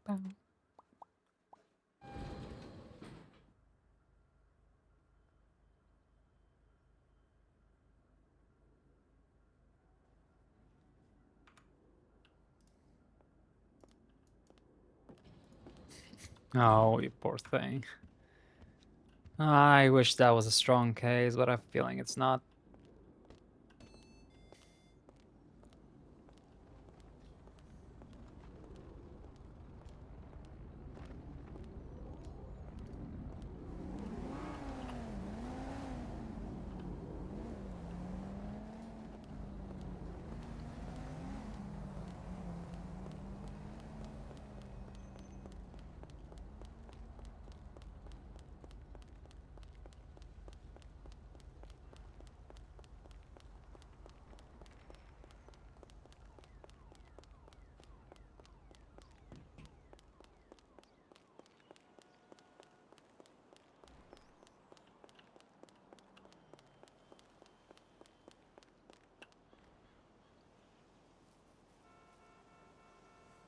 Bow. Oh, you poor thing. I wish that was a strong case, but I have a feeling it's not.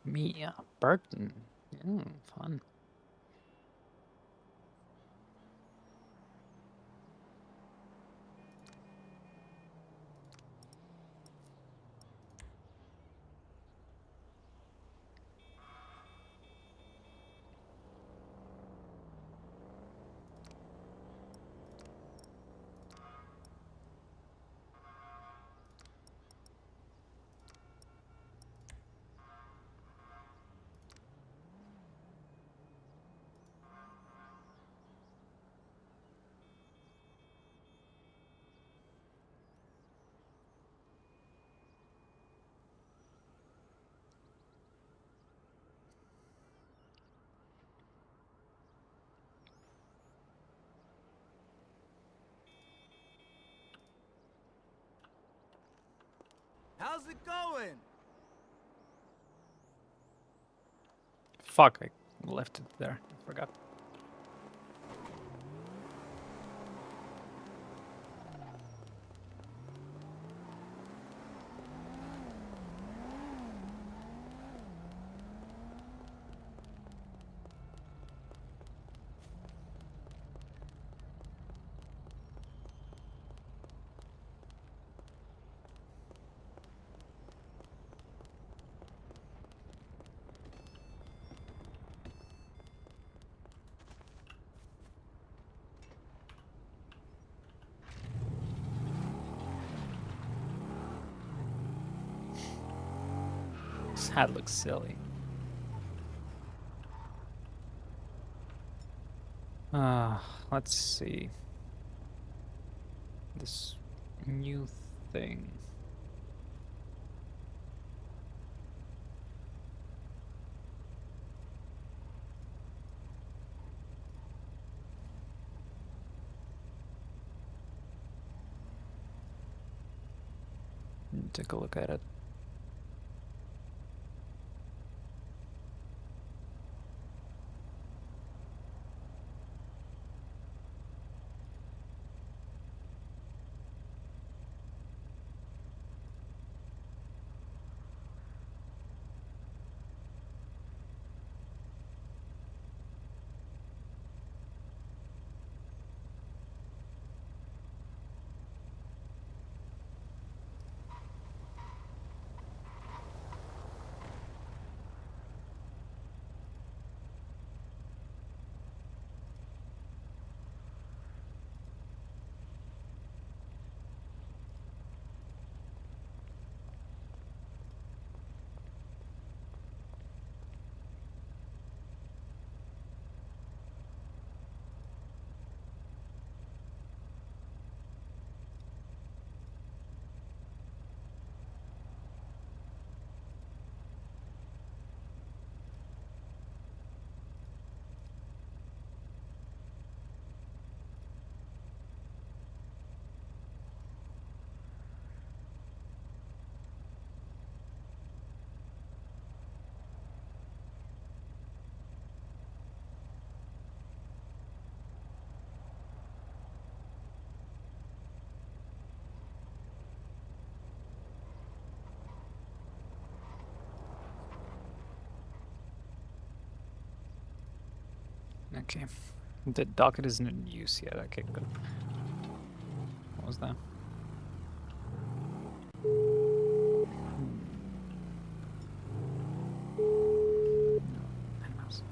Mia Burton. Fun. How's it going? Fuck, I left it there. I forgot. This hat looks silly. Let's see. This new thing. Take a look at it. Okay. The docket isn't in use yet. Okay, good. What was that? No, animals.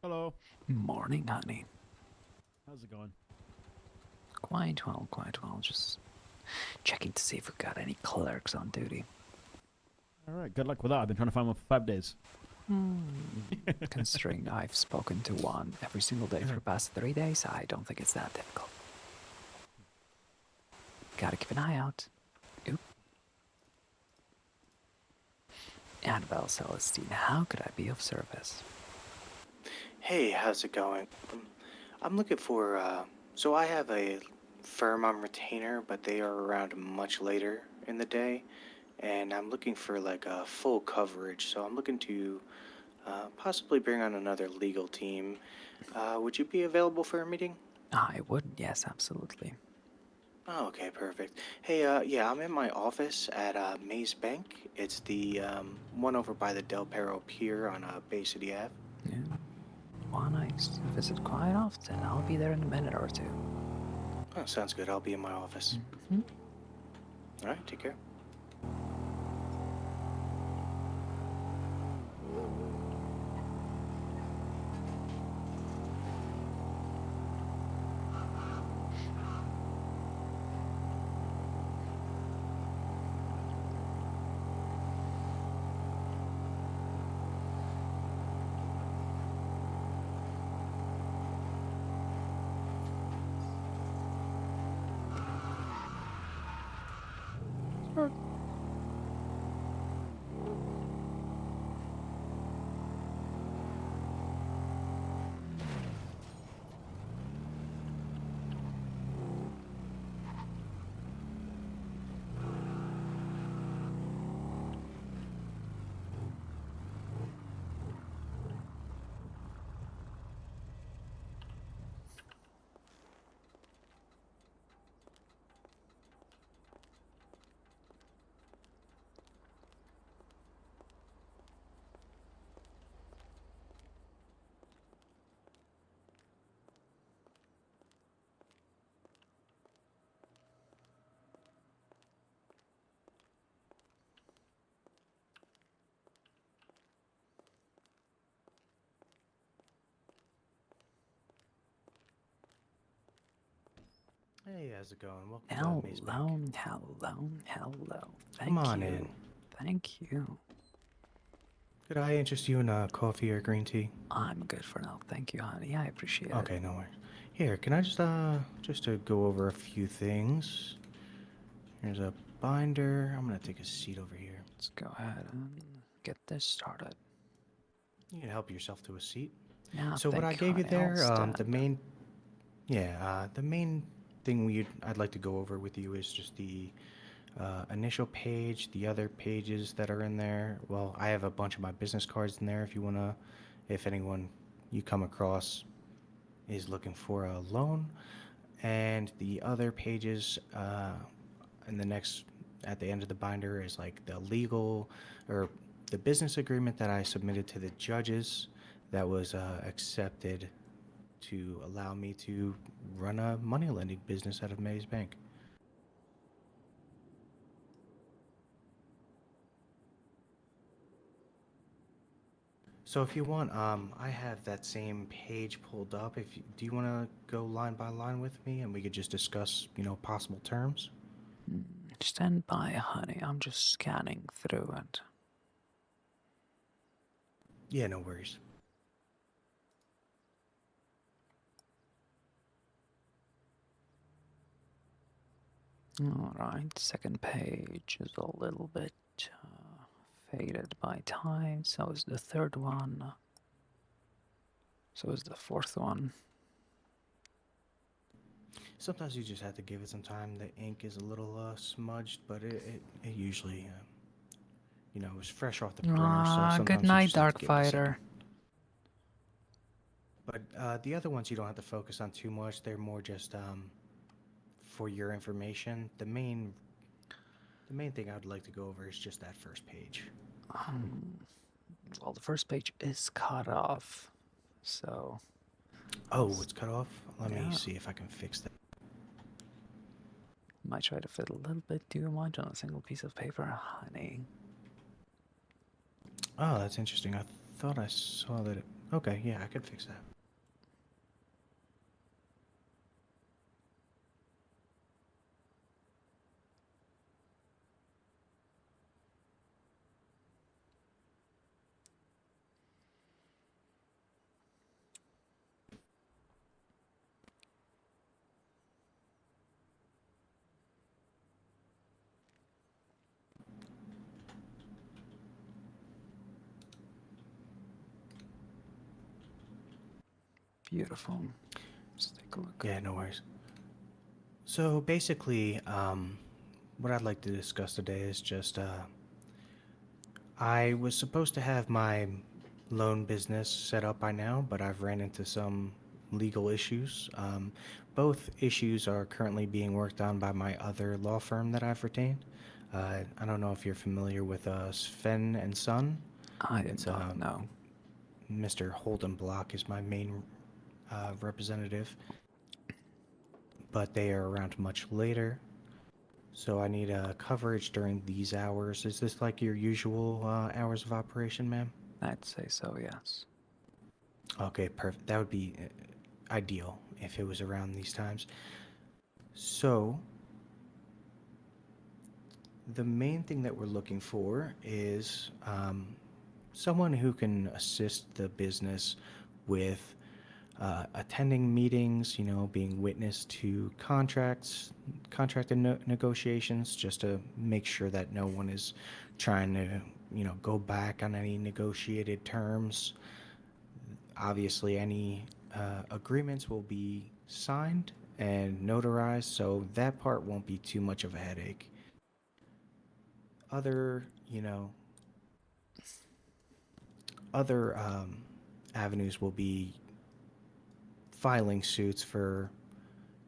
Hello. Morning, honey. How's it going? Quite well, quite well. Just checking to see if we got any clerks on duty. All right. Good luck with that. I've been trying to find one for 5 days. Considering I've spoken to one every single day for the past 3 days, I don't think it's that difficult. Gotta keep an eye out. Oop. Annabelle Celestine, how could I be of service? Hey, how's it going? I'm looking for, so I have a firm on retainer, but they are around much later in the day, and I'm looking for like a full coverage. So I'm looking to possibly bring on another legal team. Would you be available for a meeting? I would, yes, absolutely. Oh, okay, perfect. Hey, yeah, I'm in my office at Maze Bank. It's the one over by the Del Perro Pier on Bay City Ave. Yeah. One I visit quite often. I'll be there in a minute or two. Oh, sounds good. I'll be in my office. Mhm. All right, take care. Sure. Hey, how's it going? Welcome to Maze Bank. Hello, hello, hello. Come Thank on you. in. Thank you. Could I interest you in coffee or green tea? I'm good for now. Thank you, honey. I appreciate it. Okay, no worries. Here, can I just to go over a few things? Here's a binder. I'm gonna take a seat over here. Let's go ahead and get this started. You can help yourself to a seat. Yeah, So what I thank you, gave you honey. I'll there, the stand. main, yeah, the main thing I'd like to go over with you is just the initial page, the other pages that are in there. Well, I have a bunch of my business cards in there if anyone you come across is looking for a loan. And the other pages in the next, at the end of the binder is like the legal or the business agreement that I submitted to the judges that was accepted to allow me to run a money lending business out of Mays Bank. So if you want, I have that same page pulled up. Do you want to go line by line with me, and we could just discuss, possible terms? Stand by, honey. I'm just scanning through it. Yeah, no worries. Alright, second page is a little bit faded by time, so is the third one. So is the fourth one. Sometimes you just have to give it some time. The ink is a little smudged, but it usually, is fresh off the printer, so Ah, good sometimes you night, just have to give it a second. Darkfighter. But the other ones you don't have to focus on too much. They're more just for your information. The main thing I would like to go over is just that first page. Well, the first page is cut off, so Oh, it's cut off? Let me yeah. see if I can fix that. Might try to fit a little bit too much on a single piece of paper, honey. Oh, that's interesting. I thought I saw that it... Okay, yeah, I could fix that. Beautiful. Let's take a look. Yeah, no worries. So basically, what I'd like to discuss today is just I was supposed to have my loan business set up by now, but I've ran into some legal issues. Both issues are currently being worked on by my other law firm that I've retained. I don't know if you're familiar with Sven and Son. I It's don't know. Mr. Holden Block is my main representative, but they are around much later. So I need coverage during these hours. Is this like your usual hours of operation, ma'am? I'd say so, yes. Okay, perfect. That would be ideal if it was around these times. So, the main thing that we're looking for is someone who can assist the business with attending meetings, being witness to contract and negotiations, just to make sure that no one is trying to, go back on any negotiated terms. Obviously, any agreements will be signed and notarized, so that part won't be too much of a headache. Other, other avenues will be filing suits for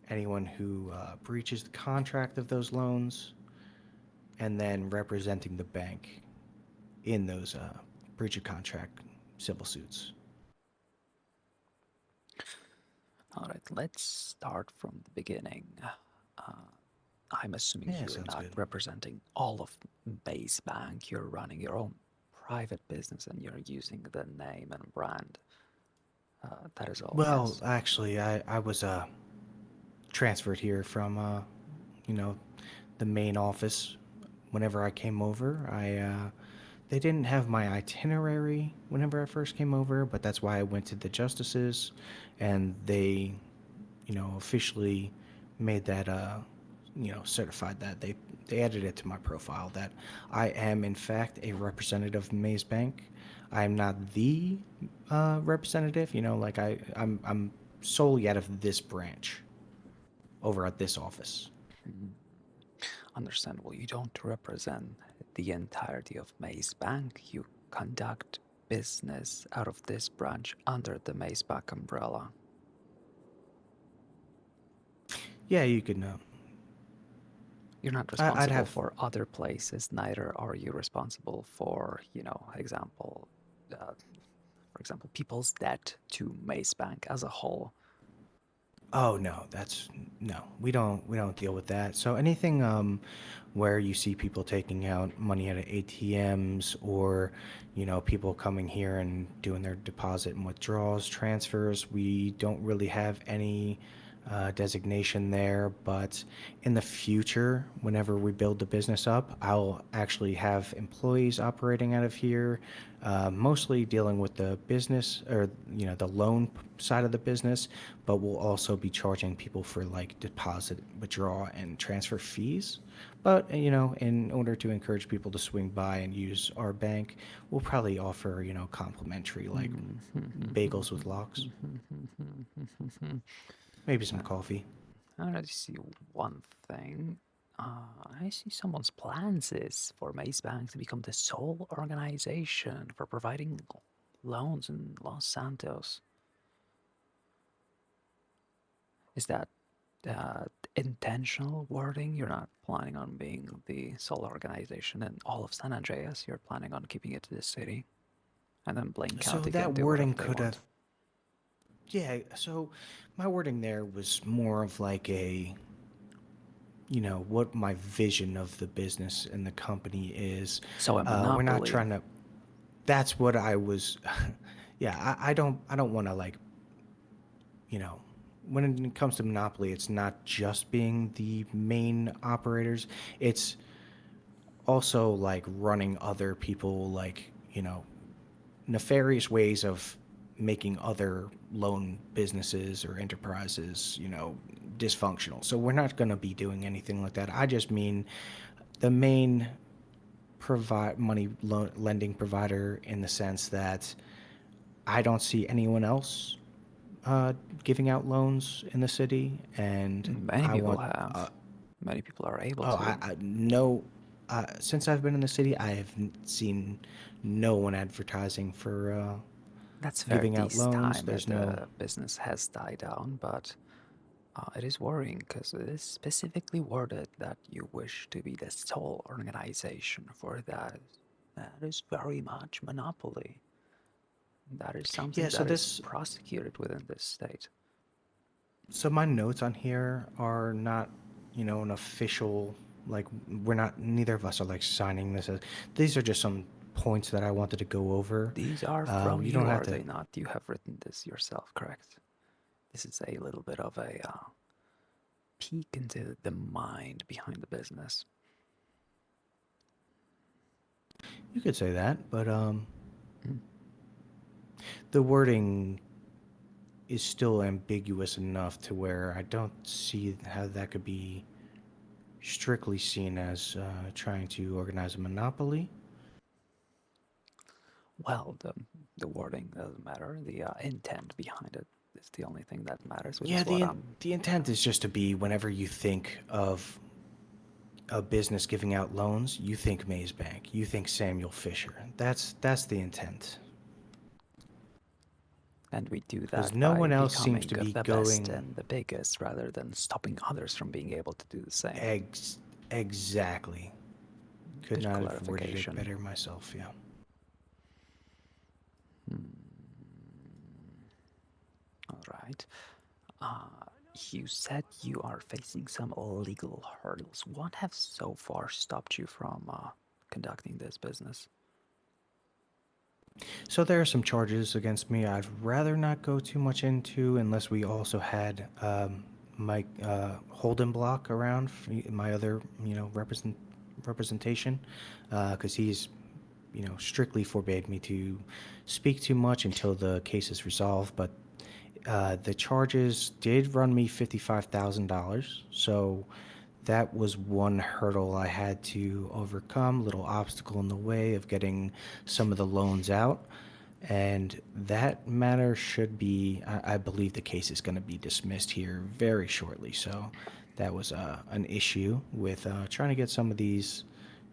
anyone who breaches the contract of those loans, and then representing the bank in those breach of contract civil suits. All right, let's start from the beginning. Uh, I'm assuming Yeah, you're sounds not good. representing all of Base Bank. You're running your own private business and you're using the name and brand. That is all, Well, yes. actually, I was transferred here from, you know, the main office. Whenever I came over, they didn't have my itinerary whenever I first came over, but that's why I went to the justices, and they, officially made that, certified that they added it to my profile that I am in fact a representative of Maze Bank. I am not the representative, like I'm solely out of this branch over at this office. Mhm. Understandable. You don't represent the entirety of Maze Bank. You conduct business out of this branch under the Maze Bank umbrella. Yeah, you can. You're not I'd responsible have. for other places, neither are you responsible for, for example, people's debt to Maze Bank as a whole. Oh no, that's no. We don't deal with that. So anything where you see people taking out money out of ATMs, or people coming here and doing their deposit and withdrawals, transfers, we don't really have any designation there, but in the future, whenever we build the business up, I'll actually have employees operating out of here, mostly dealing with the business or the loan side of the business, but we'll also be charging people for like deposit, withdrawal, and transfer fees. But in order to encourage people to swing by and use our bank, we'll probably offer complimentary like bagels with lox, maybe some coffee. I already see one thing. I see someone's plans is for Maze Bank to become the sole organization for providing loans in Los Santos. Is that uh, intentional wording? You're not planning on being the sole organization in all of San Andreas. You're planning on keeping it to the city, and then Blaine So County that can do whatever wording they could want. have, yeah. So my wording there was more of like a, what my vision of the business and the company is. So a We're not monopoly. trying to. That's what I was. Yeah, I don't want to like, you know, when it comes to monopoly, it's not just being the main operators. It's also like running other people, like nefarious ways of making other loan businesses or enterprises, dysfunctional. So we're not going to be doing anything like that. I just mean the main provide money lending provider in the sense that I don't see anyone else uh, giving out loans in the city, and Many I people want. have. Many people are able Oh, to. I no. Since I've been in the city, I have seen no one advertising for That's fair giving out this loans. time There's that no. the business has died down, but it is worrying because it is specifically worded that you wish to be the sole organization for that. That is very much monopoly. That is Yeah, something so that is this prosecuted within this state. so my notes on here are not, an official, like we're not neither of us are like signing this as, these are just some points that I wanted to go over. These are from You you, don't have are to. they not? You have written this yourself, correct? This is a little bit of a peek into the mind behind the business. You could say that, but Mm. the wording is still ambiguous enough to where I don't see how that could be strictly seen as trying to organize a monopoly. Well, the wording doesn't matter. The intent behind it is the only thing that matters, which Yeah, is what I'm. the intent is just to be whenever you think of a business giving out loans, you think Maze Bank, you think Samuel Fisher. That's the intent. And we do Because that no by one else seems becoming to be the best going and the biggest rather than stopping others from being able to do the same. exactly. Could Good not have worded it clarification. better myself. Yeah. All right. Uh, you said you are facing some legal hurdles. What have so far stopped you from conducting this business? So there are some charges against me. I'd rather not go too much into unless we also had my Holden block around my other representation, because he's strictly forbade me to speak too much until the case is resolved. But the charges did run me $55,000, so that was one hurdle I had to overcome, little obstacle in the way of getting some of the loans out. And that matter should be, I believe the case is going to be dismissed here very shortly. So that was an issue with trying to get some of these,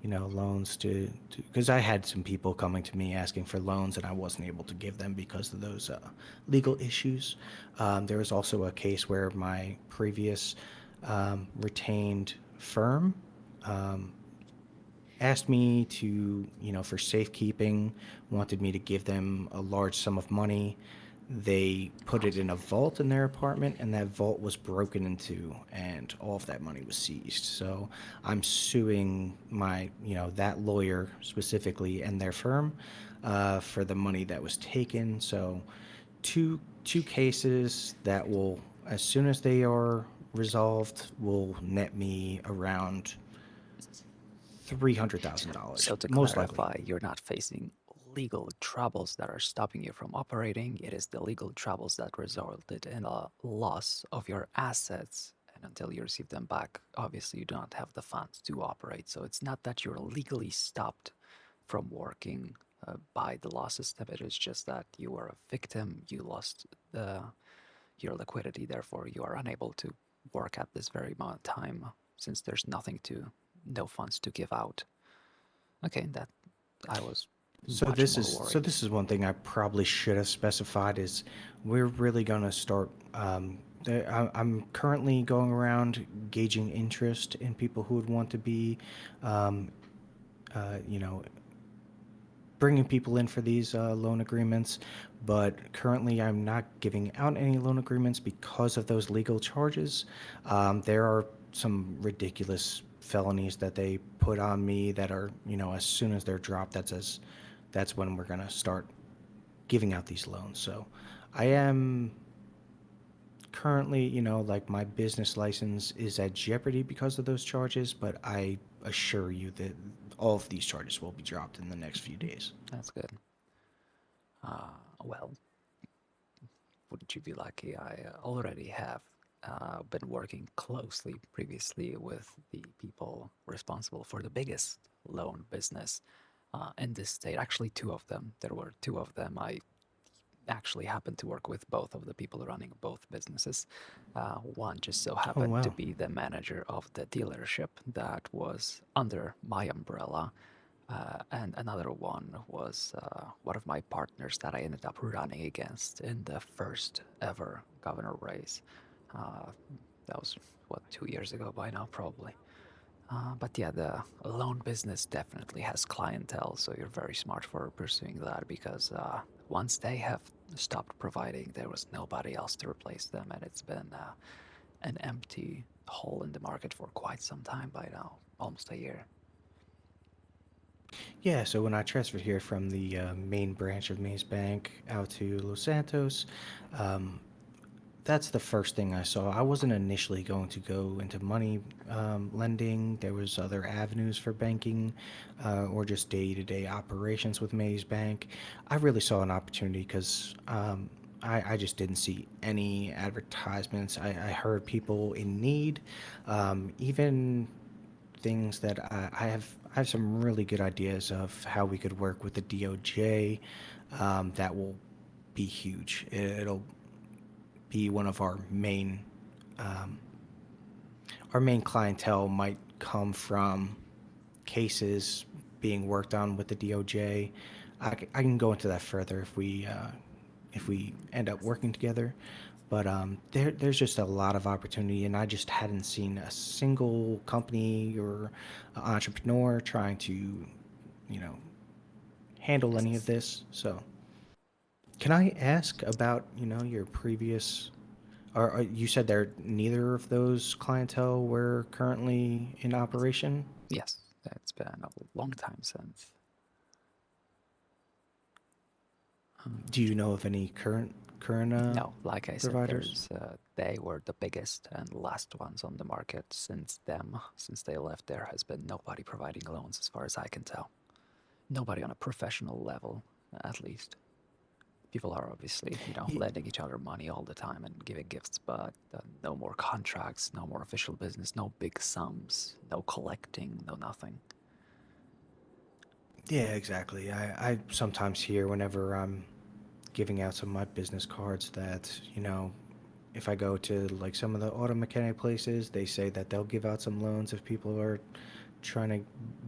loans because I had some people coming to me asking for loans and I wasn't able to give them because of those legal issues. There was also a case where my previous retained firm um, asked me to, for safekeeping, wanted me to give them a large sum of money. They put it in a vault in their apartment, and that vault was broken into, and all of that money was seized. So I'm suing that lawyer specifically and their firm for the money that was taken. So two cases that will as soon as they are resolved, will net me around $300,000, So to most likely. clarify, you're not facing legal troubles that are stopping you from operating. It is the legal troubles that resulted in a loss of your assets. And until you receive them back, obviously you do not have the funds to operate. So it's not that you're legally stopped from working by the law system. It is just that you are a victim. You lost your liquidity. Therefore, you are unable to work at this very time since there's no funds to give out. Okay, that I was much more So worried. this is one thing I probably should have specified is we're really going to start. I'm currently going around gauging interest in people who would want to be, um, you know, bringing people in for these loan agreements, but currently I'm not giving out any loan agreements because of those legal charges. There are some ridiculous felonies that they put on me that are, as soon as they're dropped, that's when we're gonna start giving out these loans. So I am currently, like my business license is at jeopardy because of those charges, but I assure you that all of these charges will be dropped in the next few days. That's good. Well, wouldn't you be lucky? I already have been working closely previously with the people responsible for the biggest loan business in this state. Actually, two of them. There were two of them. I actually happened to work with both of the people running both businesses. One just so Oh, happened to wow. be the manager of the dealership that was under my umbrella. And another one was one of my partners that I ended up running against in the first ever governor race. Uh, that was, what, 2 years ago by now, probably. But yeah, the loan business definitely has clientele, so you're very smart for pursuing that because once they have stopped providing, there was nobody else to replace them, and it's been an empty hole in the market for quite some time by now, almost a year. Yeah, so when I transferred here from the main branch of Maze Bank out to Los Santos, um, that's the first thing I saw. I wasn't initially going to go into money lending. There was other avenues for banking or just day-to-day operations with Maze Bank. I really saw an opportunity because I just didn't see any advertisements. I heard people in need, even things that I have some really good ideas of how we could work with the DOJ. That will be huge. It'll be one of um, our main clientele might come from cases being worked on with the DOJ. I can go into that further if we end up working together. But there's just a lot of opportunity, and I just hadn't seen a single company or entrepreneur trying to, you know, handle any of this. So, can I ask about, your previous, or you said there neither of those clientele were currently in operation? Yes, it's been a long time since. Do you know of any current No, like I said, providers? there's they were the biggest and last ones on the market. Since they left, there has been nobody providing loans, as far as I can tell. Nobody on a professional level, at least. People are obviously, Ye- lending each other money all the time and giving gifts, but no more contracts, no more official business, no big sums, no collecting, no nothing. Yeah, exactly. I sometimes hear whenever I'm giving out some of my business cards that, if I go to like some of the auto mechanic places, they say that they'll give out some loans if people are trying to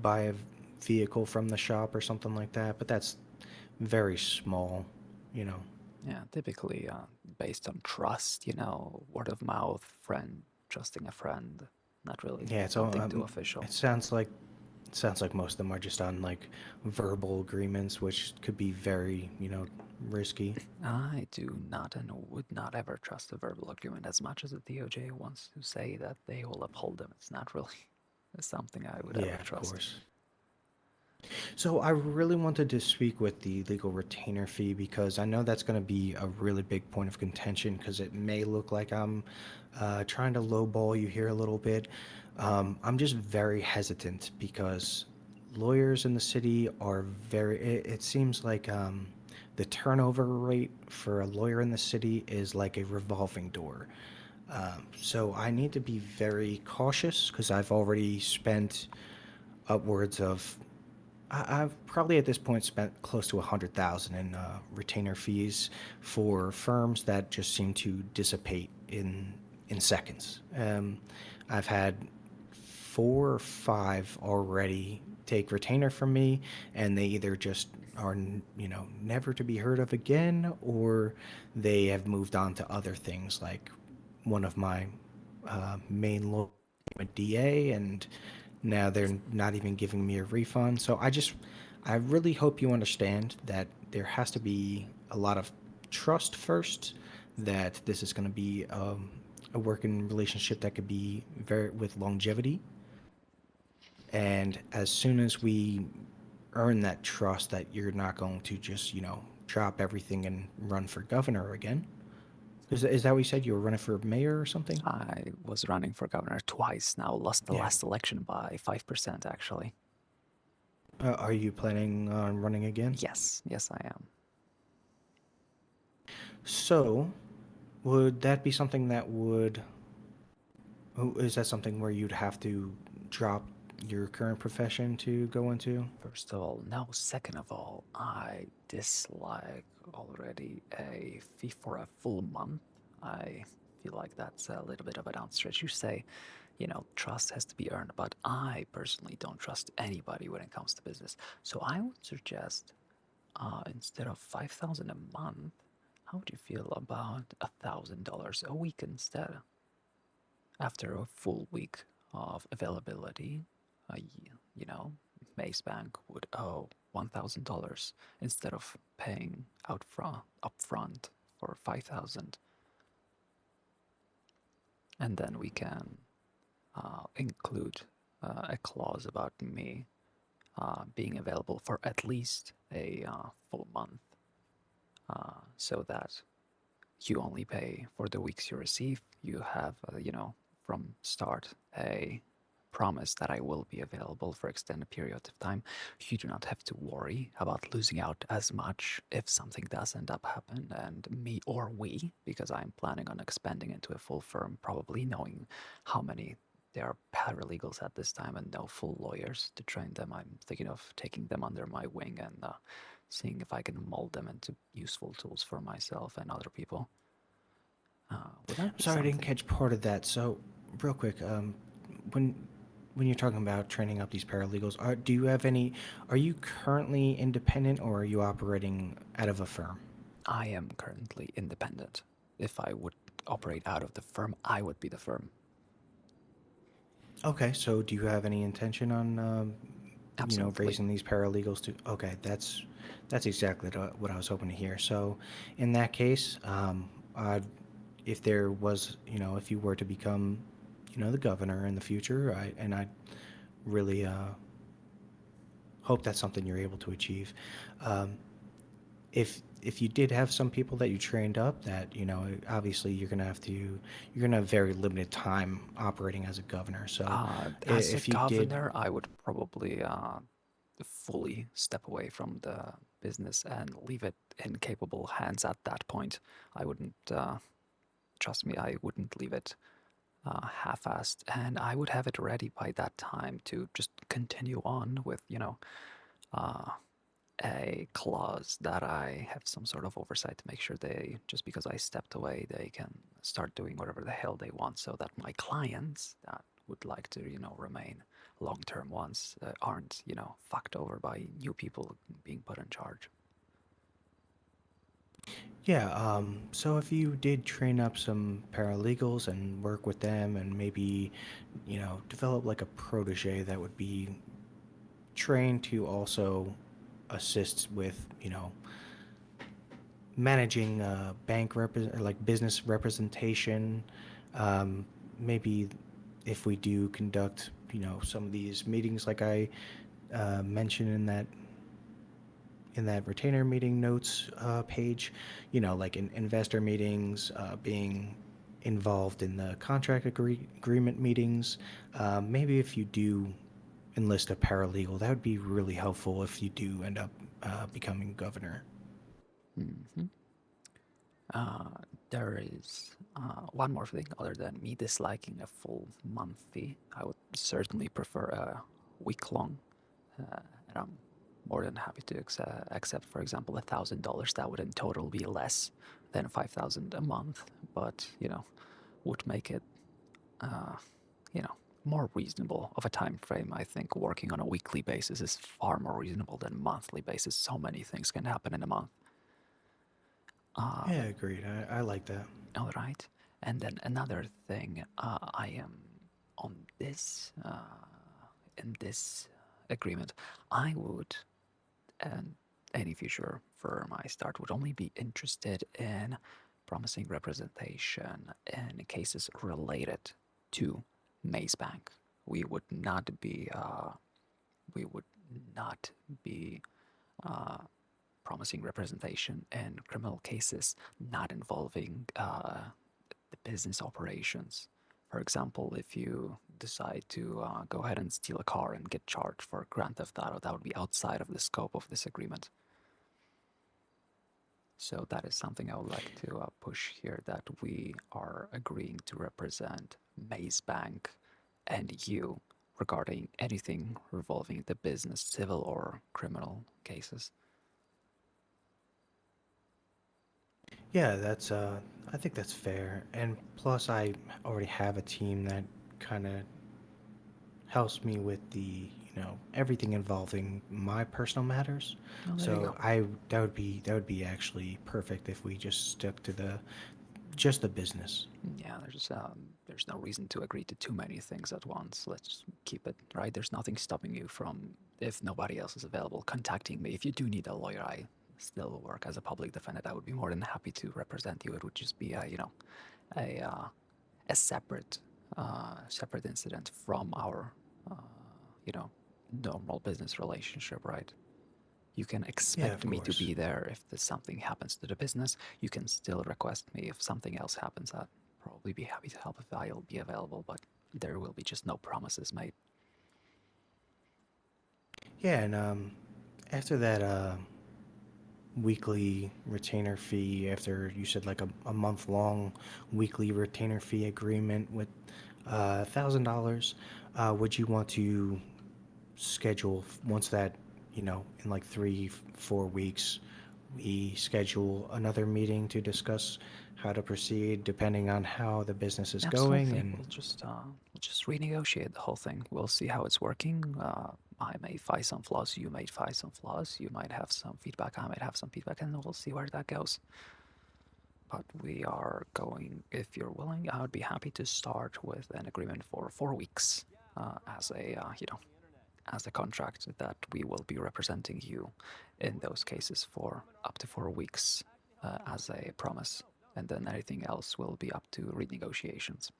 buy a vehicle from the shop or something like that. But that's very small, you know. Yeah, typically based on trust, word of mouth, friend, trusting a friend, not really Yeah, so something too official. it sounds like most of them are just on like verbal agreements, which could be very, risky. I do not and would not ever trust a verbal agreement as much as the DOJ wants to say that they will uphold them. It's not really something I would ever Yeah, of trust. course. So I really wanted to speak with the legal retainer fee because I know that's going to be a really big point of contention because it may look like I'm trying to lowball you here a little bit. I'm just very hesitant because lawyers in the city are it seems like the turnover rate for a lawyer in the city is like a revolving door. So I need to be very cautious because I've already spent upwards of I've probably at this point spent close to 100,000 in retainer fees for firms that just seem to dissipate in seconds. I've had 4 or 5 already take retainer from me, and they either just are never to be heard of again, or they have moved on to other things. Like one of my main lawyers, a DA, and now they're not even giving me a refund. So I really hope you understand that there has to be a lot of trust first, that this is going to be a working relationship that could be very with longevity. And as soon as we earn that trust, that you're not going to just, drop everything and run for governor again. Is that what you said? You were running for mayor or something? I was running for governor twice now, lost the Yeah. last election by 5% actually. Are you planning on running again? Yes, yes, I am. So, would that be something that would is that something where you'd have to drop your current profession to go into? First of all, no. Second of all, I dislike already a fee for a full month. I feel like that's a little bit of an outstretch. You say, trust has to be earned, but I personally don't trust anybody when it comes to business. So I would suggest, instead of 5,000 a month, how would you feel about $1,000 a week instead? After a full week of availability, uh, you know, Maze Bank would owe $1,000 instead of paying upfront for 5,000, and then we can include a clause about me being available for at least a full month, so that you only pay for the weeks you receive. You have, from start a promise that I will be available for extended period of time. You do not have to worry about losing out as much if something does end up happen, and me or we, because I'm planning on expanding into a full firm, probably knowing how many there are paralegals at this time and no full lawyers to train them. I'm thinking of taking them under my wing and seeing if I can mold them into useful tools for myself and other people. Would that be Sorry, I didn't something? catch part of that. So, real quick, when when you're talking about training up these paralegals, do you have any? Are you currently independent, or are you operating out of a firm? I am currently independent. If I would operate out of the firm, I would be the firm. Okay, so do you have any intention on, Absolutely. raising these paralegals to? Okay, that's exactly what I was hoping to hear. So, in that case, if there was, if you were to become, the governor in the future, I really hope that's something you're able to achieve. Um, if you did have some people that you trained up, that obviously you're gonna have very limited time operating as a governor. So As a if you did. governor, I would probably fully step away from the business and leave it in capable hands at that point. I wouldn't, trust me, I wouldn't leave it half-assed, and I would have it ready by that time to just continue on with, uh, a clause that I have some sort of oversight to make sure they, just because I stepped away, they can start doing whatever the hell they want, so that my clients that would like to, remain long-term ones aren't, fucked over by new people being put in charge. Yeah, so if you did train up some paralegals and work with them and maybe, develop like a protege that would be trained to also assist with, managing or like business representation. Um, Maybe if we do conduct, some of these meetings like I mention in that retainer meeting notes page, like in investor meetings, being involved in the contract agreement meetings. Maybe if you do enlist a paralegal, that would be really helpful if you do end up becoming governor. Hmm. Uh, there is one more thing other than me disliking a full month fee. I would certainly prefer a week long, and I'm more than happy to accept, for example, $1,000. That would in total be less than 5,000 a month, but would make it uh, you know more reasonable of a time frame. I think working on a weekly basis is far more reasonable than monthly basis. So many things can happen in a month. Uh, Yeah, agreed. I like that. All right. And then another thing, I am on this in this agreement. I would, and any future firm I start would only be interested in promising representation in cases related to Maze Bank. We would not be we would not be uh, promising representation in criminal cases not involving the business operations. For example, if you decide to go ahead and steal a car and get charged for Grand Theft Auto, that would be outside of the scope of this agreement. So that is something I would like to push here, that we are agreeing to represent Maze Bank and you regarding anything revolving the business, civil or criminal cases. Yeah, that's I think that's fair. And plus I already have a team that kind of helps me with everything involving my personal matters. Oh, there you So go. I that would be actually perfect if we just stuck to just the business. Yeah, there's no reason to agree to too many things at once. Let's keep it right. There's nothing stopping you from, if nobody else is available, contacting me. If you do need a lawyer, I still work as a public defendant. I would be more than happy to represent you. It would just be a a separate incident from our uh, you know normal business relationship, right? You can Yeah, expect of me to course. be there if something happens to the business. You can still request me if something else happens. I'd probably be happy to help if I'll be available, but there will be just no promises made. Yeah, and after that weekly retainer fee, after you said like a month long weekly retainer fee agreement with $1,000, would you want to schedule once that, in like 4 weeks, we schedule another meeting to discuss how to proceed depending on how the business is going? Absolutely, And we'll just renegotiate the whole thing. We'll see how it's working. I may find some flaws. You may find some flaws. You might have some feedback. I might have some feedback, and we'll see where that goes. But we are going, if you're willing, I would be happy to start with an agreement for 4 weeks as a contract that we will be representing you in those cases for up to 4 weeks as a promise. And then anything else will be up to renegotiations.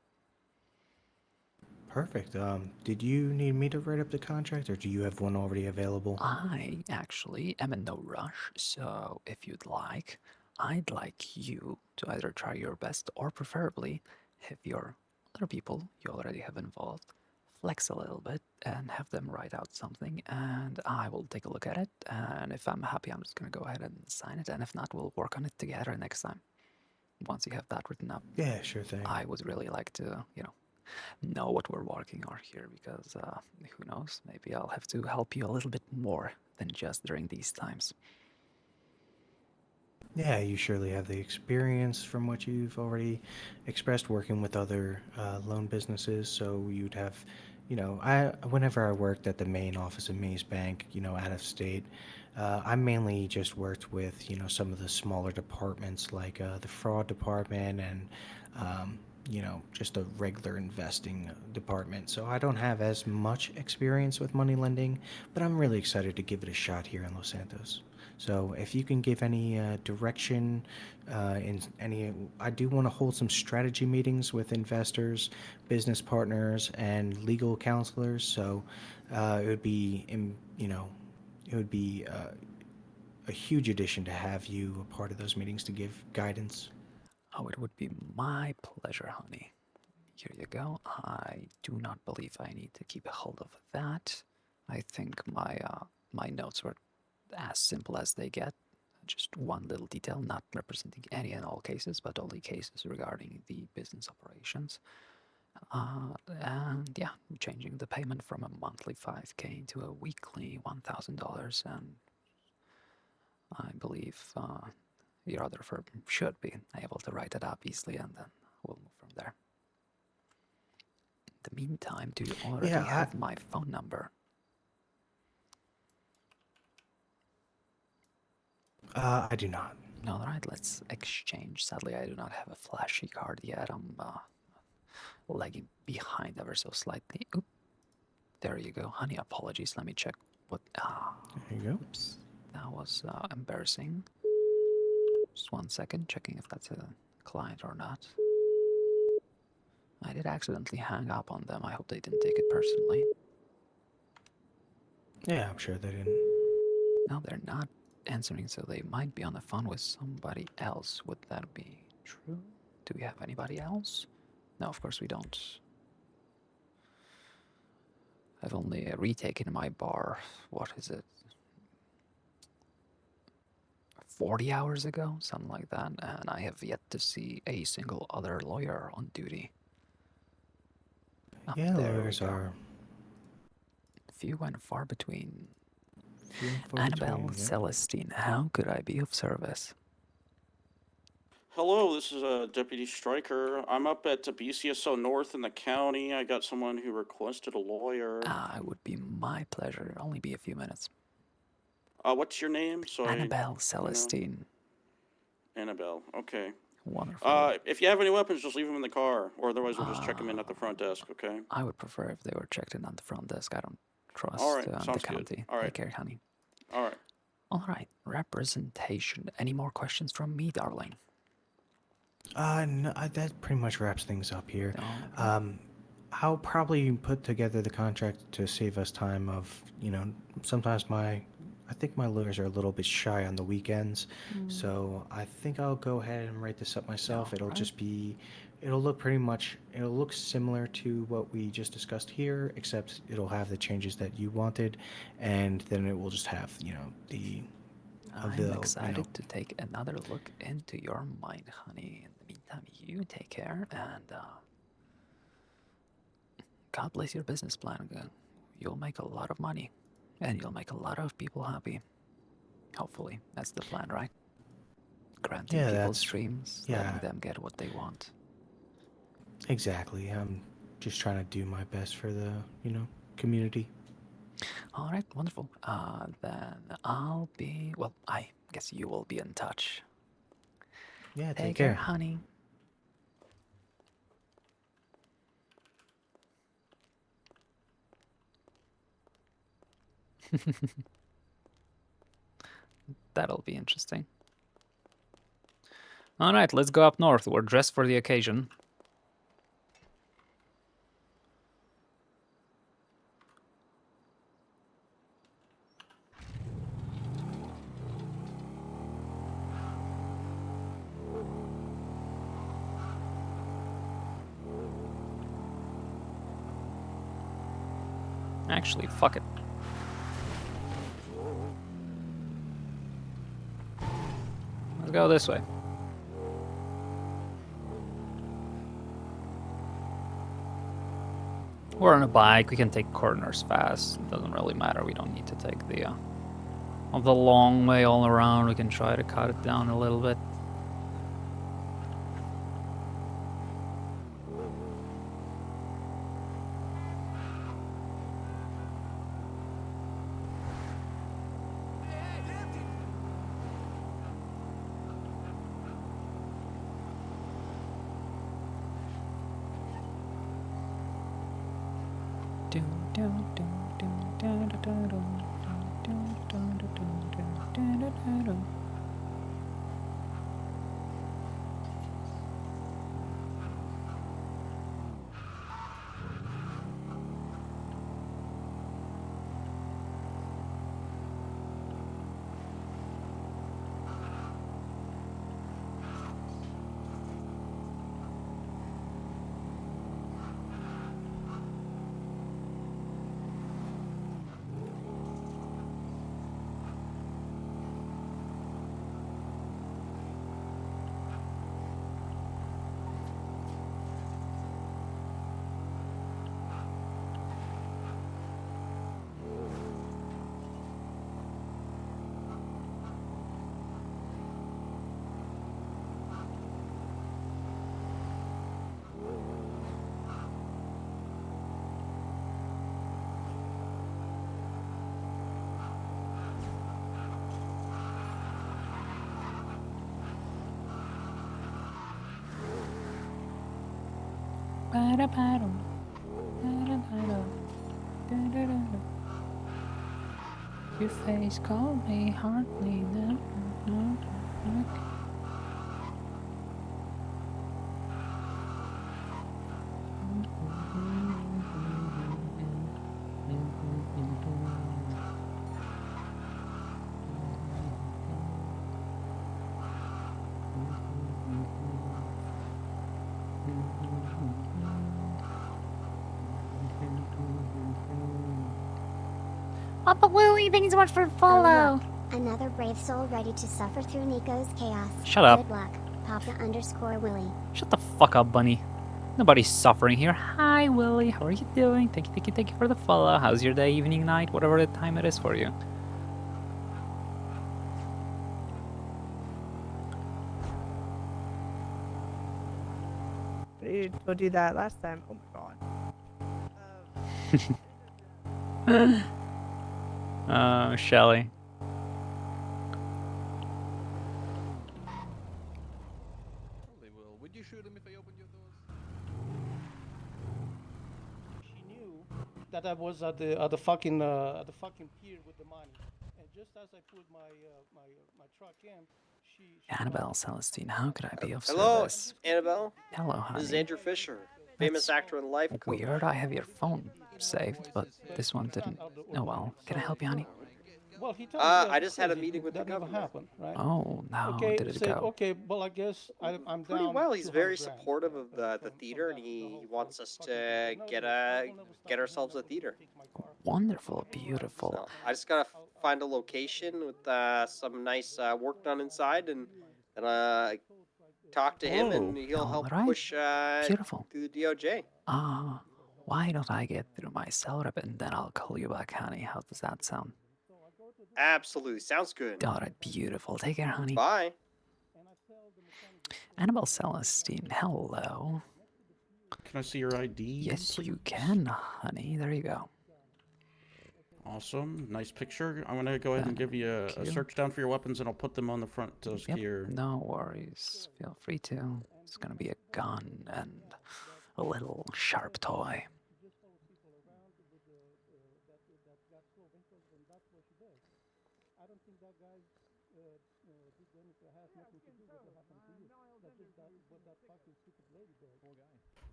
perfect. Did you need me to write up the contract, or do you have one already available? I actually am in no rush, so if you'd like, I'd like you to either try your best or preferably have your other people you already have involved flex a little bit and have them write out something, and I will take a look at it. And if I'm happy, I'm just going to go ahead and sign it. And if not, we'll work on it together next time. Once you have that written up, Yeah, sure thing. I would really like to, know what we're working on here because who knows, maybe I'll have to help you a little bit more than just during these times. Yeah, you surely have the experience from what you've already expressed working with other loan businesses. So you'd have, I whenever I worked at the main office of Maze Bank, out of state, I mainly just worked with, some of the smaller departments like the fraud department and, just a regular investing department. So I don't have as much experience with money lending, but I'm really excited to give it a shot here in Los Santos. So if you can give any direction I do want to hold some strategy meetings with investors, business partners, and legal counselors. So it would be, it would be a huge addition to have you a part of those meetings to give guidance. Oh, it would be my pleasure, honey. Here you go. I do not believe I need to keep a hold of that. I think my notes were as simple as they get. Just one little detail, not representing any and all cases, but only cases regarding the business operations. And yeah, changing the payment from a monthly 5K to a weekly $1,000, and I believe your other firm should be able to write it up easily, and then we'll move from there. In the meantime, do you already Yeah, have my phone number? I do not. All right, let's exchange. Sadly, I do not have a flashy card yet. I'm lagging behind ever so slightly. Oop, there you go, honey. Apologies. Let me check what. There you go. Oops, that was embarrassing. Just 1 second, checking if that's a client or not. I did accidentally hang up on them. I hope they didn't take it personally. Yeah, I'm sure they didn't. No, they're not answering, so they might be on the phone with somebody else. Would that be true? Do we have anybody else? No, of course we don't. I've only retaken my bar, what is it, 40 hours ago? Something like that, and I have yet to see a single other lawyer on duty. Oh, Yeah, there we lawyers go. are Few and far between. few and far Annabelle between. Yeah. Celestine, how could I be of service? Hello, this is Deputy Stryker. I'm up at BCSO North in the county. I got someone who requested a lawyer. It would be my pleasure. It'll only be a few minutes. What's your name? So Annabelle Celestine. Annabelle. Okay. Wonderful. If you have any weapons, just leave them in the car, or otherwise we'll just check them in at the front desk. Okay. I would prefer if they were checked in on the front desk. I don't trust All right. the Sounds county. good. All right. Take care, honey. All right. All right. Representation. Any more questions from me, darling? No, that pretty much wraps things up here. Okay. I'll probably put together the contract to save us time of, sometimes I think my lawyers are a little bit shy on the weekends. So I think I'll go ahead and write this up myself. It'll Alright. just be, it'll look similar to what we just discussed here, except it'll have the changes that you wanted. And then it will just have, I'm excited to take another look into your mind, honey. In the meantime, you take care, and God bless your business plan. You'll make a lot of money, and you'll make a lot of people happy. Hopefully, that's the plan, right? Granting Yeah, people's dreams, letting yeah. them get what they want. Exactly. I'm just trying to do my best for the, community. All right, wonderful. Then I'll be, well, I guess you will be in touch. Yeah, Take care, honey. That'll be interesting. All right, let's go up north. We're dressed for the occasion. Actually, fuck it. Let's go this way. We're on a bike. We can take corners fast. It doesn't really matter. We don't need to take the long way all around. We can try to cut it down a little bit. Da-da-da-da. Ba-da-ba-do. Da-da-da-do. Da-da-da-do. Your face called me hardly. No, no, no. Papa Willie, thank you so much for follow. look, another brave soul ready to suffer through Nico's chaos. Shut up. Good luck, Papa_Willie. Shut the fuck up, bunny. Nobody's suffering here. Hi, Willie. How are you doing? Thank you for the follow. How's your day, evening, night, whatever the time it is for you? You told you that last time. Oh my god. Shelly. Probably will. Would you shoot him if I opened your doors? She knew that I was at the fucking pier with the money, and just as I put my truck in, she Annabelle Celestine, how could I be of Hello, service? Annabelle. Hello, This is honey. Andrew Fisher, famous actor and life coach. Weird, I have your phone saved, but this one didn't. Oh well, can I help you, honey? Well, he told me I just had a crazy. meeting with the That never governor. happened, right? Oh, no, Okay, did it said, go? okay, well, I guess I'm Pretty down. well. He's very 200 grand, supportive of the from theater, and the he whole wants fucking us thing. to No, get yes, I will never stop. get I'll ourselves a never theater. take my car. Wonderful, beautiful. So I just gotta find a location with some nice work done inside, and talk to him, and he'll help Alright, push beautiful. through the DOJ. Why don't I get through my cell rep and then I'll call you back, honey? How does that sound? Absolutely, sounds good. Alright, beautiful. Take care, honey. Bye. Annabelle Celestine, hello. Can I see your ID? Yes, you please? can, honey. There you go. Awesome. Nice picture. I'm going to go ahead and give you Thank a you. search down for your weapons, and I'll put them on the front desk Yep, here. no worries. Feel free to. It's gonna be a gun and a little sharp toy.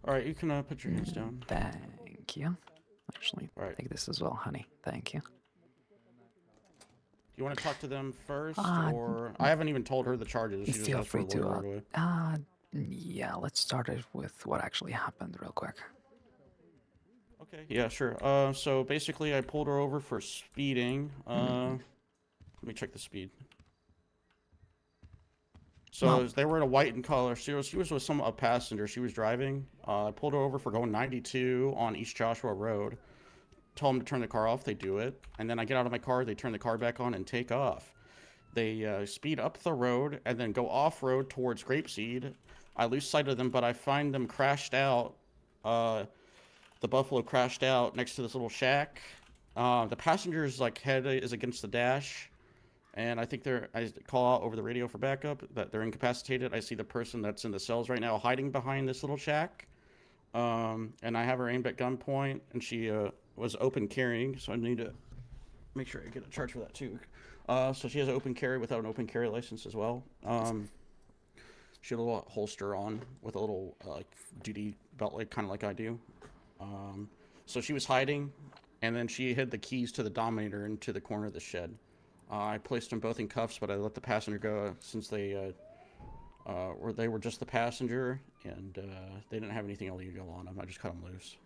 All right, you can put your hands down. Thank you. Actually, All right. take this as well, honey. Thank you. You want to talk to them first, Uh, or I haven't even told her the charges. She just Feel asked for a free to. lawyer right away. Yeah, let's start it with what actually happened real quick. Okay. Yeah, sure. So basically, I pulled her over for speeding. Let me check the speed. So they were in a white in color. She was with a passenger. She was driving. I pulled her over for going 92 on East Joshua Road. Told them to turn the car off. They do it, and then I get out of my car. They turn the car back on and take off. They speed up the road and then go off road towards Grapeseed. I lose sight of them, but I find them crashed out. The Buffalo crashed out next to this little shack. The passenger's head is against the dash. And I think I call out over the radio for backup that they're incapacitated. I see the person that's in the cells right now hiding behind this little shack. And I have her aimed at gunpoint, and she was open carrying, so I need to make sure I get a charge for that too. So she has an open carry without an open carry license as well. She had a little holster on with a little like duty belt, like kind of like I do. So she was hiding, and then she hid the keys to the Dominator into the corner of the shed. I placed them both in cuffs, but I let the passenger go since they were just the passenger and they didn't have anything illegal on them. I just cut them loose.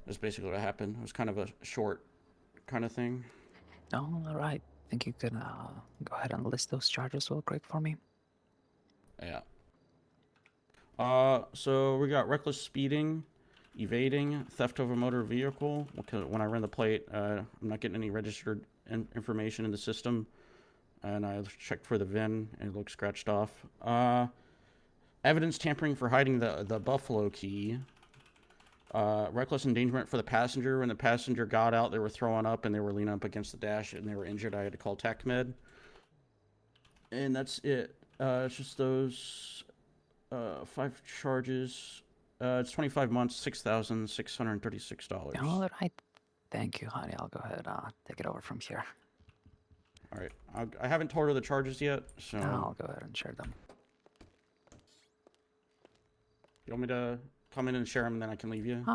That's basically what happened. It was kind of a short kind of thing. Oh, all right. Think you can go ahead and list those charges real quick for me? Yeah. So we got reckless speeding, evading, theft of a motor vehicle. When I ran the plate, I'm not getting any registered information in the system, and I checked for the VIN, and it looks scratched off. Evidence tampering for hiding the Buffalo key. Reckless endangerment for the passenger. When the passenger got out, they were throwing up and they were leaning up against the dash and they were injured. I had to call TechMed. And that's it. It's just those 5 charges. It's 25 months, $6,636. All right. Thank you, honey. I'll go ahead take it over from here. All right. I haven't told her the charges yet, so. I'll go ahead and share them. You want me to come in and share them and then I can leave you?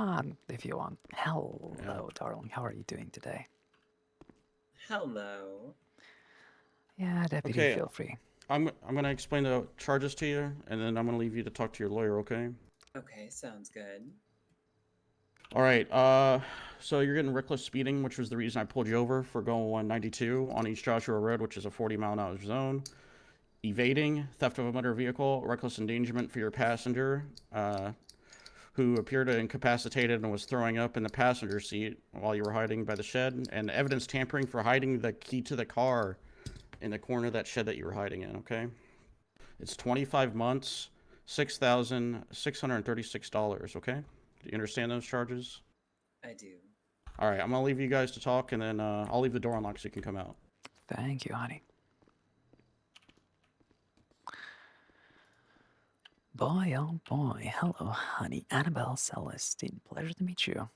If you want. Hello, darling. How are you doing today? Hello. Yeah, deputy, Okay. feel free. I'm gonna explain the charges to you, and then I'm gonna leave you to talk to your lawyer. Okay? Okay, sounds good. All right. So you're getting reckless speeding, which was the reason I pulled you over for going 192 on East Joshua Road, which is a 40-mile-an-hour zone. Evading, theft of a motor vehicle, reckless endangerment for your passenger, who appeared incapacitated and was throwing up in the passenger seat while you were hiding by the shed, and evidence tampering for hiding the key to the car in the corner of that shed that you were hiding in. Okay. It's 25 months, $6,636. Okay. Do you understand those charges? I do. All right, I'm gonna leave you guys to talk, and then I'll leave the door unlocked so you can come out. Thank you, honey. Boy, oh boy. Hello, honey. Annabelle Celestine. Pleasure to meet you.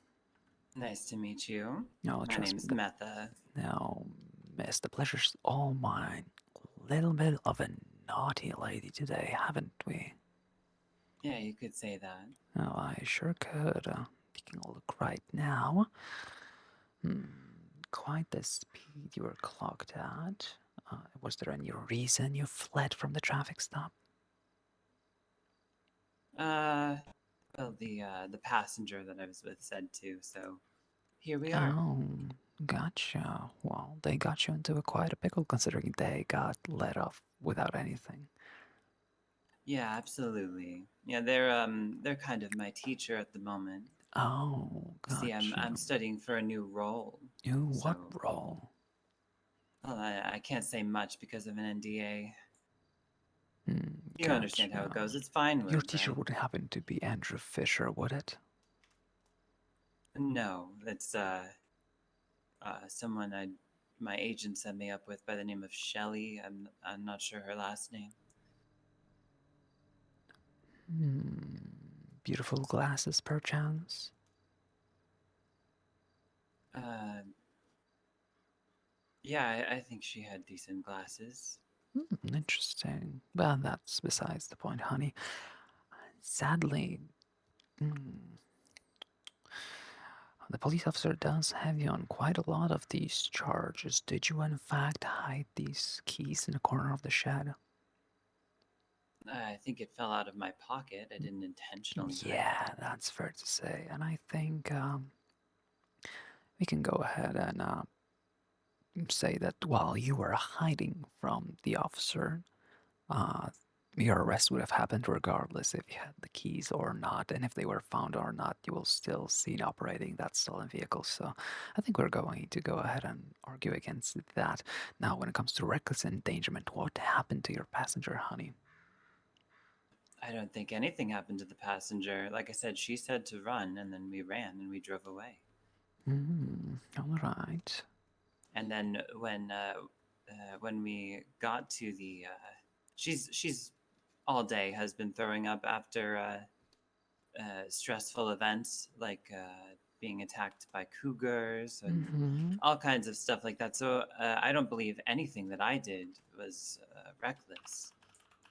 Nice to meet you. No, My trust name's me. Metha. No, miss, the pleasure's all mine. Little bit of a naughty lady today, haven't we? Yeah, you could say that. Oh, I sure could. Taking a look right now. Quite the speed you were clocked at. Was there any reason you fled from the traffic stop? Well, the passenger that I was with said to, so here we are. Oh, gotcha. Well, they got you into quite a pickle considering they got let off without anything. Yeah, absolutely. Yeah, they're kind of my teacher at the moment. Oh, See, I'm gotcha. studying for a new role. What So, role? well, I can't say much because of an NDA. You understand how it Gotcha. goes. It's fine, Your teacher right? wouldn't happen to be Andrew Fisher, would it? No, it's someone my agent set me up with by the name of Shelley. I'm not sure her last name. Beautiful glasses, perchance? Yeah, I think she had decent glasses. Interesting. Well, that's besides the point, honey. Sadly, the police officer does have you on quite a lot of these charges. Did you, in fact, hide these keys in the corner of the shed? I think it fell out of my pocket. I didn't intentionally. Yeah, that's fair to say. And I think we can go ahead and say that while you were hiding from the officer, your arrest would have happened regardless if you had the keys or not, and if they were found or not, you will still seen operating that stolen vehicle. So I think we're going to go ahead and argue against that. Now, when it comes to reckless endangerment, what happened to your passenger, honey? I don't think anything happened to the passenger. Like I said, she said to run, and then we ran and we drove away. All right. And then when we got to the, she's all day has been throwing up after stressful events like being attacked by cougars and Mm-hmm. all kinds of stuff like that. So I don't believe anything that I did was reckless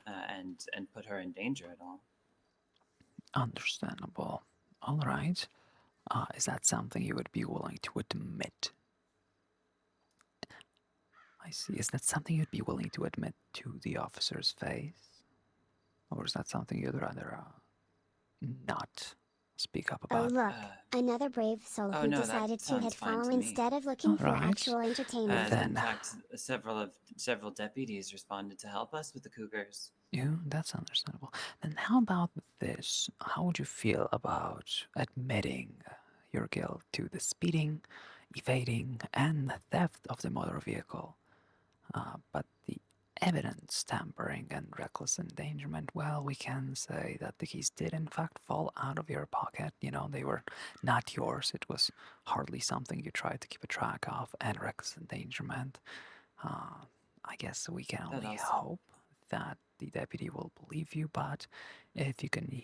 and put her in danger at all. Understandable. All right. Is that something you would be willing to admit? I see. Is that something you'd be willing to admit to the officer's face? Or is that something you'd rather not speak up Oh about? look, another brave soul Oh who no, that decided to sounds hit fine follow to me. instead of looking for Alright. actual entertainment. In Then- fact, several deputies responded to help us with the cougars. Yeah, that's understandable. Then how about this? How would you feel about admitting your guilt to the speeding, evading, and theft of the motor vehicle? But the evidence tampering and reckless endangerment, well, we can say that the keys did in fact fall out of your pocket. You know, they were not yours. It was hardly something you tried to keep a track of. And reckless endangerment, I guess we can That only also. hope that the deputy will believe you, but if you can...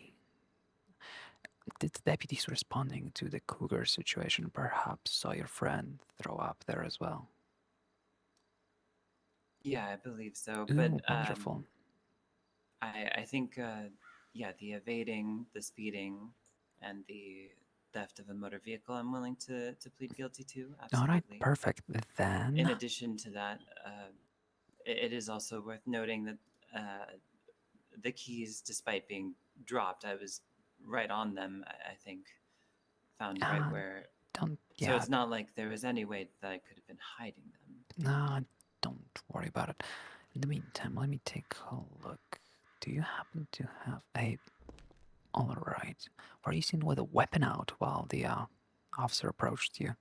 Did the deputies responding to the cougar situation perhaps saw your friend throw up there as well? Yeah, I believe so. Ooh, But wonderful. I think yeah, the evading, the speeding, and the theft of a motor vehicle, I'm willing to plead guilty to. All right, Absolutely. perfect. Then... In addition to that, it is also worth noting that the keys, despite being dropped, I was right on them. I think found right where. Don't... So Yeah, it's not like there was any way that I could have been hiding them. no, don't worry about it. In the meantime, let me take a look. Do you happen to have a... All right. Were you seen with a weapon out while the officer approached you?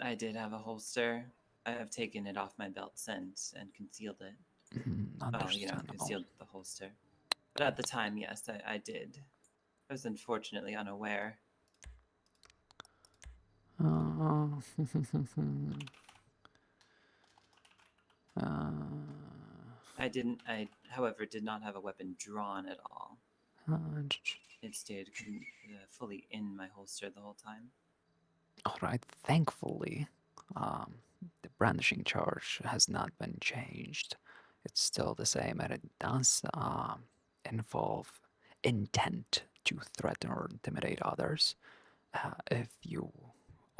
I did have a holster. I have taken it off my belt since and concealed it. Well, Understandable. concealed the holster. But at the time, yes, I did. I was unfortunately unaware. I, however, did not have a weapon drawn at all. It stayed fully in my holster the whole time. All right, thankfully, the brandishing charge has not been changed. It's still the same, and it does involve intent to threaten or intimidate others. If you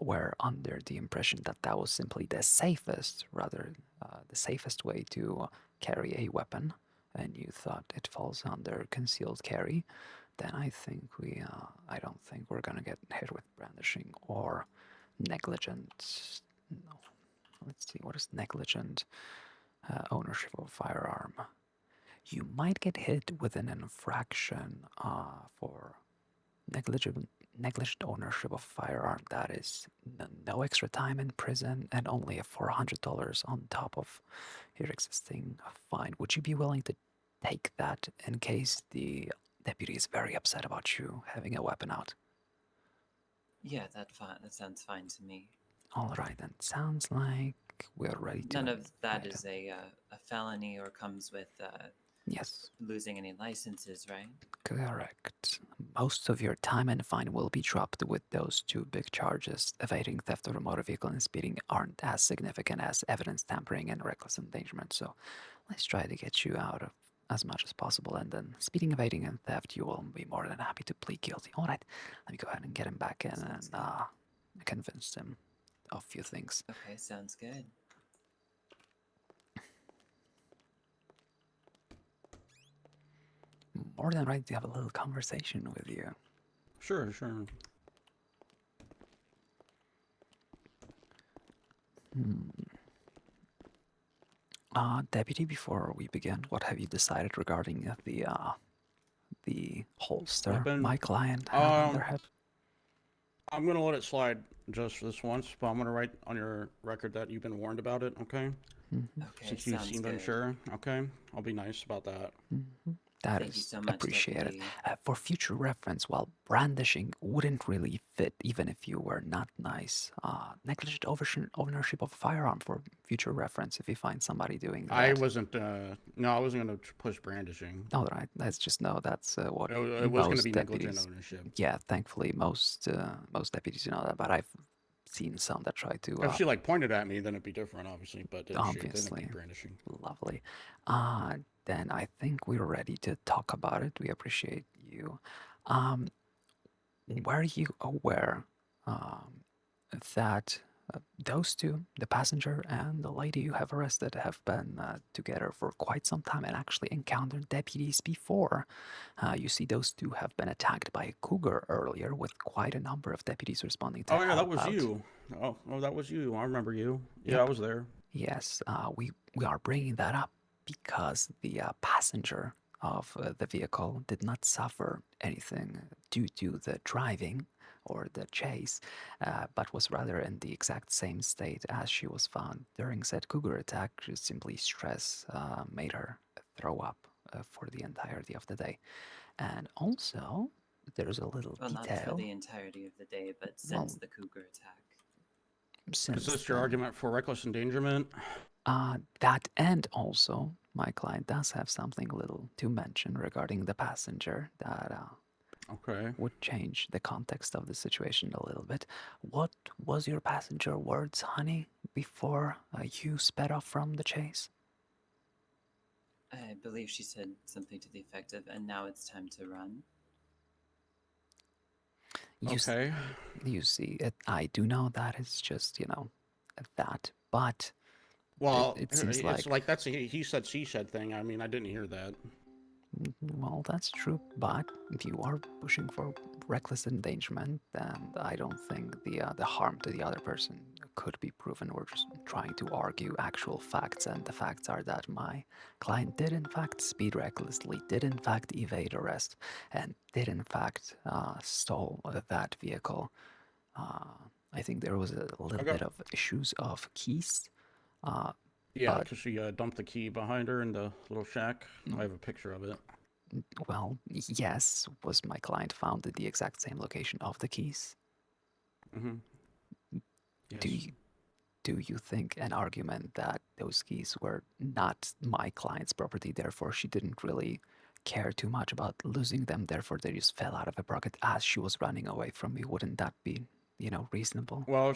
were under the impression that that was simply the safest, the safest way to carry a weapon, and you thought it falls under concealed carry, then I don't think we're gonna get hit with brandishing or negligent. No, let's see, what is negligent ownership of a firearm? You might get hit with an infraction for negligent ownership of a firearm. That is no extra time in prison and only a $400 on top of your existing fine. Would you be willing to take that in case the deputy is very upset about you having a weapon out? Yeah, that sounds fine to me. All right, then. Sounds like we're ready to... None of that is a felony or comes with Yes, losing any licenses, right? correct. Most of your time and fine will be dropped with those two big charges. Evading theft of a motor vehicle and speeding aren't as significant as evidence tampering and reckless endangerment, so let's try to get you out of as much as possible, and then speeding, evading, and theft, you will be more than happy to plead guilty. All right, let me go ahead and get him back in and convince him of a few things. Okay, sounds good. More than ready to have a little conversation with you. Sure. Deputy, before we begin, what have you decided regarding the holster Weapon? my client had on their head? I'm gonna let it slide just for this once, but I'm gonna write on your record that you've been warned about it, okay? Mm-hmm. Okay, Since you sounds seemed good. unsure, okay? I'll be nice about that. Mm-hmm. That Thank you is so much, appreciated. Deputy. For future reference, while brandishing wouldn't really fit even if you were not nice. Negligent ownership of a firearm for future reference if you find somebody doing I that. wasn't. No, I wasn't going to push brandishing. All right, let's just know that's what It was going to most be negligent deputies. ownership. Yeah, thankfully most deputies know that, but I've seen some that try to. If she like pointed at me, then it'd be different, obviously. But then it'd be Obviously, brandishing. lovely. Then I think we're ready to talk about it. We appreciate you. Um, were you aware that those two, the passenger and the lady you have arrested, have been together for quite some time and actually encountered deputies before? You see, those two have been attacked by a cougar earlier, with quite a number of deputies responding to Oh yeah, that help was out. you. Oh, that was you. I remember you. Yeah, Yep. I was there. Yes, we are bringing that up because the passenger of the vehicle did not suffer anything due to the driving or the chase, but was rather in the exact same state as she was found during said cougar attack. Just simply stress made her throw up for the entirety of the day. And also, there's a little Well, not for detail. the entirety of the day, but Well, since the cougar attack. since Is this your then. argument for reckless endangerment? That and also, my client does have something little to mention regarding the passenger that Okay. would change the context of the situation a little bit. What was your passenger words, honey, before you sped off from the chase? I believe she said something to the effect of, and now it's time to run. Okay. You see, I do know that it's just, that, but Well, it seems it's like like that's a he said, she said thing. I mean, I didn't hear that. well, that's true, but if you are pushing for reckless endangerment, then I don't think the harm to the other person could be proven. We're just trying to argue actual facts, and the facts are that my client did in fact speed recklessly, did in fact evade arrest, and did in fact stole that vehicle. I think there was a little Okay. bit of issues of keys. Yeah, But because she dumped the key behind her in the little shack. I have a picture of it. well, yes, was my client found at the exact same location of the keys? Mm-hmm. Yes. Do you think an argument that those keys were not my client's property, therefore she didn't really care too much about losing them, therefore they just fell out of her pocket as she was running away from me, wouldn't that be, reasonable? Well,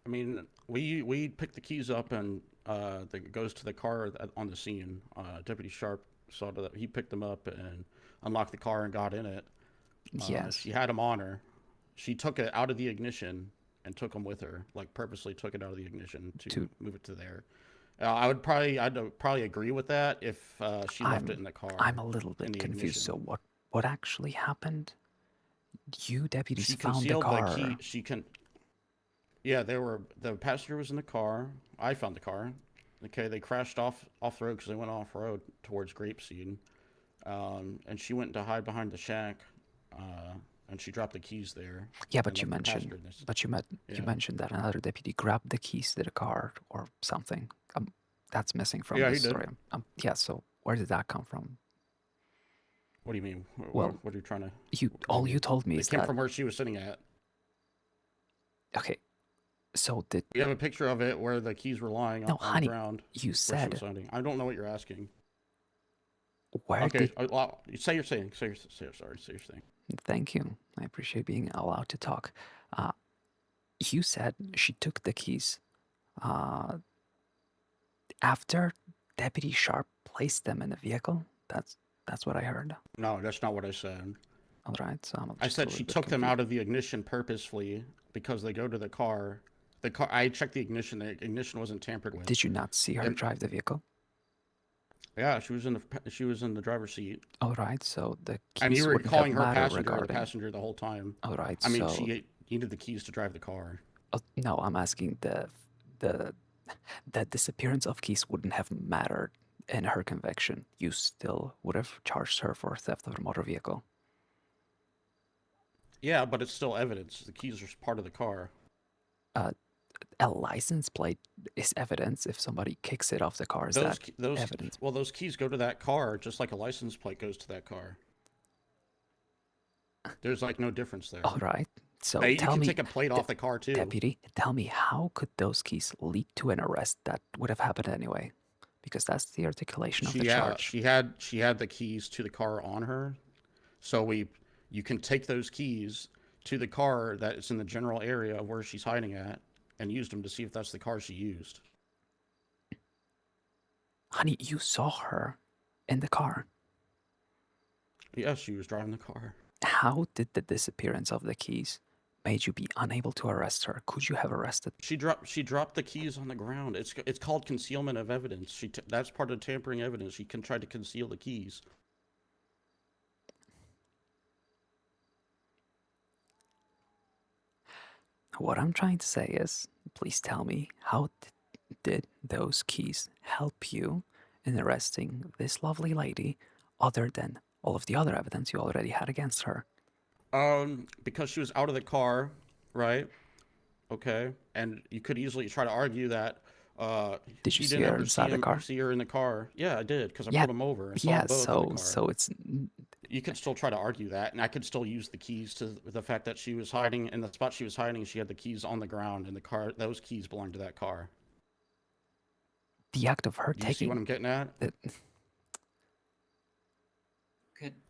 I mean, we picked the keys up and it goes to the car on the scene. Deputy Sharp saw that he picked them up and unlocked the car and got in it. Yes. She had them on her. She took it out of the ignition and took them with her, like purposely took it out of the ignition to move it to there. I'd probably agree with that if she left it in the car. I'm a little bit confused. ignition. So what actually happened? You deputies She found the concealed car. the key. Yeah, the passenger was in the car. I found the car. Okay, they crashed off the road because they went off road towards Grapeseed, and she went to hide behind the shack, and she dropped the keys there. Yeah, but you mentioned that another deputy grabbed the keys to the car or something. That's missing from Yeah, the he did. story. Yeah, so where did that come from? What do you mean? Well, what are you trying to? You told me it is came that from where she was sitting at. okay. So did We have a picture of it where the keys were lying on the ground. You said. I don't know what you're asking. Where okay, did? Well, say your thing. Say your thing. Thank you. I appreciate being allowed to talk. You said she took the keys after Deputy Sharp placed them in the vehicle. That's what I heard. No, that's not what I said. All right, so I said she took them out of the ignition purposefully because they go to the car. I checked the ignition. The ignition wasn't tampered with. Did you not see her drive the vehicle? Yeah, she was in the driver's seat. All right, so the keys and you were calling her passenger the passenger the whole time. All right, I mean, she needed the keys to drive the car. No, I'm asking the disappearance of keys wouldn't have mattered in her conviction. You still would have charged her for theft of a motor vehicle. Yeah, but it's still evidence. The keys are part of the car. A license plate is evidence. If somebody kicks it off the car, is that evidence? Well, those keys go to that car just like a license plate goes to that car. There's like no difference there. All right. So Now, you tell can me, take a plate off the car too. deputy, tell me, how could those keys lead to an arrest that would have happened anyway? Because that's the articulation of the charge. She had the keys to the car on her, so you can take those keys to the car that is in the general area of where she's hiding at, and use them to see if that's the car she used. Honey, you saw her in the car. Yes, she was driving the car. How did the disappearance of the keys made you be unable to arrest her? Could you have arrested? She dropped the keys on the ground. It's called concealment of evidence. That's part of tampering evidence. She tried to conceal the keys. What I'm trying to say is, please tell me, how did those keys help you in arresting this lovely lady, other than all of the other evidence you already had against her? Because she was out of the car, right? Okay, and you could easily try to argue that Did you he see didn't her ever inside the car? see her in the car. Yeah, I did, because I Yeah, pulled him over and saw yeah. them both in the car. So it's You could still try to argue that, and I could still use the keys to the fact that she was hiding in the spot she was hiding. She had the keys on the ground in the car. Those keys belonged to that car. the act of her Do you see what taking. I'm getting at?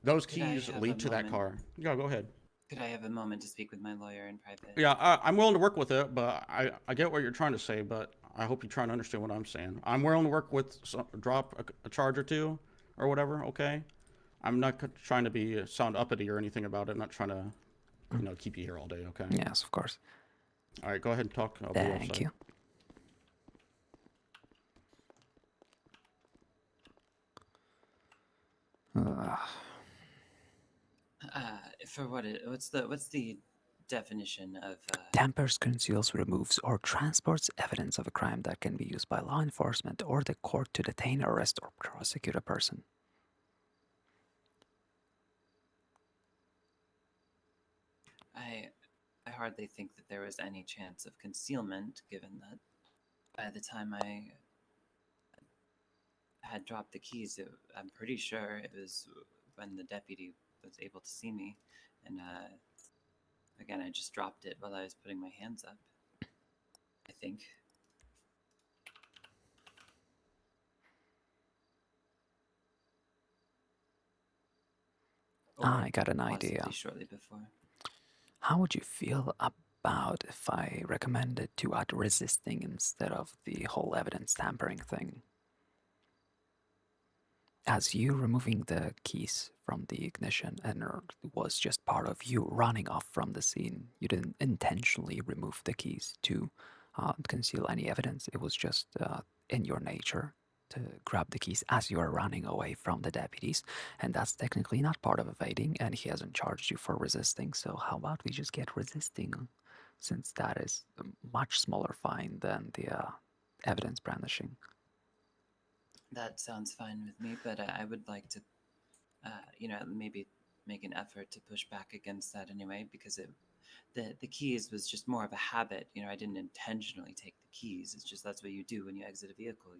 Those keys lead to that car. Yeah, go ahead. Could I have a moment to speak with my lawyer in private? Yeah, I'm willing to work with it, but I get what you're trying to say, but I hope you're trying to understand what I'm saying. I'm willing to work with, drop a charge or two or whatever, okay? I'm not trying to sound uppity or anything about it. I'm not trying to, keep you here all day, okay? Yes, of course. All right, go ahead and talk. I'll be Thank outside. you. For what's the definition of Tampers, conceals, removes, or transports evidence of a crime that can be used by law enforcement or the court to detain, arrest, or prosecute a person. I hardly think that there was any chance of concealment, given that by the time I had dropped the keys, I'm pretty sure it was when the deputy was able to see me, and again, I just dropped it while I was putting my hands up, I think. I got an Possibly idea. shortly before. How would you feel about if I recommended to add resisting instead of the whole evidence tampering thing? As you removing the keys from the ignition, and it was just part of you running off from the scene. You didn't intentionally remove the keys to conceal any evidence. It was just in your nature to grab the keys as you are running away from the deputies, and that's technically not part of evading, and he hasn't charged you for resisting. So how about we just get resisting, since that is a much smaller fine than the evidence brandishing. That sounds fine with me, but I would like to, maybe make an effort to push back against that anyway, because the keys was just more of a habit. I didn't intentionally take the keys. It's just that's what you do when you exit a vehicle.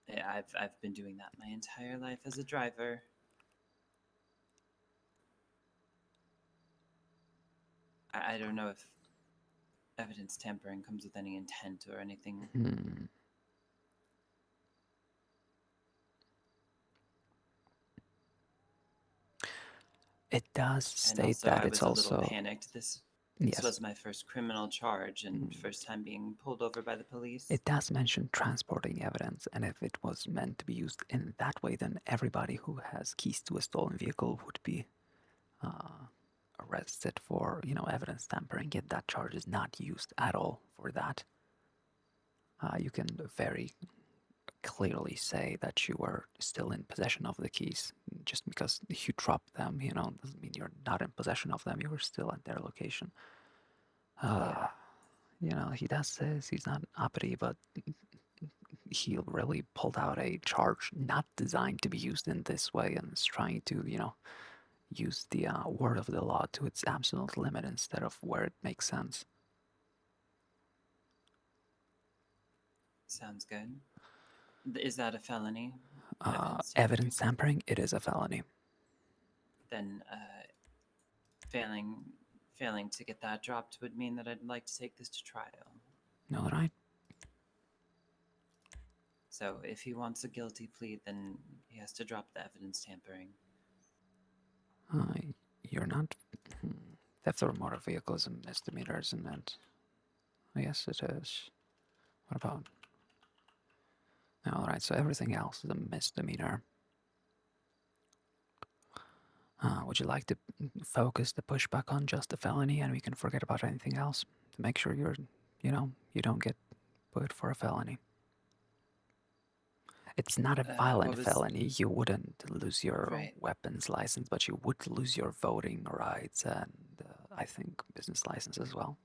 I've been doing that my entire life as a driver. I don't know if evidence tampering comes with any intent or anything. It does state that it's also. I was a little panicked. This was my first criminal charge and first time being pulled over by the police. It does mention transporting evidence, and if it was meant to be used in that way, then everybody who has keys to a stolen vehicle would be arrested for, evidence tampering. Yet that charge is not used at all for that. You can very clearly say that you were still in possession of the keys. Just because you dropped them, doesn't mean you're not in possession of them. You were still at their location. He does says he's not uppity, but he really pulled out a charge not designed to be used in this way, and is trying to, use the word of the law to its absolute limit instead of where it makes sense. Sounds good. Is that a felony? Evidence tampering, it is a felony. Then failing to get that dropped would mean that I'd like to take this to trial. All right. So if he wants a guilty plea, then he has to drop the evidence tampering. You're not. Theft of a motor vehicle is a misdemeanor, isn't it? Yes, it is. What about? All right, so everything else is a misdemeanor. Would you like to focus the pushback on just the felony, and we can forget about anything else to make sure you're, you don't get put for a felony? It's not a violent felony. You wouldn't lose your weapons license, but you would lose your voting rights and I think business license as well.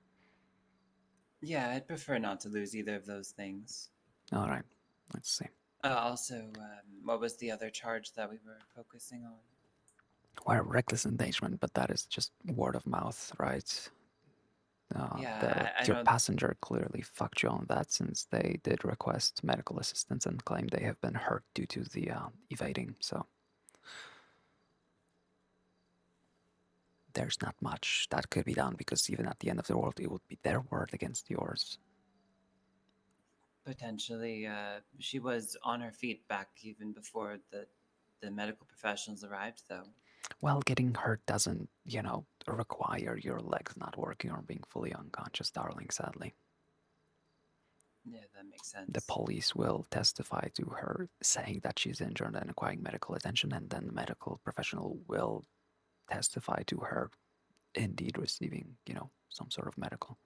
Yeah, I'd prefer not to lose either of those things. All right, let's see. Also, what was the other charge that we were focusing on? Well, reckless endangerment, but that is just word of mouth, right? Your passenger clearly fucked you on that, since they did request medical assistance and claim they have been hurt due to the evading, so there's not much that could be done, because even at the end of the world, it would be their word against yours. Potentially, she was on her feet back even before the medical professionals arrived, though. Well, getting hurt doesn't, require your legs not working or being fully unconscious, darling, sadly. Yeah, that makes sense. The police will testify to her saying that she's injured and requiring medical attention, and then the medical professional will testify to her indeed receiving, some sort of medical.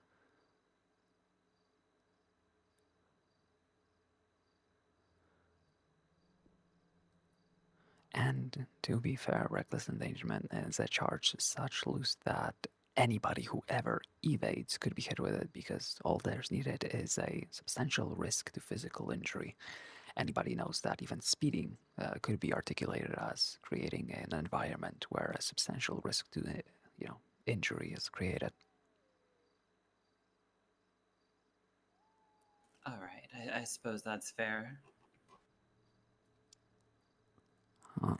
And to be fair, reckless endangerment is a charge such loose that anybody who ever evades could be hit with it, because all there's needed is a substantial risk to physical injury. Anybody knows that even speeding could be articulated as creating an environment where a substantial risk to, injury is created. All right, I suppose that's fair.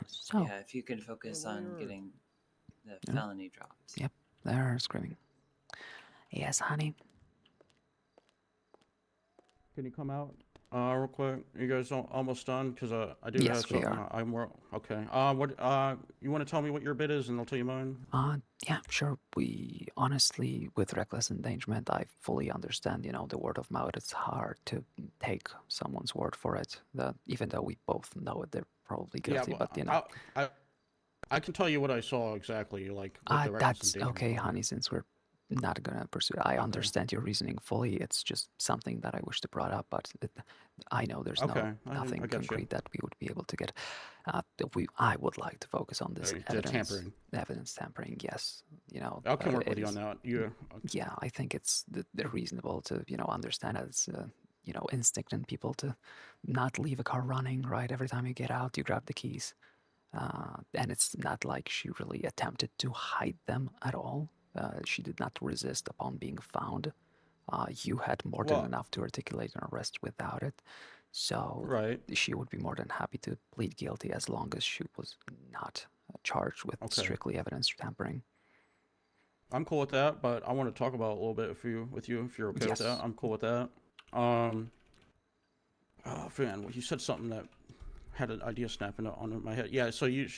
So yeah, if you can focus on getting the felony dropped. Yep, they're screaming. Yes, honey. Can you come out real quick? You guys almost done? Because I do have something. We are. I'm more okay. What you want to tell me what your bid is, and I'll tell you mine. Yeah, sure. We honestly, with reckless endangerment, I fully understand. The word of mouth. It's hard to take someone's word for it. Even though we both know it, they're probably guilty. Yeah, but I can tell you what I saw exactly. Like with the reckless that's endangerment okay, honey. Since we're not gonna pursue it. I understand your reasoning fully. It's just something that I wish to brought up, but I know there's nothing concrete that we would be able to get. I would like to focus on this evidence tampering. Yes, I'll come work with you on that. Yeah, I think it's reasonable to understand as instinct in people to not leave a car running. Right, every time you get out, you grab the keys, and it's not like she really attempted to hide them at all. She did not resist upon being found. You had more than enough to articulate an arrest without it. So she would be more than happy to plead guilty as long as she was not charged with strictly evidence tampering. I'm cool with that, but I want to talk about it a little bit with you if you're okay with that. I'm cool with that. Oh man, you said something that had an idea snapping on my head. Yeah, so you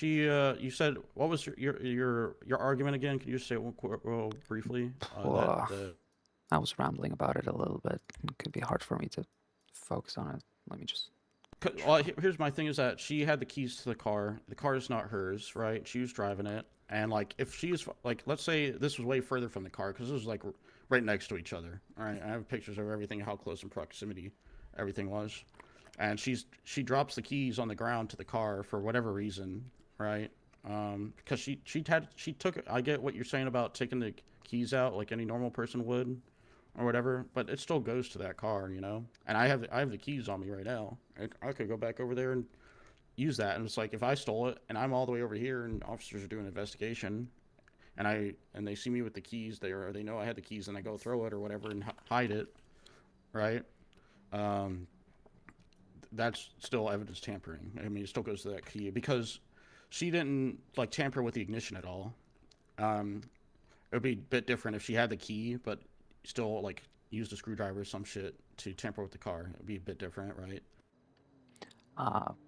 said, what was your argument again? Can you just say it real briefly? I was rambling about it a little bit. It could be hard for me to focus on it. Let me just... Well, here's my thing is that she had the keys to the car. The car is not hers, right? She was driving it. And, like, if she's, like, let's say this was way further from the car, because it was, like, right next to each other. All right, I have pictures of everything, how close in proximity everything was. And she drops the keys on the ground to the car for whatever reason, right? Because she took it. I get what you're saying about taking the keys out like any normal person would, or whatever. But it still goes to that car, And I have the keys on me right now. I could go back over there and use that. And it's like if I stole it and I'm all the way over here and officers are doing an investigation, and they see me with the keys, they know I had the keys, and I go throw it or whatever and hide it, right? that's still evidence tampering. I mean, it still goes to that key because she didn't like tamper with the ignition at all. It would be a bit different if she had the key, but still like used a screwdriver or some shit to tamper with the car. It'd be a bit different, right?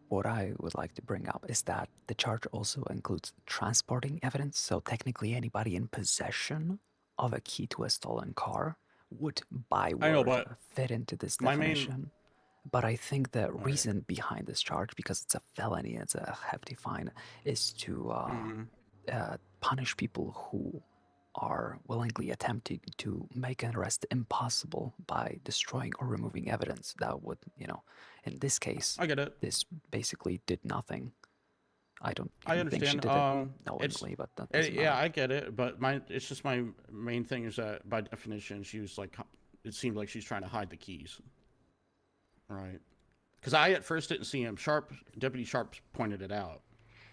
What I would like to bring up is that the charge also includes transporting evidence, so technically anybody in possession of a key to a stolen car would, by I know, word, but fit into this my main definition. But I think the Right. reason behind this charge, because it's a felony, it's a hefty fine, is to punish people who are willingly attempting to make an arrest impossible by destroying or removing evidence that would, in this case, I get it. this basically did nothing. I don't I even think she understand. did it It's knowingly, but that doesn't yeah, matter. I get it. But it's just my main thing is that by definition, she was like, it seemed like she's trying to hide the keys, right? Because I at first didn't see him. Deputy Sharp pointed it out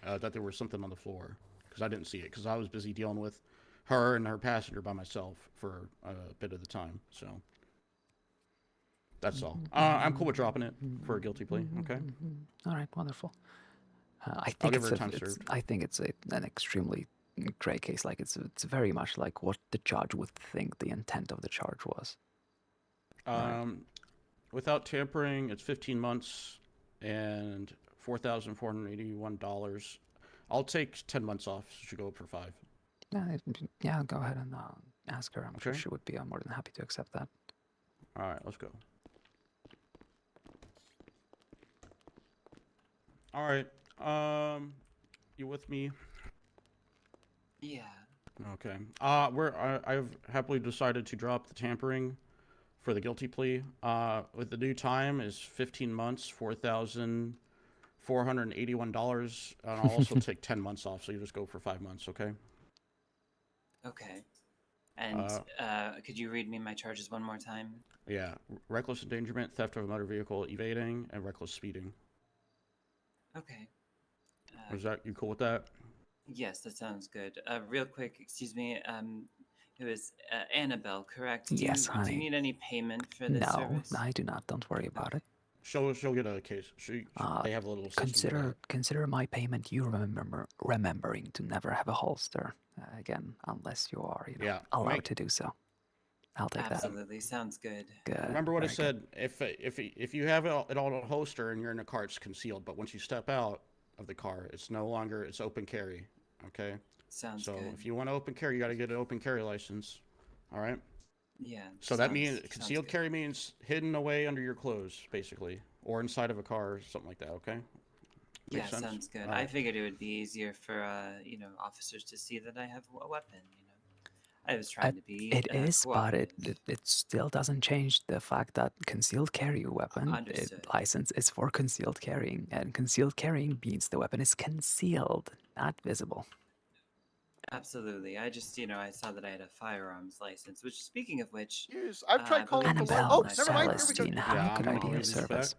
that there was something on the floor because I didn't see it because I was busy dealing with her and her passenger by myself for a bit of the time. So that's all. I'm cool with dropping it for a guilty plea. Okay. All right, wonderful. I I'll think give her it's a time it's served. I think it's an extremely gray case. Like it's very much like what the judge would think the intent of the charge was. Right. Without tampering, it's 15 months and $4,481. I'll take 10 months off. Should go up for 5. Yeah, go ahead and ask her. I'm sure Okay. she would be more than happy to accept that. All right, let's go. All right. You with me? Yeah. Okay. I've happily decided to drop the tampering for the guilty plea. With the new time is 15 months, $4,481, and I'll also take 10 months off. So you just go for 5 months, okay? Okay. And could you read me my charges one more time? Yeah, reckless endangerment, theft of a motor vehicle, evading, and reckless speeding. Okay. Is that you cool with that? Yes, that sounds good. Real quick, excuse me. It was Annabelle, correct? Yes, Do honey. you need any payment for this No, service? I do not. Don't worry about it. She'll get a case. They have a little system for that. Consider my payment you remembering to never have a holster again, unless you are allowed to do so. I'll take that. Absolutely, sounds good. Good. Remember what I very good. said. If you have it all in a holster and you're in a car, it's concealed. But once you step out of the car, it's no longer it's open carry. Okay. Sounds so good. if you want to open carry, you got to get an open carry license. All right. Yeah. So that means concealed carry means hidden away under your clothes, basically, or inside of a car or something like that. Okay. Makes sense? Sounds good. I figured it would be easier for officers to see that I have a weapon. I was trying to be. It is, but it still doesn't change the fact that concealed carry weapon license is for concealed carrying, and concealed carrying means the weapon is concealed, not visible. Absolutely. I just, I saw that I had a firearms license. Which, speaking of which, Yes, I've tried calling police. Annabelle, Oh, never mind. Here we Celestine, go. how could I be of service?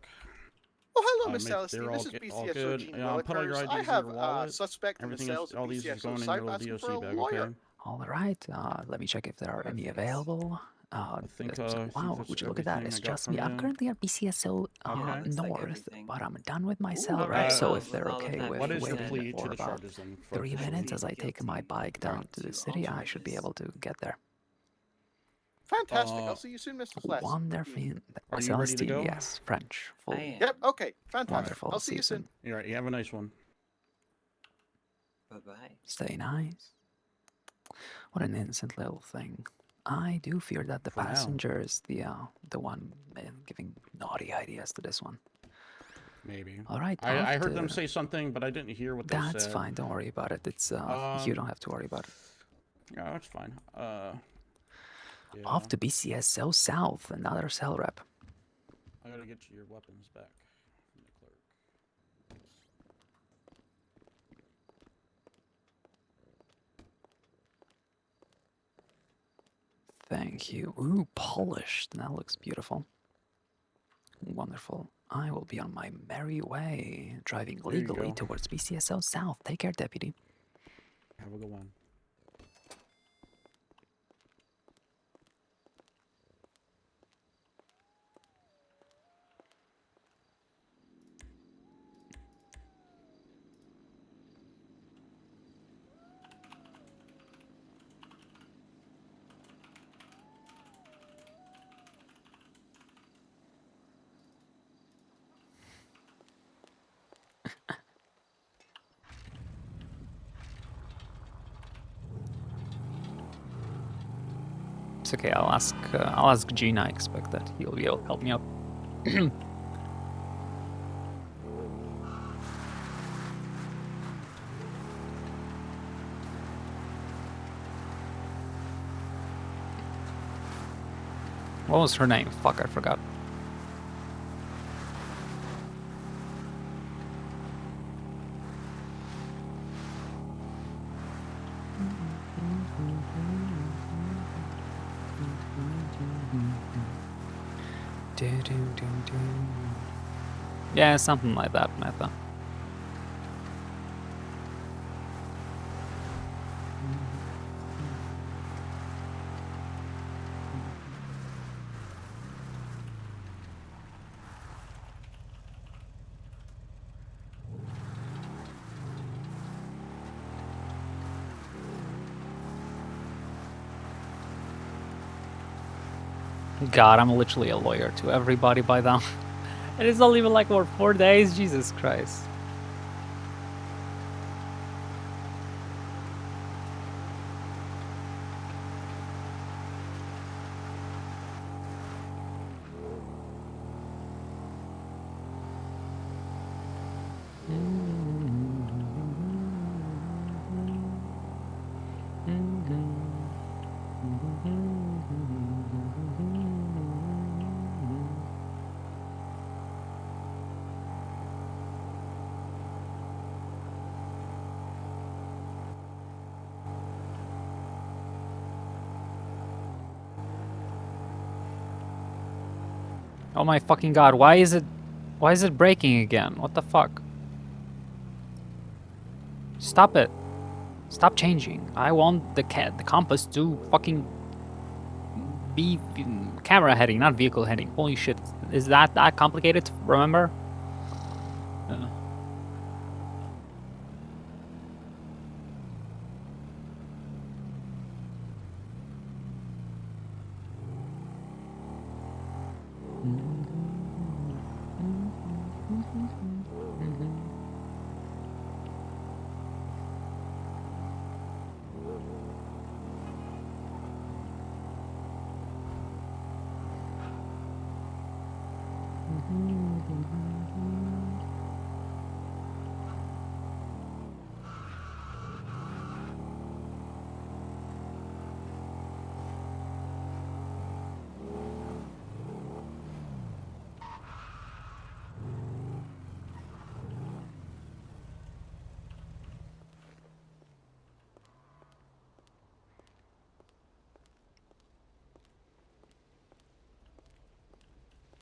Oh, hello, Miss Celestine. This is BCSO Gene Put all your Willikers. IDs I in have your a wallet. suspect in the Everything sales all of these is going BCSO in site your little asking for a DOC bag. lawyer. Okay. All right, let me check if there are any available. I think Wow, that's would you look at that? everything It's I got just from me. I'm you. currently at BCSO Okay. looks like North, everything. but I'm done with my cell All rep. right, So well, if they're with all of okay that with What is your being waiting plea to for the about charges then? 3 minutes as I take guilty my bike down to the to city, all I should be charges. able to get there. Fantastic. I'll see you soon, Mr. Flesh. Wonderful. Are you ready to Celestine, go? yes, French, full. I am. Yep. Okay. Fantastic. Wonderful. I'll see you soon. All right. You have a nice one. Bye-bye. Stay nice. What an innocent little thing. I do fear that the For now. passenger is the one giving naughty ideas to this one. Maybe. All right. I heard them say something, but I didn't hear what they said. That's fine. Don't worry about it. It's you don't have to worry about it. Yeah, that's fine. Yeah. Off to BCSO South, another cell rep. I gotta get you your weapons back from the clerk. Thank you. Ooh, polished. That looks beautiful. Wonderful. I will be on my merry way, driving There you legally go. towards BCSO South. Take care, deputy. Have a good one. It's okay. I'll ask Gene. I expect that he'll be able to help me out. What was her name? Fuck, I forgot. Yeah, something like that, Meta. God, I'm literally a lawyer to everybody by now. It is only been like, what, 4 days? Jesus Christ. Oh my fucking god, why is it breaking again? What the fuck? Stop it. Stop changing. I want the compass to fucking be camera heading, not vehicle heading. Holy shit. Is that complicated to remember?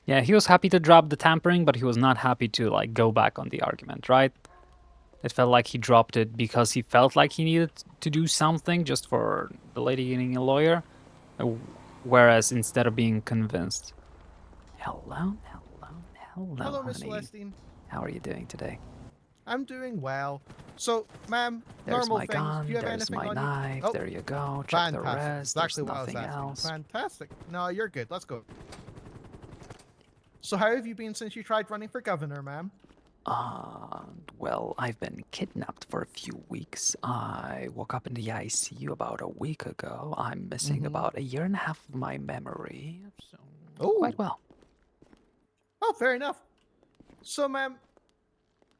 Yeah, he was happy to drop the tampering, but he was not happy to like go back on the argument, right? It felt like he dropped it because he felt like he needed to do something just for the lady getting a lawyer, whereas instead of being convinced. Hello, Hello, Miss honey. Celestine. How are you doing today? I'm doing well. So, ma'am, There's normal my things. gun, Do you have there's anything my on knife, you? Oh, there you go, check the fantastic. rest, Exactly there's what I was nothing asking. else. Fantastic. No, you're good. Let's go. So, how have you been since you tried running for governor, ma'am? Well, I've been kidnapped for a few weeks. I woke up in the ICU about a week ago. I'm missing about a year and a half of my memory, so quite well. Oh, fair enough. So, ma'am,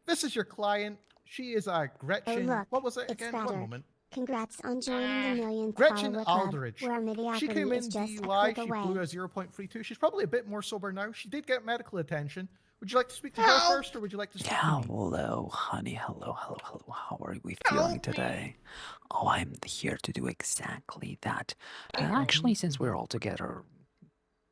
this is your client. She is Gretchen. Oh look, What was it it's again? better. One moment. Congrats on joining the millionth Gretchen follower club, Aldridge. where She mediocrity came in is just a DUI. click She away. blew a 0.32. She's probably a bit more sober now. She did get medical attention. Would you like to speak to her first, or would you like to speak to me? Hello, honey. Hello. How are we feeling today? Oh, I'm here to do exactly that. Actually, since we're all together,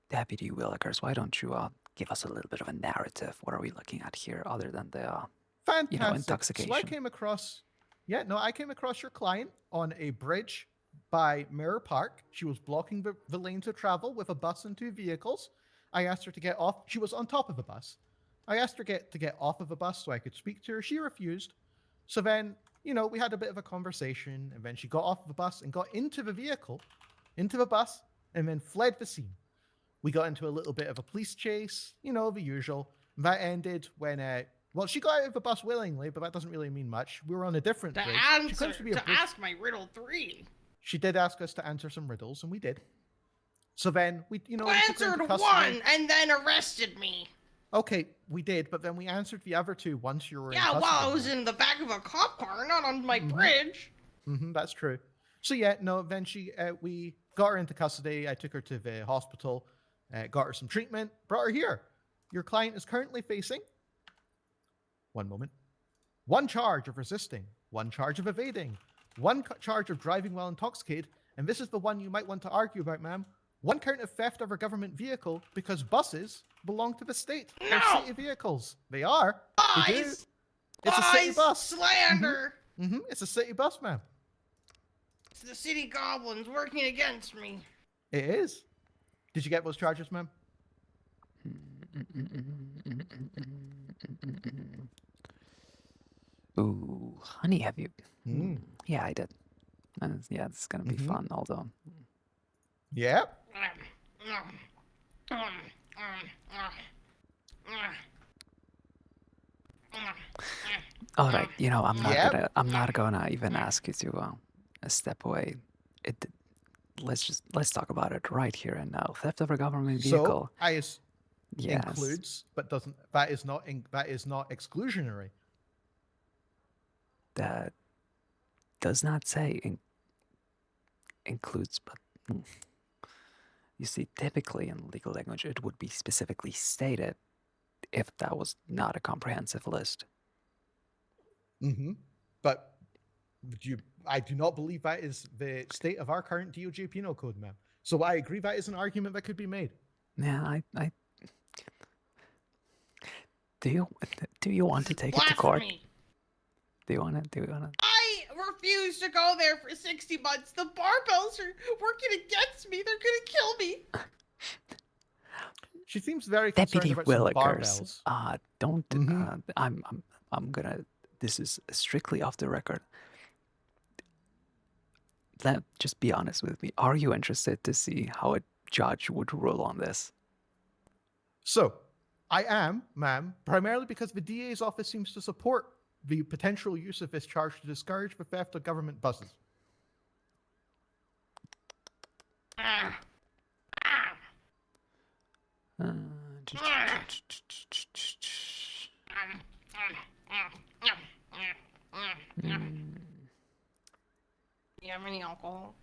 Deputy Willikers, why don't you give us a little bit of a narrative? What are we looking at here, other than the Fantastic. intoxication? So I came across your client on a bridge by Mirror Park. She was blocking the lanes of travel with a bus and two vehicles. I asked her to get off. She was on top of a bus. I asked her to get off of a bus so I could speak to her. She refused. So then, we had a bit of a conversation, and then she got off the bus and got into the vehicle, into the bus, and then fled the scene. We got into a little bit of a police chase, the usual. That ended when well, she got out of the bus willingly, but that doesn't really mean much. We were on a different bridge. She claims to be a bridge. ask my riddle 3. She did ask us to answer some riddles, and we did. So then we, You we took her into answered custody. one and then arrested me. Okay, we did, but then we answered the other two once you were in Yeah, custody. while I was in the back of a cop car, not on my bridge. That's true. So yeah, no, then we got her into custody. I took her to the hospital, got her some treatment, brought her here. Your client is currently facing, one moment, 1 charge of resisting, 1 charge of evading, 1 charge of driving while intoxicated, and this is the one you might want to argue about, ma'am. 1 count of theft of a government vehicle because buses belong to the state. They're city vehicles. They are. They do. Lies! It's a city Lies! bus. Slander! It's a city bus, ma'am. It's the city goblins working against me. It is. Did you get those charges, ma'am? Ooh, honey, have you? Yeah, I did. Yeah, this is gonna be fun. Although, Yeah. all right. I'm not gonna even ask you to step away. Let's talk about it right here and now. Theft of a government vehicle. So Yes. includes, but doesn't. That is not exclusionary. That does not say includes, but you see, typically in legal language, it would be specifically stated if that was not a comprehensive list. But I do not believe that is the state of our current DOJ penal code, ma'am. So I agree that is an argument that could be made. Yeah, do you want to take it to court? Do you want to? I refuse to go there for 60 months. The barbells are working against me. They're gonna kill me. She seems very concerned Deputy about some Willikers, barbells. don't. I'm gonna. This is strictly off the record. Just be honest with me. Are you interested to see how a judge would rule on this? So, I am, ma'am, primarily because the DA's office seems to support the potential use of this charge to discourage the theft of government buses. You have any alcohol?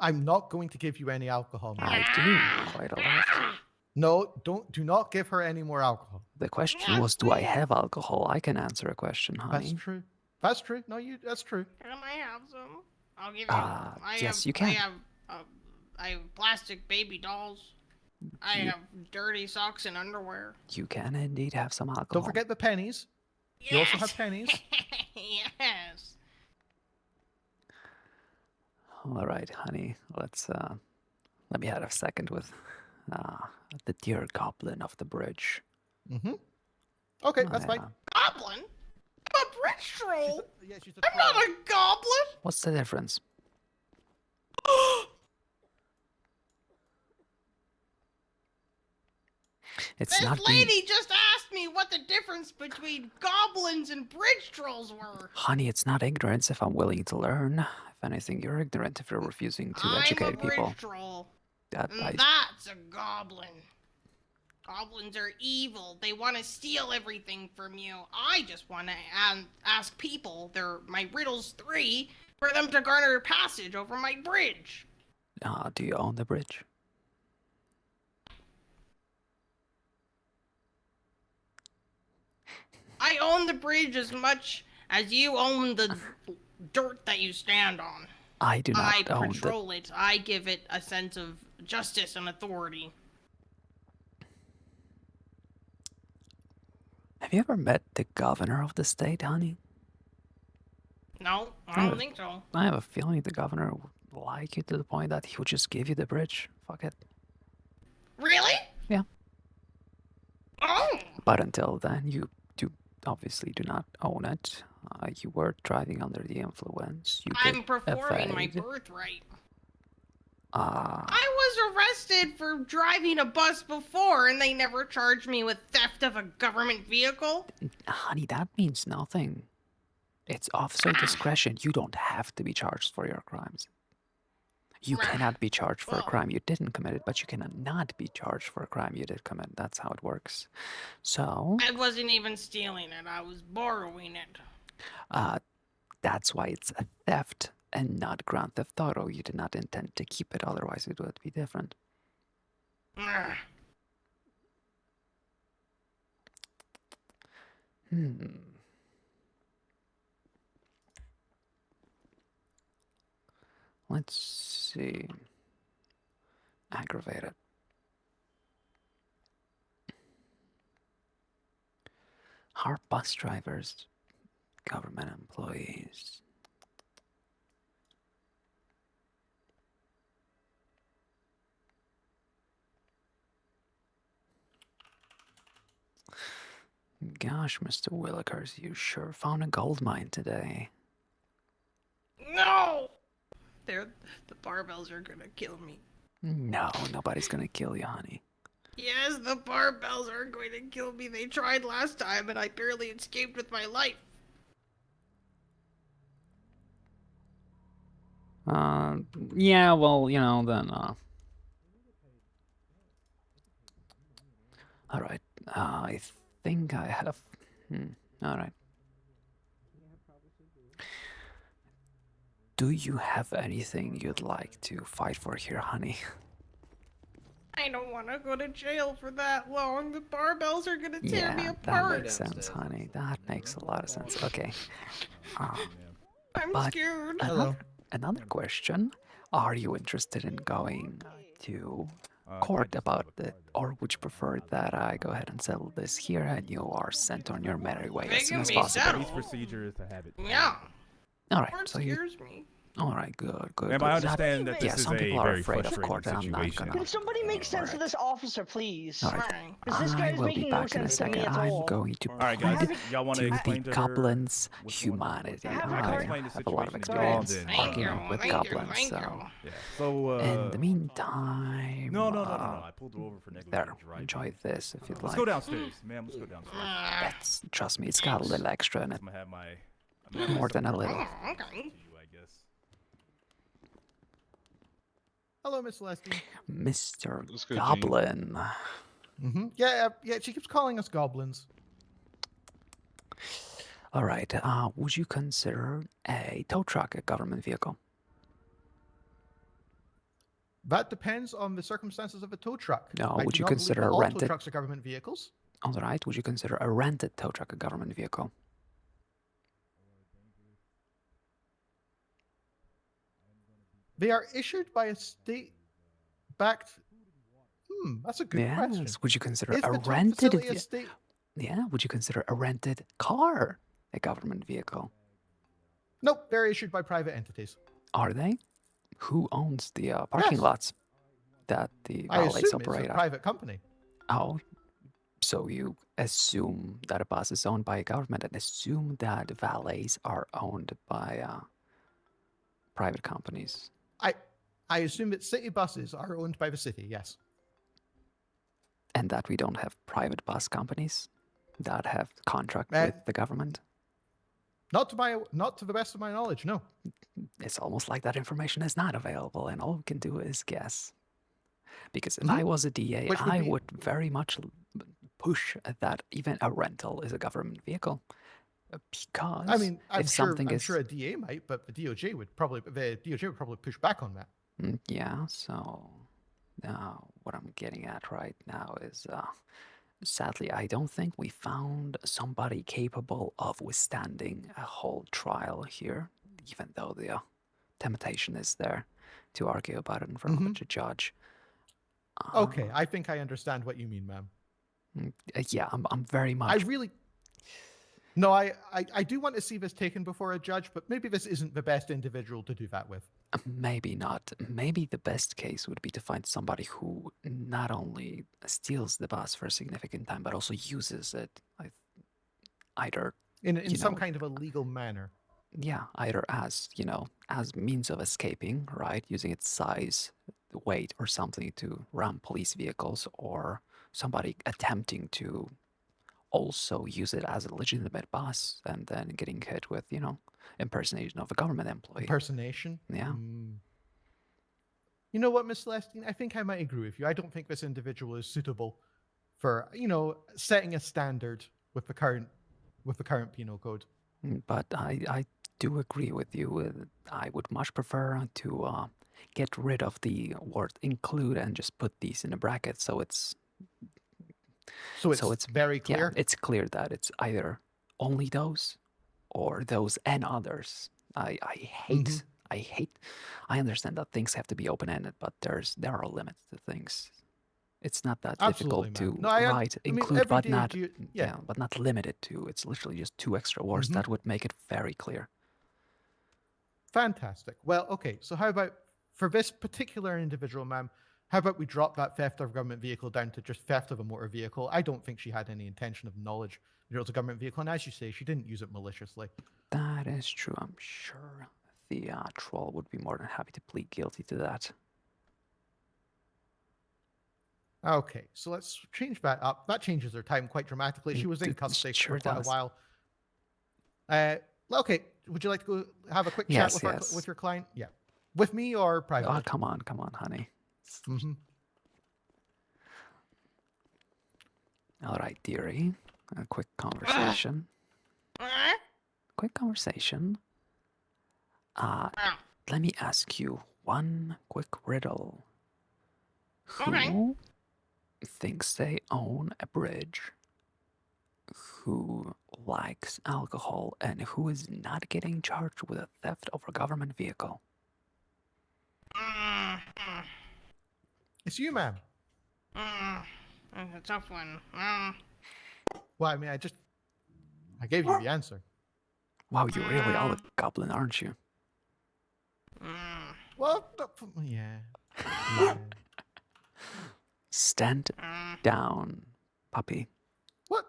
I'm not going to give you any alcohol, ma'am. I do quite a lot. No, do not give her any more alcohol. The question was, do I have alcohol? I can answer a question, honey. That's true. That's true. No, that's true. Can I have some? I'll give you. Yes, you can. I have plastic baby dolls. I have dirty socks and underwear. You can indeed have some alcohol. Don't forget the pennies. Yes. You also have pennies. Yes. All right, honey. Let me have a second with the dear goblin of the bridge. Okay, that's fine. Goblin? A bridge troll? She's a I'm not a goblin. What's the difference? It's This not lady just asked me what the difference between goblins and bridge trolls were. Honey, it's not ignorance if I'm willing to learn. If anything, you're ignorant if you're refusing to educate I'm a bridge people. troll. That's a goblin. Goblins are evil. They want to steal everything from you. I just want to ask people, my riddles 3, for them to garner passage over my bridge. Do you own the bridge? I own the bridge as much as you own the dirt that you stand on. I do not own patrol it. I give it a sense of justice and authority. Have you ever met the governor of the state, honey? No, I don't think so. I have a feeling the governor would like you to the point that he would just give you the bridge. Fuck it. Really? Yeah. Oh. But until then, you obviously do not own it. You were driving under the influence. I'm performing my birthright. I was arrested for driving a bus before, and they never charged me with theft of a government vehicle. Honey, that means nothing. It's officer discretion. You don't have to be charged for your crimes. You cannot be charged for a Well- crime you didn't commit it, but you cannot not be charged for a crime you did commit. That's how it works. So, I wasn't even stealing it. I was borrowing it. that's why it's a theft and not grand theft auto. You did not intend to keep it, otherwise it would be different. Ugh. Let's see. Aggravated. Are bus drivers government employees? Gosh, Mr. Willikers, you sure found a gold mine today. No! The barbells are gonna kill me. No, nobody's gonna kill you, honey. Yes, the barbells are going to kill me. They tried last time and I barely escaped with my life. Yeah, well, then, Alright, I think I have... Alright. Do you have anything you'd like to fight for here, honey? I don't want to go to jail for that long. The barbells are going to tear me Yeah, that apart. makes sense, honey. That makes a lot of sense. Okay. I'm But scared. another question. Are you interested in going to court about it, or would you prefer that I go ahead and settle this here and you are sent on your merry way as soon as possible? Procedure is to have it. Yeah. Alright, Court so you... scares me. Alright, good, good. Ma'am, good. I understand that Yeah, this is some a people are very afraid of frustrating court, and I'm not situation. gonna... Can somebody make sense of this officer, please? Alright, Because this I guy's will be making no back in a sense to me second. at I'm all. going to Alright, plead guys, y'all want to to the explain to her goblins' what's going on, humanity. what's happening? I Explain the have a lot of situation to y'all, experience then, arguing with goblins, so... Yeah. So, In the meantime... No. I pulled her over for negligent There, driving. enjoy this if you'd Let's like. go downstairs, ma'am. Let's go downstairs. It's, trust me, it's got a little extra in it. I'm gonna have my More than a little. Oh, okay. to you, I guess. Hello, Miss Celestine. Mr. Let's go, Goblin. Yeah, she keeps calling us goblins. Alright, would you consider a tow truck a government vehicle? That depends on the circumstances of a tow truck. No, I would do you not believe consider that a all tow rented... trucks are government vehicles. Alright, would you consider a rented tow truck a government vehicle? They are issued by a state-backed... that's a good question. Yes, would you consider Is a the tow rented... facility a state... Yeah, would you consider a rented car a government vehicle? Nope, they're issued by private entities. Are they? Who owns the parking Yes. lots that the I valets assume operate it's a at? private company. Oh, so you assume that a bus is owned by a government and assume that valets are owned by private companies. I assume that city buses are owned by the city, yes. And that we don't have private bus companies that have contract with the government. Not to the best of my knowledge, no. It's almost like that information is not available and all we can do is guess. Because if I was a DA, I would very much push that even a rental is a government vehicle. Because I mean, I'm if sure something is... sure a DA might, but the DOJ would probably push back on that. Yeah, so what I'm getting at right now is, sadly, I don't think we found somebody capable of withstanding a whole trial here, even though the temptation is there to argue about it in front of a judge. Okay, I think I understand what you mean, ma'am. Yeah, I'm very much... No, I do want to see this taken before a judge, but maybe this isn't the best individual to do that with. Maybe not. Maybe the best case would be to find somebody who not only steals the bus for a significant time, but also uses it either... In some kind of a legal manner. Yeah, either as, as means of escaping, right? Using its size, weight, or something to ram police vehicles, or somebody attempting to also use it as a legitimate bus and then getting hit with, impersonation of a government employee. Impersonation? Yeah. You know what, Miss Celestine? I think I might agree with you. I don't think this individual is suitable for, setting a standard with the current penal code. But I do agree with you. I would much prefer to get rid of the word include and just put these in a bracket so it's very clear. Yeah, it's clear that it's either only those or those and others. I hate I understand that things have to be open ended, but there are limits to things. It's not that Absolutely, difficult ma'am. to No, write include, every but day not yeah. but not limited to. It's literally just 2 extra words that would make it very clear. Fantastic. Well, okay. So how about for this particular individual, ma'am? How about we drop that theft of a government vehicle down to just theft of a motor vehicle? I don't think she had any intention of knowledge that it was a government vehicle, and as you say, she didn't use it maliciously. That is true. I'm sure the troll would be more than happy to plead guilty to that. Okay, so let's change that up. That changes her time quite dramatically. She was in It custody sure for quite does. a while. Okay, would you like to go have a quick Yes, chat yes. with your client? Yeah, with me or privately? Oh, come on, honey. Mm-hmm. All right, dearie. A quick conversation. Quick conversation. Let me ask you one quick riddle. Who thinks they own a bridge? Who likes alcohol and who is not getting charged with a theft of a government vehicle? It's you, ma'am. That's a tough one. Well, I mean, I gave you the answer. Wow, you really are a goblin, aren't you? Well, yeah. Yeah. Stand down, puppy. What?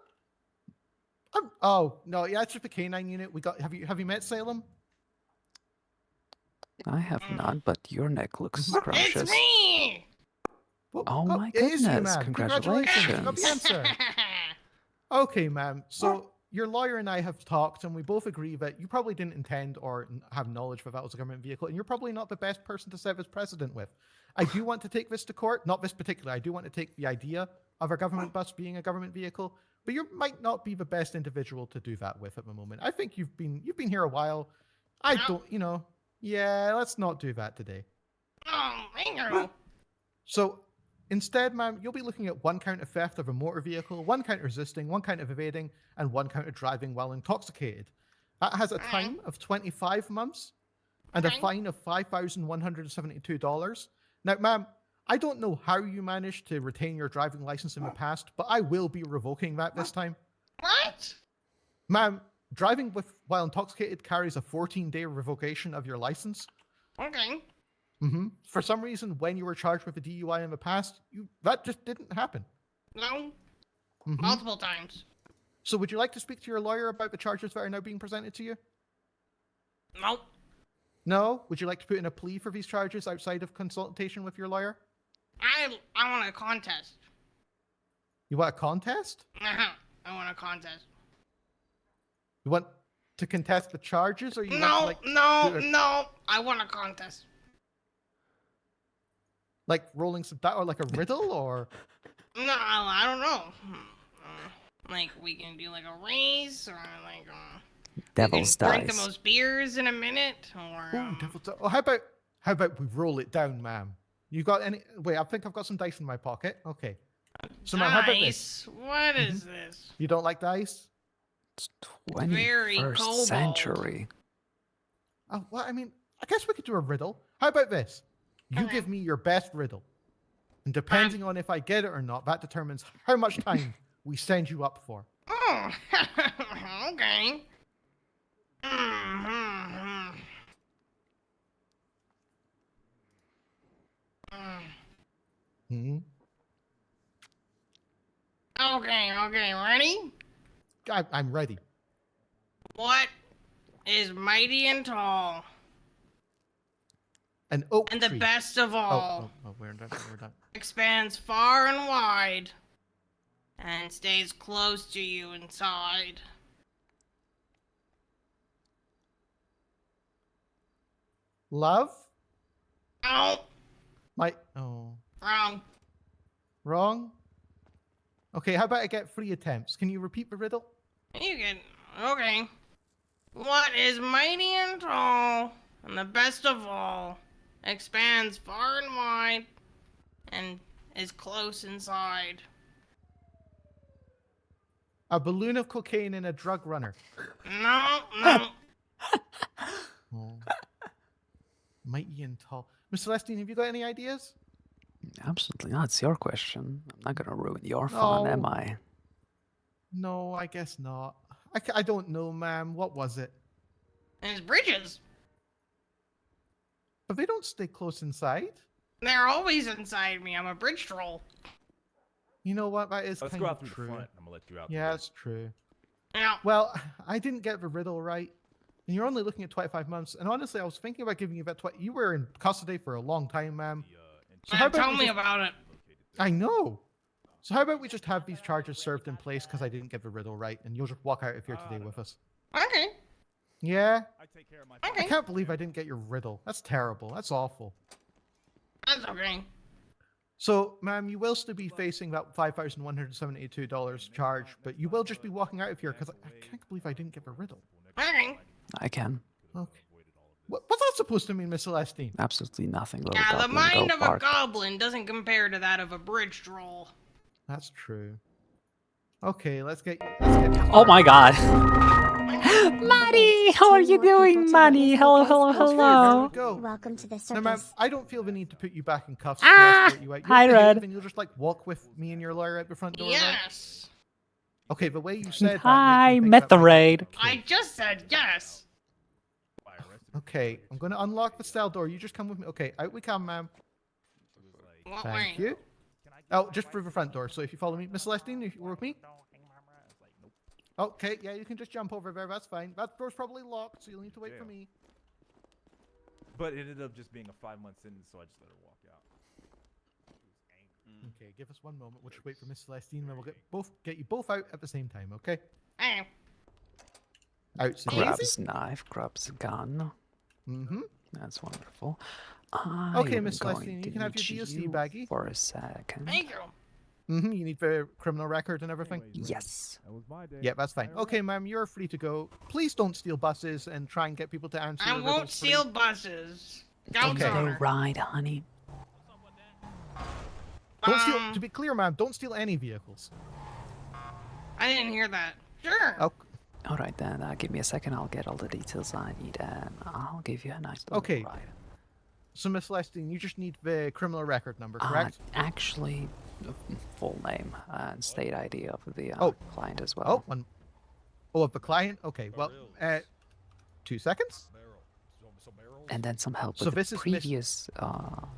Oh no, yeah, it's just the canine unit. We got. Have you met Salem? I have not, but your neck looks scrumptious. It's me! Oh my it is you, goodness, ma'am. Congratulations. You got the congratulations. answer. Okay, ma'am. So your lawyer and I have talked, and we both agree that you probably didn't intend or have knowledge that was a government vehicle, and you're probably not the best person to set this precedent with. I do want to take this to court, not this particular. I do want to take the idea of a government bus being a government vehicle, but you might not be the best individual to do that with at the moment. I think you've been here a while. I don't, yeah, let's not do that today. Oh, man. So instead, ma'am, you'll be looking at 1 count of theft of a motor vehicle, 1 count resisting, 1 count of evading, and 1 count of driving while intoxicated. That has a time of 25 months and a fine of $5,172. Now, ma'am, I don't know how you managed to retain your driving license in the past, but I will be revoking that this time. What? Ma'am, driving while intoxicated carries a 14-day revocation of your license. Okay. For some reason, when you were charged with a DUI in the past, that just didn't happen. No. Multiple times. So would you like to speak to your lawyer about the charges that are now being presented to you? Nope. No? Would you like to put in a plea for these charges outside of consultation with your lawyer? I want a contest. You want a contest? I want a contest. You want to contest the charges, or you No, want to, no. I want a contest. Like rolling some or like a riddle, or? No, I don't know. Like we can do like a race, or like Devil's we can drink dice. the most beers in a minute, or Devil's dice. Oh, how about we roll it down, ma'am? You got any? Wait, I think I've got some dice in my pocket. Okay. So ma'am, how about this? dice? What is this? You don't like dice? It's Very 21st cobalt. century. Oh, well, I mean, I guess we could do a riddle. How about this? You give me your best riddle. And depending on if I get it or not, that determines how much time we send you up for. Oh, okay. Okay, ready? I'm ready. What is mighty and tall? An oak And the tree. best of all, We're done. expands far and wide and stays close to you inside. Love? Oh, Oh. Wrong. Wrong? Okay, how about I get 3 attempts? Can you repeat the riddle? You can. Okay. What is mighty and tall, and the best of all, expands far and wide, and is close inside? A balloon of cocaine in a drug runner. No, no. Oh. Mighty and tall. Miss Celestine, have you got any ideas? Absolutely not. It's your question. I'm not gonna ruin your fun, am No. I? No, I guess not. I don't know, ma'am. What was it? It's bridges. But they don't stay close inside. They're always inside me. I'm a bridge troll. You know what? That is Let's kind go of out through true. the front. I'm gonna let you out. Yeah, that's true. Yeah. Well, I didn't get the riddle right. And you're only looking at 25 months. And honestly, I was thinking about giving you that 20. You were in custody for a long time, ma'am. So how about Tell we me just- about it. I know. So how about we just have these charges served in place because I didn't get the riddle right, and you'll just walk out of here today with us. Okay. Yeah? I take care of my. I can't believe I didn't get your riddle. That's terrible. That's awful. That's okay. So, ma'am, you will still be facing that $5,172 charge, but you will just be walking out of here because I can't believe I didn't get the riddle. Okay. I can. Okay. What's that supposed to mean, Miss Celestine? Absolutely nothing. Little Yeah, the goblin, mind go of bark. a goblin doesn't compare to that of a bridge troll. That's true. Okay, let's get you. Oh my god. Maddie, how are you doing, Maddie? Hello, hello, There we hello. go. Welcome to the Now, ma'am, circus. I don't feel the need to put you back in cuffs Ah, to escort you out. hi, You'll Red. behave and you'll just like walk with me and your lawyer out the front door. Right? Yes. Okay, the way you said that. Hi, makes me think met the that might be raid. the case. I just said yes. Okay, I'm going to unlock the cell door. You just come with me. Okay, out we come, ma'am. What Thank way? you. Oh, just through the front door. So if you follow me, Miss Celestine, if you were with me. Okay, yeah, you can just jump over there. That's fine. That door's probably locked, so you'll need to wait for me. But it ended up just being a 5-month sentence, so I just let her walk out. Okay, give us one moment. We'll just wait for Miss Celestine, and then we'll get you both out at the same time. Okay? Hey. Out. So Grabs knife, grabs gun. Mm-hmm. That's wonderful. Okay, I'm Miss going Celestine, to you can have your need DOC you baggie. for a second. Thank you. Mm-hmm. You need the criminal record and everything. Yes. That was my day. Yeah, that's fine. Okay, ma'am, you're free to go. Please don't steal buses and try and get people to answer. I your won't riddles for you. steal buses. Don't Okay. honor. Right, honey. Don't steal. To be clear, ma'am, don't steal any vehicles. I didn't hear that. Sure. Oh, All right then. Give me a second. I'll get all the details I need, and I'll give you a nice little Okay. ride. so Miss Celestine, you just need the criminal record number, correct? Actually, full name and state ID of the Oh. client as Oh, well. one. Oh, of the client. Okay. Well, 2 seconds. And then some help So with the this is Miss- previous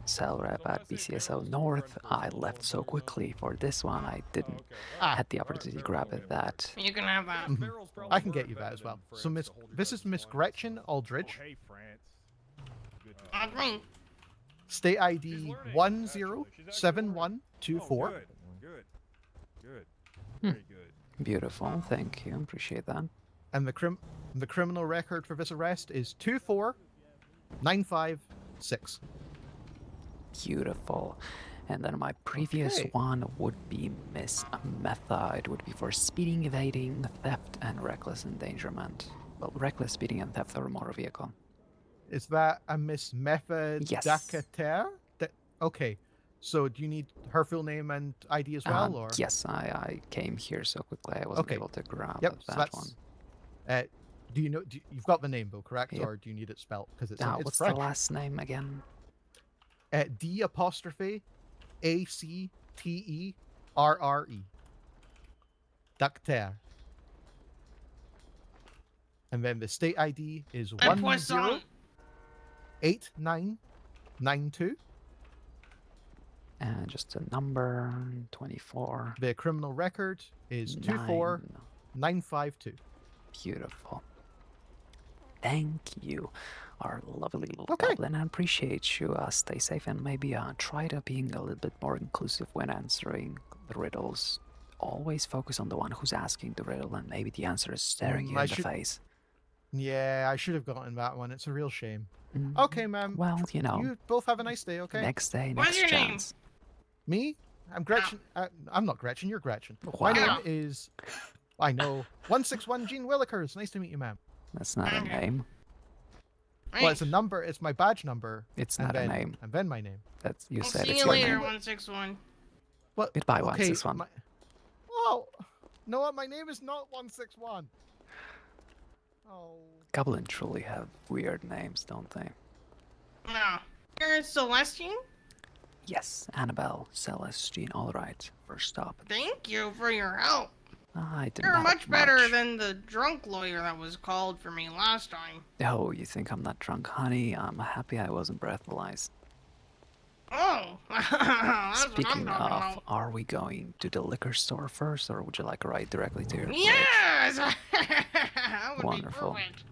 cell rep at BCSO North. I left so quickly for this one. I didn't had the opportunity to grab it. That You can have that. I can get you that as well. So this is Miss Gretchen Aldridge. Hey, France. Good. That's me. State ID 107124. Good. Good. Good. Hmm. Very good. beautiful. Thank you. Appreciate that. And the criminal record for this arrest is 24956. Beautiful. And then my previous Okay. one would be Miss Metha. It would be for speeding, evading, theft, and reckless endangerment. Well, reckless speeding and theft of a motor vehicle. Is that a Miss Method Yes. Dacater? Okay. So do you need her full name and ID as well, or? Yes, I came here so quickly I wasn't Okay. able to grab Yep. So that that's. one. Do you know? You've got the name though, correct? Yep. Or do you need it spelled? Because it's What's French. the last name again? D apostrophe ACTERRE. Dacter. And then the state ID is And Poisson. 108992. And just a number 24. The criminal record is 9. 24952. Beautiful. Thank you, our lovely little Okay. goblin. I appreciate you. Stay safe and maybe try to being a little bit more inclusive when answering the riddles. Always focus on the one who's asking the riddle, and maybe the answer is staring you I in the should- face. Yeah, I should have gotten that one. It's a real shame. Okay, ma'am. Well, you know, You both have a nice day, okay? next day, What's next your name? chance. Me? I'm Gretchen. I'm not Gretchen. You're Gretchen. Wow. My name is. I know. 161 Gene Willikers. Nice to meet you, ma'am. That's not a name. Well, it's a number. It's my badge number. It's and not a then, name. And then my name. That's you I'll said see it's you your later, name. 161. What? Goodbye, Okay. 161. Oh, no, what? My name is not 161. Oh. Goblin truly have weird names, don't they? No. You're Celestine? Yes, Annabelle, Celestine, all right. First stop. Thank you for your help. I didn't You're help much better much. than the drunk lawyer that was called for me last time. Oh, you think I'm not drunk, honey? I'm happy I wasn't breathalyzed. Oh, that's what I'm Speaking talking of, about. are we going to the liquor store first, or would you like a ride directly to your place? Yes! That would Wonderful. be perfect.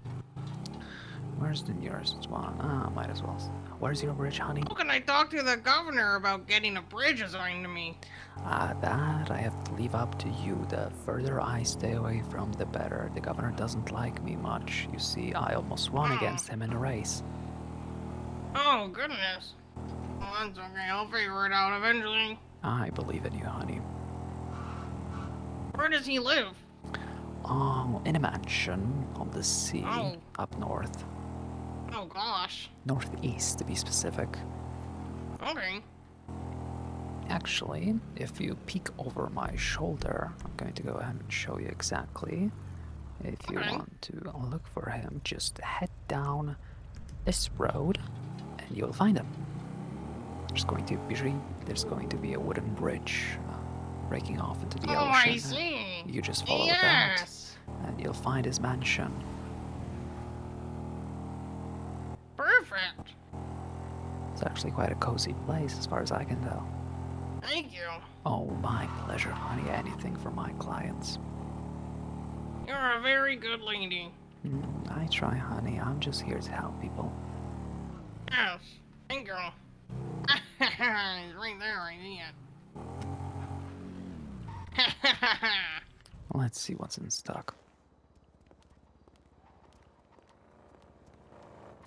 Where's the nearest one? Might as well. Where's your bridge, honey? How can I talk to the governor about getting a bridge assigned to me? That I have to leave up to you. The further I stay away from, the better. The governor doesn't like me much. You see, I almost won against him in a race. Oh, goodness. Well, that's okay. I'll figure it out eventually. I believe in you, honey. Where does he live? Oh, in a mansion on the sea, Oh. up north. Oh, gosh. Northeast, to be specific. Okay. Actually, if you peek over my shoulder, I'm going to go ahead and show you exactly. If you want to look for him, just head down this road, and you'll find him. There's going to be a wooden bridge breaking off into the ocean. I see. You just follow Yes. that, and you'll find his mansion. Perfect. It's actually quite a cozy place, as far as I can tell. Thank you. Oh, my pleasure, honey. Anything for my clients. You're a very good lady. I try, honey. I'm just here to help people. Yes. Thank you. It's right there, I see it. Let's see what's in stock.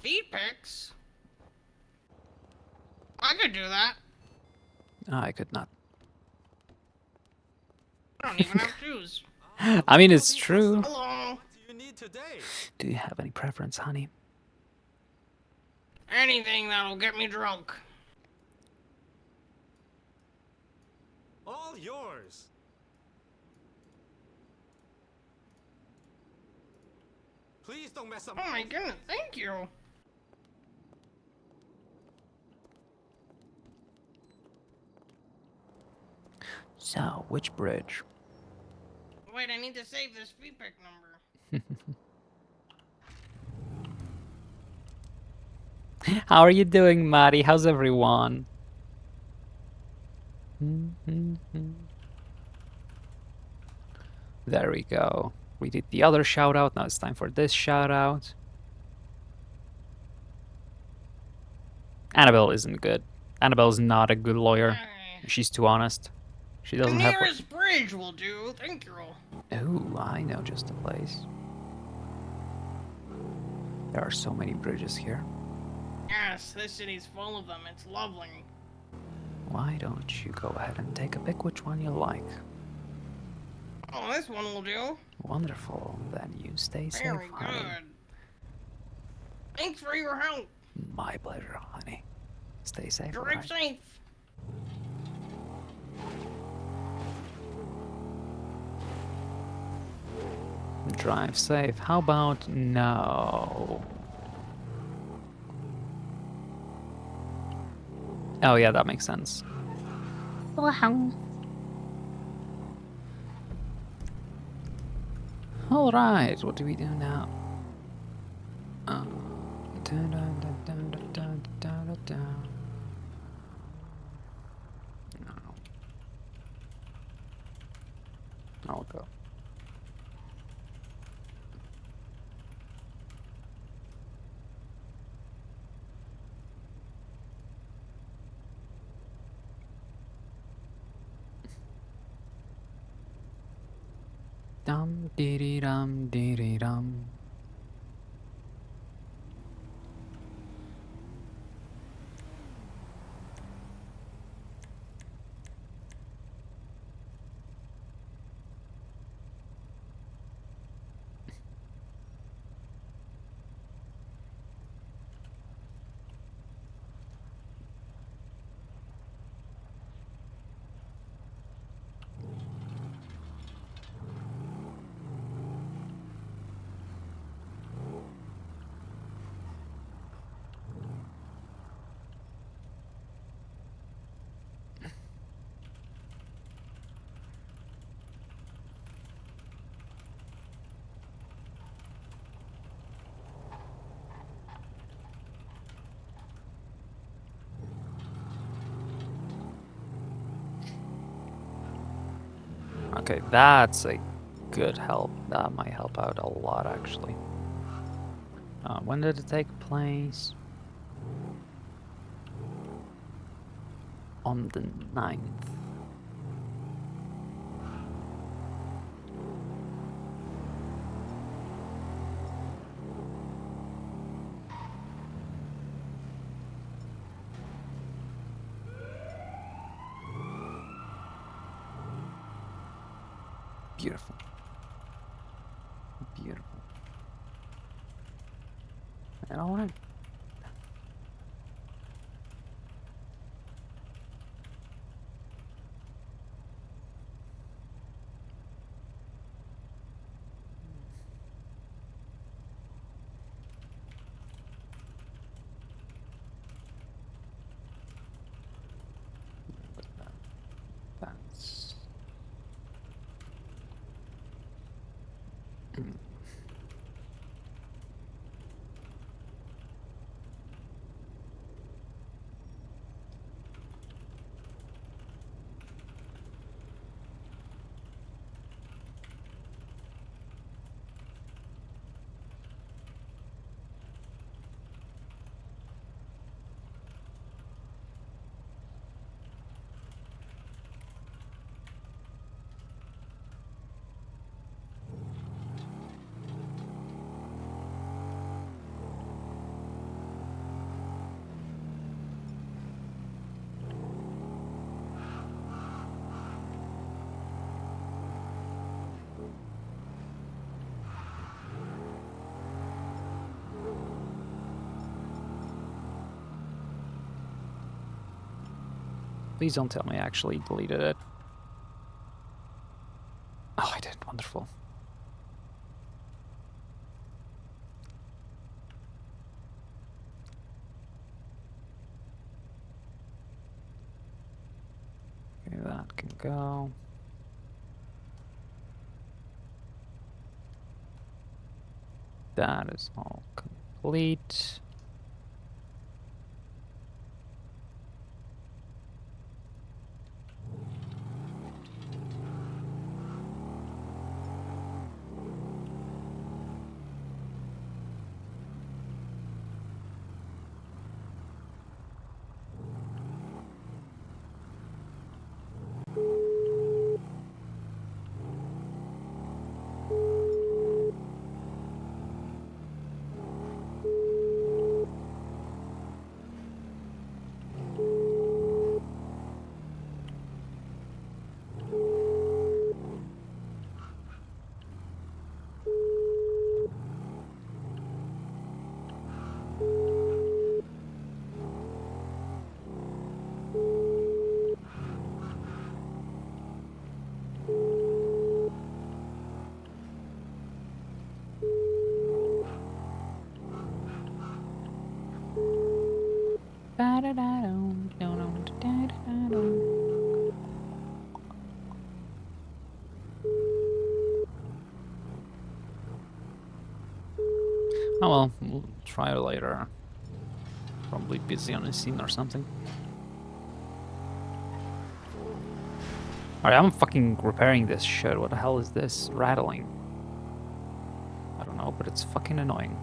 Feet pics? I could do that. I could not. I don't even have shoes. I mean, it's true. Hello. Do you have any preference, honey? Anything that'll get me drunk. All yours. Please don't mess up. Oh my goodness, thank you. So, which bridge? Wait, I need to save this feet pic number. How are you doing, Maddie? How's everyone? There we go. We did the other shout out. Now it's time for this shout out. Annabelle isn't good. Annabelle's not a good lawyer. She's too honest. She The doesn't have. nearest bridge will do, thank you. Ooh, I know just a place. There are so many bridges here. Yes, this city's full of them. It's lovely. Why don't you go ahead and take a pick which one you like? Oh, this one will do. Wonderful. Then you stay safe, Very honey. good. Thanks for your help. My pleasure, honey. Stay safe. Drive alright? safe. Drive safe. How about no? Oh yeah, that makes sense. All right, what do we do now? I'll go. Dum dee dum dee dum. Okay, that's a good help. That might help out a lot, actually. When did it take place? On the 9th. Beautiful. Beautiful. And all right. What's that? That's... Please don't tell me I actually deleted it. Oh, I did. Wonderful. Okay, that can go. That is all complete. Oh well, we'll try it later. Probably busy on a scene or something. Alright, I'm fucking repairing this shit. What the hell is this rattling? I don't know, but it's fucking annoying.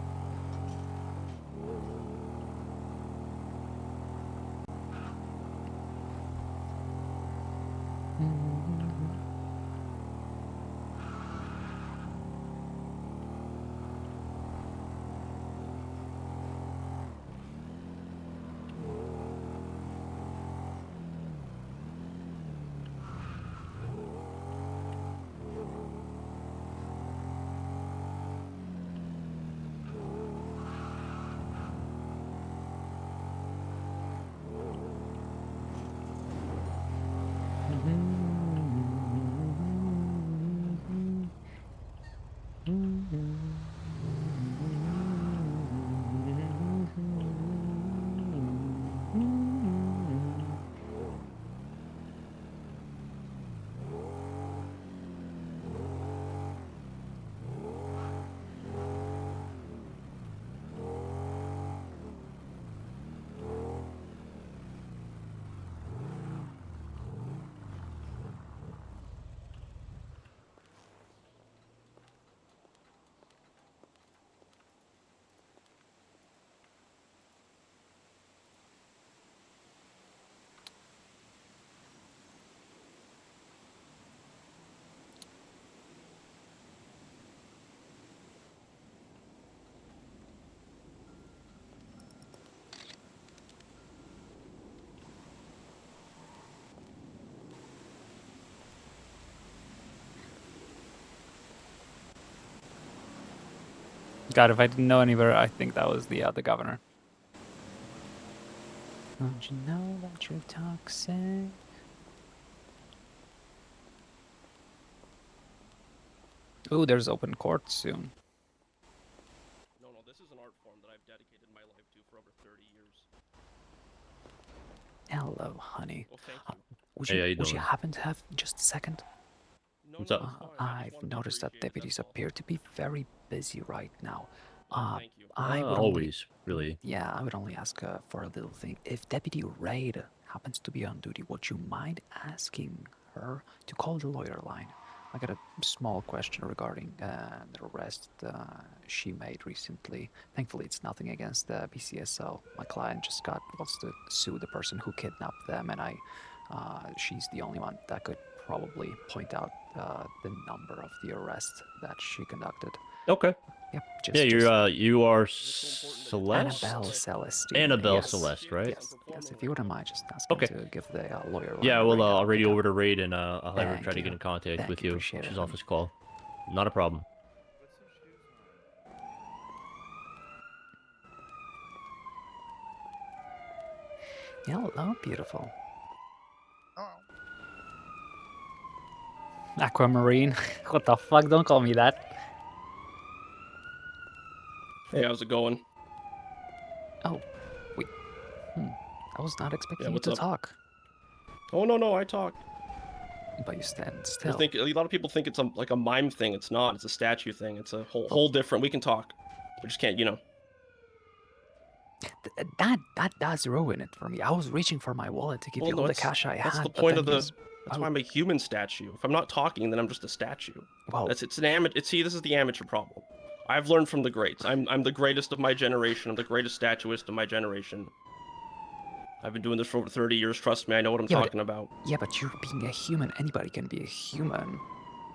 God, if I didn't know any better, I think that was the governor. Don't you know that you're toxic? Ooh, there's open court soon. No, this is an art form that I've dedicated my life to for over 30 years. Hello, honey. Well, thank you. Would you happen to have just a second? No, What's no, up? it's fine. I just I've wanna be noticed that appreciated, deputies that's all. appear to be very busy right now. Thank you. I would Always, really. Yeah, I would only ask for a little thing. If Deputy Raid happens to be on duty, would you mind asking her to call the lawyer line? I got a small question regarding the arrest she made recently. Thankfully, it's nothing against the BCSO. My client just wants to sue the person who kidnapped them, and she's the only one that could probably point out the number of the arrest that she conducted. Okay. Yep. You are Celeste. Annabelle Celestine. Annabelle Yes. Celeste, right? Yes. If you wouldn't mind, just asking Okay. to give the lawyer line. Yeah, a well, ring, I'll pick radio up. over to Raid and I'll have her Thank try to get you. in contact Thank with you, you. appreciate She's it, off his call. Not a problem. Hello, beautiful. Aquamarine. What the fuck? Don't call me that. Hey, how's it going? Oh, wait. I was not expecting you what's to up? talk, Oh, no, I talk. but you stand I still. think a lot of people think it's like a mime thing. It's not. It's a statue thing. It's a whole different. We can talk. We just can't, That does ruin it for me. I was reaching for my wallet to give you all the cash I that's had. the but point then of you the. s- That's oh, why I'm a human statue. If I'm not talking, then I'm just a statue. Well, It's an amateur. See, this is the amateur problem. I've learned from the greats. I'm the greatest of my generation. I'm the greatest statuist of my generation. I've been doing this for over 30 years. Trust me, I know what I'm talking about. Yeah, but you're being a human. Anybody can be a human.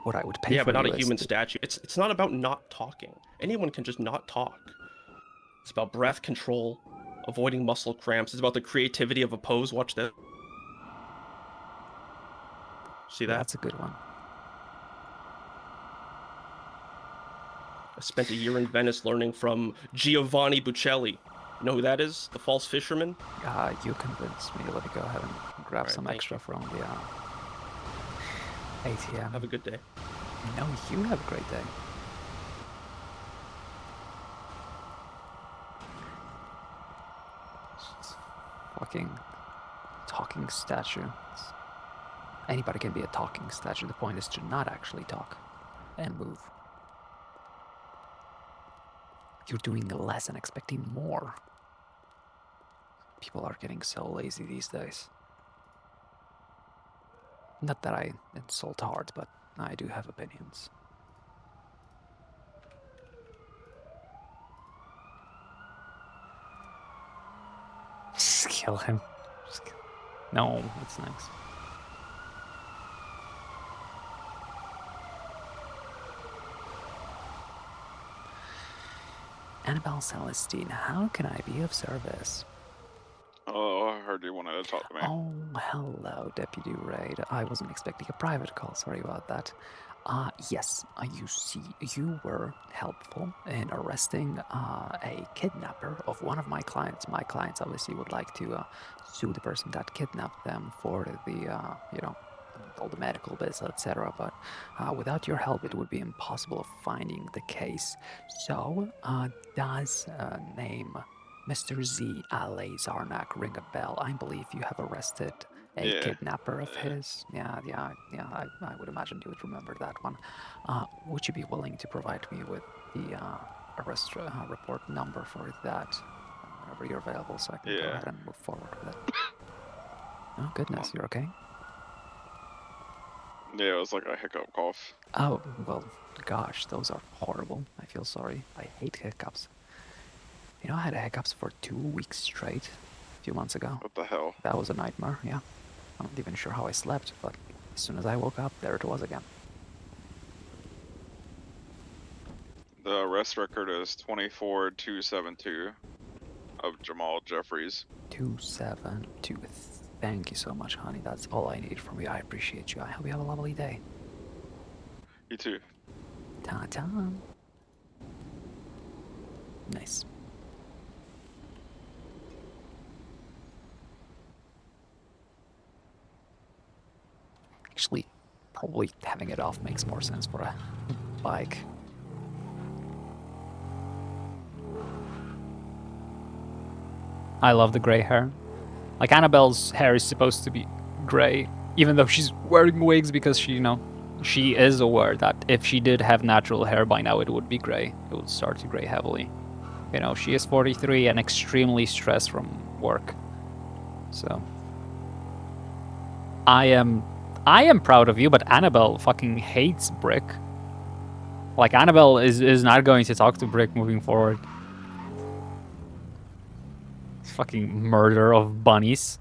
What I would pay Yeah, for but not you a is human statue. It's not about not talking. Anyone can just not talk. It's about breath control, avoiding muscle cramps. It's about the creativity of a pose. Watch this. See that? That's a good one. I spent a year in Venice learning from Giovanni Buccelli. You know who that is? The false fisherman? You convinced me. Let me go ahead and grab some extra from the ATM. Have a good day. No, you have a great day. It's fucking talking statue. Anybody can be a talking statue. The point is to not actually talk and move. You're doing less and expecting more. People are getting so lazy these days. Not that I insult hard, but I do have opinions. Just kill him. No, that's nice. Annabelle Celestine, how can I be of service? Oh, I heard you wanted to talk to me. Oh, hello, Deputy Raid. I wasn't expecting a private call. Sorry about that. Yes, you see, you were helpful in arresting a kidnapper of one of my clients. My clients obviously would like to sue the person that kidnapped them for the, all the medical bills, etc. But without your help, it would be impossible of finding the case. So, does name Mr. Z. Ale Zarnak ring a bell? I believe you have arrested a kidnapper of his. Yeah, I would imagine you would remember that one. Would you be willing to provide me with the arrest report number for that whenever you're available so I can go ahead and move forward with it? Oh, goodness, you're okay? Yeah, it was like a hiccup cough. Oh, well, gosh, those are horrible. I feel sorry. I hate hiccups. You know, I had hiccups for 2 weeks straight a few months ago. What the hell? That was a nightmare, yeah. I'm not even sure how I slept, but as soon as I woke up, there it was again. The arrest record is 24272 of Jamal Jeffries. 272. Thank you so much, honey. That's all I need from you. I appreciate you. I hope you have a lovely day. You too. Ta-ta. Nice. Actually, probably having it off makes more sense for a bike. I love the gray hair. Like, Annabelle's hair is supposed to be gray, even though she's wearing wigs because she, she is aware that if she did have natural hair by now, it would be gray. It would start to gray heavily. She is 43 and extremely stressed from work. So I am proud of you, but Annabelle fucking hates Brick. Like, Annabelle is not going to talk to Brick moving forward. Fucking murder of bunnies.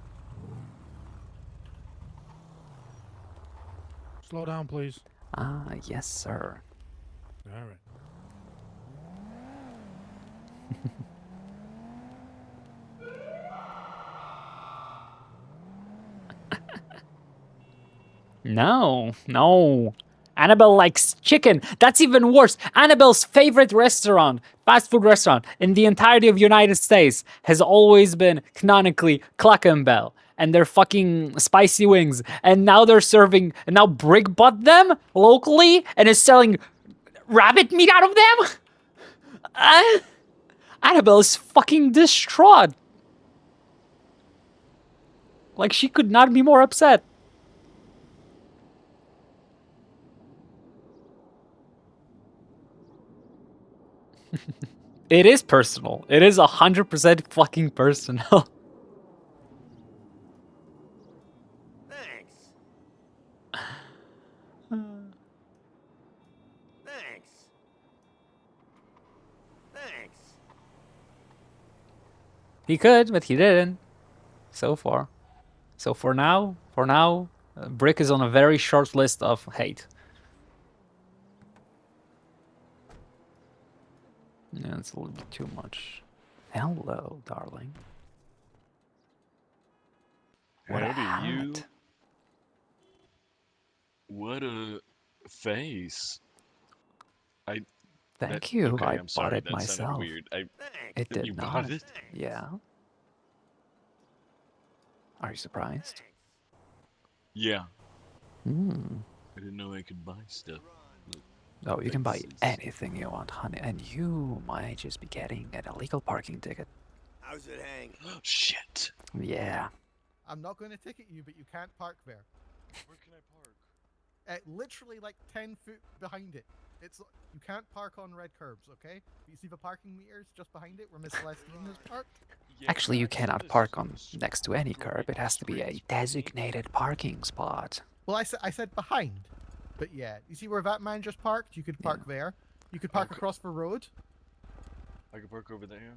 Slow down, please. Yes, sir. All right. No. Annabelle likes chicken. That's even worse. Annabelle's favorite restaurant, fast food restaurant in the entirety of the United States has always been canonically Cluck and Bell and their fucking spicy wings. And now they're serving, and now Brick bought them locally and is selling rabbit meat out of them? Annabelle is fucking distraught. Like, she could not be more upset. It is personal. It is 100% fucking personal. Thanks. Thanks. Thanks. He could, but he didn't. So far. So for now, Brick is on a very short list of hate. Yeah, it's a little bit too much. Hello, darling. What a Howdy, you. helmet. What a face. Thank you. Okay, I I'm bought sorry. it That myself. sounded weird. It did You not. bought it? Yeah. Are you surprised? Yeah. Hmm. I didn't know I could buy stuff. Oh, you can buy Faces. anything you want, honey, and you might just be getting an illegal parking ticket. How's it hang? Shit. Yeah. I'm not going to ticket you, but you can't park there. Where can I park? Literally like 10 foot behind it. You can't park on red curbs, okay? You see the parking meters just behind it where Miss Celestine is parked? Actually, you cannot park on next to any curb. It has to be a designated parking spot. Well, I said behind. But yeah, you see where that man just parked? You could park there. You could park across the road. I can park over there.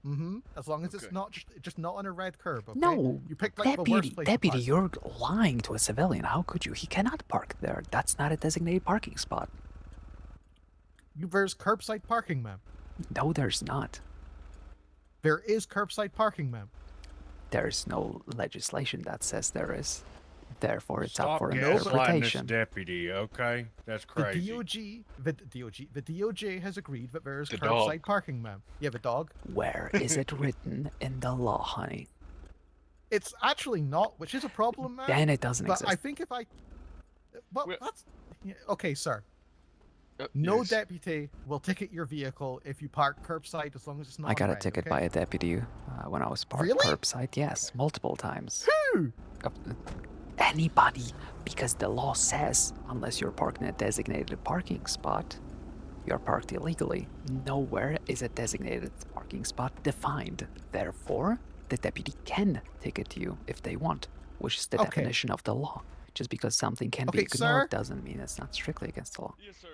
Mm-hmm. As long as it's not just not on a red curb, okay? No, you picked like the worst place to deputy, park. you're lying to a civilian. How could you? He cannot park there. That's not a designated parking spot. There's curbside parking, ma'am. No, there's not. There is curbside parking, ma'am. There's no legislation that says there is. Therefore, it's up Stop for gaslighting interpretation. this deputy, okay? That's crazy. The DOJ has agreed that there is The curbside dog. parking, ma'am. Yeah, the dog. Where is it written in the law, honey? It's actually not, which is a problem, ma'am. Then it doesn't but exist. I think if I... Well, that's... Yeah, okay, sir. Yes. No deputy will ticket your vehicle if you park curbside as long as it's not I got on a red, ticket okay? by a deputy when I was parked Really? curbside. Yes, multiple times. Who? Anybody, because the law says unless you're parked in a designated parking spot, you're parked illegally. Nowhere is a designated parking spot defined. Therefore, the deputy can ticket you if they want, which is the Okay. definition of the law. Just because something can be Okay, ignored sir? doesn't mean it's not strictly against the law. Yes, sir.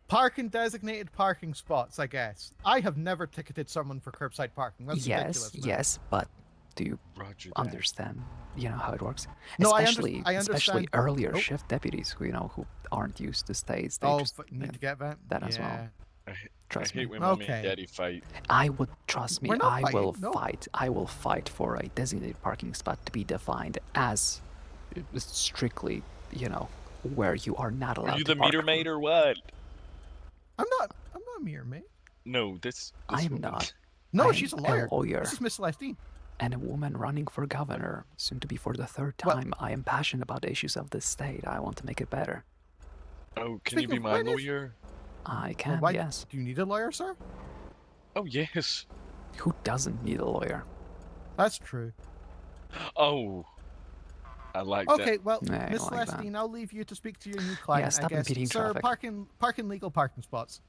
Park in designated parking spots, I guess. I have never ticketed someone for curbside parking. That's ridiculous, man. Yes, but do you Roger that. understand, how it works? No, I especially understand. earlier Oh. shift deputies who aren't used to stays. They Oh, just but need to get that? as well. I Trust hate me. when mommy Okay. and daddy fight. I would trust me. We're not I will fighting, no. fight. I will fight for a designated parking spot to be defined as strictly, where you are not allowed Are you to the park. meter maid or what? I'm not a mere mate. No, this I am woman. not. No, I am she's a lawyer. lawyer. This is Miss Celestine. And a woman running for governor, soon to be for the third time. I am passionate about the issues of this state. I want to make it better. Oh, can you be my lawyer? I can, Why, yes. Do you need a lawyer, sir? Oh, yes. Who doesn't need a lawyer? That's true. Oh, I like Okay, that. well, Yeah, I Miss like that. Celestine, I'll leave you to speak to your new client, stop I guess. impeding Sir, traffic. parking legal parking spots.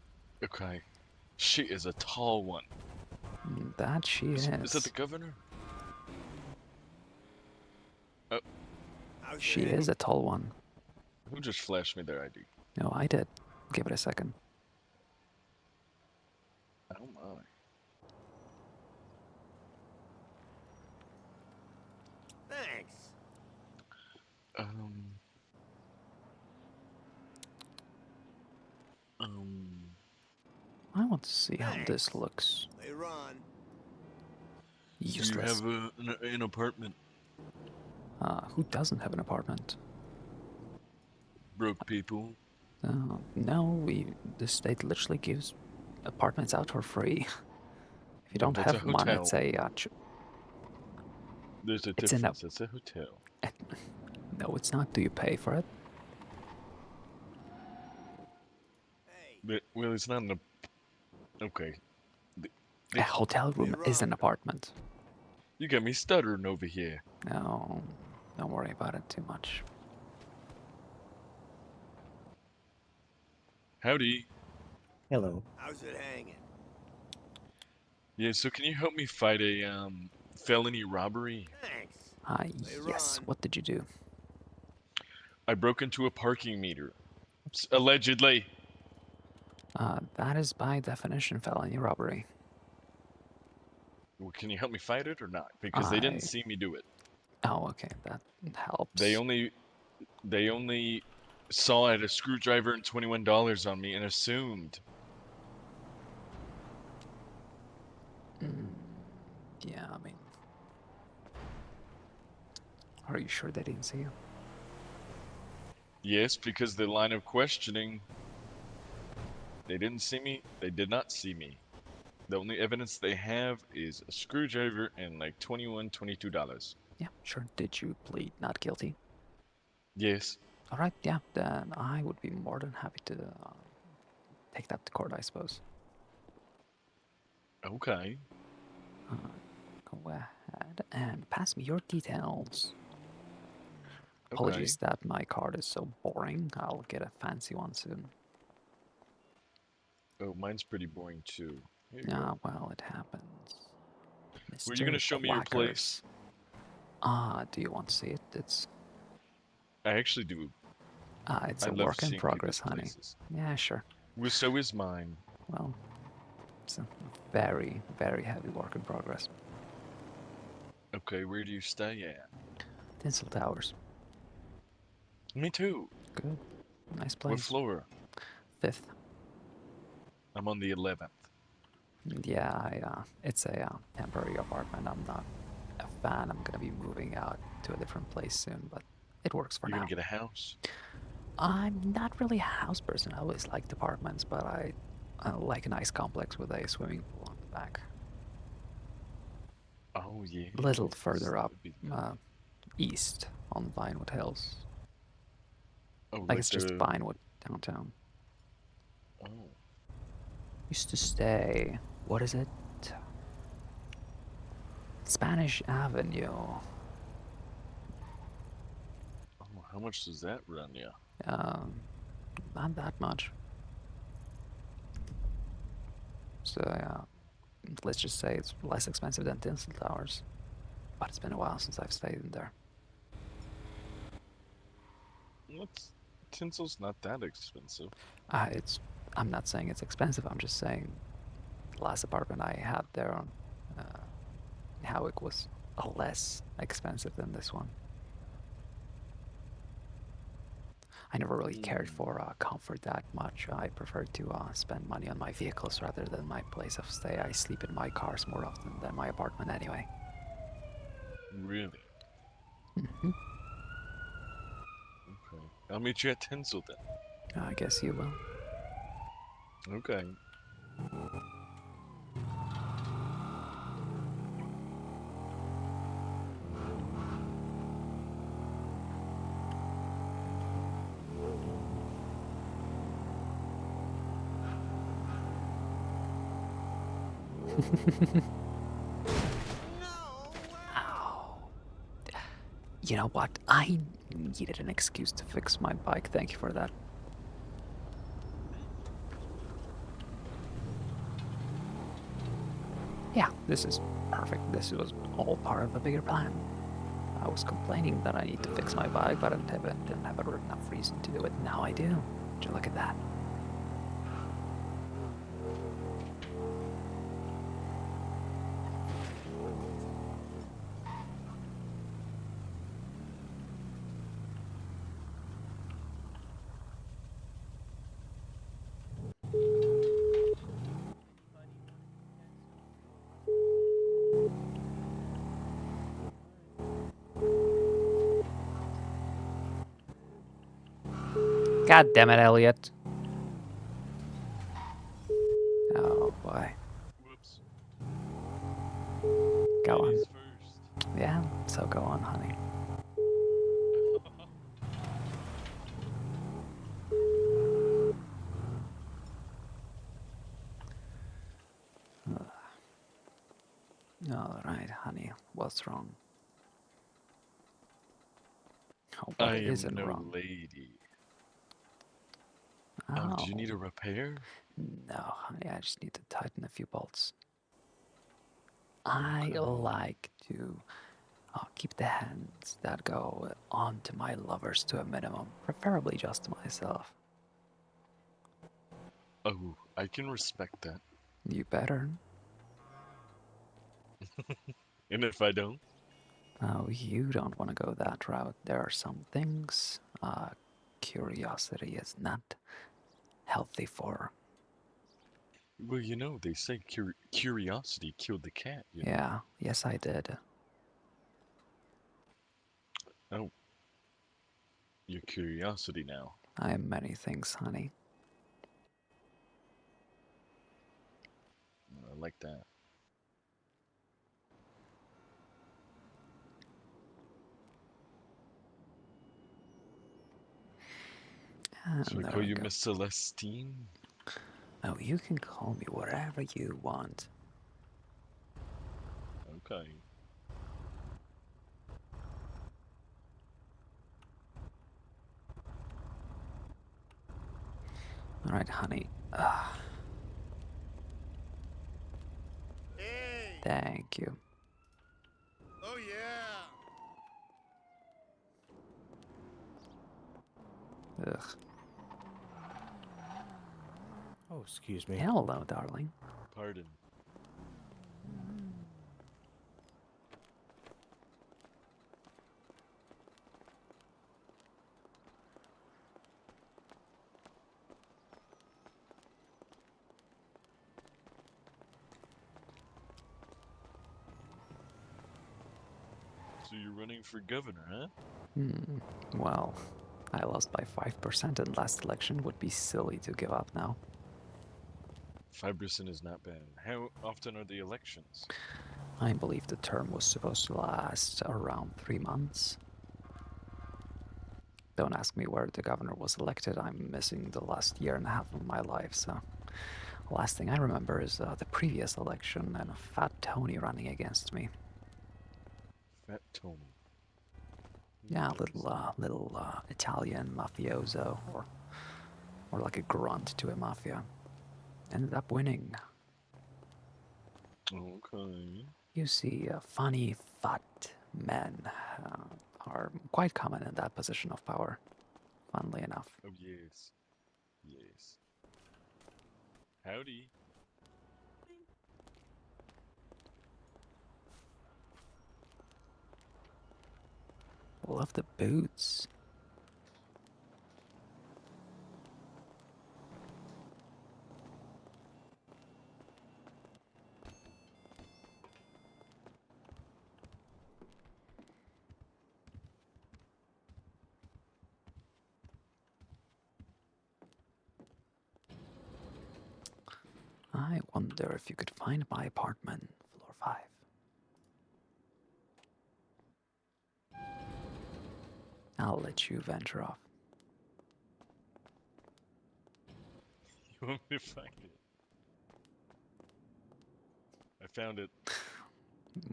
Okay. She is a tall one. That she is. Is that the governor? Oh, She is a tall one. who just flashed me their ID? No, I did. Give it a second. Oh my. Thanks. Um. I want to see how this looks. They run. Useless. Do you have an apartment? Who doesn't have an apartment? Broke people. No, the state literally gives apartments out for free. If you No, don't that's a have money, hotel. it's a There's a it's in a- difference. It's a hotel. no, it's not. Do you pay for it? Well, it's not an. Okay. A hotel room is an apartment. You got me stuttering over here. No, don't worry about it too much. Howdy. Hello. How's it hanging? Yeah, so can you help me fight a felony robbery? Thanks. Yes. What did you do? I broke into a parking meter. Allegedly. That is by definition felony robbery. Well, can you help me fight it or not? Because they didn't see me do it. Oh, okay, that helps. They only saw I had a screwdriver and $21 on me and assumed. Yeah, I mean, are you sure they didn't see you? Yes, because the line of questioning, they didn't see me. They did not see me. The only evidence they have is a screwdriver and like $22. Yeah, sure. Did you plead not guilty? Yes. All right, yeah, then I would be more than happy to take that to court, I suppose. Okay. Go ahead and pass me your details. Apologies that my card is so boring. I'll get a fancy one soon. Oh, mine's pretty boring too. Here you Yeah, go. well, it happens. Were you gonna show me your place? Do you want to see it? It's I actually do. it's I a love work in seeing progress, people's honey. places. Yeah, sure. Well, so is mine. Well, it's a very, very heavy work in progress. Okay, where do you stay at? Tinsel Towers. Me too. Good. Nice place. What floor? 5th. I'm on the 11th. Yeah, it's a temporary apartment. I'm not a fan. I'm gonna be moving out to a different place soon, but it works for You're now. gonna get a house? I'm not really a house person. I always liked apartments, but I like a nice complex with a swimming pool on the back. Oh yeah. A little further up, east on Vinewood Hills. Oh, Like like it's just the- Vinewood downtown. Oh. Used to stay. What is it? Spanish Avenue. Oh, how much does that run you? Not that much. So yeah, let's just say it's less expensive than Tinsel Towers. But it's been a while since I've stayed in there. Tinsel's not that expensive. I'm not saying it's expensive. I'm just saying the last apartment I had there on Howick was less expensive than this one. I never really cared for comfort that much. I prefer to spend money on my vehicles rather than my place of stay. I sleep in my cars more often than my apartment anyway. Really? Mm-hmm. Okay. I'll meet you at Tinsel then. I guess you will. Okay. Ow. You know what? I needed an excuse to fix my bike. Thank you for that. Yeah, this is perfect. This was all part of a bigger plan. I was complaining that I need to fix my bike, but I didn't have enough reason to do it. Now I do. Would you look at that? God damn it, Elliot. Oh boy. Whoops. Go on. Ladies first. Yeah, so go on, honey. Alright, honey. What's wrong? Oh, what I am isn't no wrong? lady. Oh. Oh, do you need a repair? No, honey, I just need to tighten a few bolts. I like to keep the hands that go onto my lovers to a minimum, preferably just to myself. Oh, I can respect that. You better. And if I don't? Oh, you don't want to go that route. There are some things curiosity is not healthy for. Well, you know, they say curiosity killed the cat, you know? Yeah, yes I did. Oh. Your curiosity now. I am many things, honey. I like that. And Should I there call we you go. Miss Celestine? Oh, you can call me whatever you want. Okay. Alright, honey. Hey! Thank you. Oh yeah! Ugh. Oh, excuse me. Hello, darling. Pardon. So you're running for governor, huh? Well, I lost by 5% in last election. Would be silly to give up now. 5% is not bad. How often are the elections? I believe the term was supposed to last around 3 months. Don't ask me where the governor was elected. I'm missing the last year and a half of my life, so... The last thing I remember is the previous election and a fat Tony running against me. Fat Tony. Yeah, little Italian mafioso, or like a grunt to a mafia. Ended up winning. Okay. You see, funny, fat men are quite common in that position of power, funnily enough. Oh, yes. Yes. Howdy. Love the boots. I wonder if you could find my apartment, floor 5. I'll let you venture off. You want me to find it? found it.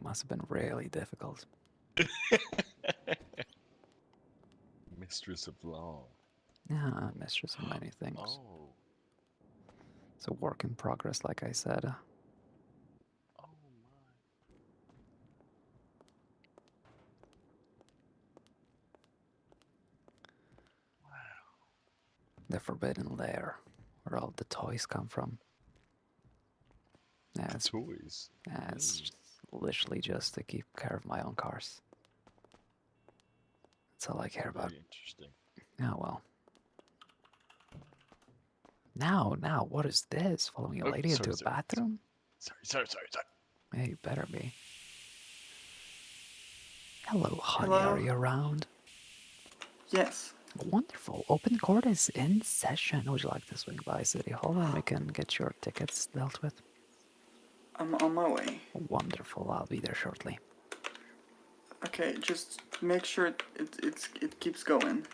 Must have been really difficult. Mistress of law. Yeah, mistress of many things. Oh. It's a work in progress, like I said. Oh my. The forbidden lair, where all the toys come from. Yeah, it's, Toys. yeah, it's literally just to keep care of my own cars. That's all I care about. Very interesting. Oh well. Now, what is this? Following a Oh, lady into a sorry. bathroom? Sorry. Hey, you better be. Hello, honey. Hello? Are you around? Yes. Wonderful. Open court is in session. Would you like to swing by City Hall and we can get your tickets dealt with? I'm on my way. Wonderful. I'll be there shortly. Okay, just make sure it keeps going.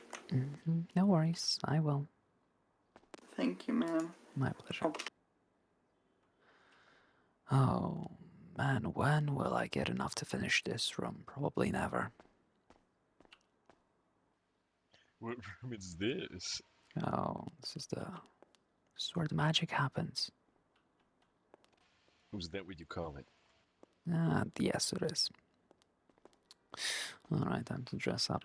No worries. I will. Thank you, ma'am. My pleasure. Oh, man, when will I get enough to finish this room? Probably never. What room is this? Oh, this is where the magic happens. Is that what you call it? Yes, it is. Alright, time to dress up.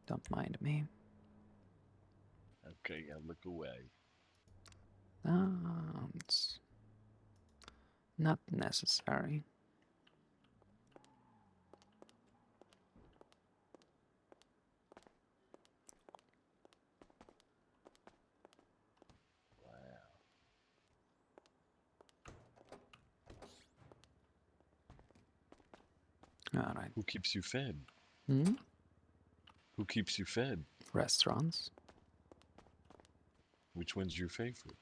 Don't mind me. Okay, I'll look away. It's not necessary. Alright. Who keeps you fed? Hmm? Who keeps you fed? Restaurants. Which one's your favorite?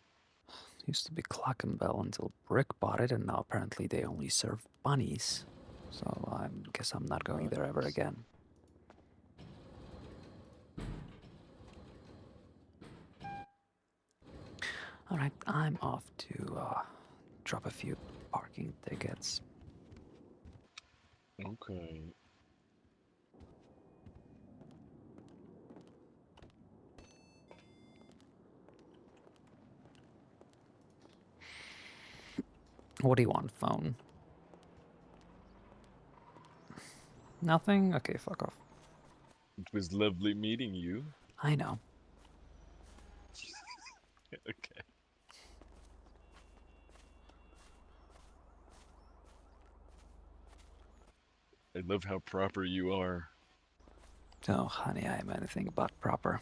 Used to be Bell until Brick bought it, and now apparently they only serve bunnies. So I guess I'm not going there ever again. Alright, I'm off to drop a few parking tickets. Okay. What do you want, phone? Nothing? Okay, fuck off. It was lovely meeting you. I know. Okay. I love how proper you are. Oh, honey, I am anything but proper.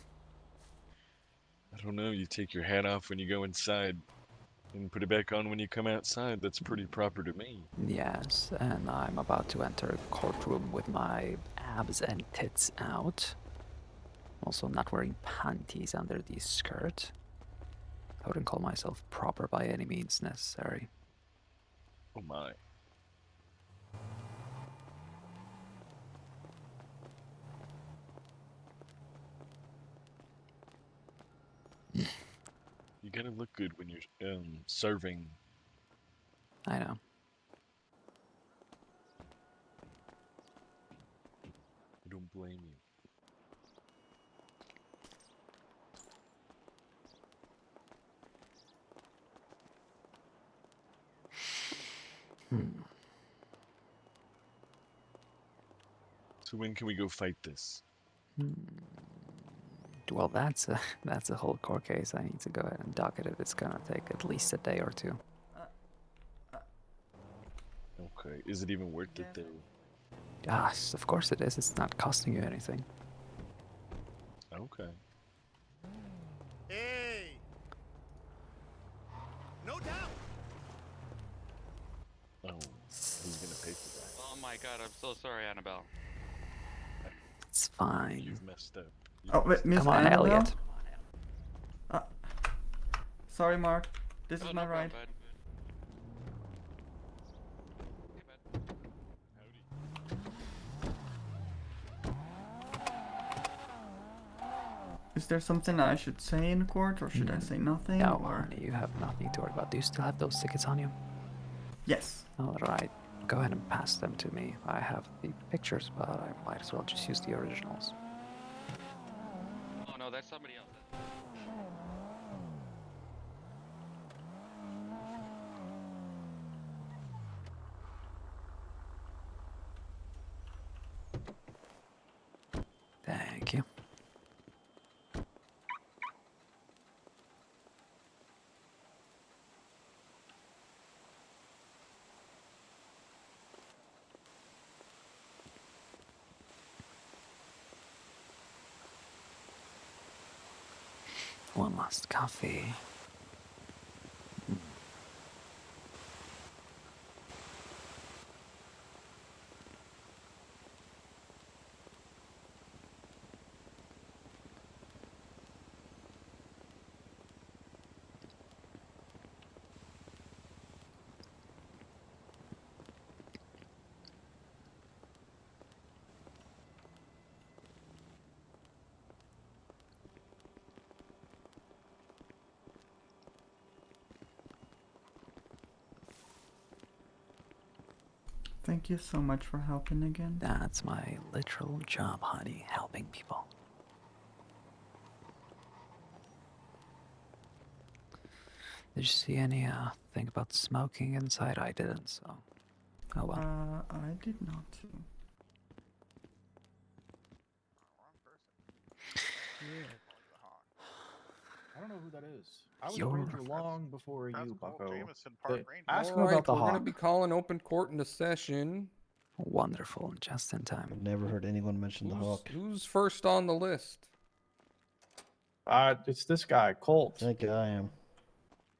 I don't know, you take your hat off when you go inside and put it back on when you come outside. That's pretty proper to me. Yes, and I'm about to enter a courtroom with my abs and tits out. Also not wearing panties under the skirt. I wouldn't call myself proper by any means necessary. Oh my. You gotta look good when you're serving. I know. I don't blame you. So when can we go fight this? Well, that's a whole court case. I need to go ahead and docket it. It's gonna take at least a day or two. Okay, is it even worth it though? Yes, of course it is. It's not costing you anything. Okay. Hey! No doubt! Oh, who's gonna pay for that? Oh my god, I'm so sorry, Annabelle. It's fine. You've messed up. Oh, wait, Miss Come on, Annabelle? Elliot. Sorry, Mark. This is my ride. Is there something I should say in court, or should I say nothing? No, or honey, you have nothing to worry about. Do you still have those tickets on you? yes. All right. Go ahead and pass them to me. I have the pictures, but I might as well just use the originals. Oh no, that's somebody else. Thank you. One last coffee. Thank you so much for helping again. That's my literal job, honey, helping people. Did you see any thing about smoking inside? I didn't, so oh well. I did not. I don't know who that is. I was You're- a ranger long before you, Bucko. Park Ask him Alright, about the we're gonna hawk. be calling open court into session. Wonderful, just in time. Never heard anyone mention the hawk. Who's first on the list? It's this guy, Colt. I think I am.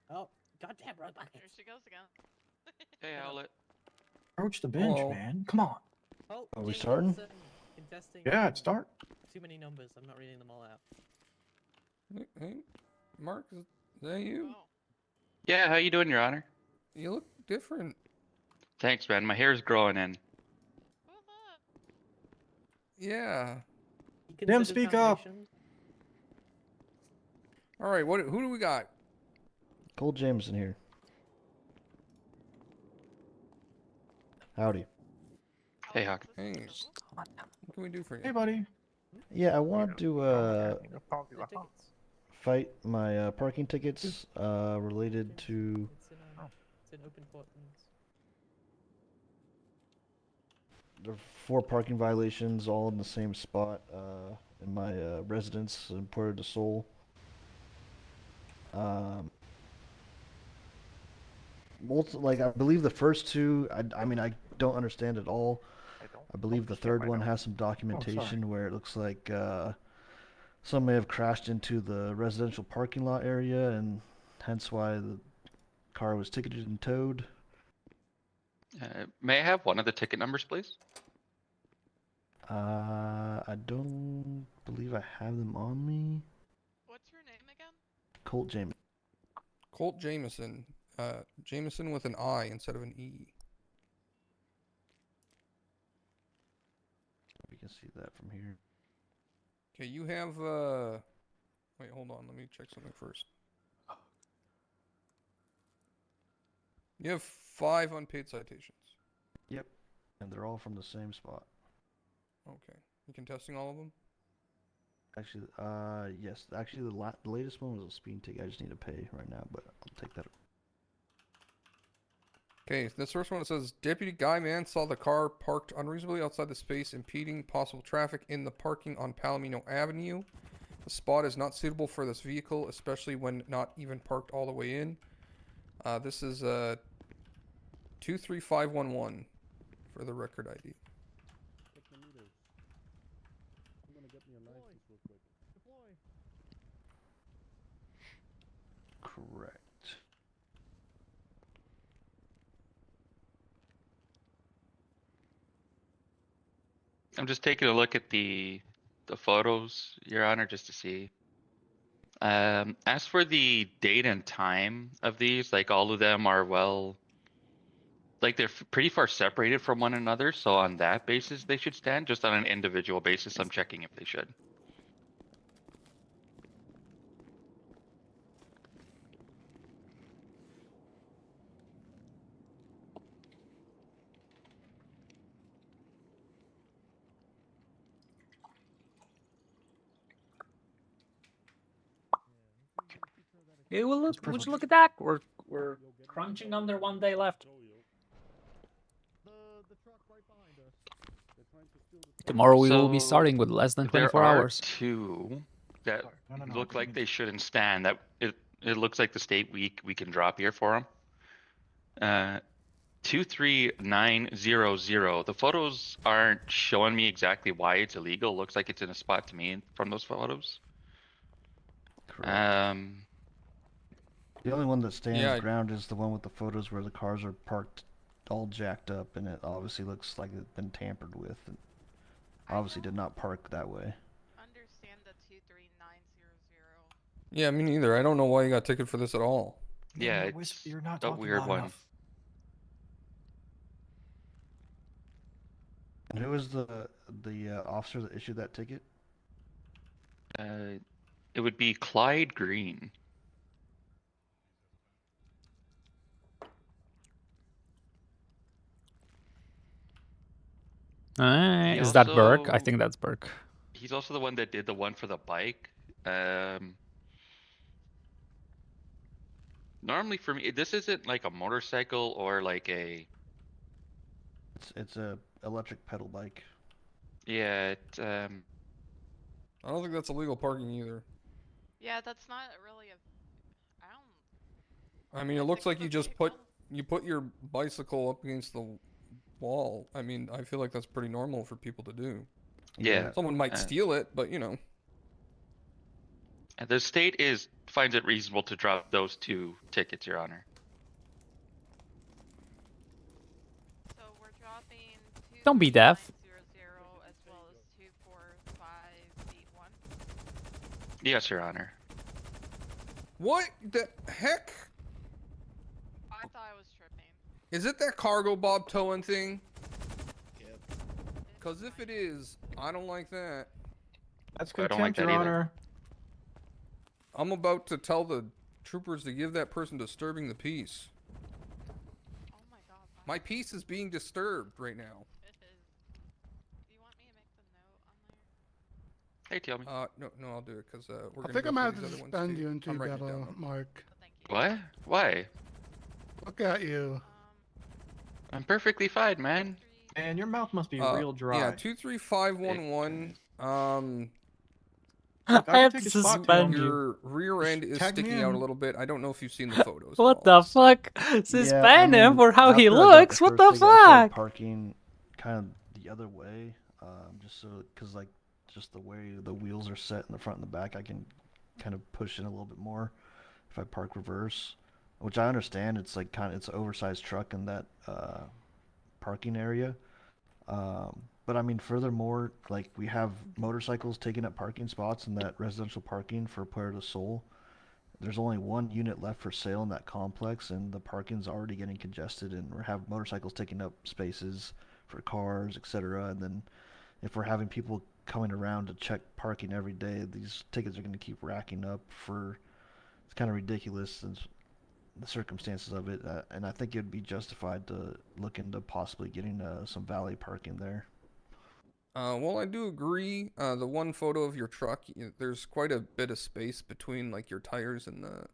Oh, goddamn road bucket. Here she goes again. Hey, Owlet. Approach the bench, Hello. man. Come on. Oh, Are we Jay starting? Wilson contesting. Yeah, it's start. Too many numbers. I'm not reading them all out. Hey, Mark, is that you? Yeah, how you doing, Your Honor? You look different. Thanks, man. My hair's growing in. Yeah. Dem, speak up. All right, who do we got? Cole Jameson here. Howdy. Hey, Hawk. Hey, what can we do for you? Hey, buddy. Yeah, I want to fight my parking tickets related to It's in open court. the 4 parking violations all in the same spot in my residence in Puerto del Sol. Like I believe the first 2, I mean I don't understand at all. I believe the third one has some documentation where it looks like some may have crashed into the residential parking lot area, and hence why the car was ticketed and towed. May I have one of the ticket numbers, please? I don't believe I have them on me. What's your name again? Colt Jameson. Colt Jameson. Jameson with an I instead of an E. We can see that from here. Okay, you have wait, hold on, let me check something first. You have 5 unpaid citations. Yep. And they're all from the same spot. Okay. You contesting all of them? Actually, yes. Actually, the latest one was a speeding ticket. I just need to pay right now, but I'll take that. Okay, this first one, it says, Deputy Guy Man saw the car parked unreasonably outside the space, impeding possible traffic in the parking on Palomino Avenue. The spot is not suitable for this vehicle, especially when not even parked all the way in. This is 23511 for the record ID. I'm gonna get me a license real quick. Correct. I'm just taking a look at the photos, Your Honor, just to see. As for the date and time of these, like all of them are like they're pretty far separated from one another. So on that basis, they should stand. Just on an individual basis, I'm checking if they should. Hey, would you look at that? We're crunching under 1 day left. Tomorrow we will be So, starting with less than there 24 are hours. two that No, look like didn't they shouldn't stand. That it looks like the state we can drop here for them. 23900. The photos aren't showing me exactly why it's illegal. Looks like it's in a spot to me from those photos. Correct. The only one that stands ground is the one with the photos where the cars are parked all jacked up, and it obviously looks like it's been tampered with. And obviously did not park that way. Understand the 23900. Yeah, me neither. I don't know why you got a ticket for this at all. Yeah, it's a weird one. And who was the officer that issued that ticket? It would be Clyde Green. Is that Burke? I think that's Burke. He's also the one that did the one for the bike. Normally for me, this isn't like a motorcycle or like a. It's a electric pedal bike. Yeah, I don't think that's illegal parking either. Yeah, that's not really a. I don't. I mean, it looks like you just put your bicycle up against the wall. I mean, I feel like that's pretty normal for people to do. Yeah. Someone might steal it, but you know. The state finds it reasonable to drop those 2 tickets, Your Honor. So we're dropping. Don't be deaf. 23900 as well as 24581. Yes, Your Honor. What the heck? I thought I was tripping. Is it that cargo bob towing thing? Yep. Because if it is, I don't like that. That's contempt, Your Honor. I'm about to tell the troopers to give that person disturbing the peace. Oh my god. My peace is being disturbed right now. It is. Do you want me to make the note on there? Hey, tell me. No, I'll do it because we're. I gonna think go I'm through gonna have these to other ones, suspend too. you until I'm you writing get it a down. mark. What? Why? Look at you. I'm perfectly fine, man. And your mouth must be real dry. Yeah, 23511. I have to suspend you. Your rear end is tag me sticking out a in. little bit. I don't know if you've seen the photos. What the fuck? Suspend him for how he after I got looks? What first the ticket, I started fuck? parking kind of the other way, just so because like just the way the wheels are set in the front and the back, I can kind of push in a little bit more if I park reverse, which I understand. It's like it's an oversized truck in that parking area. But I mean, furthermore, like we have motorcycles taking up parking spots in that residential parking for Puerto del Sol. There's only 1 unit left for sale in that complex, and the parking's already getting congested, and we have motorcycles taking up spaces for cars, etc. And then if we're having people coming around to check parking every day, these tickets are going to keep racking up. It's kind of ridiculous and the circumstances of it, and I think it'd be justified to look into possibly getting some valet parking there. Well, I do agree. The one photo of your truck, there's quite a bit of space between like your tires and the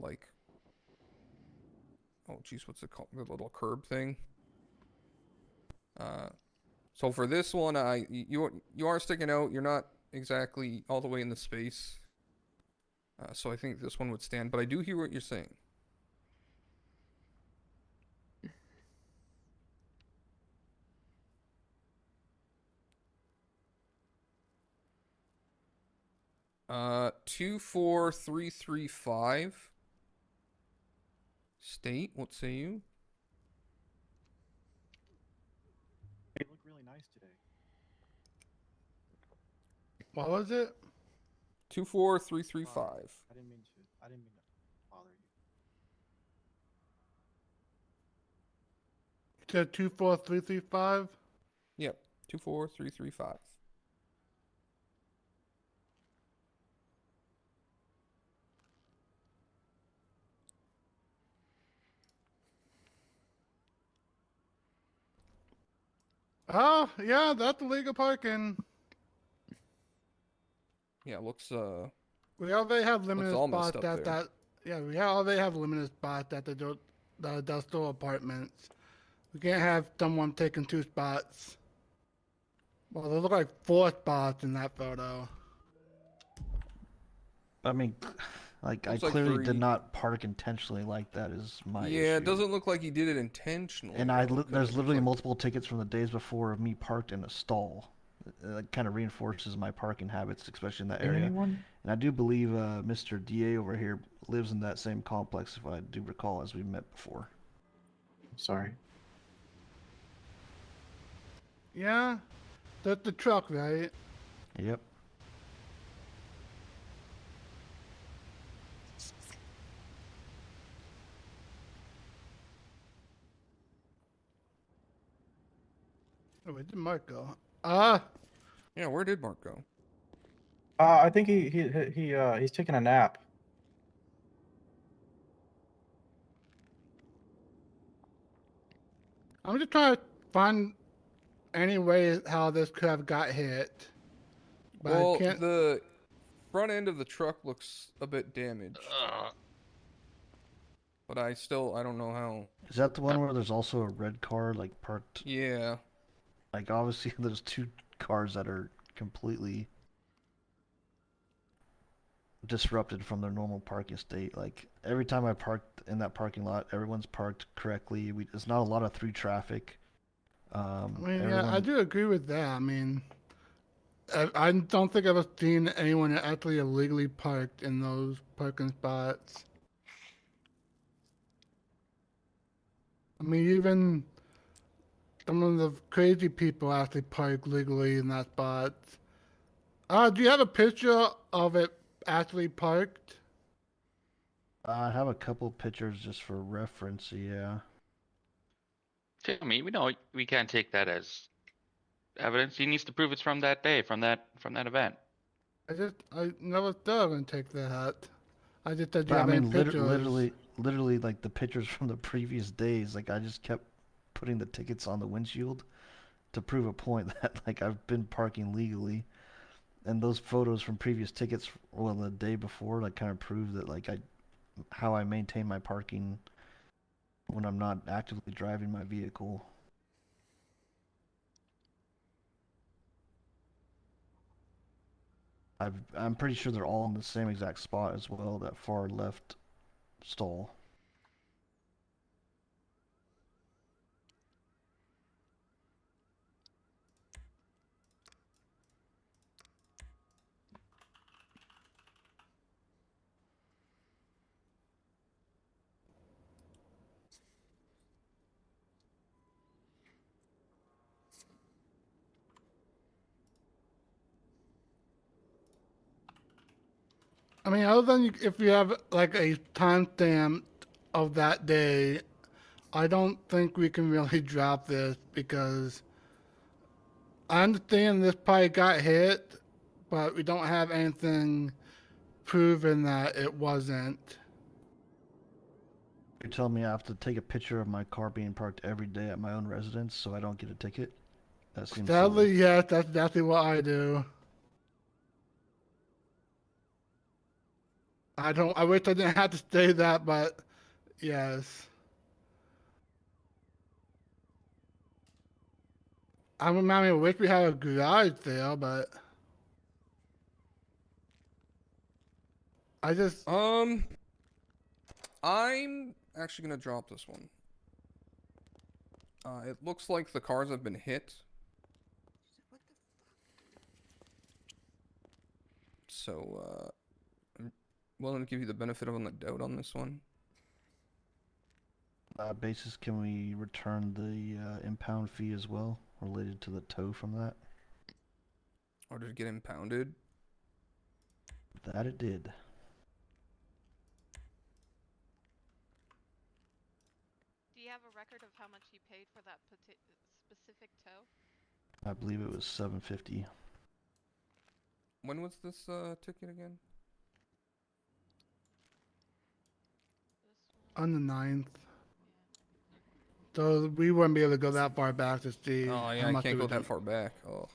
like. Oh, geez, what's it called? The little curb thing. So for this one, you are sticking out. You're not exactly all the way in the space. So I think this one would stand. But I do hear what you're saying. Uh, 24335. State, what say you? You look really nice today. What was it? 24335. I didn't mean to bother you. You said 24335? Yep, 24335. Oh, yeah, that's illegal parking. Yeah, looks We already have limited all messed spots up at there. that. Yeah, we already have limited spots at the industrial apartments. We can't have someone taking 2 spots. Well, there look like 4 spots in that photo. I mean, like, I Looks like clearly 3. did not park intentionally like that is my issue. Yeah, it doesn't look like he did it intentionally. And though, 'cause there's it looks literally like- multiple tickets from the days before of me parked in a stall. It kind of reinforces my parking habits, especially in that area. Anyone? And I do believe Mr. DA over here lives in that same complex, if I do recall, as we met before. Sorry. Yeah, that's the truck, right? Yep. Oh, where did Mark go? Yeah, where did Mark go? I think he's taking a nap. I'm just trying to find any way how this could have got hit. But Well, I can't. the front end of the truck looks a bit damaged. But I don't know how. Is that the one where there's also a red car, like, parked? Yeah. Like, obviously, there's 2 cars that are completely disrupted from their normal parking state. Like, every time I parked in that parking lot, everyone's parked correctly. It's not a lot of through traffic. I mean, yeah, I do agree with that. I mean, I don't think I've ever seen anyone actually illegally parked in those parking spots. I mean, even some of the crazy people actually park legally in that spot. Do you have a picture of it actually parked? I have a couple pictures just for reference, yeah. I mean, we know we can't take that as evidence. He needs to prove it's from that day, from that event. I never thought I would take that. I just said, do But you I have any mean, pictures? literally, like the pictures from the previous days. Like I just kept putting the tickets on the windshield to prove a point that like I've been parking legally, and those photos from previous tickets, well, the day before, like kind of prove that like how I maintain my parking when I'm not actively driving my vehicle. I'm pretty sure they're all in the same exact spot as well, that far left stall. I mean, other than if you have like a timestamp of that day, I don't think we can really drop this because I understand this probably got hit, but we don't have anything proven that it wasn't. You're telling me I have to take a picture of my car being parked every day at my own residence so I don't get a ticket? That seems Sadly, silly. yes, that's exactly what I do. I wish I didn't have to say that, but yes. I wish we had a garage sale, but I just I'm actually gonna drop this one. It looks like the cars have been hit. So, I'm willing to give you the benefit of the doubt on this one. Basis, can we return the impound fee as well, related to the tow from that? Or did it get impounded? That it did. Do you have a record of how much you paid for that specific tow? I believe it was $750. When was this ticket again? on the 9th. So we wouldn't be able to go that far back to see Oh yeah, how I much can't it go was. that far back. Oh.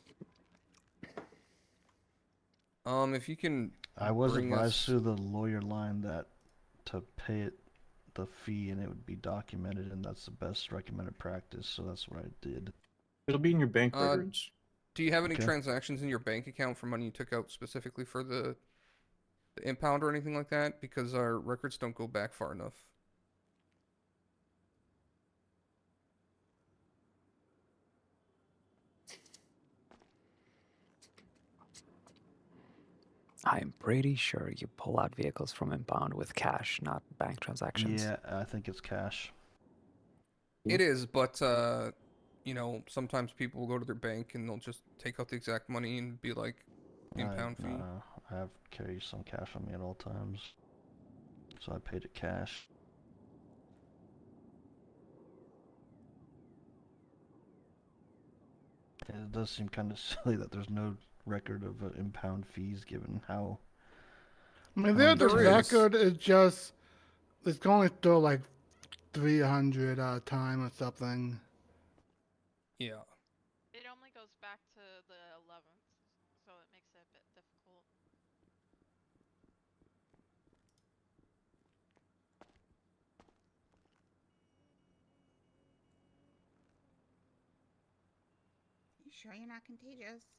If you can I was bring advised us. through the lawyer line that to pay it the fee and it would be documented, and that's the best recommended practice. So that's what I did. It'll be in your bank records. Do you have any Okay. transactions in your bank account for money you took out specifically for the impound or anything like that? Because our records don't go back far enough. I'm pretty sure you pull out vehicles from impound with cash, not bank transactions. Yeah, I think it's cash. It is, but you know, sometimes people will go to their bank and they'll just take out the exact money and be like, impound fee. I have carry some cash on me at all times, so I paid it cash. It does seem kind of silly that there's no record of impound fees given how. I mean, their record is just, it's going through like 300 at a time or something. Yeah. It only goes back to the 11th, so it makes it a bit difficult. You sure you're not contagious?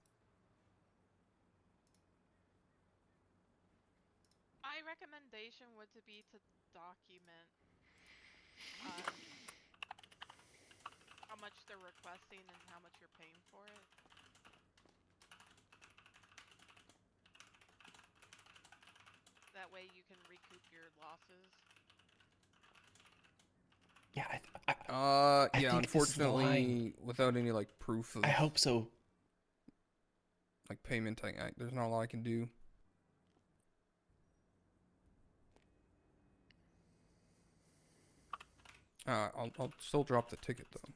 My recommendation would to be to document how much they're requesting and how much you're paying for it. That way you can recoup your losses. Yeah, Yeah, think this is the line. unfortunately, without any like proof of. I hope so. Like payment, there's not a lot I can do. I'll still drop the ticket though.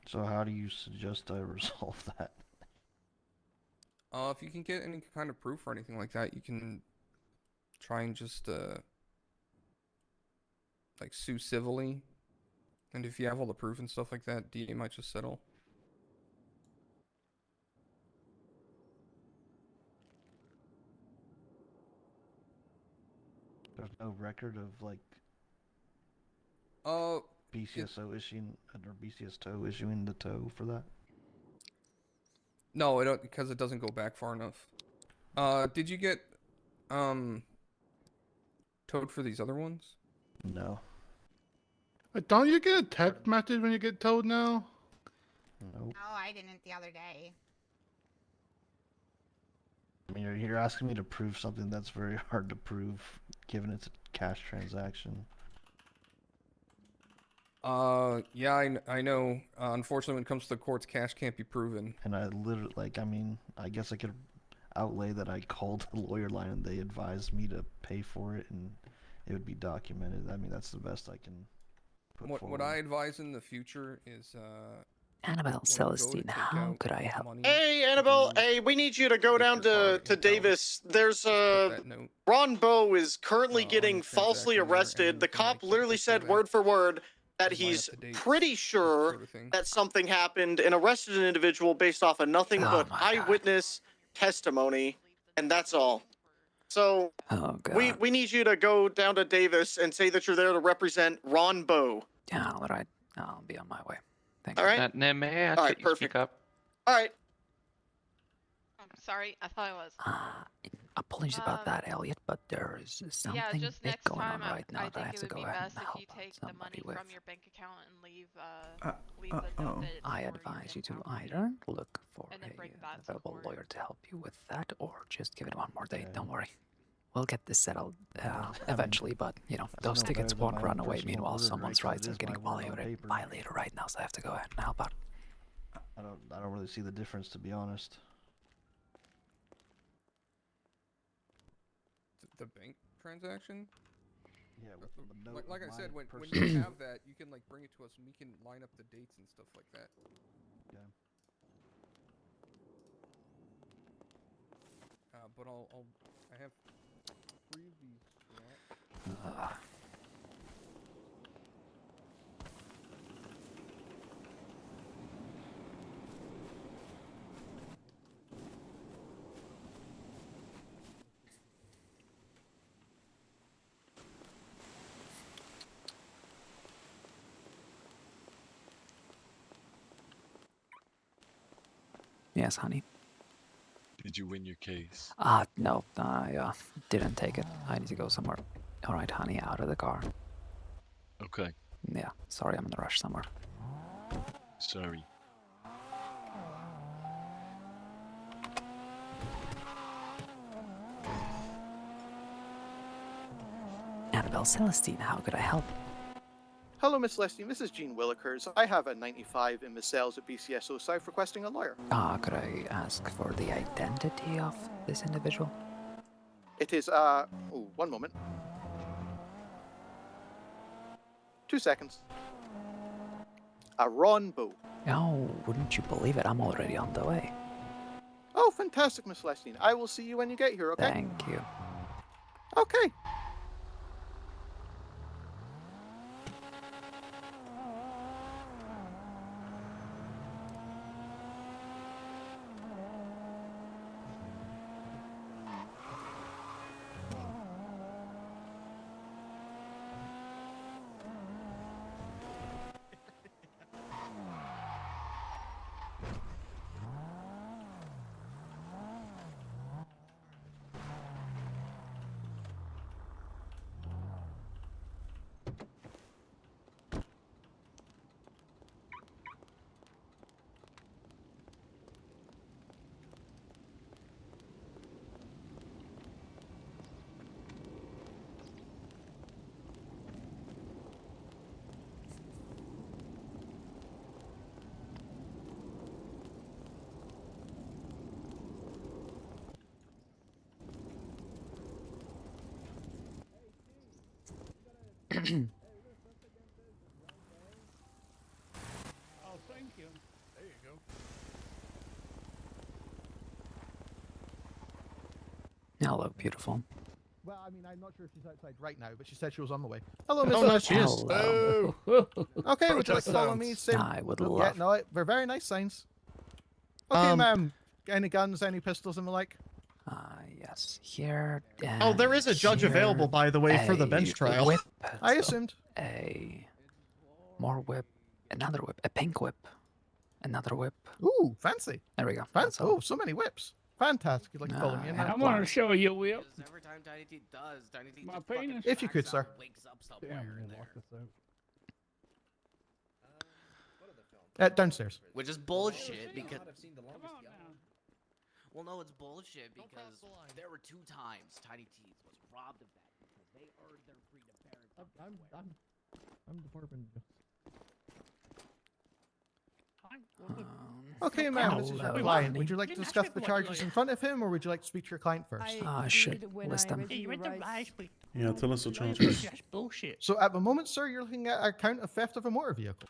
So how do you suggest I resolve that? If you can get any kind of proof or anything like that, you can try and just like sue civilly. And if you have all the proof and stuff like that, DA might just settle. There's no record of like Uh, BCSO issuing or BCS tow issuing the tow for that. No, because it doesn't go back far enough. Did you get towed for these other ones? No. But don't you get a text message when you get towed now? Nope. Oh, I didn't the other day. I mean, you're asking me to prove something that's very hard to prove, given it's a cash transaction. Yeah, I know. Unfortunately, when it comes to the courts, cash can't be proven. And I literally, like, I mean, I guess I could outlay that I called the lawyer line and they advised me to pay for it and it would be documented. I mean, that's the best I can put What forward. I advise in the future is Annabelle Celestine, how could I help? Hey, Annabelle. Hey, we need you to go down to Davis. There's Ron Bowe is currently getting falsely arrested. The cop literally said word for word that he's pretty sure that something happened and arrested an individual based off of nothing but eyewitness testimony, and that's all. So we need you to go down to Davis and say that you're there to represent Ron Bowe. Yeah, all right. I'll be on my way. Thank All you. right. May I ask All that right, you perfect. speak up? All right. I'm sorry, I thought it was. Apologies about that, Elliot, but there is something Yeah, just big next going time on right now I that I think have it to would go be ahead best and if help you take the somebody money with. from your bank account and leave the note that it's I for advise you to impound either look for and then bring a that to available court. lawyer to help you with that, or just give it one more day. Don't worry. We'll get this settled eventually, but you know, those no tickets better than won't my run own away. personal Meanwhile, word, right? someone's 'Cause rights it are is getting my word on violated, paper. violated right now, so I have to go ahead and help out. I don't really see the difference, to be honest. The bank transaction. Yeah, like I said, when personal you note. have that, you can like bring it to us and we can line up the dates and stuff like that. Okay. But I have 3 of these slots. Yes, honey. Did you win your case? No, I didn't take it. I need to go somewhere. All right, honey, out of the car. Okay. Yeah, sorry, I'm in a rush somewhere. Sorry. Annabelle Celestine, how could I help? Hello, Miss Celestine. This is Gene Willikers. I have a 95 in the sales at BCSO South requesting a lawyer. Could I ask for the identity of this individual? It is, 1 moment. 2 seconds. Ron Bow. Oh, wouldn't you believe it? I'm already on the way. Oh, fantastic, Miss Celestine. I will see you when you get here, okay? Thank you. Okay. Oh, thank you. There you go. Hello, beautiful. Well, I mean, I'm not sure if she's outside right now, but she said she was on the way. Hello, Miss Oh, no, Celestine. she is. Hello. Okay, would you like Protest to follow sounds. me? Same. I would Yeah, love. no, they're very nice signs. Okay, Um, ma'am. Any guns, any pistols, and the like? Yes, here. Oh, there and is a judge here, available, by the way, for the bench a trial. Whip, I assumed. more whip, another whip, a pink whip, another whip. Ooh, fancy. There we go. Fancy. That's all. Oh, so many whips. Fantastic. You'd like to follow me in I now? have one. show you, Will. Every time Tiny T does, Tiny T My just fucking penis. If you could, backs out sir. and wakes up somewhere in there. Downstairs. Which is bullshit because. Well, no, it's bullshit because there were 2 times Tiny T's was robbed of that because they earned their freedom. I'm the department. Um, Okay, ma'am, this is your hello. client. Would you like to discuss the charges in front of him, or would you like to speak to your client first? Should list them. Yeah, tell us the charges. That's bullshit. So at the moment, sir, you're looking at a count of theft of a motor vehicle.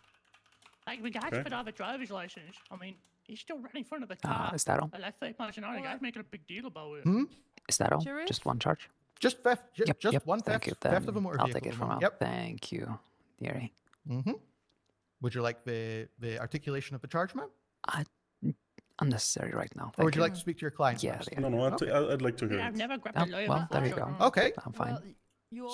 Like, the guys Okay. could have a driver's license. I mean, he's still running in front of the car. Is that all? But let's say, imagine the guy's making a big deal about it. Hmm? Is that all? Sheriff? Just one charge? Just theft. Yep, Just yep. one Thank theft. you. Theft of a Then motor I'll vehicle. take it at the from moment. out. Yep. Thank you, dearie. Mm-hmm. Would you like the articulation of the charge, ma'am? Unnecessary right now. Or Thank would you you. like to speak to your client Yeah, first? yeah. No, I'd like to hear I've it. never grabbed Oh, a lawyer well, before. there you go. Okay. I'm fine.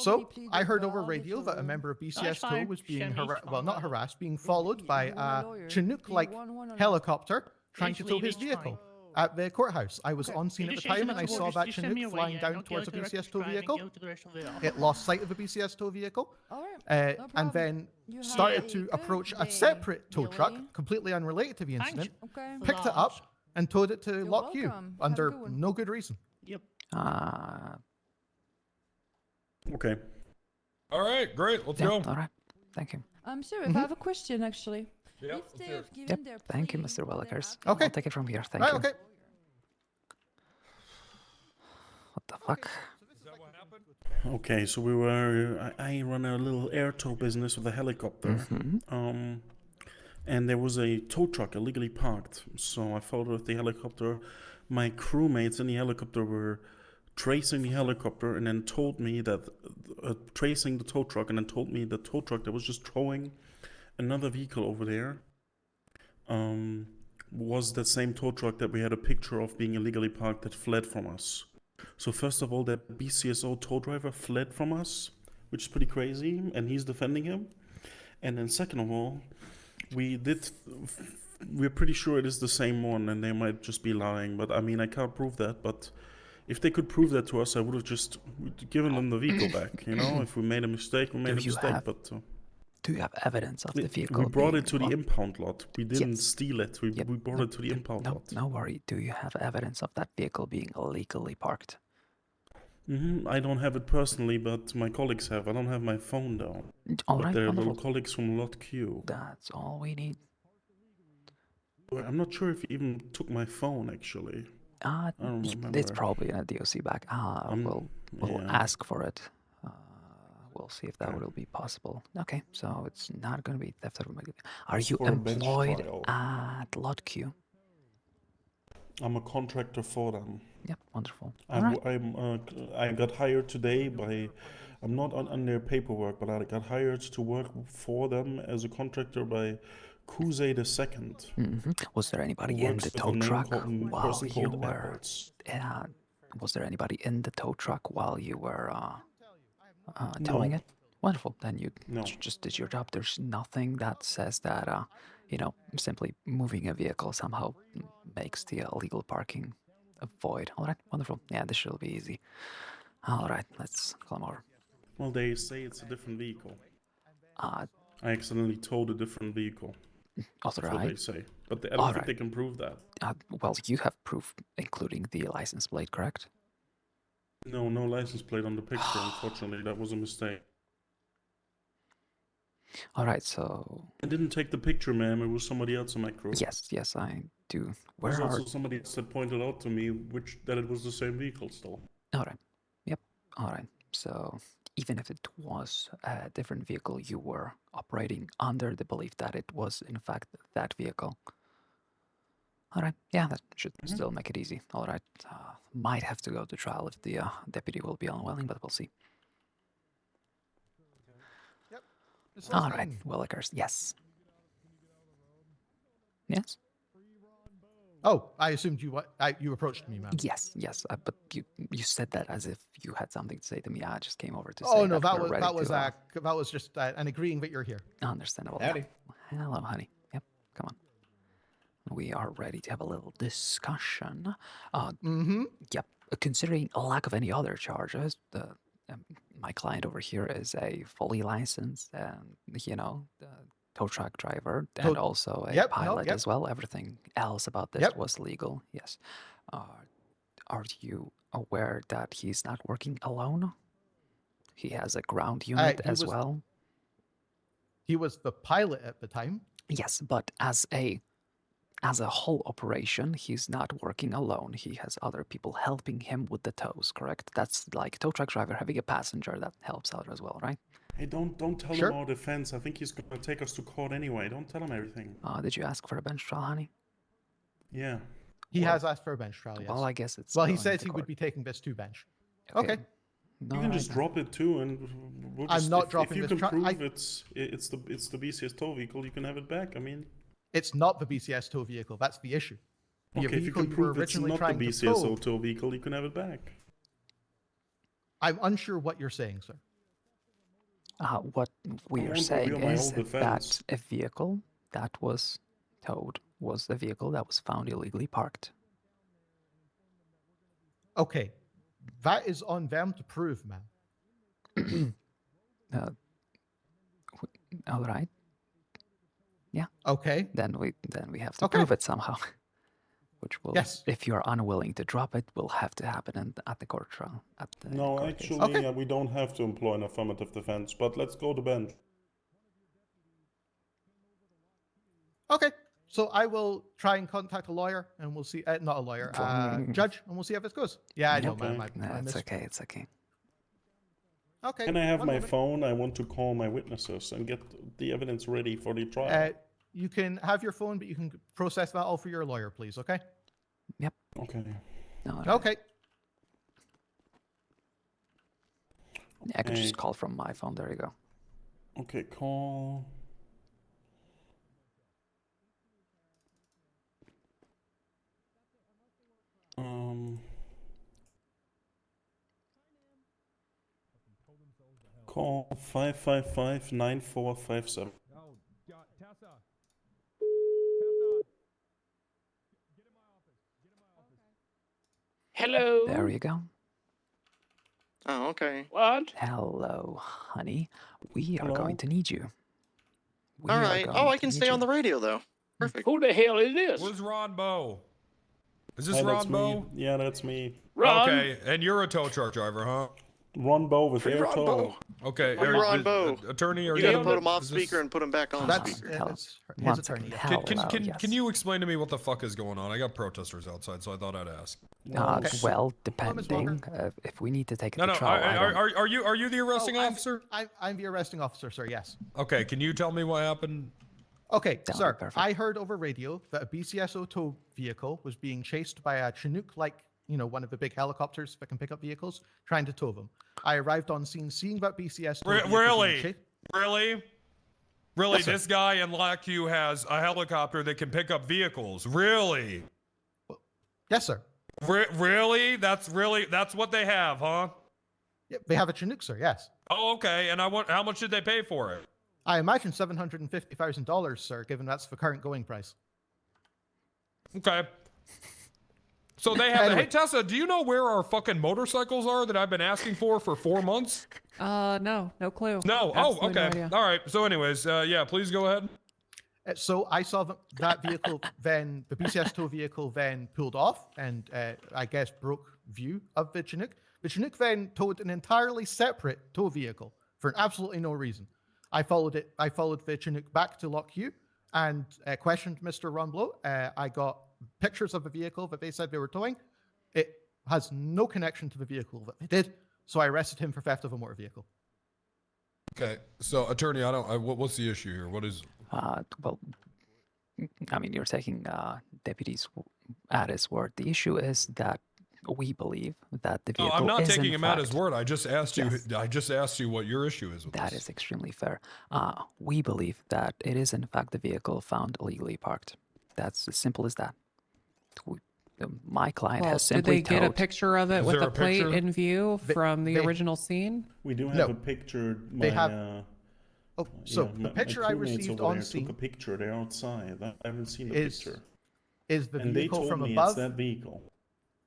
So I heard over radio that a member of BCS2 fine. was being Send me well, not phone. harassed, being followed by a Chinook-like helicopter trying to Please tow leave, his it's vehicle fine. at the courthouse. I was on scene You at the just time, send and I us saw orders, that just send me Chinook away, flying yeah, down don't towards a go to the BCS2 driving, vehicle. go to the rest of the office. It lost sight of the BCS2 vehicle, Alright. and then started to approach a separate tow truck, completely unrelated to the Thanks. incident, Okay. picked it up, and towed it to You're Lock U welcome. Have a under good one. no good reason. Yep. Okay. All right, great. Let's Yeah, go. all right. Thank you. Sheriff, I have a question actually. Yeah, If let's they hear have it. given Yep. their Thank you, plea, Mr. then Willikers. Okay. I'll take it from here. Thank Right, you. okay. What the fuck? Is that what happened? Okay, so I run a little air tow business with a helicopter. Mm-hmm. And there was a tow truck illegally parked. So I followed the helicopter. My crewmates in the helicopter were tracing the helicopter and then told me that, tracing the tow truck, and then told me the tow truck that was just towing another vehicle over there was that same tow truck that we had a picture of being illegally parked that fled from us. So first of all, that BCSO tow driver fled from us, which is pretty crazy, and he's defending him. And then second of all, we did we're pretty sure it is the same one, and they might just be lying. But I mean, I can't prove that. But if they could prove that to us, I would have just given them the vehicle back. You know, if we made a mistake, we made a mistake. But do you have evidence of the vehicle? we brought being it to the impound lot. We didn't steal it. We brought it to the impound lot. No worry. Do you have evidence of that vehicle being illegally parked? I don't have it personally, but my colleagues have. I don't have my phone though. But they're little colleagues from Lot Q. That's all we need. I'm not sure if he even took my phone actually. I don't remember. It's probably in a DOC bag. We'll ask for it. We'll see if that will be possible. Okay, so it's not going to be theft of a vehicle. Are you for a bench employed trial. at Lot Q? I'm a contractor for them. Yep, wonderful. I got hired today by. I'm not on their paperwork, but I got hired to work for them as a contractor by Kuzey II. Was there anybody who in works the with a tow name truck called- while person you called were? Edwards. Was there anybody in the tow truck while you were towing it? Wonderful. Then you just did your job. There's nothing that says that simply moving a vehicle somehow makes the illegal parking void. All right, wonderful. Yeah, this should be easy. All right, let's climb over. Well, they say it's a different vehicle. I accidentally towed a different vehicle. All That's what right. they say. But I don't think they can prove that. Well, you have proof, including the license plate, correct? No license plate on the picture, unfortunately. That was a mistake. All right, so... I didn't take the picture, ma'am. It was somebody else in my crew. Yes, I do. There was also somebody else that pointed out to me that it was the same vehicle still. All right. Yep. All right. So even if it was a different vehicle, you were operating under the belief that it was, in fact, that vehicle. All right. Yeah, that should still make it easy. All right. Might have to go to trial if the deputy will be unwilling, but we'll see. Yep. All right. Willikers. Yes. Yes? Oh, I assumed you approached me, man. Yes. But you said that as if you had something to say to me. I just came over to say Oh no, that that was just an agreeing that you're here. Understandable. Howdy. Hello, honey. Yep. Come on. We are ready to have a little discussion. Yep. Considering a lack of any other charges, my client over here is a fully licensed, tow truck driver and also a pilot as well. Everything else about this was legal. Yes. Are you aware that he's not working alone? He has a ground unit as well. He was the pilot at the time. Yes, but as a whole operation, he's not working alone. He has other people helping him with the tows, correct? That's like tow truck driver having a passenger that helps out as well, right? Hey, don't tell him our defense. I think he's gonna take us to court anyway. Don't tell him everything. Did you ask for a bench trial, honey? Yeah. He has asked for a bench trial, yes. Well, I guess it's... Well, he says he would be taking this to bench. Okay. You can just drop it too, and we'll just, I'm not dropping if this. you can prove it's the BCS tow vehicle, you can have it back. I mean, it's not the BCS tow vehicle. That's the issue. Okay, if you can prove it's not the BCS tow vehicle, you can have it back. I'm unsure what you're saying, sir. What we are saying is that a vehicle that was towed was a vehicle that was found illegally parked. Okay, that is on them to prove, man. All right. Yeah. Okay. Then we have to prove it somehow, which will, if you are unwilling to drop it, will have to happen at the court trial. No, actually, we don't have to employ an affirmative defense, but let's go to bench. Okay. So I will try and contact a lawyer, and we'll see. Not a lawyer, judge, and we'll see how this goes. Yeah, I know, man. It's okay. It's okay. Okay. Can I have my phone? I want to call my witnesses and get the evidence ready for the trial. You can have your phone, but you can process that all for your lawyer, please. Okay. Yep. Okay. Okay. I can just call from my phone. There you go. Okay, call. Call 555-9457. Hello. There you go. Oh, okay. What? Hello, honey. We are Hello? going to need you. We All are right. going Oh, I to can need stay you. on the radio though. Perfect. Who the hell is this? Where's Ron Bow? Is this Hi, that's Ron me. Bow? Yeah, that's me. Ron? Okay, and you're a tow truck driver, huh? Ron Bow with Free air Ron tow. Bow. Okay, Free Ron Bow. attorney, are You gotta you put him off is this- speaker and put him back on speaker. It's his One attorney. second. yeah. Hello, Can you explain to me what the fuck is going on? I got protesters outside, so I thought I'd ask. Well, depending if we need to take it No, to no. trial. I don't- Are you the arresting Oh, officer? I'm the arresting officer, sir. Yes. Okay, can you tell me what happened? Okay, That'll be sir. perfect. I heard over radio that a BCSO tow vehicle was being chased by a Chinook, like one of the big helicopters that can pick up vehicles, trying to tow them. I arrived on scene, seeing that BCS tow vehicle being Really? chased. Really? Yes, sir. This guy in Lock Q has a helicopter that can pick up vehicles. Really? Yes, sir. Really? That's what they have, huh? Yeah, they have a Chinook, sir. Yes. Oh, okay. And how much did they pay for it? I imagine $750,000, sir, given that's the current going price. Okay. So they have. Anyway. Hey Tessa, do you know where our fucking motorcycles are that I've been asking for 4 months? No clue. No. Absolutely no Okay. idea. All right. So, anyways, yeah, please go ahead. So I saw that vehicle then, the BCS tow vehicle then pulled off and I guess broke view of the Chinook. The Chinook then towed an entirely separate tow vehicle for absolutely no reason. I followed the Chinook back to Lock Q and questioned Mr. Ronblow. I got pictures of the vehicle that they said they were towing. It has no connection to the vehicle that they did, so I arrested him for theft of a motor vehicle. Okay. So, attorney, what's the issue here? What is? Well, I mean, you're taking deputies at his word. The issue is that we believe that the vehicle. No, I'm not is taking in him fact, at his word. I just asked you. Yes. I just asked you what your issue is with That this. is extremely fair. We believe that it is in fact the vehicle found illegally parked. That's as simple as that. My client Well, has did simply they get a towed- picture of it Is with there the a plate picture? in view from the they- original scene? We do have No. a picture. They My, have- Oh, so the my picture I crewmates received over on there scene took a picture. They're outside. I haven't seen the is- picture. is the And they vehicle told from me above it's that vehicle.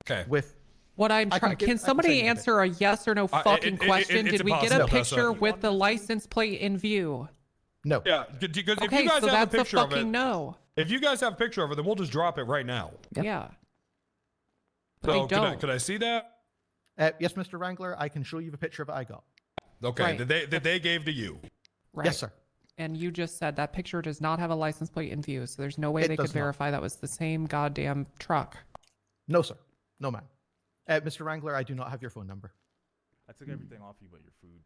Okay. with What I'm I can trying. give- I Can can somebody send you a answer a yes or no fucking question? it's Did we get impossible, a picture Tessa. with the license plate in view? no. Yeah, because if Okay, you guys so have that's a a picture of fucking it, no. if you guys have a picture of it, then we'll just drop it right now. Yep. Yeah. But So they don't. could I see that? Yes, Mr. Wrangler, I can show you the picture that I got. Okay, Right. that they gave to you. Right. Yes, sir. And you just said that picture does not have a license plate in view, so there's no way It they could does not. verify that was the same goddamn truck. No, sir. No, ma'am. Mr. Wrangler, I do not have your phone number. I took everything off you but your food.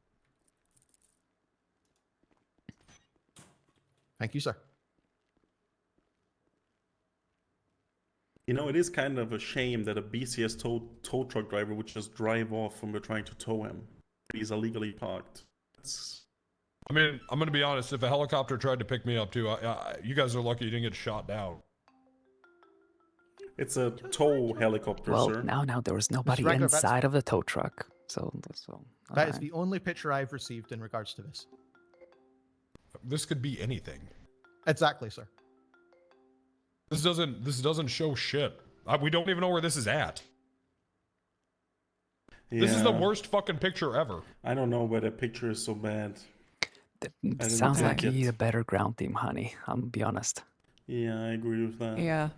Thank you, sir. You know, it is kind of a shame that a BCS tow truck driver would just drive off when we're trying to tow him. He's illegally parked. I mean, I'm gonna be honest. If a helicopter tried to pick me up too, you guys are lucky you didn't get shot down. It's a tow helicopter, Well, sir. now there was nobody Wrangler, that's- inside of the tow truck, so That is alright. the only picture I've received in regards to this. This could be anything. Exactly, sir. This doesn't show shit. We don't even know where this is at. This is the Yeah. worst fucking picture ever. I don't know why the picture is so bad. I didn't Sounds like take you it. need a better ground team, honey. I'm gonna be honest. Yeah, I agree with that. Yeah.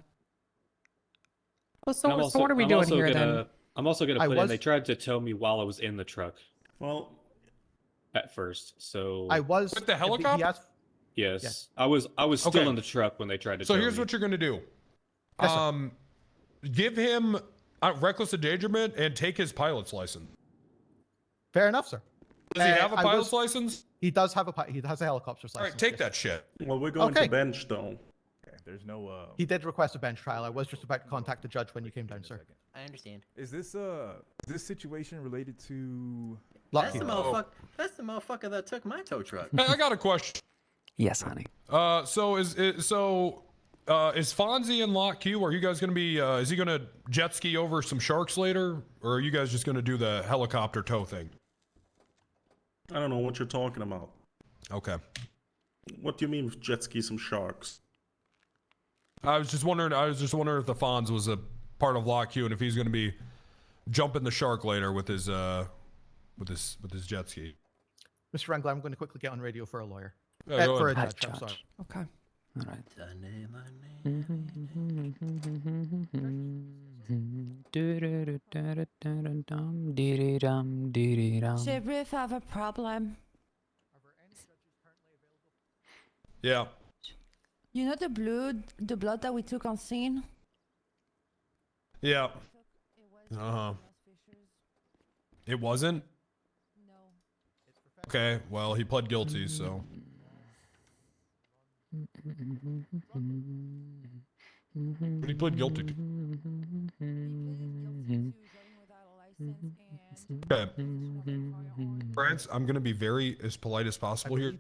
Well, And so, I'm so also- what are we I'm doing also here gonna, then? I'm also gonna I put in. was- They tried to tow me while I was in the truck Well, at first, so I was With the he helicopter? asked- yes, Yes. I was still Okay. in the truck when they tried to. So tow here's me. what you're gonna do. Yes, sir. Give him reckless endangerment and take his pilot's license. Fair enough, sir. Does he have a I pilot's was- license? He does have he has a helicopter's All license. right, take yes. that shit. well, we're going Okay. to bench though. Okay, there's no He did request a bench trial. I was just about to contact the judge when you came down, sir. I understand. Is this situation related to Lock That's the you. motherfucker. That's the motherfucker that took my tow truck. Hey, I got a question. Yes, honey. So is Fonzie in Lock Q? Are you guys gonna be? Is he gonna jet ski over some sharks later, or are you guys just gonna do the helicopter tow thing? I don't know what you're talking about. Okay. What do you mean with jet ski some sharks? I was just wondering if the Fonz was a part of Lock Q and if he's gonna be jumping the shark later with his jet ski. Mr. Wrangler, I'm going to quickly get on radio for a lawyer. Yeah, go For a ahead. judge, I'm sorry. Okay. All right. Sheriff, have a problem. Yeah. You know the blood that we took on scene? Yeah. It wasn't? No. Okay, well, he pled guilty, so. What he pled guilty to? Okay. France, I'm going to be very as polite as possible here.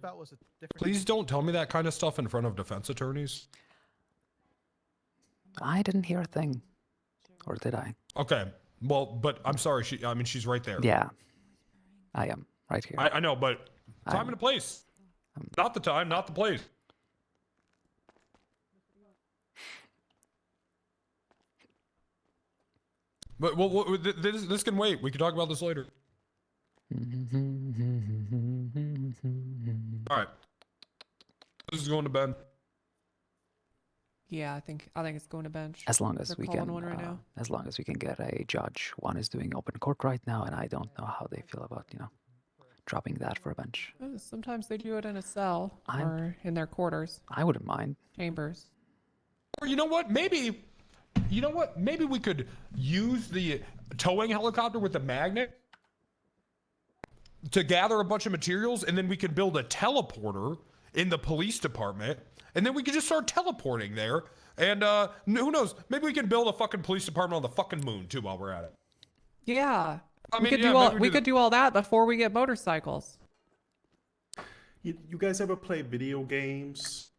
Please don't tell me that kind of stuff in front of defense attorneys. I didn't hear a thing. Or did I? Okay. Well, but I'm sorry. She's right there. Yeah. I am right here. I know, but time and a place. Not the time, not the place. But well, this can wait. We can talk about this later. All right. This is going to Ben. Yeah, I think it's going to bench. As long as They're we calling can, one right now. as long as we can get a judge. One is doing open court right now, and I don't know how they feel about dropping that for a bench. Sometimes they do it in a cell or in their quarters. I wouldn't mind. Chambers. Or you know what? Maybe we could use the towing helicopter with the magnet to gather a bunch of materials, and then we could build a teleporter in the police department, and then we could just start teleporting there. And who knows? Maybe we can build a fucking police department on the fucking moon too while we're at it. Yeah. I mean, we could do all that before we get motorcycles. You guys ever play video games?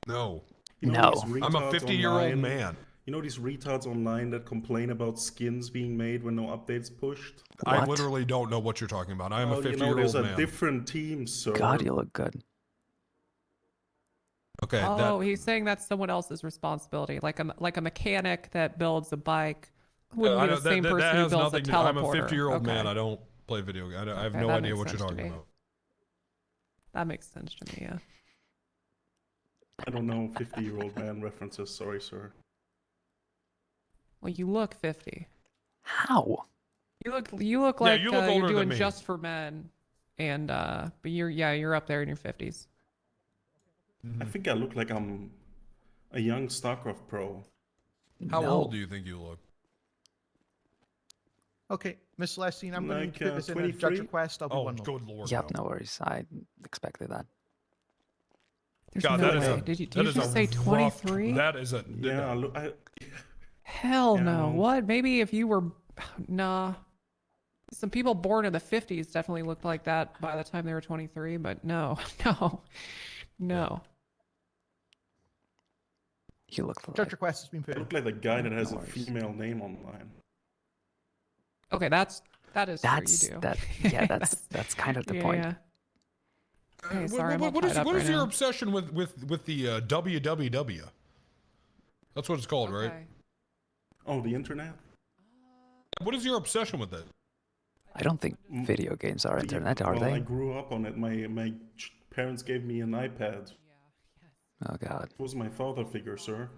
No. You know No. these I'm a retards 50-year-old online- man. You know these retards online that complain about skins being made when no updates pushed? I literally don't know what you're talking about. I am a Well, 50-year-old there's a man. different team, so... God, you look good. Okay. Oh, he's saying that's someone else's responsibility, like a mechanic that builds a bike. Wouldn't be the same person who builds a teleporter. I'm a 50-year-old man. Okay. I don't play video games. I have Okay, no that idea makes what you're sense to talking me. about. That makes sense to me, yeah. I don't know 50-year-old man references. Sorry, sir. Well, you look 50. How? You look like you look older you're than doing me. Just for Men, and but you're up there in your 50s. I think I look like I'm a young StarCraft pro. How old do you think you look? Okay, Miss Celestine, I'm going Like, to put this in a 23? judge request. I'll be Oh, one moment. good lord. Yep, no worries. I expected that. There's God, no that is way. a- Did you that is just a say rough- 23? That is a... Yeah, Hell Yeah, I no. know. What? Maybe if you were, nah. Some people born in the 50s definitely looked like that by the time they were 23, but no, no. You look like... Judge request has been put I in. look like the guy that has No a worries. female name online. Okay, that is That's true. You do. that. Yeah, that's kind of the point. Yeah. Okay, sorry, I'm all What is tied up right your now. obsession with the www? That's what it's called, right? Okay. Oh, the internet? What is your obsession with it? I don't think video games are internet, are well, they? I grew up on it. My parents gave me an iPad. Oh God, It was my father figure, sir.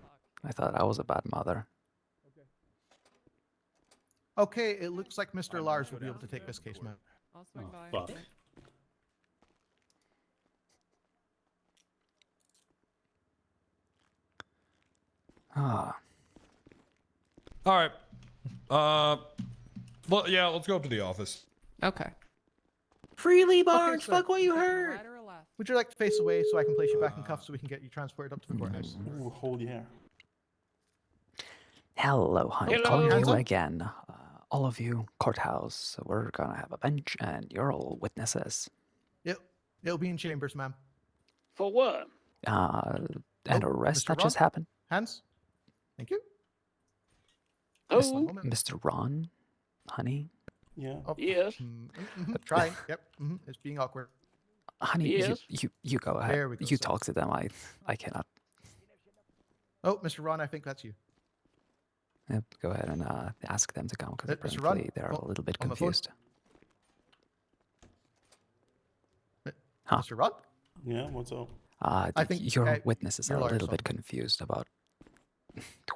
I thought I was a bad mother. Okay, it looks like Mr. Lars will be able to take this case, man. I'll swing by. Fuck. Ah, All right. Well, yeah, let's go up to the office. Okay. Freely, Okay, Barge. sir. Fuck what you heard. Right or left? Would you like to face away so I can place you back in cuffs so we can get you transported up to the courthouse? Ooh, hold yeah. hello, honey. Hello. Calling you Handsome. again. All of you, courthouse. We're gonna have a bench, and you're all witnesses. It'll be in chambers, ma'am. For what? An Oh, arrest Mr. that just Ron? happened. Hands. Thank you. Mis- Oh, Mr. Ron, honey, Yeah. Oh, yes. Trying. Yep. It's being awkward. honey, Yes. you go ahead. There we go, You sir. talk to them. I cannot. Oh, Mr. Ron, I think that's you. Yep, go ahead and ask them to come because Mr. Ron, apparently they're a little bit on the phone. confused. Huh. Mr. Ron? Yeah, what's up? I think your witnesses your are a lawyer's little bit on. confused about.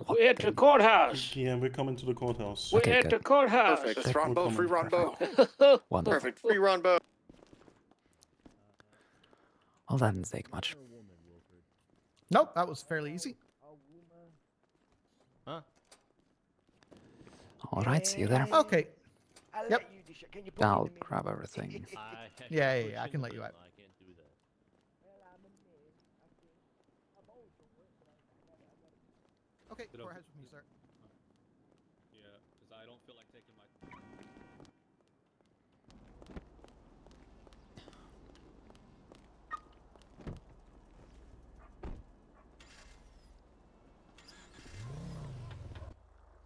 We're at the courthouse. Yeah, we're coming to the courthouse. We're Okay, at good. the courthouse. Perfect. We're Ronbo, free coming. Ronbo. Wonderful. Perfect. Free Ronbo. Well, that didn't take much. Nope, that was fairly easy. All right, see you there. Okay. Yep. I'll grab everything. Yeah, I can let you out. Okay, courthouse with me, sir. Yeah, because I don't feel like taking my.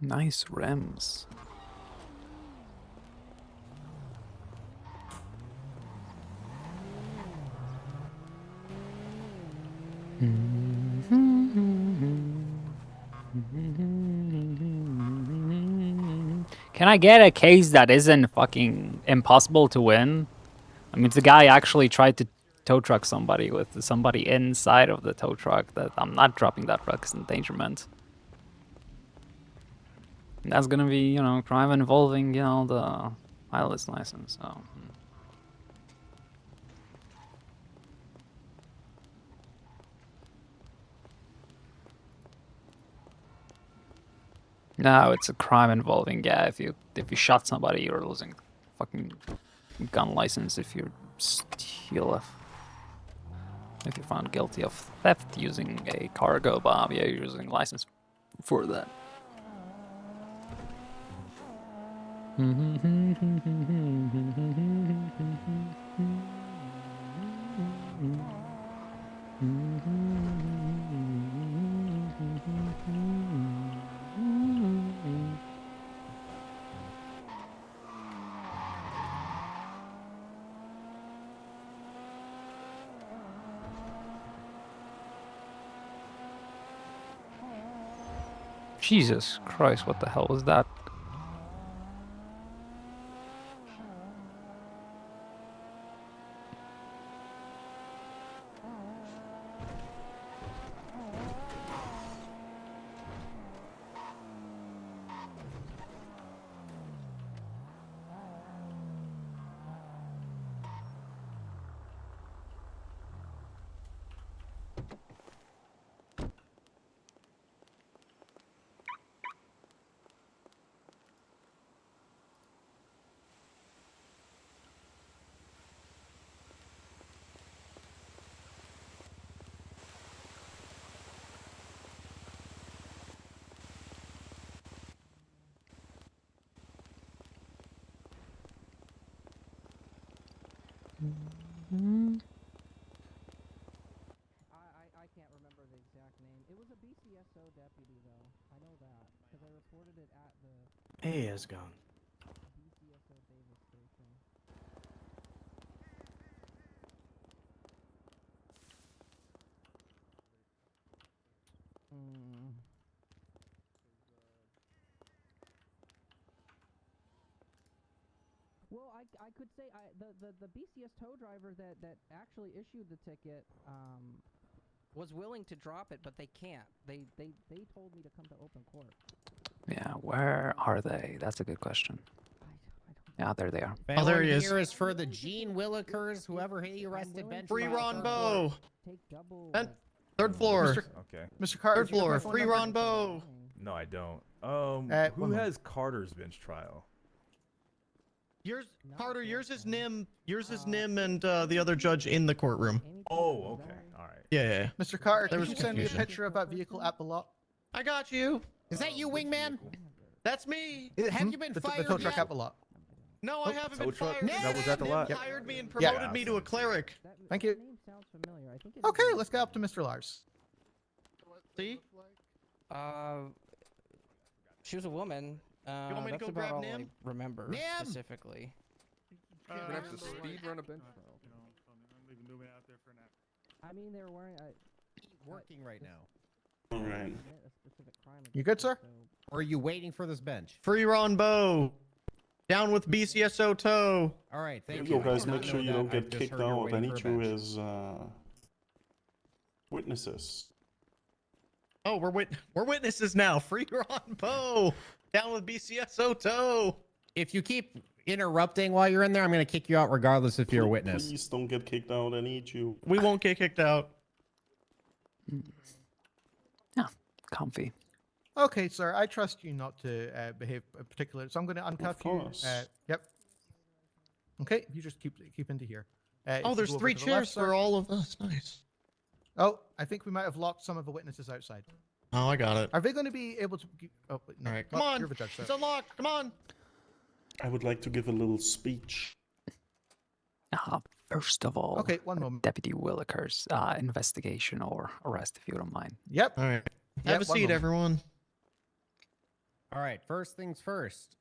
Nice rims. Can I get a case that isn't fucking impossible to win? I mean, the guy actually tried to tow truck somebody with somebody inside of the tow truck. That I'm not dropping that reckless endangerment. And that's gonna be, you know, crime involving, you know, the pilot's license. So. No, it's a crime involving, yeah, if you shot somebody, you're losing fucking gun license. If you steal if you're found guilty of theft using a cargo bomb, yeah, you're using license for that. Jesus Christ, what the hell was that? I can't remember the exact name. It was a BCSO deputy, though. I know that because I reported it at the Hey, it's gone. BCSO Davis station. Well, I could say the BCS tow driver that actually issued the ticket was willing to drop it, but they can't. They told me to come to open court. Yeah, where are they? That's a good question. Yeah, there they are. Oh, there he is. Here is for the Gene Willikers, whoever he arrested. Bench Free trial, Ronbo. Take double. Third floor. Okay. Mr. Carter, Third floor. Free Ronbo. No, I don't. Who one has Carter's bench trial? Yours, Carter. Yours is Nim. Yours is Nim and the other judge in the courtroom. Oh, okay. All right. Yeah. Mr. Carter, There could was you send me a confusion. picture of that vehicle at the lot? I got you. Is that you, Wingman? That's me. Have you been The fired tow truck yet? at the lot. No, I haven't been Tow truck? fired. That was at the Nim lot? hired me and promoted me to a cleric. Thank you. Name sounds familiar. I think it Okay, let's get up to Mr. Lars. See? She was a woman. want me to That's go about grab all Nim? I remember Nim! specifically. We're gonna have to speed run a bench trial. I mean, they were wearing. Working right now. All right. You good, sir? Or are you waiting for this bench? Free Ron Bo. Down with BCSO toe. All right, thank you. You I guys did not make sure know you that. don't I get just kicked heard you're out. I waiting need for a you bench. as witnesses. Oh, we're witnesses now. Free Ron Bo. Down with BCSO toe. If you keep interrupting while you're in there, I'm going to kick you out regardless if you're a witness. Please don't get kicked out. I need you. We won't get kicked out. Yeah, comfy. Okay, sir. I trust you not to behave particularly, so I'm going to uncuff you. course. Yep. Okay, you just keep into here. If Oh, you there's go over 3 to the chairs left, for sir. all of us. Nice. Oh, I think we might have locked some of the witnesses outside. Oh, I got it. Are they going to be able to? Oh, wait, no. All right, come Well, on. You're the judge, sir. It's unlocked. Come on. I would like to give a little speech. First of all, Okay, one moment. Deputy Willikers, investigation or arrest if you don't mind. Yep. All right. Yep, Have a one seat, moment. everyone. All right, first things first.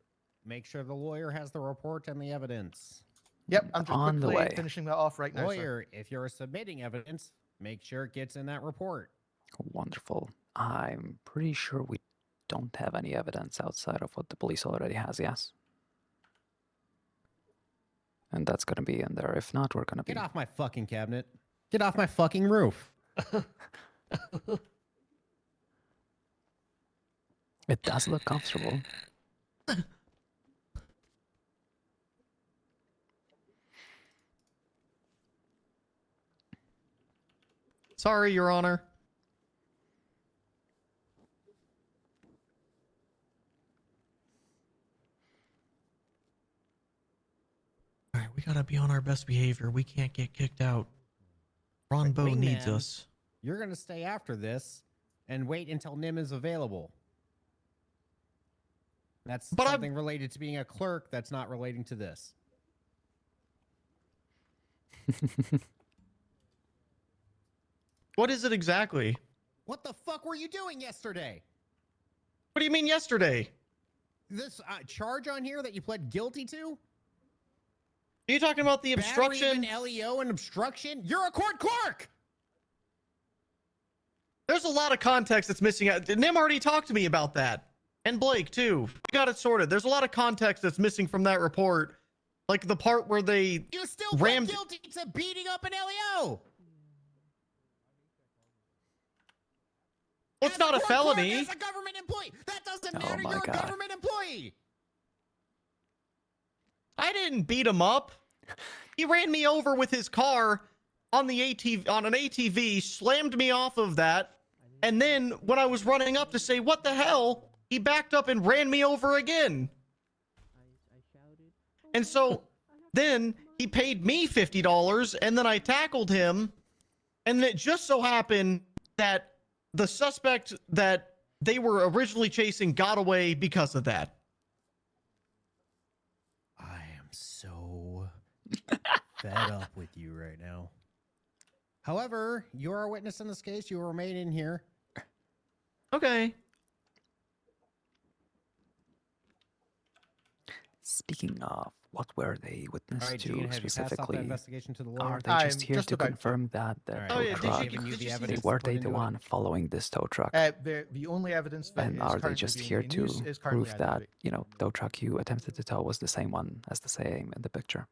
Make sure the lawyer has the report and the evidence. Yep, I'm just On the quickly way. finishing that off right now, sir. Lawyer, if you're submitting evidence, make sure it gets in that report. Wonderful. I'm pretty sure we don't have any evidence outside of what the police already has, yes? And that's gonna be in there. If not, we're gonna be... Get off my fucking cabinet. Get off my fucking roof. It does look comfortable. Sorry, Your Honor. All right, we gotta be on our best behavior. We can't get kicked out. Ron Bo needs Wingman, us. You're going to stay after this and wait until Nim is available. That's But something related to being a clerk that's not relating to this. What is it exactly? What the fuck were you doing yesterday? What do you mean yesterday? This charge on here that you pled guilty to? Are you talking about the obstruction? Battery of an LEO and obstruction? You're a court clerk! There's a lot of context that's missing out. Nim already talked to me about that. And Blake, too. We got it sorted. There's a lot of context that's missing from that report. Like the part where they You still rammed... pled guilty to beating up an LEO! Well, it's not a felony. As a government employee. That doesn't Oh matter. my You're God. a government employee. I didn't beat him up. He ran me over with his car on the ATV, on an ATV, slammed me off of that, and then when I was running up to say, what the hell, he backed up and ran me over again. And so then he paid me $50, and then I tackled him, and it just so happened that the suspect that they were originally chasing got away because of that. I am so fed up with you right now. However, you are a witness in this case. You will remain in here. Okay. Speaking of, what were they witness All right, to Gene, have you passed off that specifically? investigation to the lawyer? Are they just I'm here just to about to. confirm that the All right. tow Oh, yeah, did truck, you- Giving you did the you see- evidence were to they put the into it. one following this tow truck? The only evidence that And is are they currently just being here in to use is currently prove that, identity. you know, tow truck you attempted to tow was the same one as the same in the picture?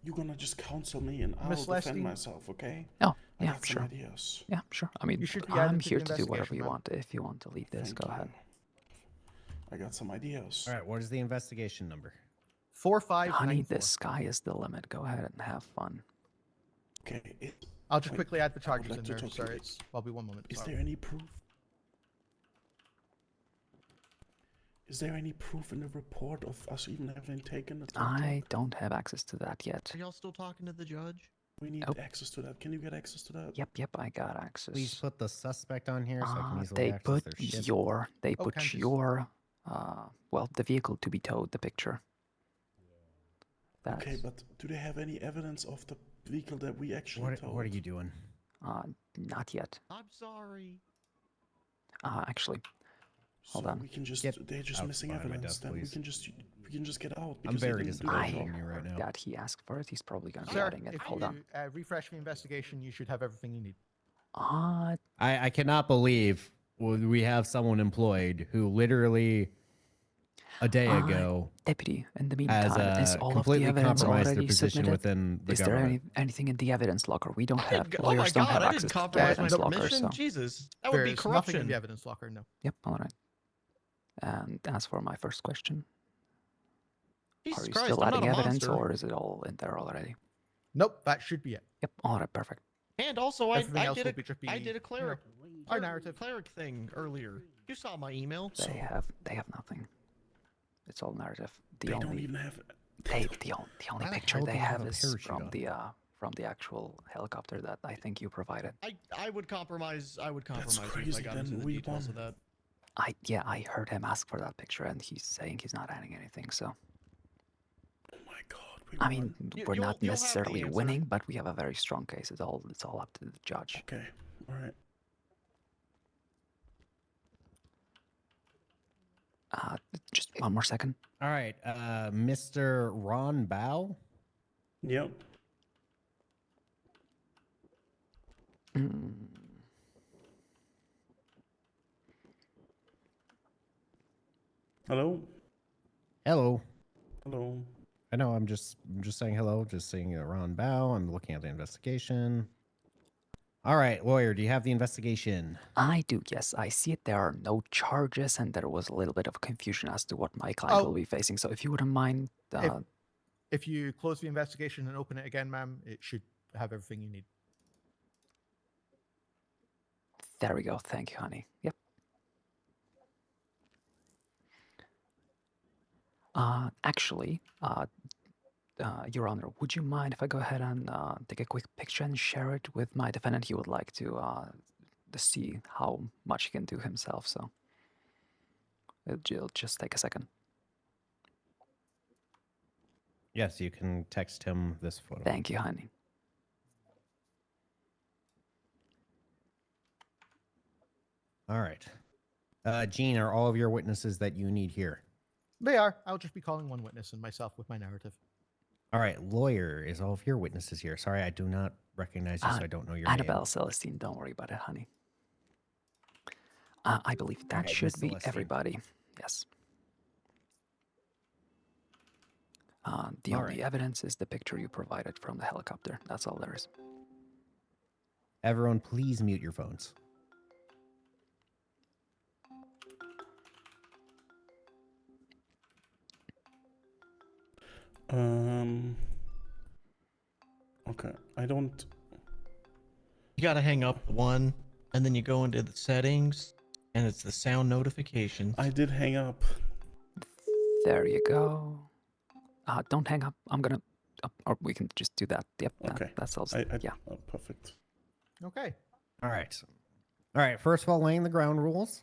You're gonna just counsel me and I'll Miss defend Leslie? myself, okay? Oh, I yeah, got sure. some ideas. Yeah, sure. I mean, You should be I'm added to here the to do whatever investigation, you ma'am. want. If you want to leave this, Thank go you. ahead. I got some ideas. All right, what is the investigation number? 4594. Honey, the sky is the limit. Go ahead and have fun. Okay. I'll just wait, quickly add the I would charges like in to there. talk to Sorry, you. it's. I'll be 1 moment. Is sorry. there any proof? Is there any proof in the report of us even having taken the tow I truck? don't have access to that yet. Are y'all still talking to the judge? We need Nope. access to that. Can you get access to that? Yep, I got access. Please put the suspect on here so I can easily They access put their shit. they Oh, put Candace. your, well, the vehicle to be towed, the picture. That's, Okay, but do they have any evidence of the vehicle that we actually towed? What are you doing? not yet. I'm sorry. Actually, Hold on. We can just they're just out missing behind my evidence. desk, Then please. we can just get out. I'm because they very didn't do that disappointed job. in you right now. That he asked for it. He's probably gonna be Sir, adding it. if Hold you on. refresh the investigation, you should have everything you need. I cannot believe we have someone employed who literally a day ago, Deputy, in the has meantime, is all of the completely evidence compromised their already position submitted? within the Is there government. anything in the evidence locker? We don't have Oh my lawyers don't God, have I didn't access to the compromise my evidence locker. permission. So Jesus, that would be There's corruption. nothing in the evidence locker, no. yep, all right. And as for my first question, Jesus are you Christ, still I'm not adding a evidence, monster. or is it all in there already? Nope, that should be it. Yep, all right, perfect. And also, Everything I else did will a just be, I did a cleric our narrative. cleric thing earlier. You saw my email. They have nothing. It's all narrative. They don't even have. The only Why the picture hell they do you have have a is parachute from on? the actual helicopter that I think you provided. I would compromise. I would That's compromise crazy. if I got Then into the we details won. of that. I heard him ask for that picture, and he's saying he's not adding anything. So Oh my God. I mean, we're not you'll have the necessarily answer. winning, but we have a very strong case. It's all up to the judge. Okay. All right. Just one more second. All right, Mr. Ron Bao. Yep. Hello. Hello. Hello. I know. I'm just saying hello. Just saying Ron Bao. I'm looking at the investigation. All right, lawyer. Do you have the investigation? I do, yes. I see it. There are no charges, and there was a little bit of confusion as to what my client will be facing. So if you wouldn't mind, If you close the investigation and open it again, ma'am, it should have everything you need. there we go. Thank you, honey. Yep. Actually, Your Honor, would you mind if I go ahead and take a quick picture and share it with my defendant? He would like to see how much he can do himself, so it'll just take a second. Yes, you can text him this photo. Thank you, honey. All right. Gene, are all of your witnesses that you need here? They are. I'll just be calling one witness and myself with my narrative. All right, lawyer, is all of your witnesses here? Sorry, I do not recognize you, so I don't know your Annabelle name. Celestine, don't worry about it, honey. I believe that Alright, should Miss be Celestine. everybody. Yes. The All only right. evidence is the picture you provided from the helicopter. That's all there is. Everyone, please mute your phones. Okay. I don't. You gotta hang up one, and then you go into the settings, and it's the sound notifications. I did hang up. There you go. Don't hang up. I'm gonna, or we can just do that. Yep. Okay. That's also. Yeah. Oh, perfect. Okay. All right. All right, first of all, laying the ground rules.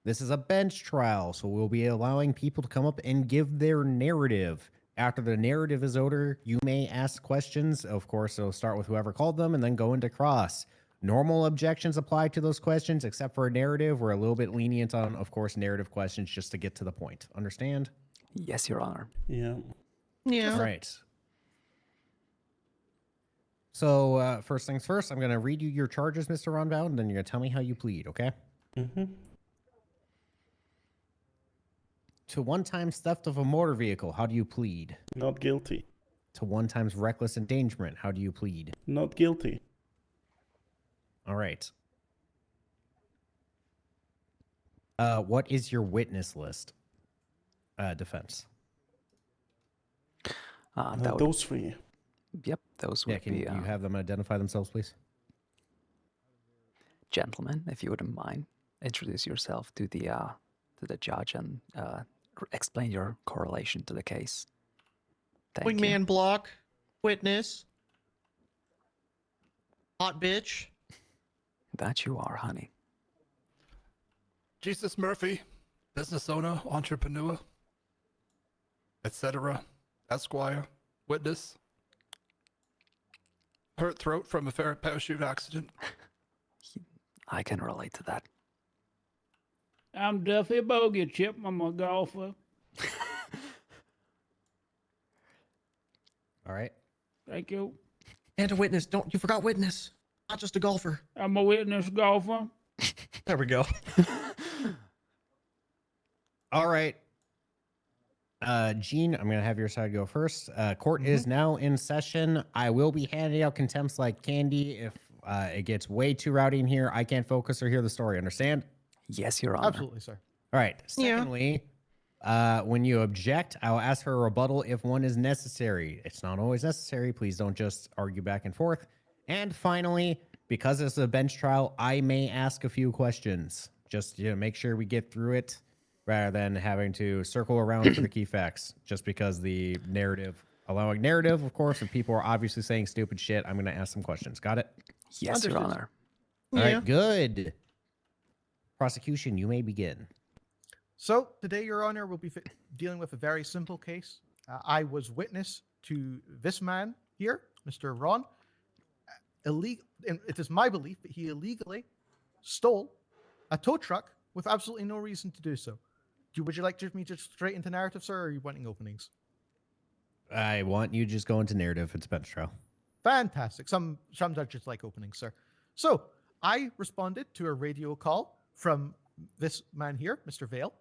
This is a bench trial, so we'll be allowing people to come up and give their narrative. After the narrative is over, you may ask questions. Of course, it'll start with whoever called them and then go into cross. Normal objections apply to those questions, except for a narrative. We're a little bit lenient on, of course, narrative questions just to get to the point. Understand? Yes, Your Honor. Yeah. Yeah. All right. So, first things first, I'm going to read you your charges, Mr. Ronbound, and then you're going to tell me how you plead, okay? Mm-hmm. To 1 times theft of a motor vehicle, how do you plead? Not guilty. To 1 times reckless endangerment, how do you plead? Not guilty. All right. What is your witness list? Defense. Those 3. Yep, those would Can be. you have them identify themselves, please? Gentlemen, if you wouldn't mind, introduce yourself to the judge and explain your correlation to the case. Thank you. Wingman block, witness, hot bitch. That you are, honey. Jesus Murphy, business owner, entrepreneur, etc. Esquire, witness. Hurt throat from a parachute accident. I can relate to that. I'm Duffy Bogey Chip. I'm a golfer. All right. Thank you. And a witness. You forgot witness. Not just a golfer. I'm a witness golfer. There we go. All right. Gene, I'm going to have your side go first. Court is now in session. I will be handing out contempts like candy. If it gets way too rowdy in here, I can't focus or hear the story. Understand? Yes, Your Honor. Absolutely, sir. All right. Secondly, when you object, I will ask for a rebuttal if one is necessary. It's not always necessary. Please don't just argue back and forth. And finally, because it's a bench trial, I may ask a few questions just to make sure we get through it rather than having to circle around for the key facts. Just because the allowing narrative, of course, if people are obviously saying stupid shit, I'm going to ask some questions. Got it? Yes, Your Honor. All right, good. Prosecution, you may begin. So today, Your Honor, we'll be dealing with a very simple case. I was witness to this man here, Mr. Ron. And it is my belief that he illegally stole a tow truck with absolutely no reason to do so. Would you like me just straight into narrative, sir, or are you wanting openings? I want you just go into narrative. It's a bench trial. Fantastic. Some judges like openings, sir. So I responded to a radio call from this man here, Mr. Vale,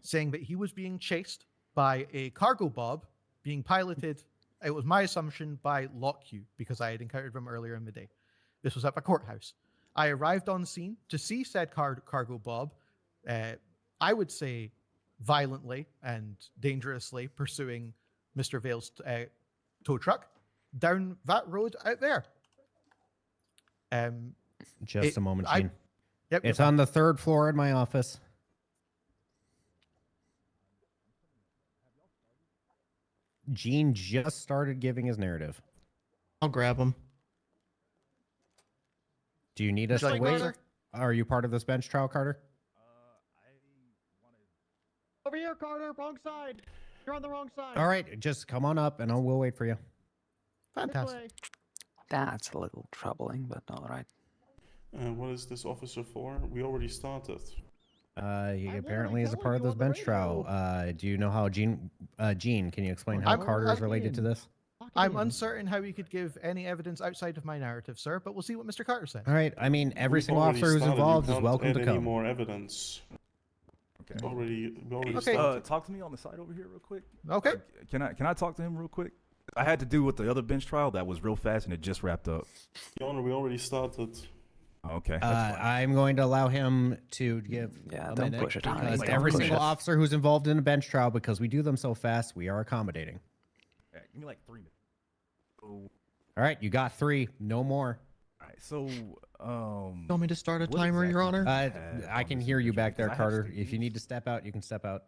saying that he was being chased by a cargo bob being piloted, it was my assumption, by Lockhew, because I had encountered him earlier in the day. This was at the courthouse. I arrived on scene to see said cargo bob, I would say violently and dangerously pursuing Mr. Vale's tow truck down that road out there. Just a moment, Gene. Yep, it's on the 3rd floor in my office. Gene just started giving his narrative. I'll grab him. Do you need us to wait? Are you part of this bench trial, Carter? Over here, Carter. Wrong side. You're on the wrong side. All right, just come on up and we'll wait for you. Fantastic. That's a little troubling, but all right. What is this officer for? We already started. He apparently is a part of this bench trial. Do you know how Gene, can you explain how Carter is related to this? I'm uncertain how we could give any evidence outside of my narrative, sir, but we'll see what Mr. Carter says. All right, I mean, every We've single already officer who's started. involved You is can't welcome add to any come. more evidence. Okay. We already Okay. started. Talk to me on the side over here real quick. Okay. Can I talk to him real quick? I had to do with the other bench trial that was real fast and it just wrapped up. Your Honor, we already started. Okay. I'm going to allow him to give a don't minute push it, honey. because Don't every push single it. officer who's involved in a bench trial, because we do them so fast, we are accommodating. Yeah, give me like 3 minutes. All right, you got 3, no more. All right, so You want me to start a what timer, Your exactly Honor? do you have I on can this hear you individual? back there, 'Cause I have Carter. statements. If you need to step out, you can step out.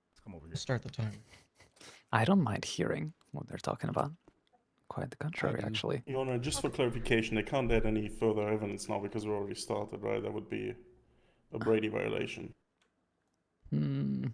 Let's come over here. Start the timer. I don't mind hearing what they're talking about. Quite the contrary, actually. Your Honor, just for clarification, they can't add any further evidence now because we already started, right? That would be a Brady violation. Hmm.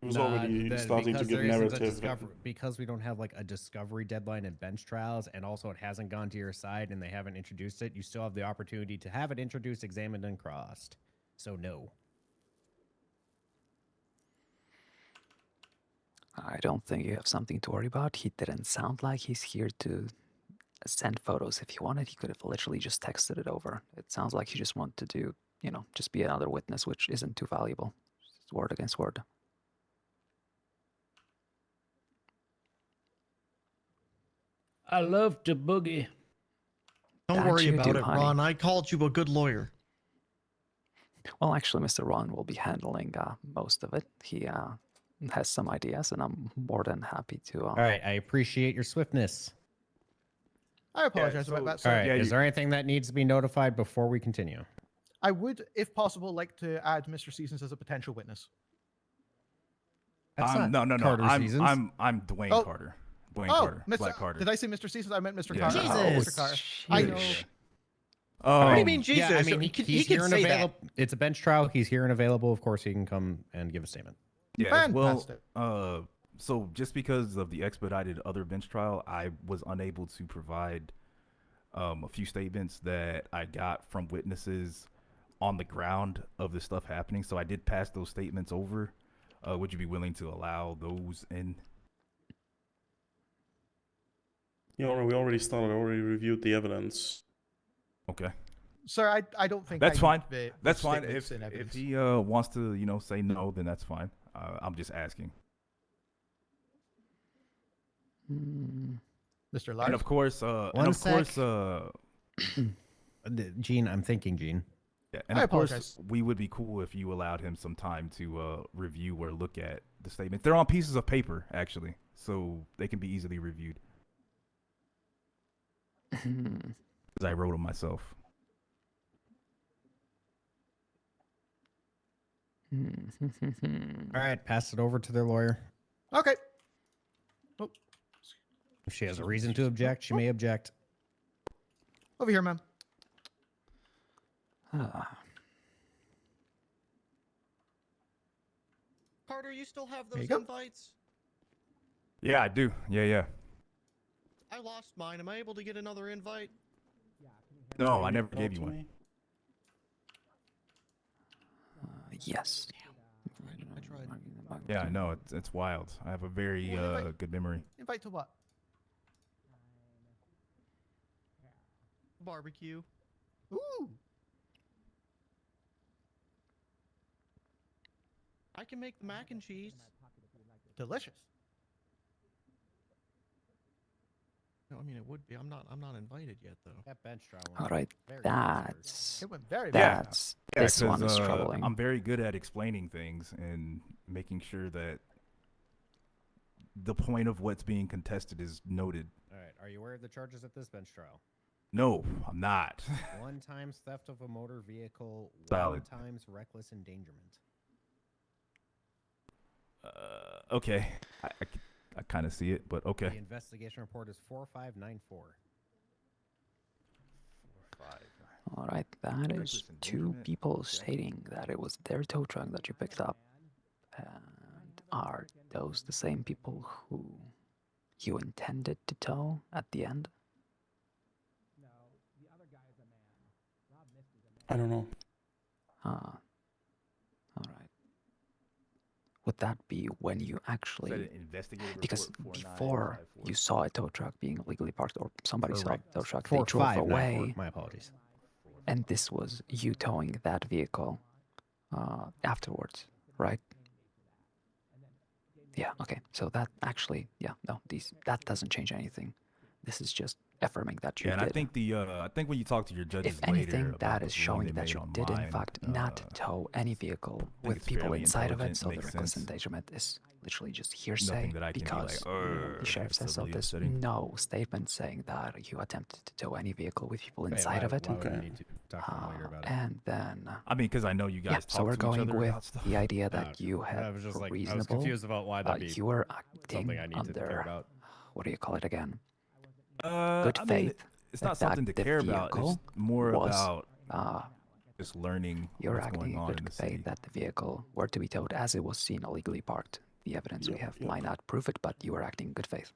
He was already starting to because give there isn't a narrative. because we don't have like a discovery deadline in bench trials, and also it hasn't gone to your side and they haven't introduced it, you still have the opportunity to have it introduced, examined, and crossed. So no. I don't think you have something to worry about. He didn't sound like he's here to send photos. If he wanted, he could have literally just texted it over. It sounds like he just wanted to do, just be another witness, which isn't too valuable. Just word against word. I love to boogie. Don't That worry you about do, it, honey. Ron. I called you a good lawyer. Well, actually, Mr. Ron will be handling most of it. He has some ideas, and I'm more than happy to. All right, I appreciate your swiftness. I apologize about that, sir. All right, is there anything that needs to be notified before we continue? I would, if possible, like to add Mr. Seasons as a potential witness. That's not No. Carter Seasons. I'm Dwayne Oh. Carter. Dwayne Oh, Carter. Black Carter. Did I say Mr. Seasons? I meant Mr. Yeah. Carter. Jesus. Mr. Carter. I know. What do you mean, Jesus? Yeah, I mean, He he's can here and say that. available. It's a bench trial. He's here and available. Of course, he can come and give a statement. Yeah, Fantastic. well, so just because of the expedited other bench trial, I was unable to provide a few statements that I got from witnesses on the ground of this stuff happening. So I did pass those statements over. Would you be willing to allow those in? Yeah, we already started. Already reviewed the evidence. Okay. Sir, I don't think That's I fine. need the That's fine. statements If in evidence. he wants to, say no, then that's fine. I'm just asking. Mr. Lars? And of course, Gene, I'm thinking, Gene. Yeah, and I of course, apologize. we would be cool if you allowed him some time to review or look at the statements. They're on pieces of paper, actually, so they can be easily reviewed. Because I wrote them myself. All right, pass it over to their lawyer. Okay. Oh, If she has a reason to object, she may object. over here, ma'am. Carter, you still have There those you go. invites? Yeah, I do. Yeah. I lost mine. Am I able to get another invite? No, I never gave you one. Yes. I tried. Yeah, I know. It's wild. I have a very good memory. Invite to what? Barbecue. Ooh. I can make the mac and cheese. Delicious. No, I mean it would be. I'm not invited yet though. That bench trial. All right, that's It went very that's Yeah, this one 'cause, is troubling. I'm very good at explaining things and making sure that the point of what's being contested is noted. All right, are you aware of the charges at this bench trial? No, I'm not. 1 times theft of a motor vehicle, Valid. 1 times reckless endangerment. Okay. I kind of see it, but The okay. investigation report is 4594. All right, that is 2 people stating that it was their tow truck that you picked up. And are those the same people who you intended to tow at the end? I don't know. All right. Would that be when you actually? Because before you saw a tow truck being illegally parked, or somebody saw a tow truck, they drove 4594. away, My apologies. and this was you towing that vehicle afterwards, right? Yeah. Okay. So that actually, yeah, no, that doesn't change anything. This is just affirming that you Yeah, and did. I think I think when you talk to your judges If later anything, about that the is ruling showing they that made you on did in mine, fact not tow any vehicle with it's people fairly inside of it. intelligent, So the makes reckless sense. endangerment is literally just hearsay Nothing that I can be like, because the sheriff says so. civilly There's upsetting. no statement saying that you attempted to tow any vehicle with people Wait, inside of it. why would I need to talk to them later about it? And then I mean, because I know you guys yeah, talk so we're to each going other with about stuff. the idea that Okay. you I had was just like, I was reasonable. confused about why that'd be you were acting something I need to care under about. what do you call it again? Good I mean, faith. it's not that something to the care about. It's vehicle more was, about just learning You're what's acting going in on good in the faith city. that the vehicle were to be towed as it was seen illegally parked. The evidence we have might not prove it, but you were acting in good faith.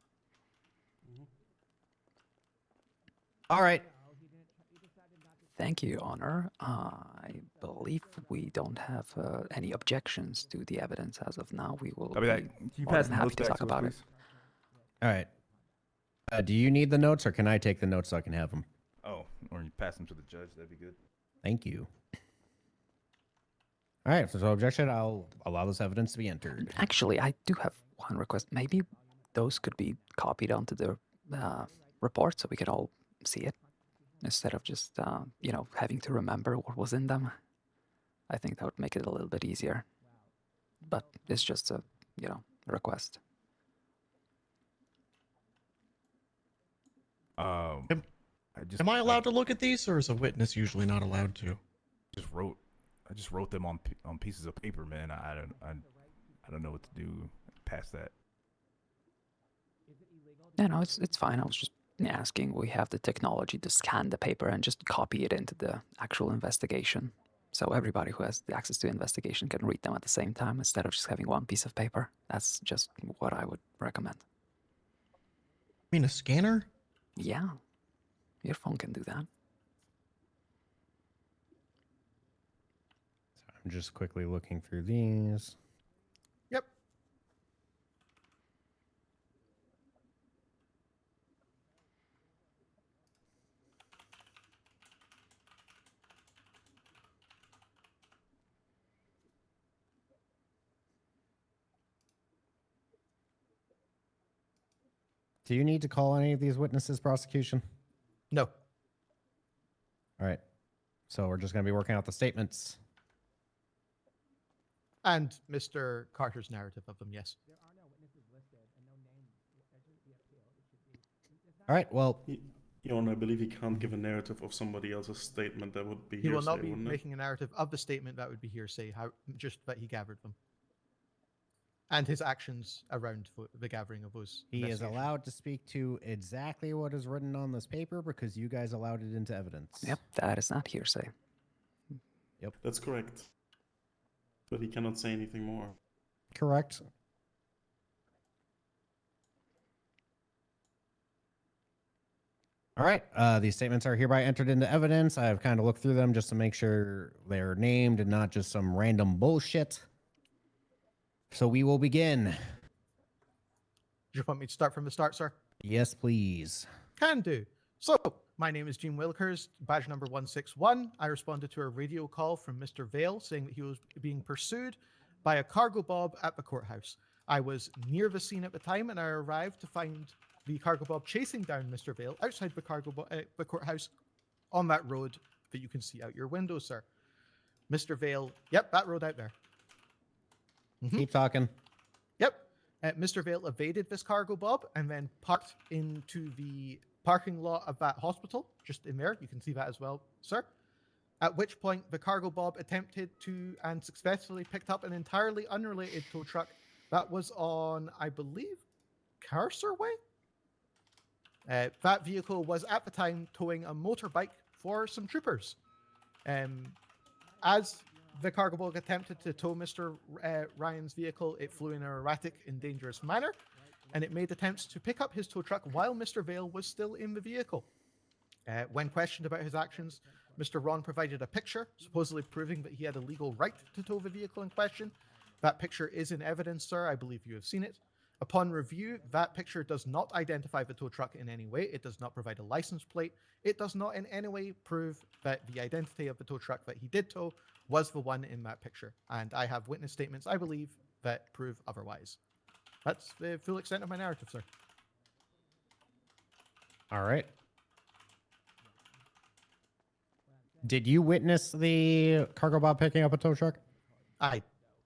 All right. Thank you, Your Honor. I believe we don't have any objections to the evidence as of now. We will I'll be like, be can you more pass than the happy notes to back talk to us, about it. please? All right. Do you need the notes, or can I take the notes so I can have them? Oh, or you pass them to the judge. That'd be good. Thank you. All right. If there's no objection, I'll allow this evidence to be entered. Actually, I do have one request. Maybe those could be copied onto the report so we can all see it instead of just, having to remember what was in them. I think that would make it a little bit easier. But it's just a, request. Am I allowed to look at these, or is a witness usually not allowed to? I just wrote them on pieces of paper, man. I don't know what to do past that. Yeah, no, it's fine. I was just asking. We have the technology to scan the paper and just copy it into the actual investigation. So everybody who has the access to investigation can read them at the same time instead of just having one piece of paper. That's just what I would recommend. I mean, a scanner? Yeah. Your phone can do that. I'm just quickly looking through these. Yep. Do you need to call any of these witnesses, prosecution? No. All right. So we're just going to be working out the statements. And Mr. Carter's narrative of them, yes. There are no witnesses listed and no name entered the appeal. It should be. All right. Well, Your Honor, I believe he can't give a narrative of somebody else's statement. That would be He will hearsay, not be wouldn't it? making a narrative of the statement. That would be hearsay, just that he gathered them. And his actions around the gathering of those. he is investigations. allowed to speak to exactly what is written on this paper because you guys allowed it into evidence. Yep, that is not hearsay. Yep. That's correct. But he cannot say anything more. Correct. All right. These statements are hereby entered into evidence. I've kind of looked through them just to make sure they're named and not just some random bullshit. So we will begin. Do you want me to start from the start, sir? Yes, please. Can do. So, my name is Gene Wilkers, badge number 161. I responded to a radio call from Mr. Vale saying that he was being pursued by a cargo bob at the courthouse. I was near the scene at the time and I arrived to find the cargo bob chasing down Mr. Vale outside the courthouse on that road that you can see out your window, sir. Mr. Vale, yep, that road out there. Keep talking. Yep. Mr. Vale evaded this cargo bob and then parked into the parking lot of that hospital, just in there. You can see that as well, sir. At which point, the cargo bob attempted to and successfully picked up an entirely unrelated tow truck that was on, I believe, Cursor Way? That vehicle was at the time towing a motorbike for some troopers. As the cargo bob attempted to tow Mr. Ryan's vehicle, it flew in an erratic and dangerous manner, and it made attempts to pick up his tow truck while Mr. Vale was still in the vehicle. When questioned about his actions, Mr. Ron provided a picture, supposedly proving that he had a legal right to tow the vehicle in question. That picture is in evidence, sir. I believe you have seen it. Upon review, that picture does not identify the tow truck in any way. It does not provide a license plate. It does not in any way prove that the identity of the tow truck that he did tow was the one in that picture. And I have witness statements, I believe, that prove otherwise. That's the full extent of my narrative, sir. All right. Did you witness the cargo bob picking up a tow truck?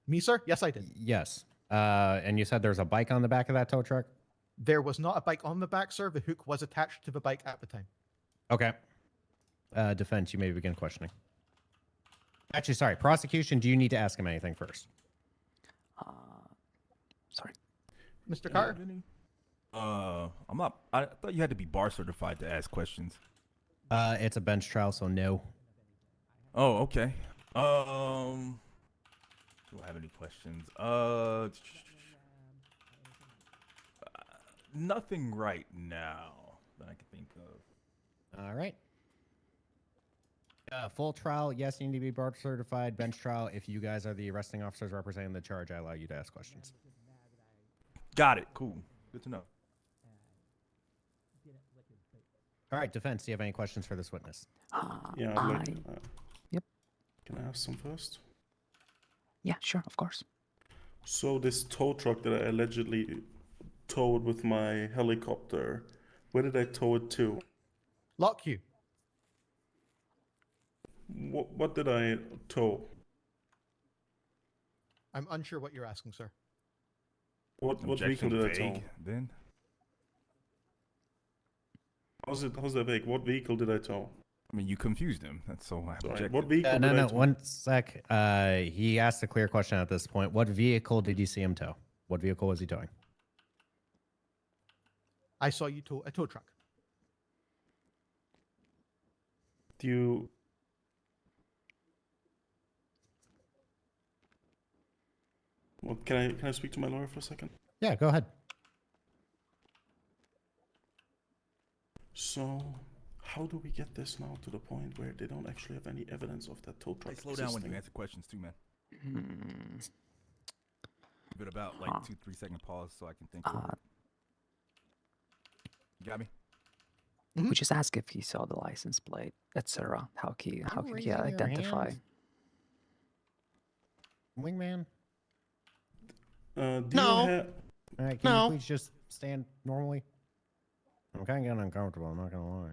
Me, sir? Yes, I did. Yes. And you said there's a bike on the back of that tow truck? There was not a bike on the back, sir. The hook was attached to the bike at the time. Okay. Defense, you may begin questioning. Actually, sorry. Prosecution, do you need to ask him anything first? Sorry. Mr. Carter? I'm not. I thought you had to be bar certified to ask questions. It's a bench trial, so no. Oh, okay. Do I have any questions? Nothing right now that I can think of. All right. Full trial, yes, you need to be bar certified. Bench trial, if you guys are the arresting officers representing the charge, I allow you to ask questions. Got it. Cool. Good to know. All right, defense, do you have any questions for this witness? Yeah, I'd like. Yep. Can I ask some first? Yeah, sure, of course. So this tow truck that I allegedly towed with my helicopter, where did I tow it to? Lock you. What did I tow? I'm unsure what you're asking, sir. What vehicle Objection did I vague, tow? Then How's that vague? What vehicle did I tow? I mean, you confused him. That's so I Sorry, objected. what vehicle No, did I no, tow? one sec. He asked a clear question at this point. What vehicle did you see him tow? What vehicle was he towing? I saw you tow a tow truck. Do you... Well, can I speak to my lawyer for a second? Yeah, go ahead. So, how do we get this now to the point where they don't actually have any evidence of that tow truck Hey, slow down when you existing? answer questions too, man. Hmm. Give it about like 2-3 second pause so I can think over it. You got me? We just ask if he saw the license plate, etc. How could he raising your identify? hand? Wingman? Do No. you have... All right, can you please just stand normally? I'm kind of getting uncomfortable, I'm not going to lie. All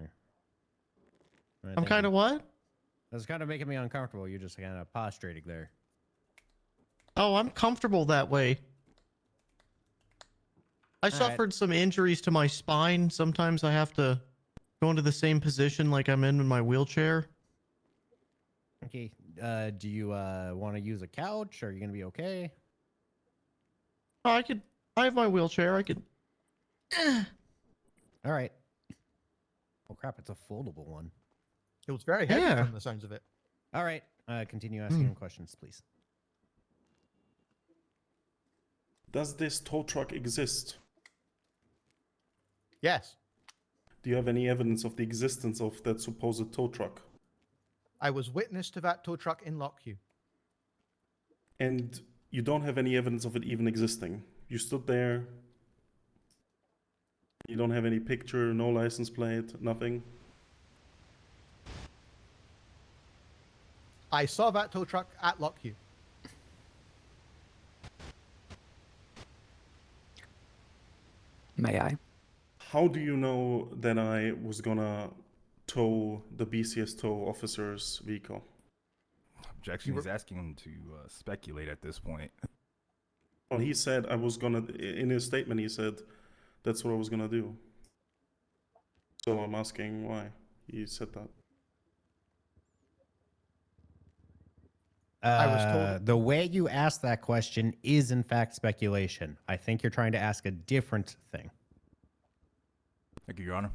right, I'm thank kind you. of what? That's kind of making me uncomfortable. You just kind of prostrating there. Oh, I'm comfortable that way. I right. suffered some injuries to my spine. Sometimes I have to go into the same position like I'm in my wheelchair. Okay, do you want to use a couch? Are you going to be okay? Oh, I have my wheelchair. I could. All right. Oh, crap, it's a foldable one. It was very heavy Yeah. from the sounds of it. All right, continue asking him questions, please. Does this tow truck exist? Yes. Do you have any evidence of the existence of that supposed tow truck? I was witness to that tow truck in Lockhew. And you don't have any evidence of it even existing? You stood there, you don't have any picture, no license plate, nothing? I saw that tow truck at Lockhew. May I? How do you know that I was gonna tow the BCS tow officer's vehicle? Objection. He's asking him to speculate at this point. Well, he said I was gonna, in his statement, he said that's what I was gonna do. So I'm asking why he said that. I was told The way you asked that question is in fact speculation. I think you're trying to ask a different thing. Thank you, Your Honor.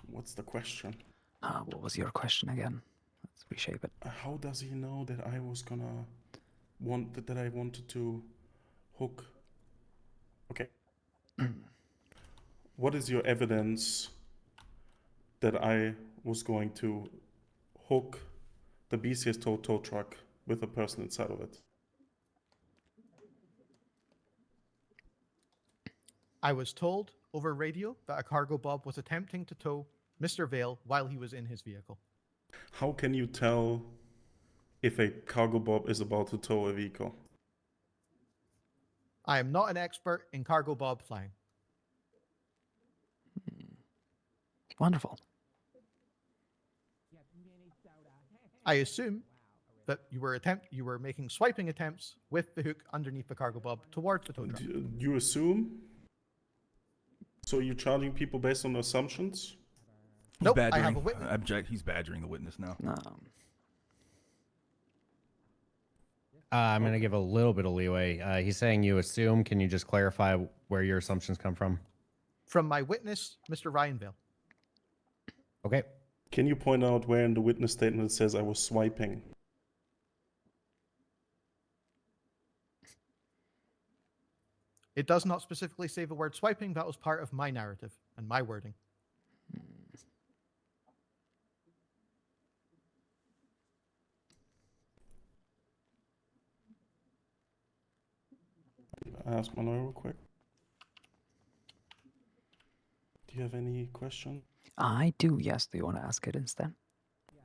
What's the question? What was your question again? Let's reshape it. How does he know that I was gonna that I wanted to hook? Okay. What is your evidence that I was going to hook the BCS tow truck with a person inside of it? I was told over radio that a cargo bob was attempting to tow Mr. Vale while he was in his vehicle. How can you tell if a cargo bob is about to tow a vehicle? I am not an expert in cargo bob flying. Wonderful. I assume that you were making swiping attempts with the hook underneath the cargo bob towards the tow truck. Do you assume? So you're charging people based on assumptions? Nope, He's I have badgering. a witness. He's badgering the witness now. I'm going to give a little bit of leeway. He's saying you assume. Can you just clarify where your assumptions come from? From my witness, Mr. Ryan Vale. Okay. Can you point out where in the witness statement it says I was swiping? It does not specifically say the word swiping. That was part of my narrative and my wording. I ask my lawyer real quick. Do you have any question? I do, yes. Do you want to ask it instead?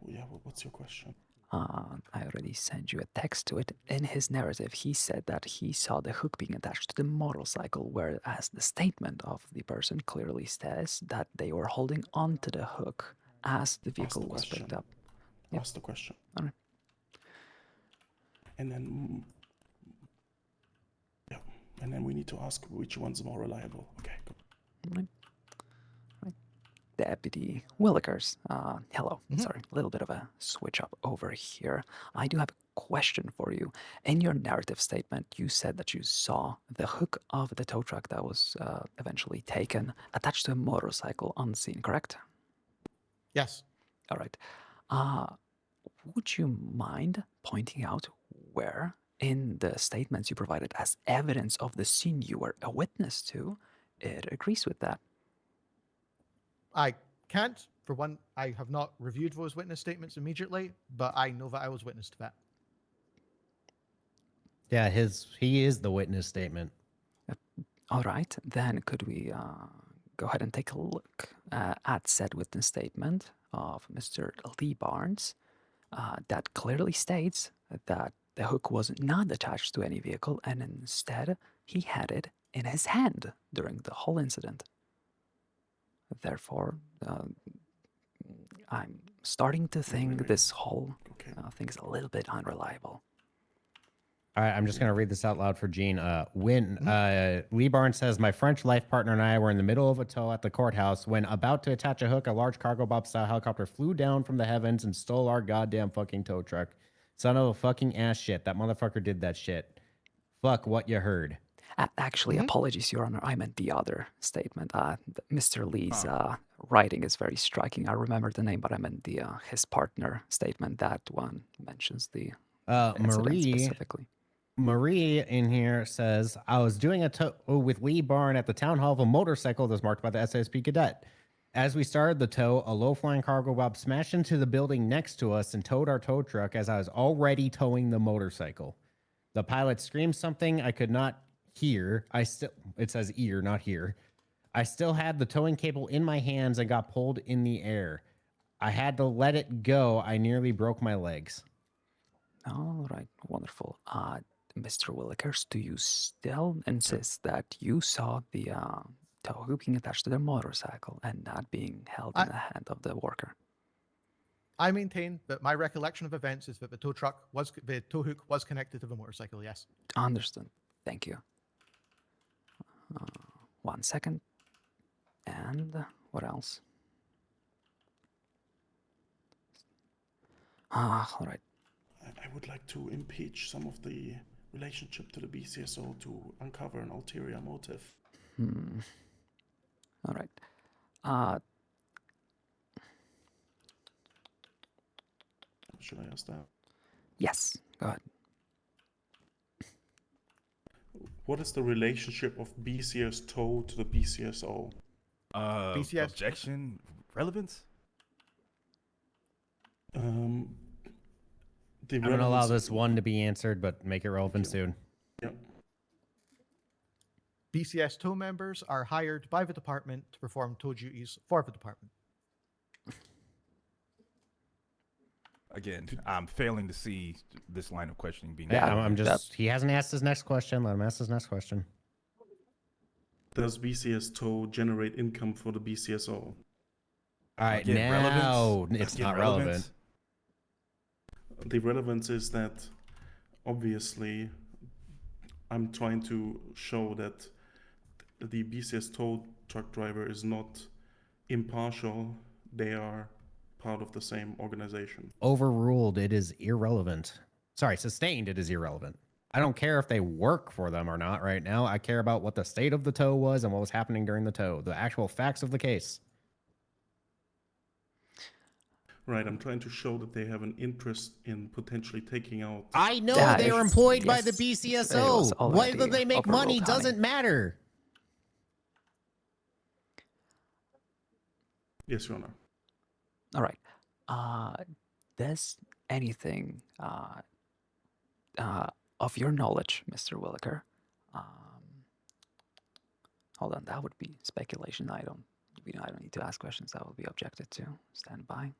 Yeah, what's your question? I already sent you a text to it. In his narrative, he said that he saw the hook being attached to the motorcycle, whereas the statement of the person clearly says that they were holding onto the hook as the vehicle was picked up. Yep. Ask the question. All right. And then, yeah, and then we need to ask which one's more reliable. Okay, good. Right. Deputy Willikers. Hello. Sorry, a little bit of a switch up over here. I do have a question for you. In your narrative statement, you said that you saw the hook of the tow truck that was eventually taken attached to a motorcycle unseen, correct? Yes. All right. Would you mind pointing out where in the statements you provided as evidence of the scene you were a witness to, it agrees with that? I can't. For one, I have not reviewed those witness statements immediately, but I know that I was witness to that. Yeah, he is the witness statement. All right, then could we go ahead and take a look at said witness statement of Mr. Lee Barnes that clearly states that the hook was not attached to any vehicle and instead he had it in his hand during the whole incident. Therefore, I'm starting to think this whole thing is a little bit unreliable. All right, I'm just going to read this out loud for Gene. When Lee Barnes says, my French life partner and I were in the middle of a tow at the courthouse when about to attach a hook, a large cargo bob style helicopter flew down from the heavens and stole our goddamn fucking tow truck. Son of a fucking ass shit. That motherfucker did that shit. Fuck what you heard. Actually, apologies, Your Honor. I meant the other statement. Mr. Lee's writing is very striking. I remember the name, but I meant the his partner statement. That one mentions the incident specifically. Marie in here says, I was doing a tow with Lee Barn at the town hall of a motorcycle that's marked by the SSP cadet. As we started the tow, a low-flying cargo bob smashed into the building next to us and towed our tow truck as I was already towing the motorcycle. The pilot screamed something I could not hear. It says ear, not hear. I still had the towing cable in my hands and got pulled in the air. I had to let it go. I nearly broke my legs. All right, wonderful. Mr. Willikers, do you still insist that you saw the tow hook being attached to the motorcycle and not being held in the hand of the worker? I maintain that my recollection of events is that the tow hook was connected to the motorcycle. Yes. Understood. Thank you. 1 second. And what else? All right. I would like to impeach some of the relationship to the BCSO to uncover an ulterior motive. All right. Should I ask that? Yes, go ahead. What is the relationship of BCS tow to the BCSO? BCS objection, relevance? I'm going to allow this one to be answered, but make it relevant soon. Yep. BCS tow members are hired by the department to perform tow duties for the department. Again, I'm failing to see this line of questioning being. Yeah, I'm just. He hasn't asked his next question. Let him ask his next question. Does BCS tow generate income for the BCSO? All right, now it's not relevant. The relevance is that obviously I'm trying to show that the BCS tow truck driver is not impartial. They are part of the same organization. Overruled, it is irrelevant. Sorry, sustained, it is irrelevant. I don't care if they work for them or not right now. I care about what the state of the tow was and what was happening during the tow, the actual facts of the case. Right, I'm trying to show that they have an interest in potentially taking out... I know they're employed by the BCSO. Whether they make money doesn't matter. Yes, Your Honor. All right. Does anything of your knowledge, Mr. Williker, hold on, that would be speculation. I don't need to ask questions. That will be objected to. Stand by.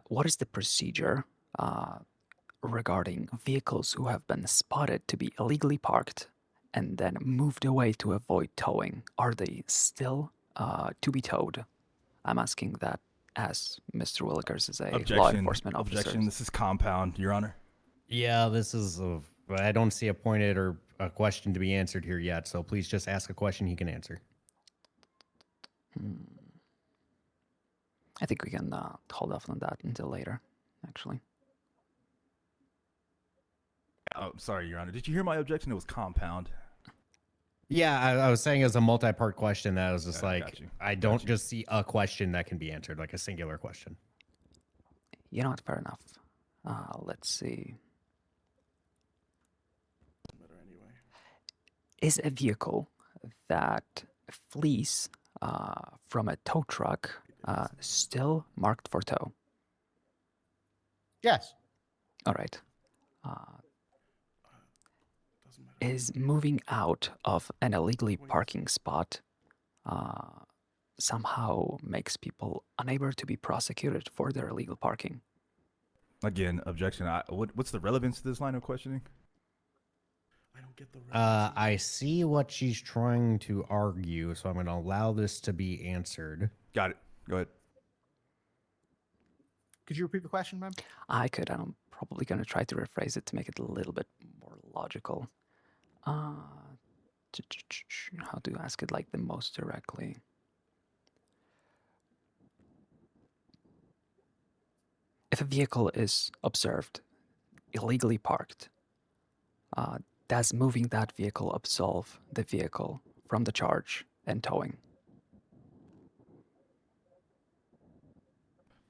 What is the procedure regarding vehicles who have been spotted to be illegally parked and then moved away to avoid towing? Are they still to be towed? I'm asking that as Mr. Willikers is a law enforcement officer. Objection. This is compound, Your Honor. Yeah, this is. I don't see a pointed or a question to be answered here yet. So please just ask a question he can answer. I think we can hold off on that until later, actually. Oh, sorry, Your Honor. Did you hear my objection? It was compound. Yeah, I was saying it was a multi-part question that was just I don't just see a question that can be answered, like a singular question. You know what? Fair enough. Let's see. is a vehicle that flees from a tow truck still marked for tow? Yes. All right. Is moving out of an illegally parking spot somehow makes people unable to be prosecuted for their illegal parking? Again, objection. What's the relevance to this line of questioning? I don't get the I see what she's trying to argue, so I'm going to allow this to be answered. Got it. Go ahead. Could you repeat the question, ma'am? I could, and I'm probably going to try to rephrase it to make it a little bit more logical. How to ask it like the most directly? If a vehicle is observed illegally parked, does moving that vehicle absolve the vehicle from the charge and towing?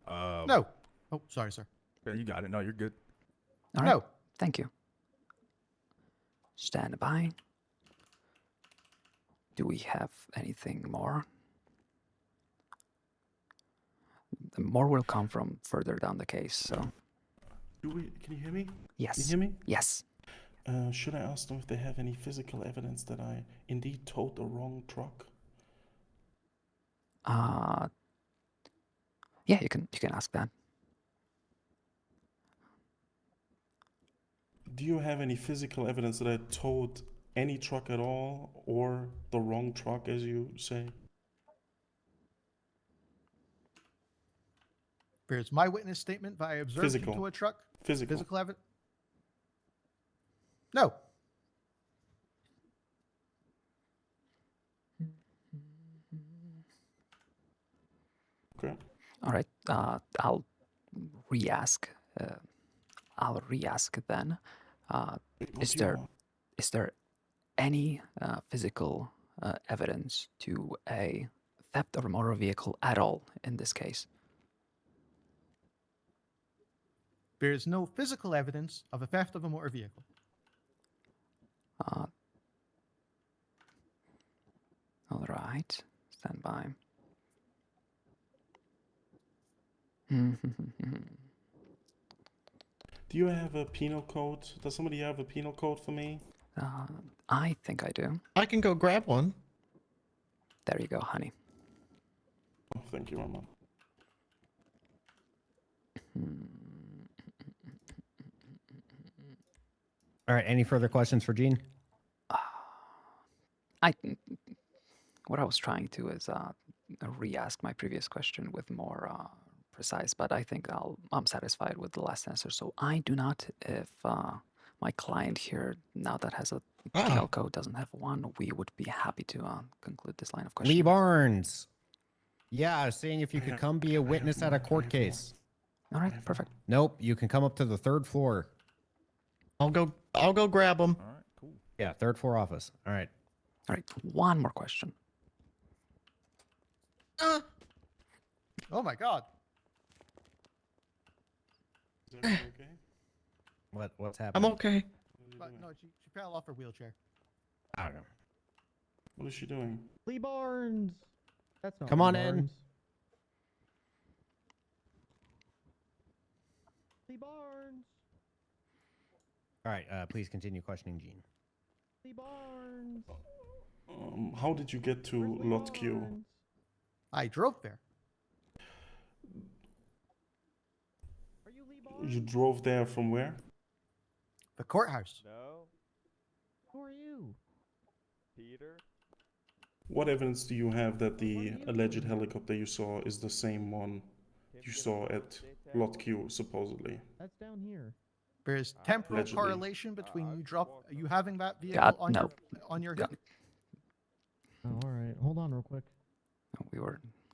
No. Oh, sorry, sir. Yeah, you got it. No, you're good. All right. Thank you. Stand by. Do we have anything more? The more will come from further down the case, so. Can you hear me? Yes. Can you hear me? Yes. Should I ask them if they have any physical evidence that I indeed towed the wrong truck? Yeah, you can ask that. Do you have any physical evidence that I towed any truck at all, or the wrong truck, as you say? Here's my witness statement that I observed Physical. you to a truck. Physical. Physical evidence? No. Okay. All right. I'll re-ask. I'll re-ask then. Is there any physical evidence to a theft of a motor vehicle at all in this case? There is no physical evidence of a theft of a motor vehicle. All right. Stand by. Do you have a penal code? Does somebody have a penal code for me? I think I do. I can go grab one. There you go, honey. Oh, thank you, Mama. All right. Any further questions for Gene? What I was trying to is re-ask my previous question with more precise, but I think I'm satisfied with the last answer. So I do not, if my client here now that has a penal code doesn't have one, we would be happy to conclude this line of questioning. Lee Barnes. Yeah, I was seeing if you could come be a witness at a court case. All right, perfect. Nope, you can come up to the 3rd floor. I'll go grab them. All right, cool. Yeah, 3rd floor office. All right. All right, one more question. Oh my God. Is everything okay? What's happening? I'm okay. But no, she fell off her wheelchair. I don't know. What is she doing? Lee Barnes. That's not Come Lee on in. Barnes. Lee Barnes. All right, please continue questioning Gene. Lee Barnes. How did you get to Lot Q? I drove there. Are you Lee Barnes? You drove there from where? The courthouse. No. Who are you? Peter? What evidence do you have that the alleged helicopter you saw is the same one you saw at Lot Q, supposedly? That's down here. There is temporal Allegedly. correlation between you having that vehicle God, on no. your God. hip. Oh, all right. Hold on real quick.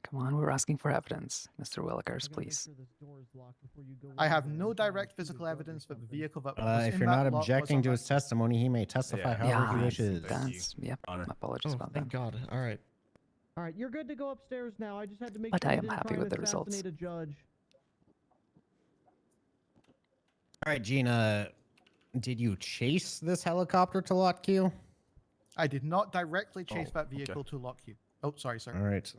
Come on, we were asking for evidence. Mr. Willikers, please. I have no direct physical evidence that the vehicle that was If in you're that not lot was objecting on to that- his testimony, he may testify however he wishes. Yep, apologies about that. Thank God. All right. All right, you're good to go upstairs now. I just had to make But sure I you am didn't happy try with and the results. assassinate a judge. All right, Gina, did you chase this helicopter to Lot Q? I did not directly chase Oh, that okay. vehicle to lock you. Oh, sorry, sir. All right.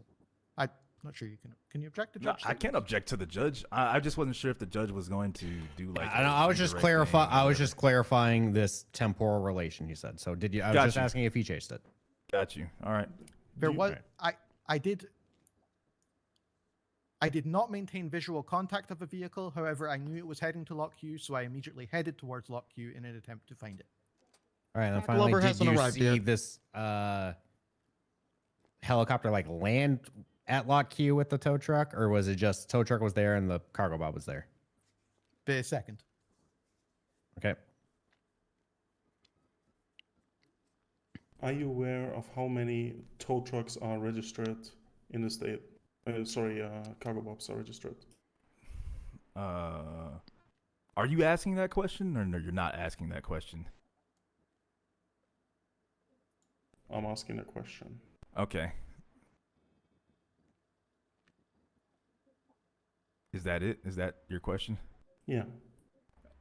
I'm not sure you can. Can you object to No, judge? I can't object to the judge. I just wasn't sure if the judge was going to do like. I was just clarifying. I was just clarifying this temporal relation. You said so. Did you? I was just asking if he chased it. Got you. All right. There was. I did not maintain visual contact of the vehicle. However, I knew it was heading to Lock Q, so I immediately headed towards Lock Q in an attempt to find it. All right, and then Jack finally, Glover did hasn't you arrived see yet. this helicopter like land at Lock Q with the tow truck, or was it just tow truck was there and the cargo bob was there? The second. Okay. Are you aware of how many tow trucks are registered in the state? Cargo bobs are registered. Are you asking that question, or no? You're not asking that question. I'm asking a question. Okay. Is that it? Is that your question? Yeah.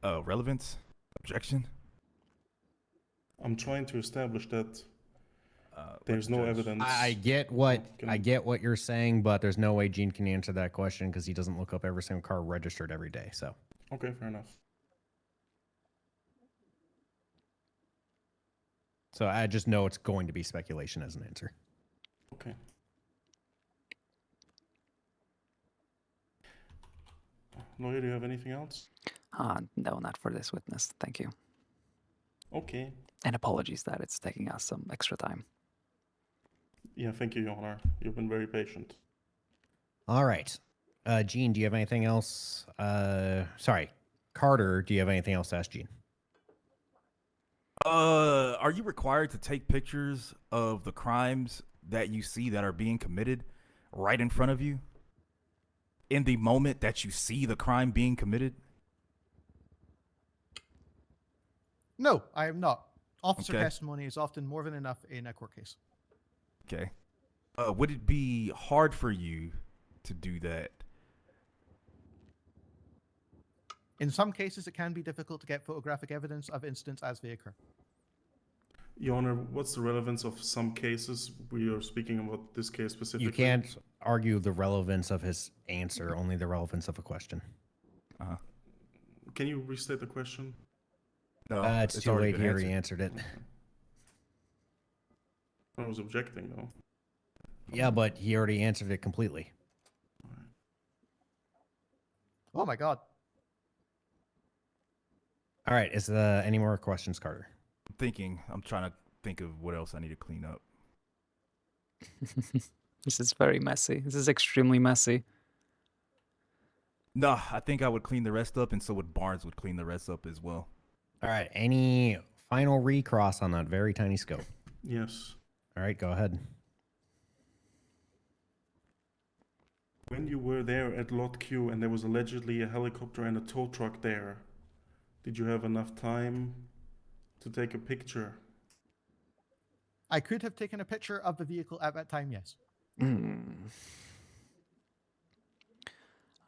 Relevance? Objection? I'm trying to establish that there's no evidence. I get what you're saying, but there's no way Gene can answer that question because he doesn't look up every single car registered every day. So. Okay, fair enough. So I just know it's going to be speculation as an answer. Okay. Lawyer, do you have anything else? No, not for this witness. Thank you. Okay. And apologies that it's taking us some extra time. Yeah, thank you, Your Honor. You've been very patient. All right. Gene, do you have anything else? Sorry. Carter, do you have anything else to ask Gene? Are you required to take pictures of the crimes that you see that are being committed right in front of you? In the moment that you see the crime being committed? No, I am not. Officer Okay. testimony is often more than enough in a court case. Okay. Would it be hard for you to do that? In some cases, it can be difficult to get photographic evidence of incidents as they occur. Your Honor, what's the relevance of some cases? We are speaking about this case specifically. You can't argue the relevance of his answer, only the relevance of a question. Can you restate the question? No, it's too late. He already answered it. I was objecting, though. Yeah, but he already answered it completely. Oh my God. All right. Is there any more questions, Carter? I'm trying to think of what else I need to clean up. This is very messy. This is extremely messy. No, I think I would clean the rest up, and so would Barnes would clean the rest up as well. All right. Any final recross on that very tiny scope? Yes. All right. Go ahead. When you were there at Lot Q and there was allegedly a helicopter and a tow truck there, did you have enough time to take a picture? I could have taken a picture of the vehicle at that time, yes.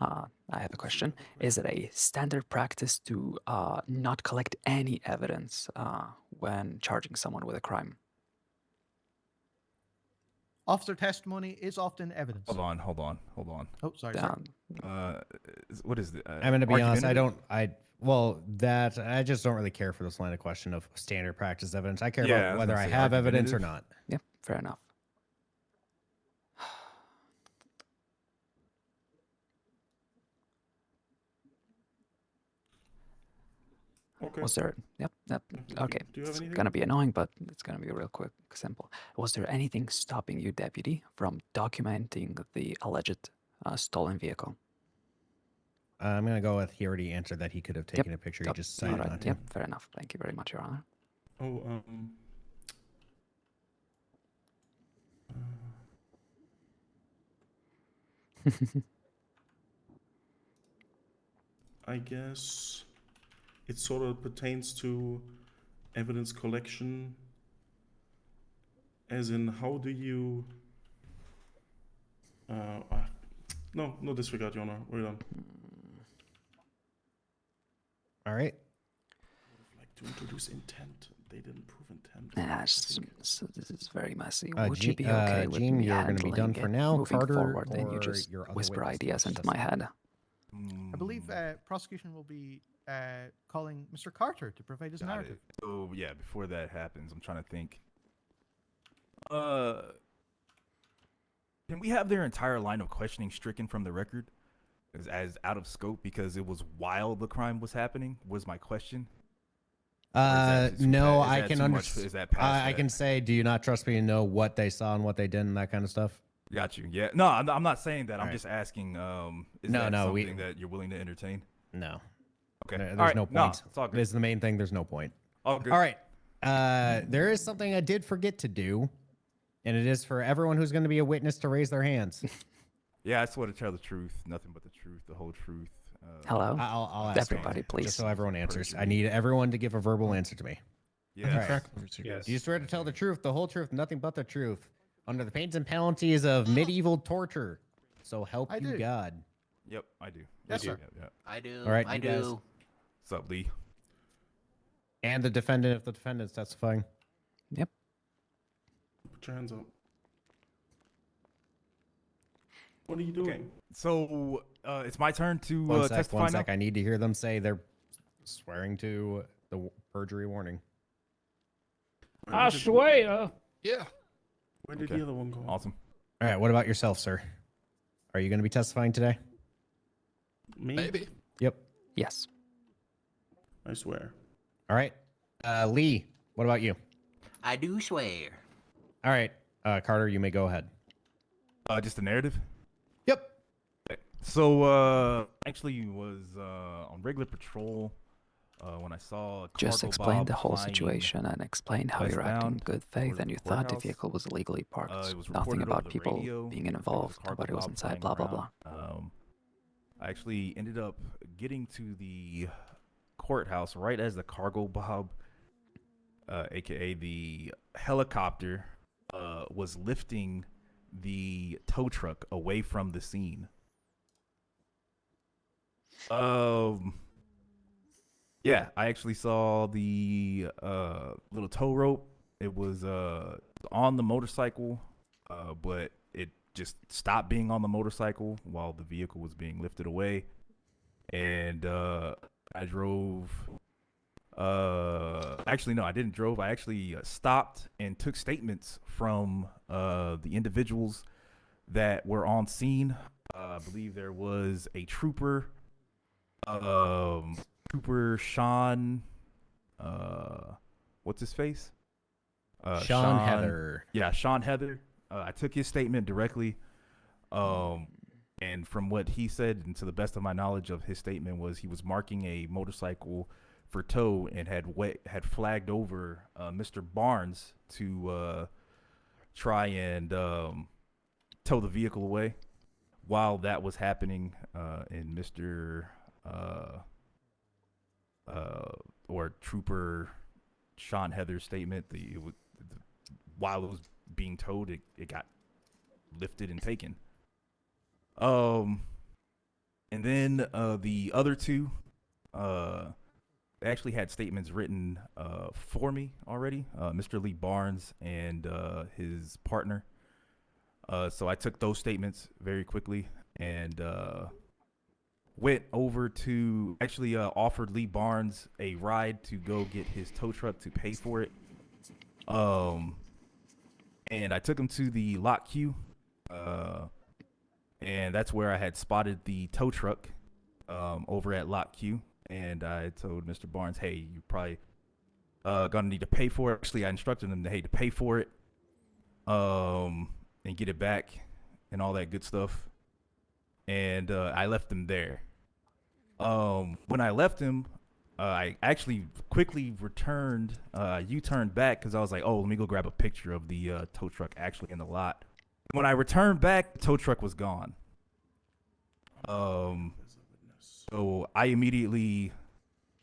I have a question. Is it a standard practice to not collect any evidence when charging someone with a crime? Officer testimony is often evidence. Hold on. Oh, sorry. What is it? I'm going to be honest. I just don't really care for this line of question of standard practice evidence. I care about whether I have evidence or not. Yep, fair enough. Okay. Was there? Yep. Okay. Do you have It's anything? gonna be annoying, but it's gonna be real quick, simple. Was there anything stopping you, deputy, from documenting the alleged stolen vehicle? I'm going to go with he already answered that he could have taken a picture. He just decided not to. Yep, fair enough. Thank you very much, Your Honor. Oh, I guess it sort of pertains to evidence collection, as in how do you... No disregard, Your Honor. We're done. All right. I would like to introduce intent, they didn't prove intent. So this is very messy. Would you Gene, be okay with Gene, me you're going to be done handling for it now. moving Carter, forward? Then you or just your other whisper witness ideas to into my testify? head. I believe prosecution will be calling Mr. Carter to provide his Got narrative. it. So yeah, before that happens, I'm trying to think. Can we have their entire line of questioning stricken from the record as out of scope because it was while the crime was happening? Was my question? No, is I that can too much? understand. Is that past I that? can say, do you not trust me to know what they saw and what they did and that kind of stuff? Got you. Yeah. No, I'm not saying that. I'm Alright. just asking. Is No, that no, something that you're willing to entertain? No. Okay. There's Alright, no no, point. it's all good. This is the main thing. There's no point. All good. All right. There is something I did forget to do, and it is for everyone who's going to be a witness to raise their hands. Yeah, I swear to tell the truth, nothing but the truth, the whole truth. Hello? I'll ask Everybody, please. just so everyone answers. I need everyone to give a verbal answer to me. Yeah. Do you swear to tell the truth, the whole truth, nothing but the truth, under the pains and penalties of medieval torture? So help I you do. God. Yep, I do. Yes, sir. Yep. I do. All right, I you do. guys. What's up, Lee? And the defendant, if the defendant's testifying. Yep. Put your hands up. What are you doing? Okay. So it's my turn to One testify sec. now. I need to hear them say they're swearing to the perjury warning. I swear. Yeah. Where did the other one go? Awesome. All right. What about yourself, sir? Are you going to be testifying today? Me? Maybe. Yep. Yes. I swear. All right. Lee, what about you? I do swear. All right. Carter, you may go ahead. Just the narrative. Yep. Okay. So actually was on regular patrol when I saw a Just cargo explain bob the whole flying situation and explain how you're acting in westbound good faith towards and you the thought the courthouse. vehicle was illegally parked. It was Nothing reported over about the people radio being that there was a involved, cargo nobody was bob inside, flying blah, blah, blah. around. I actually ended up getting to the courthouse right as the cargo bob, aka the helicopter, was lifting the tow truck away from the scene. Yeah, I actually saw the little tow rope. It was on the motorcycle, but it just stopped being on the motorcycle while the vehicle was being lifted away. And I drove. Actually, no, I didn't drove. I actually stopped and took statements from the individuals that were on scene. I believe there was a trooper, Trooper Sean, what's his face? Sean Heather. Yeah, Sean Heather. I took his statement directly. And from what he said, and to the best of my knowledge of his statement, was he was marking a motorcycle for tow and had flagged over Mr. Barnes to try and tow the vehicle away. While that was happening, in Mr. Or Trooper Sean Heather's statement, while it was being towed, it got lifted and taken. And then the other two, they actually had statements written for me already, Mr. Lee Barnes and his partner. So I took those statements very quickly and went over to actually offered Lee Barnes a ride to go get his tow truck to pay for it. And I took him to the lot queue. And that's where I had spotted the tow truck over at lot queue. And I told Mr. Barnes, hey, you're probably gonna need to pay for it. Actually, I instructed him to pay for it. And get it back and all that good stuff. And I left him there. When I left him, I actually quickly returned, U-turned back because I was like, oh, let me go grab a picture of the tow truck actually in the lot. When I returned back, the tow truck was gone. So I immediately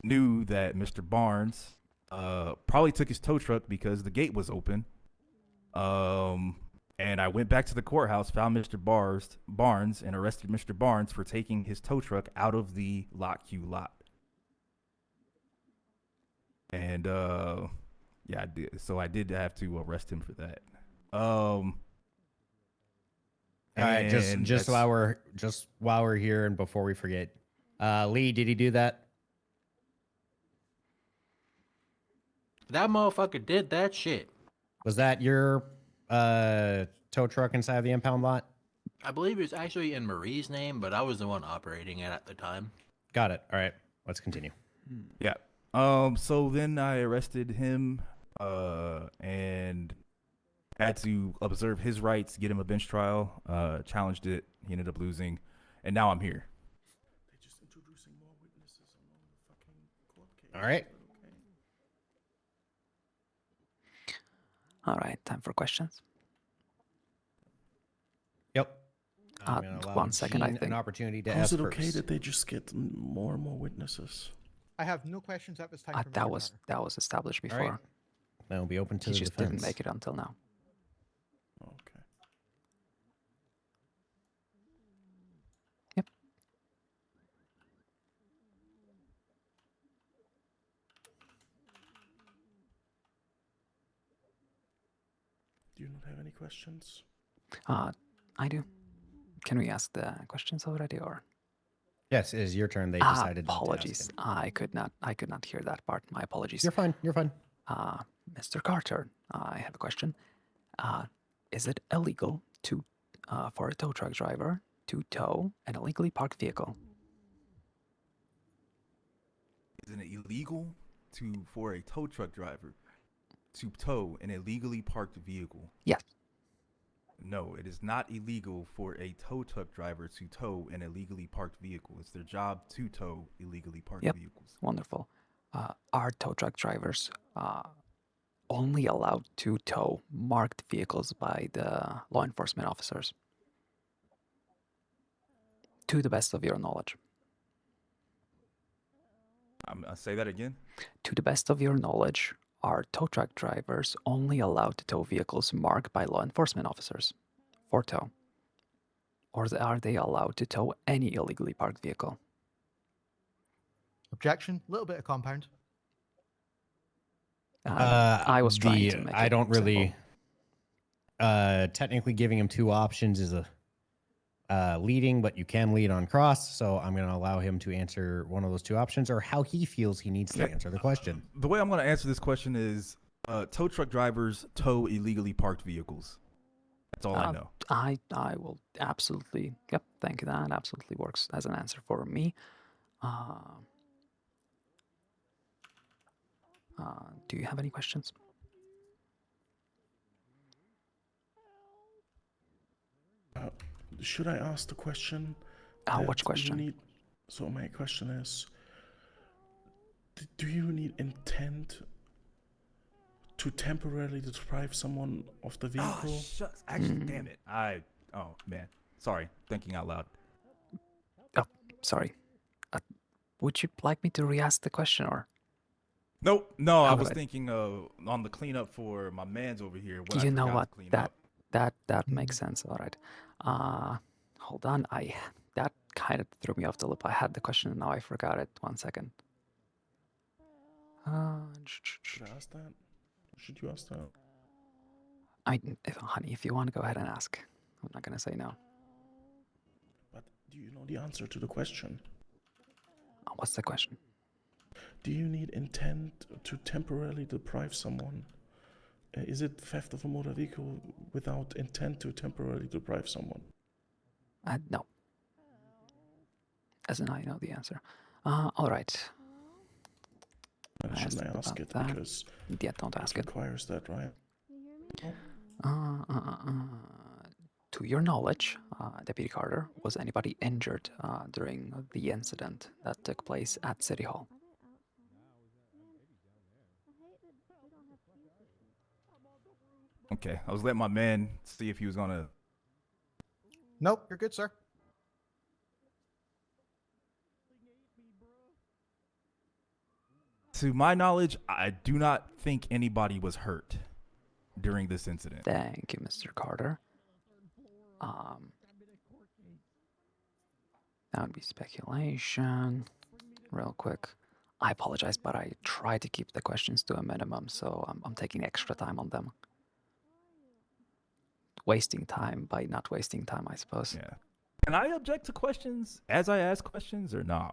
knew that Mr. Barnes probably took his tow truck because the gate was open. And I went back to the courthouse, found Mr. Barnes, and arrested Mr. Barnes for taking his tow truck out of the lot queue lot. And Yeah, I did. So I did have to arrest him for that. All right, just and just that's- while we're here and before we forget, Lee, did he do that? That motherfucker did that shit. Was that your tow truck inside of the impound lot? I believe it was actually in Marie's name, but I was the one operating it at the time. Got it. All right, let's continue. Yeah. So then I arrested him, and had to observe his rights, get him a bench trial. Challenged it. He ended up losing, and now I'm here. They're just introducing more witnesses on all the fucking court case. All right. All right, time for questions. Yep. I'm gonna allow 1 second, I Gene think. an opportunity to How's ask it okay first. that they just get more and more witnesses? I have no questions at this time. from That Mr. was Carter. established All before. right. That will be open to He the just defense. didn't make it until now. Okay. Yep. Do you not have any questions? I do. Can we ask the questions already, or? Yes, it is your turn. They decided not to ask Apologies. it. I could not hear that part. My apologies. You're fine. You're fine. Mr. Carter, I have a question. Is it illegal to, for a tow truck driver to tow an illegally parked vehicle? Isn't it illegal for a tow truck driver to tow an illegally parked vehicle? Yes. No, it is not illegal for a tow truck driver to tow an illegally parked vehicle. It's their job to tow illegally parked Yep. vehicles. Wonderful. Are tow truck drivers only allowed to tow marked vehicles by the law enforcement officers? To the best of your knowledge. I'll say that again. To the best of your knowledge, are tow truck drivers only allowed to tow vehicles marked by law enforcement officers for tow? Or are they allowed to tow any illegally parked vehicle? Objection. A little bit of compound. I was trying to make I it don't really. simple. Technically, giving him two options is a leading, but you can lead on cross. So I'm going to allow him to answer one of those two options, or how he feels he needs to answer the question. The way I'm going to answer this question is tow truck drivers tow illegally parked vehicles. That's all I know. I will absolutely, yep, thank you. That absolutely works as an answer for me. Do you have any questions? Should I ask the question? Which that question? you need- So my question is, do you need intent to temporarily deprive someone of the vehicle? Oh, shucks. Actually, damn it. Oh, man. Sorry. Thinking out loud. Oh, sorry. Would you like me to re-ask the question, or? Nope. No, I How was would I- thinking on the cleanup for my man's over here. What I You know forgot what? to clean up. That makes sense. All right. Hold on. That kind of threw me off the loop. I had the question and now I forgot it. 1 second. Should I ask that? Should you ask that? Honey, if you want to go ahead and ask, I'm not gonna say no. But do you know the answer to the question? What's the question? Do you need intent to temporarily deprive someone? Is it theft of a motor vehicle without intent to temporarily deprive someone? No. As in, I know the answer. All right. Shouldn't I ask it? That. Because yeah, don't ask it. Requires that, right? To your knowledge, Deputy Carter, was anybody injured during the incident that took place at City Hall? Okay. I was letting my man see if he was going to. Nope, you're good, sir. To my knowledge, I do not think anybody was hurt during this incident. Thank you, Mr. Carter. That would be speculation. Real quick. I apologize, but I try to keep the questions to a minimum, so I'm taking extra time on them. Wasting time by not wasting time, I suppose. Yeah. Can I object to questions as I ask questions or nah?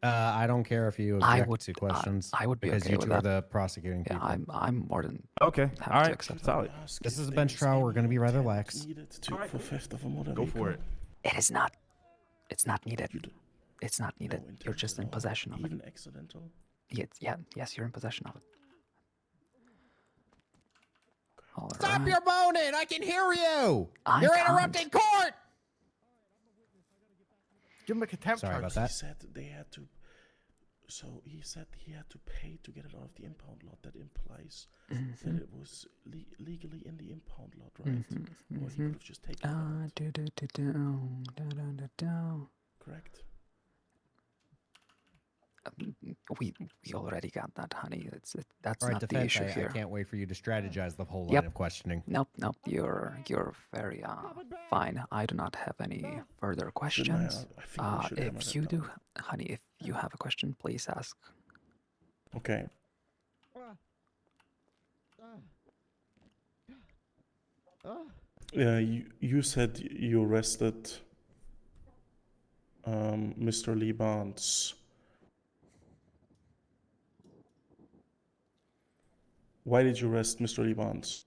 I don't care if you I object would- to questions. I would be because okay you with two are that. the prosecuting Yeah, people. I'm more than Okay. happy All to right. accept Solid. This is a bench trial. We're going to be rather lax. Needed for theft of a motor Go vehicle. for it. It is not. It's not needed. It's not needed. You're just in possession of it. Even accidental. Yes, you're in possession of it. All Stop right. your moaning! I can hear you! I You're can't. interrupting court! Give him a contempt Sorry charge. about that. He said they had to. So he said he had to pay to get it out of the impound lot. That implies that it was legally in the impound lot, right? Or he could have just taken it out. Correct. We already got that, honey. That's All right, not the defense, issue I here. can't wait for you to strategize the whole line Yep. of questioning. Nope. You're very fine. I do not have any further questions. I think we should hammer If that you down. do, honey, if you have a question, please ask. Okay. Yeah, you said you arrested Mr. Lee Barnes. Why did you arrest Mr. Lee Barnes?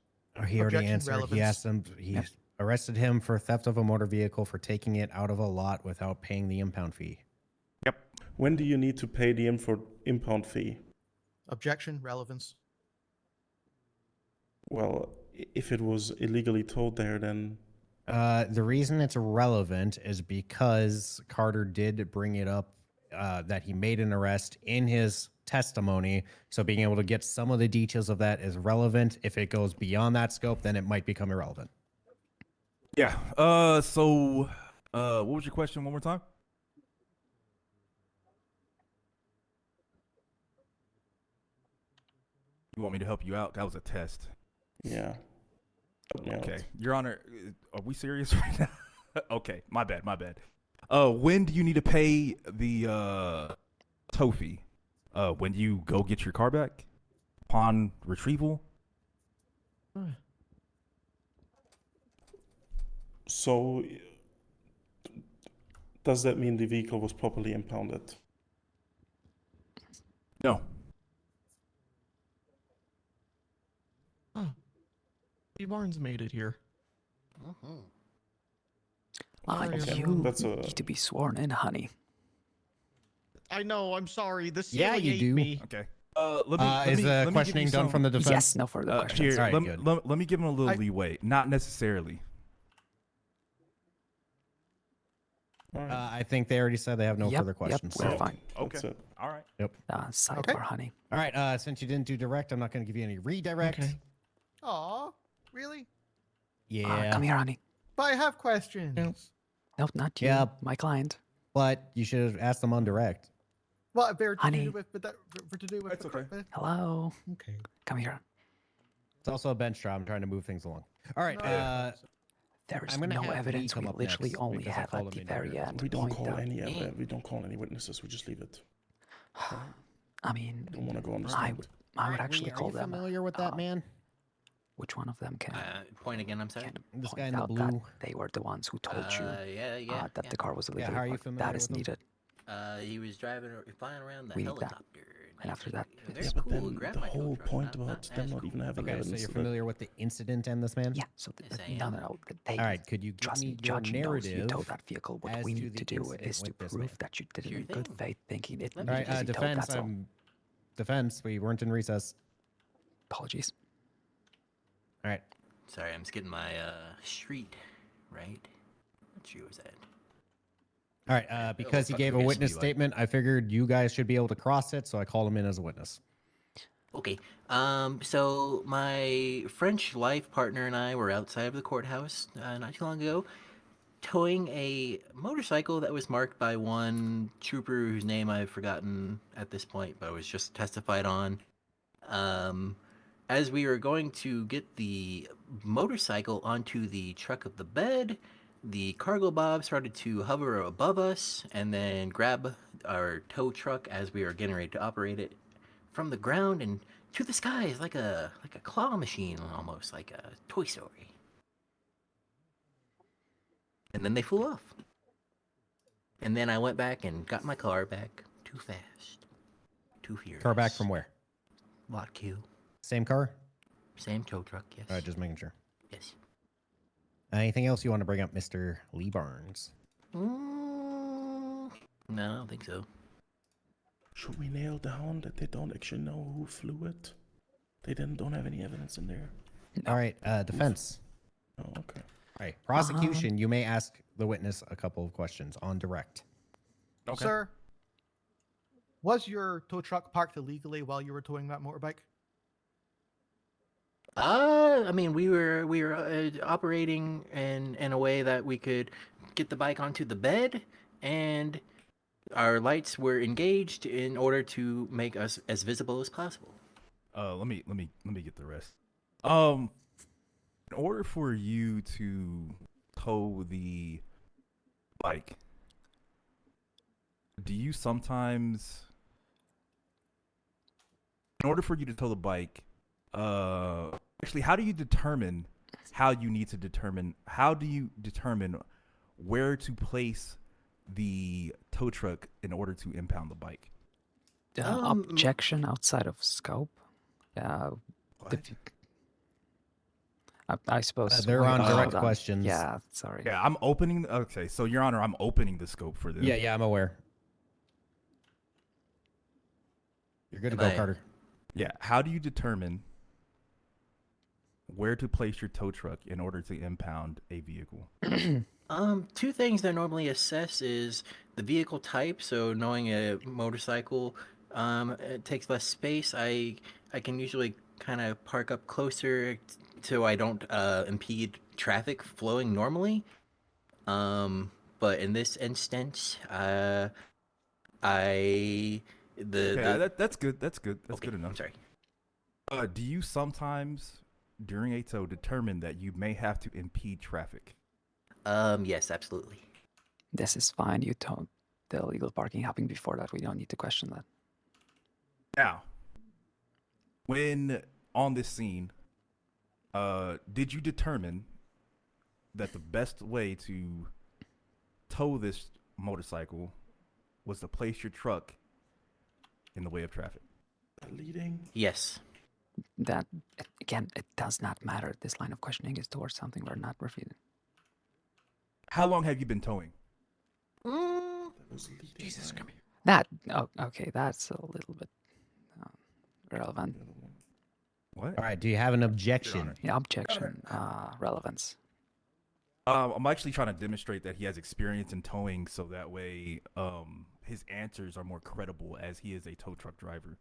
He already Objection, answered. He relevance. asked him. He arrested him for theft of a motor vehicle for taking it out of a lot without paying the impound fee. When do you need to pay the impound fee? Objection, relevance. Well, if it was illegally towed there, then The reason it's irrelevant is because Carter did bring it up that he made an arrest in his testimony. So being able to get some of the details of that is relevant. If it goes beyond that scope, then it might become irrelevant. Yeah. So, what was your question one more time? You want me to help you out? That was a test. yeah. Okay, Your Honor, are we serious right now? Okay, my bad. When do you need to pay the tow fee? When you go get your car back? Upon retrieval? So, does that mean the vehicle was properly impounded? No. Lee Barnes made it here. Okay, You that's a- need to be sworn in, honey. I know. I'm sorry. The Yeah, ceiling you ate do. me. Okay. Is the questioning done from the defense? Yes, no further questions. Here, All right, let, good. let me give him a little leeway. Not necessarily. I think they already said they have no further questions. Yep, we're fine. That's it. All right. Yep. Sidebar, honey. All right. Since you didn't do direct, I'm not going to give you any redirect. Aw, really? Yeah. Come here, honey. But I have questions. No, not you. Yeah. My client. But you should have asked them on direct. What they're to Honey. do with that? For to do with It's okay. Hello. Okay. Come here. It's also a bench trial. I'm trying to move things along. All right. There is I'm gonna no have Lee evidence. come We up literally next only because I have called at him the in very here. end. We don't point call out- we don't call any witnesses. We just leave it. I mean, Don't want to go on the I stand. would, I would Lee, actually are call you them. familiar with that man? Which one of them can Point again, I'm sorry. This point guy in the out blue. that they were the ones who told you Yeah. that the car was Yeah, illegally how are you parked? familiar That is with him? needed. He was flying around the We need that. helicopter. And after that, Very Yeah, but cool. then Grab the my tow whole truck. point Not about them as not cool. even having Okay, so evidence you're of familiar with the incident and this man? yeah. So Yes, I no, am. no, no. They, All right. Could you give trust me me, your judge knows you narrative towed that vehicle. What as we to need to the do incident is to with this prove man? that you did it Sure in good thing. faith, thinking it Let All me right. because you towed, Defense. that's all. Defense. We weren't in recess. Apologies. All right. Sorry, I'm just getting my street right. What street was that? All right. Because he gave a witness statement, I figured you guys should be able to cross it, so I called him in as a witness. Okay. So my French life partner and I were outside of the courthouse not too long ago, towing a motorcycle that was marked by one trooper whose name I've forgotten at this point, but was just testified on. As we were going to get the motorcycle onto the truck of the bed, the cargo bob started to hover above us and then grab our tow truck as we were getting ready to operate it from the ground and to the skies like a claw machine, almost like a Toy Story. And then they flew off. And then I went back and got my car back. Too fast. Too furious. Car back from where? Lot Q. Same car? Same tow truck, yes. All right, just making sure. Yes. Anything else you want to bring up, Mr. Lee Barnes? No, I don't think so. Should we nail down that they don't actually know who flew it? They don't have any evidence in there. All right, defense. Oh, okay. All right, prosecution, you may ask the witness a couple of questions on direct. Okay. Sir, was your tow truck parked illegally while you were towing that motorbike? I mean, we were operating in a way that we could get the bike onto the bed, and our lights were engaged in order to make us as visible as possible. Let me get the rest. In order for you to tow the bike, do you sometimes, in order for you to tow the bike, actually, how do you determine how do you determine where to place the tow truck in order to impound the bike? Objection outside of scope. I suppose they're on direct questions. Yeah, sorry. Yeah, I'm opening. Okay, so Your Honor, I'm opening the scope for this. Yeah, I'm aware. You're good to go, Carter. Yeah, how do you determine where to place your tow truck in order to impound a vehicle? Two things that I normally assess is the vehicle type. So knowing a motorcycle, it takes less space. I can usually kind of park up closer so I don't impede traffic flowing normally. But in this instance, that's good. That's good enough. I'm sorry. Do you sometimes during a tow determine that you may have to impede traffic? Yes, absolutely. This is fine. You told the illegal parking happened before that. We don't need to question that. Now, when on this scene, did you determine that the best way to tow this motorcycle was to place your truck in the way of traffic? Leading? Yes. That, again, it does not matter. This line of questioning is towards something we're not refuting. How long have you been towing? Jesus, come here. That, okay, that's a little bit relevant. What? All right, do you have an objection? Yeah, objection, relevance. I'm actually trying to demonstrate that he has experience in towing, so that way his answers are more credible as he is a tow truck driver.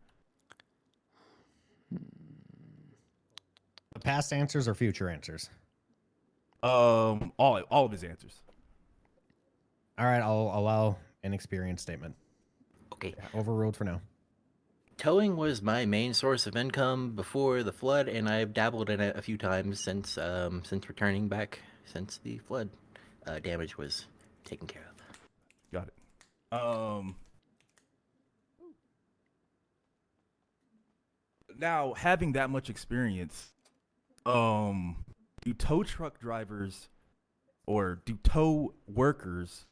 The past answers or future answers? All of his answers. All right, I'll allow an experience statement. Okay. Yeah, overruled for now. Towing was my main source of income before the flood, and I've dabbled in it a few times since returning back since the flood damage was taken care of. Got it. Now, having that much experience, do tow truck drivers or do tow workers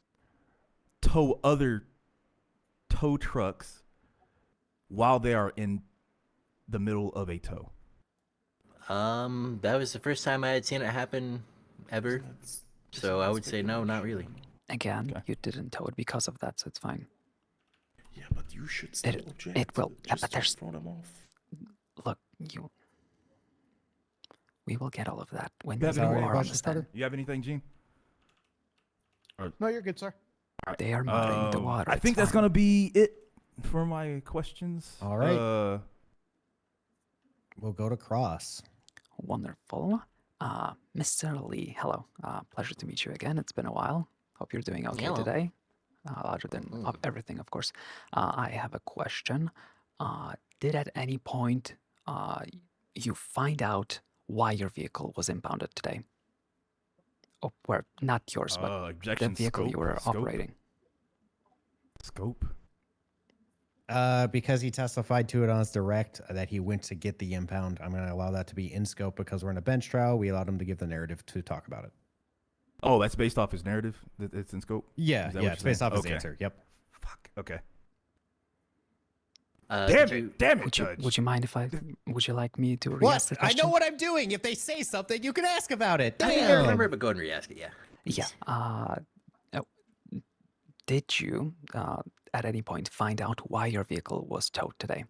tow other tow trucks while they are in the middle of a tow? That was the first time I had seen it happen ever. So I would say no, not really. Again, you didn't tow it because of that, so it's fine. Yeah, but you should still object. It will, Just but there's, throw them off. look, we will get all of that when You you have any are on the stand. You have anything, Gene? No, you're good, sir. They are muddying the water. I think that's gonna be it for my questions. All right. We'll go to Cross. Wonderful. Mr. Lee, hello. Pleasure to meet you again. It's been a while. Hope you're doing okay Hello. today. Other than everything, of course. I have a question. Did at any point you find out why your vehicle was impounded today? Oh, well, not yours, but the objection, vehicle you scope, were scope. operating. Scope. Because he testified to it on his direct that he went to get the impound, I'm going to allow that to be in scope because we're in a bench trial. We allowed him to give the narrative to talk about it. Oh, that's based off his narrative. It's in scope. Yeah, Is that yeah, what it's you're based saying? off his Okay. answer. Yep. Fuck. Okay. Damn Damn it, Would Judge. you like me to What? re-ask the I question? know what I'm doing. If they say something, you can ask about it. I think I remember, Damn. but go ahead and re-ask it. Yeah. Yeah. Did you at any point find out why your vehicle was towed today?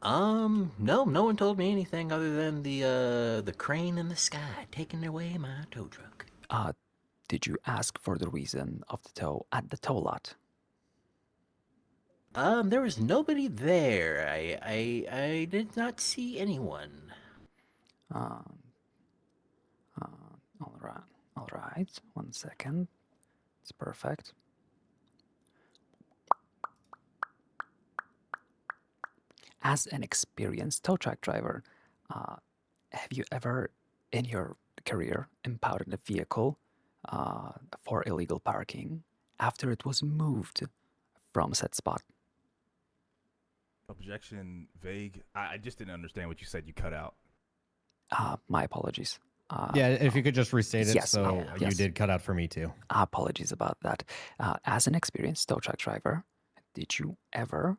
No, no one told me anything other than the crane in the sky taking away my tow truck. Did you ask for the reason of the tow at the tow lot? There was nobody there. I did not see anyone. All right. 1 second. It's perfect. As an experienced tow truck driver, have you ever in your career impounded a vehicle for illegal parking after it was moved from said spot? Objection, vague. I just didn't understand what you said. You cut out. My apologies. Yeah, if you could just restate it. yes, So you yes. did cut out for me too. Apologies about that. As an experienced tow truck driver, did you ever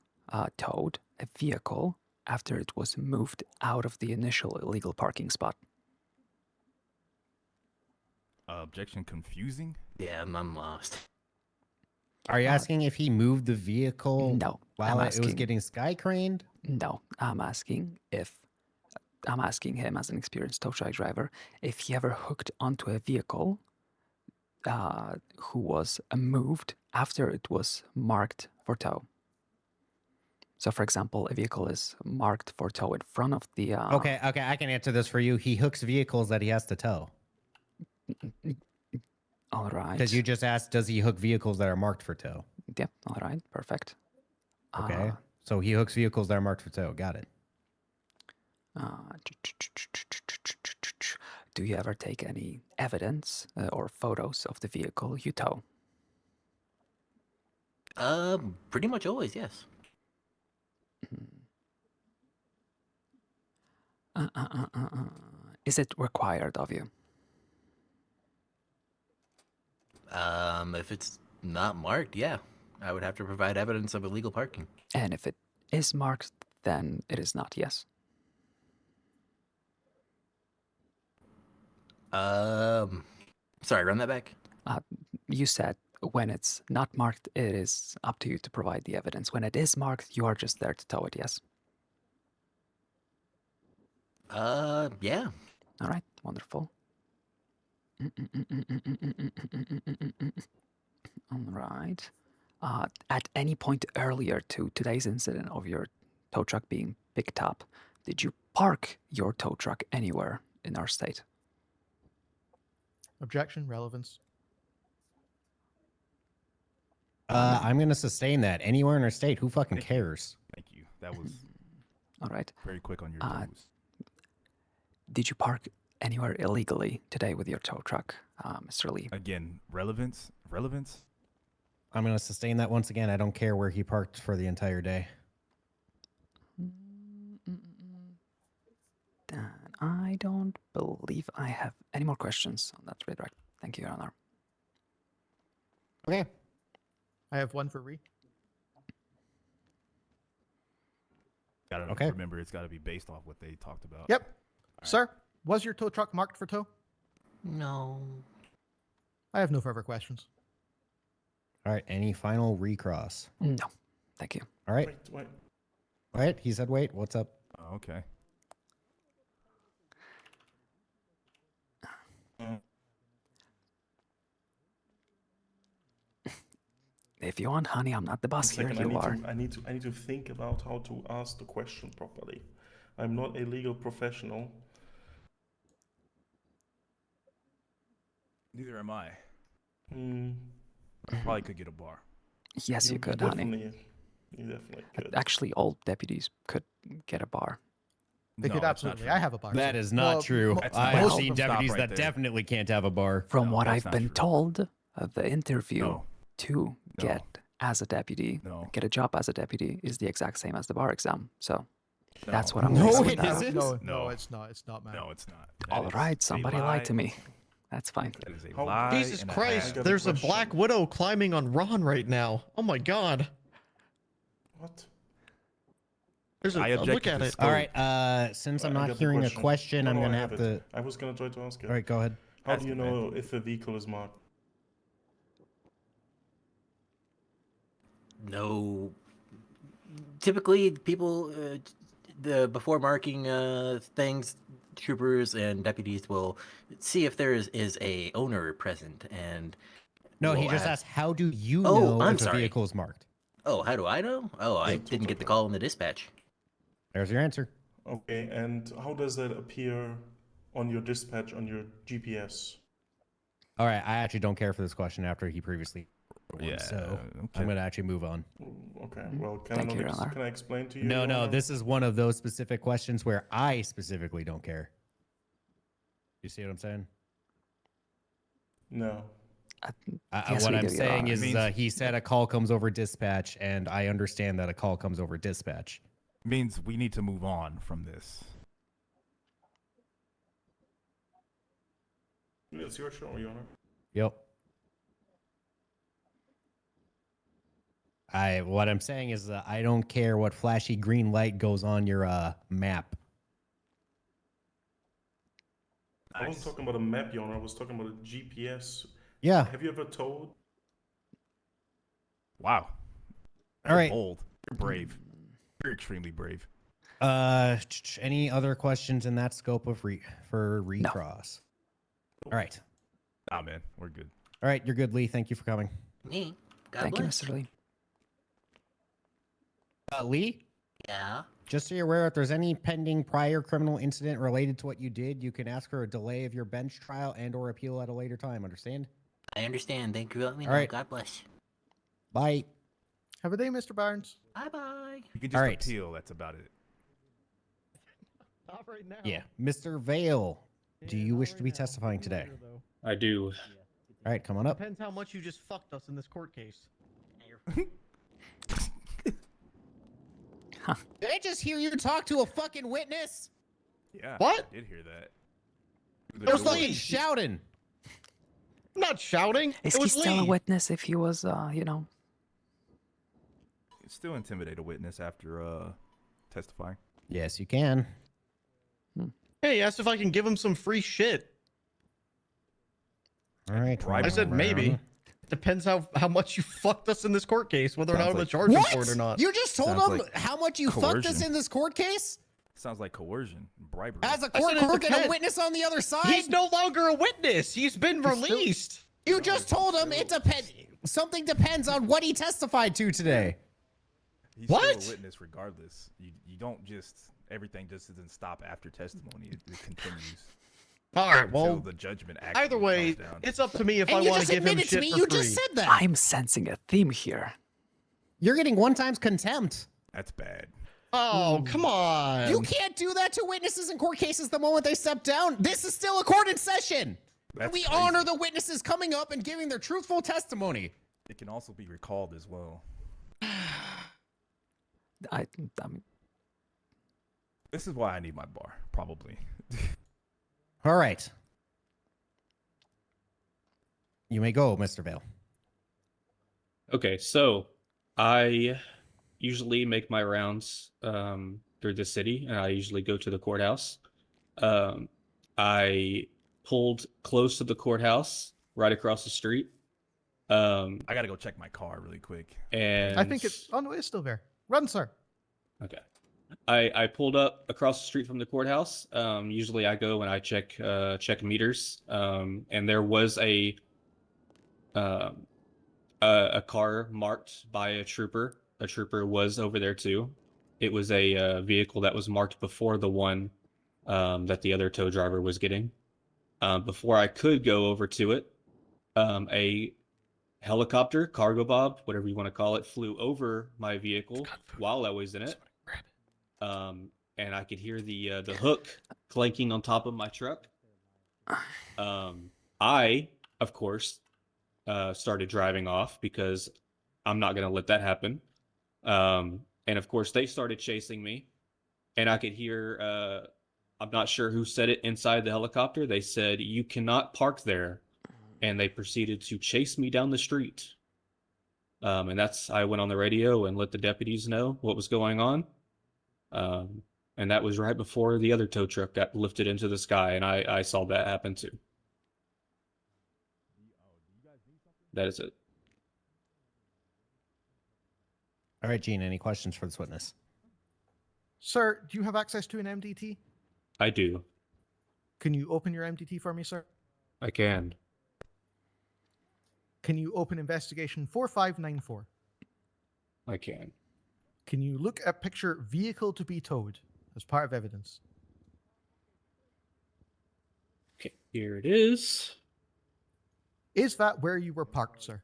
towed a vehicle after it was moved out of the initial illegal parking spot? Objection, confusing. Yeah, I'm lost. Are you asking if he moved the vehicle No, while I'm it was asking- getting sky craned? No, I'm asking him as an experienced tow truck driver if he ever hooked onto a vehicle who was moved after it was marked for tow. So, for example, a vehicle is marked for tow in front of the. Okay, I can answer this for you. He hooks vehicles that he has to tow. All right. Because you just asked, does he hook vehicles that are marked for tow? Yep. All right. Perfect. Okay. So he hooks vehicles that are marked for tow. Got it. Do you ever take any evidence or photos of the vehicle you tow? Pretty much always, yes. Is it required of you? If it's not marked, yeah, I would have to provide evidence of illegal parking. And if it is marked, then it is not, yes? Sorry, run that back. You said when it's not marked, it is up to you to provide the evidence. When it is marked, you are just there to tow it, yes? Yeah. All right, wonderful. All right. At any point earlier to today's incident of your tow truck being picked up, did you park your tow truck anywhere in our state? Objection, relevance. I'm going to sustain that. Anywhere in our state, who fucking cares? Thank you. That was all right. Very quick on your toes. Did you park anywhere illegally today with your tow truck, Mr. Lee? Again, relevance. I'm going to sustain that once again. I don't care where he parked for the entire day. Dan, I don't believe I have any more questions on that redirect. Thank you, Your Honor. Okay. I have one for Ree. Gotta Okay. remember, it's got to be based off what they talked about. Yep. Sir, was your tow truck marked for tow? No. I have no further questions. All right. Any final recross? No. Thank you. All right. Wait. Wait. He said wait. What's up? Oh, okay. If you want, honey, I'm not the boss here. You are. I need to think about how to ask the question properly. I'm not a legal professional. Neither am I. Hmm. I probably could get a bar. Yes, you could, honey. You definitely could. Actually, all deputies could get a bar. They No, could that's not absolutely. true. I have a bar. That too. is not Well, true. mo- I have most seen of them- deputies Stop that right there. definitely can't have a bar. From No, what that's I've not been true. told, the interview No. to No. get as a deputy, No. get a job as a deputy, is the exact same as the bar exam. So No. that's what I'm No, basing it that on. isn't. No, No. it's not. It's not, man. No, it's not. That All is right, a somebody lie. lied to me. That's fine. That is a How- lie. Jesus and a Christ, half. got a there's a question. Black Widow climbing on Ron right now. Oh my god. What? There's a I look object to at this it. All right. Since I'm I Uh, not got the hearing a question, No, I'm no, gonna I have it. to. I was gonna try to ask it. All right, go ahead. How Ask do you it, know if a vehicle is marked? No. Typically, people, before marking things, troopers and deputies will see if there is a owner present, and No, he will just ask- asked, how do you Oh, know I'm if a sorry. vehicle is marked? Oh, how do I know? Oh, I didn't get the call in the dispatch. There's your answer. Okay, and how does that appear on your dispatch on your GPS? All right, I actually don't care for this question after he previously. Yeah, So okay. I'm gonna actually move on. Okay, well, Thank you, Your Honor. can I explain to you? No, Your no, Honor? this is one of those specific questions where I specifically don't care. You see what I'm saying? No. Yes, what we I'm do, Your saying Honor. is, he said a call comes over dispatch, and I understand that a call comes over dispatch. Means we need to move on from this. It's your show, Your Honor. Yep. What I'm saying is, I don't care what flashy green light goes on your map. I wasn't talking about a map, Your Honor. I was talking about a GPS. Yeah. Have you ever towed? Wow. All right. You're bold. You're brave. You're extremely brave. Any other questions in that scope of for recross? All right. Nah, man, we're good. All right, you're good, Lee. Thank you for coming. Me? God Thank you, bless. Mr. Lee. Lee? Yeah? Just so you're aware, if there's any pending prior criminal incident related to what you did, you can ask for a delay of your bench trial and or appeal at a later time. Understand? I understand. Thank you for letting me All know. right. God bless. Bye. Have a day, Mr. Barnes. Bye-bye. You can just All right. appeal. That's about it. Not right now. Yeah. Mr. Vale, do you wish to be testifying today? I do. All right, come on up. Depends how much you just fucked us in this court case. Did I just hear you talk to a fucking witness? Yeah. What? I did hear that. I was fucking shouting. I'm not shouting. Is it he was still a Lee. witness if he was, you know? You still intimidate a witness after testifying. Yes, you can. Hey, he asked if I can give him some free shit. All right. I said maybe. Depends how much you fucked us in this court case, whether or not I'm gonna charge him for it or not. You just told Sounds him like how much you fucked us coercion. in this court case? Sounds like coercion, bribery. As a I court said it clerk and a depends. witness on the other side? He's no longer a witness. He's been released. You just told him it depends. Something depends on what he testified to today. He's What? still a witness regardless. You don't just everything just doesn't stop after testimony. It continues. All right. Until Well, the judgment actually either way, comes down. it's up to me if And I you want just to give him admitted to shit me for you free. just said that. I'm sensing a theme here. You're getting one time's contempt. That's bad. Oh, come on. You can't do that to witnesses in court cases the moment they step down. This is still a court in session. That's We crazy. honor the witnesses coming up and giving their truthful testimony. It can also be recalled as well. I mean, This is why I need my bar, probably. All right. You may go, Mr. Vale. Okay, so I usually make my rounds through the city, and I usually go to the courthouse. I pulled close to the courthouse, right across the street. I gotta go check my car really quick. And I think it's. Oh no, it's still there. Run, sir. okay. I pulled up across the street from the courthouse. Usually I go and I check meters. And there was a car marked by a trooper. A trooper was over there too. It was a vehicle that was marked before the one that the other tow driver was getting. Before I could go over to it, a helicopter, cargo bob, whatever you want to call it, flew over my vehicle while I was in it. and I could hear the hook clanking on top of my truck. I, of course, started driving off because I'm not going to let that happen. And of course, they started chasing me, and I could hear, I'm not sure who said it inside the helicopter. They said, "You cannot park there." And they proceeded to chase me down the street. And I went on the radio and let the deputies know what was going on. And that was right before the other tow truck got lifted into the sky, and I saw that happen too. That is it. All right, Gene, any questions for this witness? Sir, do you have access to an MDT? I do. Can you open your MDT for me, sir? I can. Can you open investigation 4594? I can. Can you look at picture vehicle to be towed as part of evidence? Okay, here it is. Is that where you were parked, sir?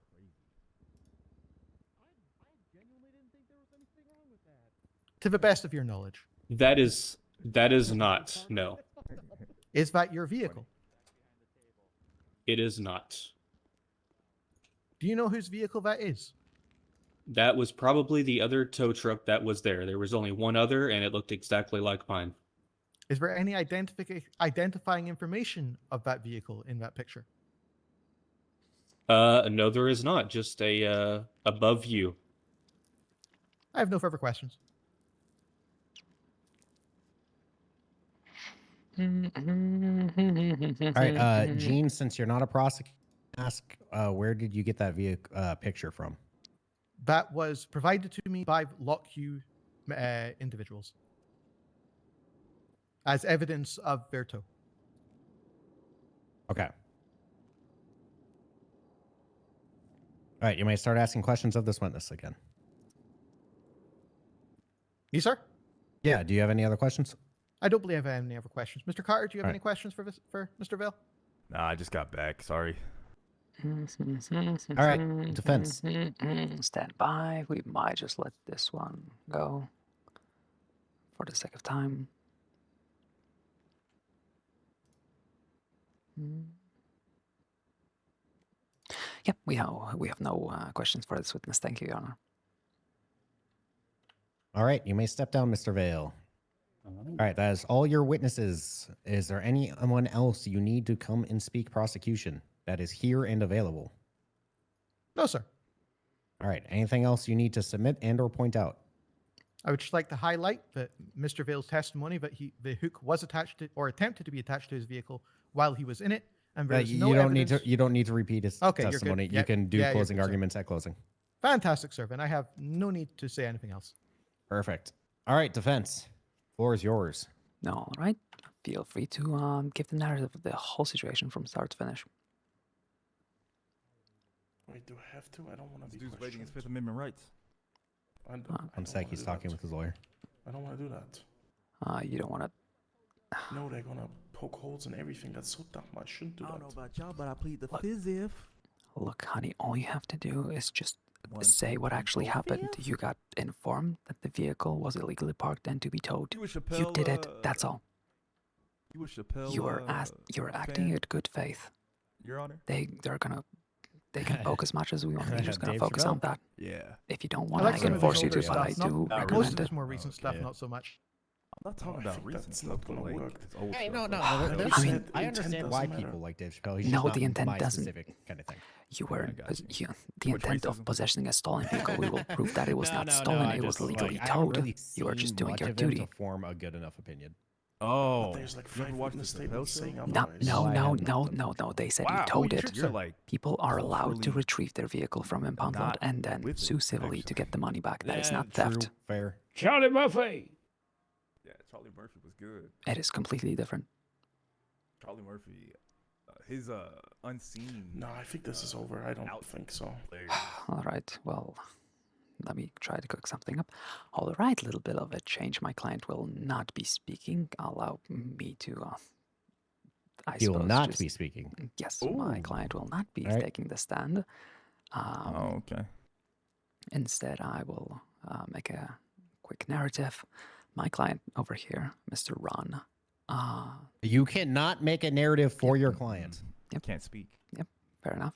To the best of your knowledge. That is not. No. Is that your vehicle? It is not. Do you know whose vehicle that is? That was probably the other tow truck that was there. There was only one other, and it looked exactly like mine. Is there any identifying information of that vehicle in that picture? No, there is not. Just a above view. I have no further questions. All right, Gene, since you're not a prosecutor, ask where did you get that picture from? That was provided to me by Lockheed individuals as evidence of their tow. Okay. All right, you may start asking questions of this witness again. You, sir? Yeah, do you have any other questions? I don't believe I have any other questions. Mr. Carter, do you have All any questions for Mr. Vale? Nah, I just got back. Sorry. All right, defense. Stand by. We might just let this one go for the sake of time. Yep, we have no questions for this witness. Thank you, Your Honor. All right, you may step down, Mr. Vale. All right, that is all your witnesses. Is there anyone else you need to come and speak prosecution that is here and available? No, sir. All right, anything else you need to submit and or point out? I would just like to highlight that Mr. Vale's testimony that the hook was attached to or attempted to be attached to his vehicle while he was in it, and there's no evidence. You don't need to repeat his testimony. You're good. You can do closing you're good, arguments at closing. Fantastic, sir. And I have no need to say anything else. Perfect. All right, defense. Floor is yours. All right. Feel free to give the narrative of the whole situation from start to finish. Wait, do I have to? I don't want to be Dude's waiting his questioned. Fifth Amendment rights. One sec, he's talking with his lawyer. I don't want to do that. You don't want to. No, they're gonna poke holes in everything. That's so dumb. I shouldn't do that. I don't know about y'all, but I plead the fifth. Look, honey, all you have to do is just say what actually happened. You got informed that the vehicle was illegally parked and to be towed. You did it. That's all. You a Chappelle? You were acting in good faith. Your Honor. They can poke as much as we want. We're just gonna focus on that. Yeah. If you don't I want, like I some can of force his you to, older but I stuff. do Most recommend of it. his more recent stuff, not so much. I'm not talking about recent stuff, not but gonna like work. it's old Hey, stuff. no. like- I understand why people like Dave Chappelle. He's No, just the not intent my doesn't. specific kind of thing. You were the Too much intent of racism. possessing a stolen vehicle. We will prove that it was No, not no, stolen. I It was just, legally like, I haven't towed. really You are just seen doing much your of him duty. to form a good enough opinion. Oh, But there's like you ever 5 watched witness the statements Chappelle saying show? otherwise. No. They said Wow, you towed you're- it. you're like People are allowed to culturally retrieve their vehicle from impound lot not and then with it, sue civilly to get the money back. That is Yeah, not theft. True, fair. Charlie Murphy. Yeah, Charlie Murphy was good. It is completely different. Charlie Murphy, his unseen. No, I think this is over. I don't think so. All right. Well, let me try to cook something up. All right, little bit of a change. My client will not be speaking. Allow me to. He will suppose not just- be speaking. Yes, my client will not be All right. taking the stand. Oh, okay. Instead, I will make a quick narrative. my client over here, Mr. Ron. You cannot make a narrative for your client. Yep. Can't speak. Yep, fair enough.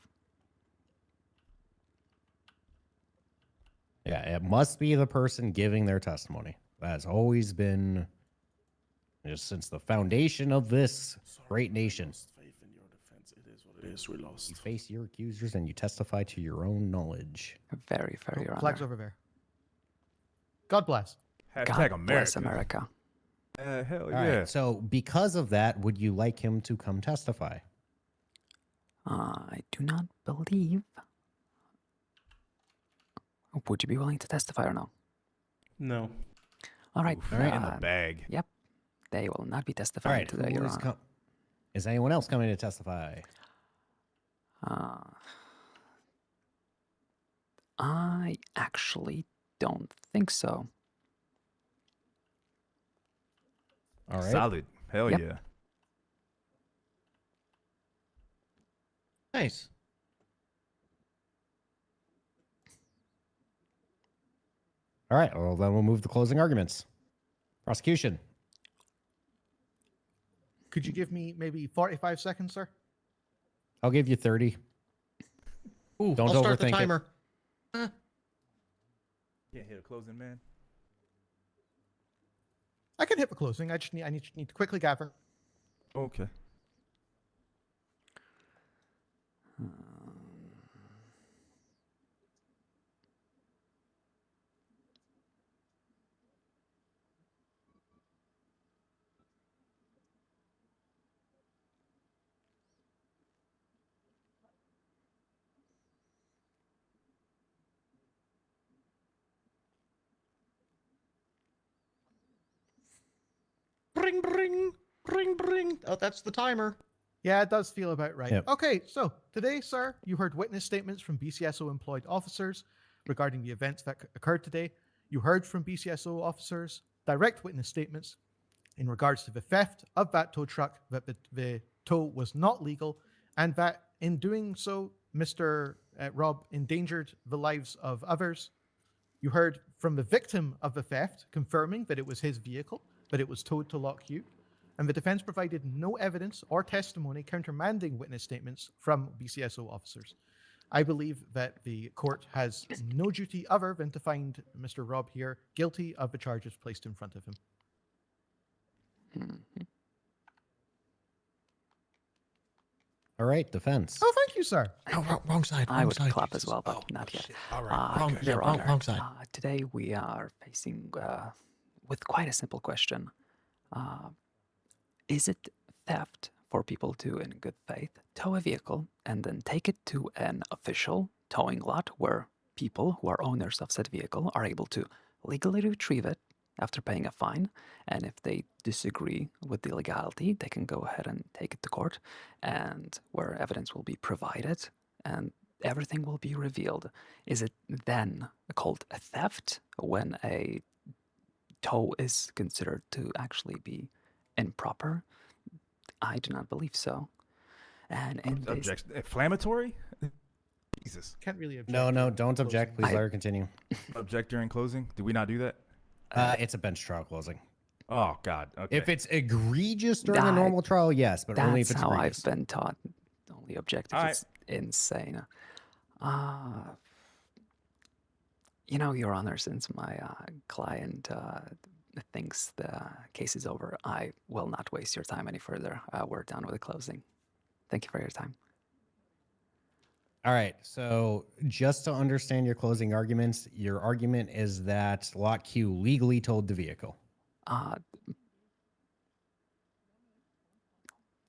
Yeah, it must be the person giving their testimony. That has always been just since the foundation of this great nation. Faith in your defense. It is what it is. We lost. You face your accusers and you testify to your own knowledge. Very fair, Your Honor. Flags over there. God bless. Hashtag God bless America. Hell All yeah. right, so because of that, would you like him to come testify? I do not believe. Would you be willing to testify or no? No. All right. Oof, in the bag. Yep. They will not be All testifying right, today, who Your is, Honor. is anyone else coming to testify? I actually don't think so. All right. Solid. Hell Yep. yeah. Nice. All right, well, then we'll move to closing arguments. Prosecution. Could you give me maybe 45 seconds, sir? I'll give you 30. Ooh, Don't I'll start the overthink it. timer. Can't hit a closing, man. I can hit the closing. I need to quickly gather. Okay. Bring, bring, bring, bring. Oh, that's the timer. Yeah, it does feel about right. Yep. Okay, so today, sir, you heard witness statements from BCSO employed officers regarding the events that occurred today. You heard from BCSO officers direct witness statements in regards to the theft of that tow truck, that the tow was not legal, and that in doing so, Mr. Rob endangered the lives of others. You heard from the victim of the theft confirming that it was his vehicle, but it was towed to Lockheed. And the defense provided no evidence or testimony countermanding witness statements from BCSO officers. I believe that the court has no duty other than to find Mr. Rob here guilty of the charges placed in front of him. All right, defense. Oh, thank you, sir. No, wrong side. I wrong would side, clap as Jesus. well, but Oh, not yet. shit. All right. Wrong, yeah, Your wrong, Honor, wrong side. today we are facing with quite a simple question. Is it theft for people to, in good faith, tow a vehicle and then take it to an official towing lot where people who are owners of said vehicle are able to legally retrieve it after paying a fine? And if they disagree with the legality, they can go ahead and take it to court, and where evidence will be provided and everything will be revealed. Is it then called a theft when a tow is considered to actually be improper? I do not believe so. And in this, Objection. Inflammatory? Jesus. Can't really object. No, don't object. Please I- let her continue. Object during closing? Did we not do that? It's a bench trial closing. Oh, God. Okay. If it's egregious during a normal trial, yes, but only if that's it's how egregious. I've been taught. Only objective All right. is insane. Your Honor, since my client thinks the case is over, I will not waste your time any further. We're done with the closing. Thank you for your time. All right, so just to understand your closing arguments, your argument is that Lot Q legally towed the vehicle.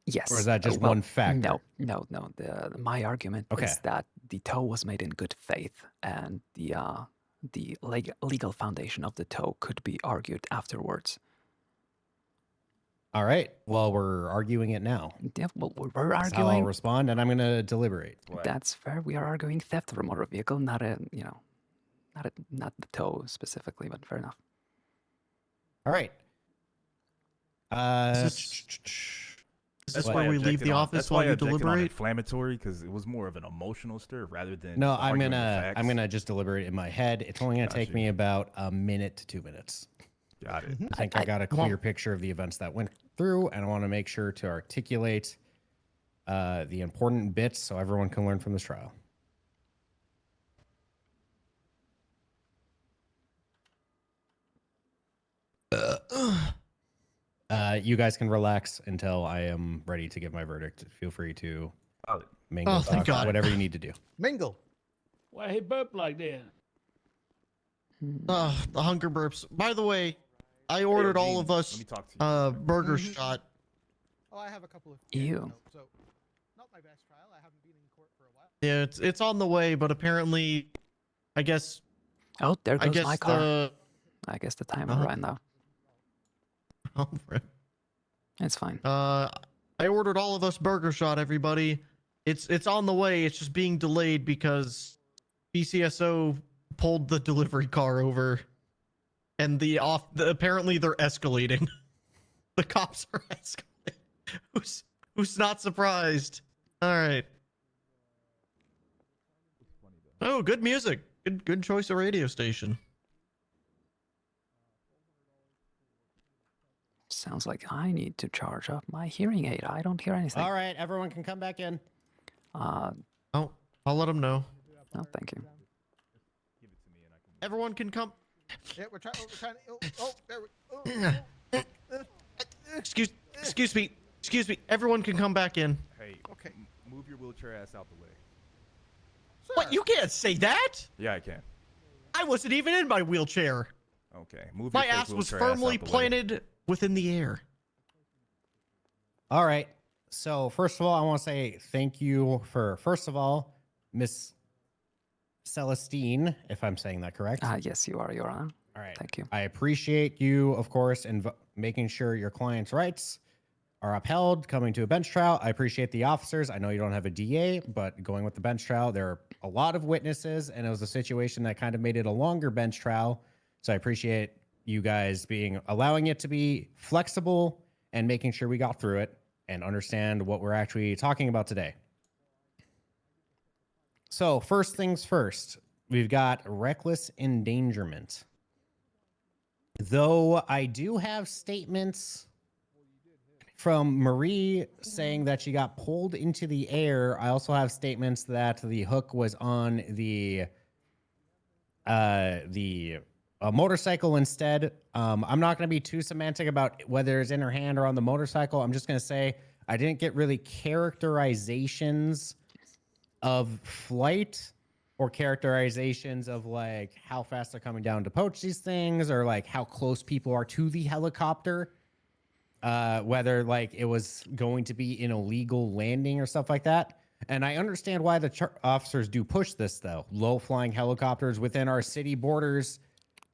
Yes. Or is that just Well, one factor? No. My argument is that the tow was made in good faith, and the legal foundation of the tow could be argued afterwards. All right, well, we're arguing it now. Yeah, well, we're That's how I'll arguing. respond, and I'm going to deliberate. That's fair. We are arguing theft of a motor vehicle, not the tow specifically, but fair enough. All right. Is this where we leave the office while you deliberate? Inflammatory, because it was more of an emotional stir rather than. No, I'm arguing the gonna facts. I'm gonna just deliberate in my head. It's only gonna take me about a minute to 2 minutes. Got it. I think I got a clear picture of the events that went through, and I want to make sure to articulate the important bits so everyone can learn from this trial. You guys can relax until I am ready to give my verdict. Feel free to mingle, thank talk, God. whatever you need to do. Mingle. Why he burp like that? The hunger burps. By the way, I ordered all of us Let me talk to you. burger shot. Oh, I have a couple of. Ew. So, not my best trial. I haven't been in court for a while. Yeah, it's on the way, but apparently, I guess. Oh, there I goes guess my car. the. I guess the timer ran though. Oh, right. It's fine. I ordered all of us burger shot. Everybody, it's on the way. It's just being delayed because BCSO pulled the delivery car over, and apparently they're escalating. The cops are escalating. Who's not surprised? All right. Oh, good music. Good choice of radio station. Sounds like I need to charge up my hearing aid. I don't hear anything. All right, everyone can come back in. Oh, I'll let them know. No, thank you. Everyone can come. Yeah, we're trying. There we. Excuse me. Everyone can come back in. Hey, okay. Move your wheelchair ass out the way. What? You can't say that. Yeah, I can. I wasn't even in my wheelchair. Okay, move My your fake ass was wheelchair ass firmly out the way. planted within the air. All right. So first of all, I want to say thank you for, first of all, Miss Celestine, if I'm saying that correct. Yes, you are, Your Honor. All right. Thank you. I appreciate you, of course, in making sure your client's rights are upheld, coming to a bench trial. I appreciate the officers. I know you don't have a DA, but going with the bench trial, there are a lot of witnesses, and it was a situation that kind of made it a longer bench trial. So I appreciate you guys allowing it to be flexible and making sure we got through it and understand what we're actually talking about today. So first things first, we've got reckless endangerment. Though I do have statements from Marie saying that she got pulled into the air, I also have statements that the hook was on the motorcycle instead. I'm not going to be too semantic about whether it's in her hand or on the motorcycle. I'm just going to say I didn't get really characterizations of flight or characterizations of like how fast they're coming down to poach these things or like how close people are to the helicopter. Whether like it was going to be an illegal landing or stuff like that. And I understand why the officers do push this though. Low flying helicopters within our city borders.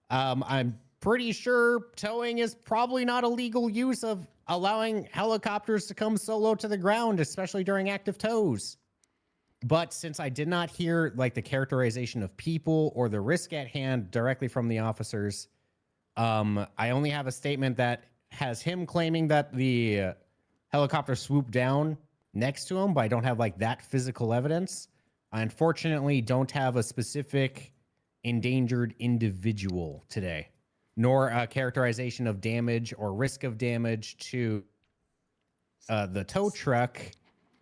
I'm pretty sure towing is probably not a legal use of allowing helicopters to come solo to the ground, especially during active tows. But since I did not hear like the characterization of people or the risk at hand directly from the officers, I only have a statement that has him claiming that the helicopter swooped down next to him, but I don't have like that physical evidence. I unfortunately don't have a specific endangered individual today, nor a characterization of damage or risk of damage to the tow truck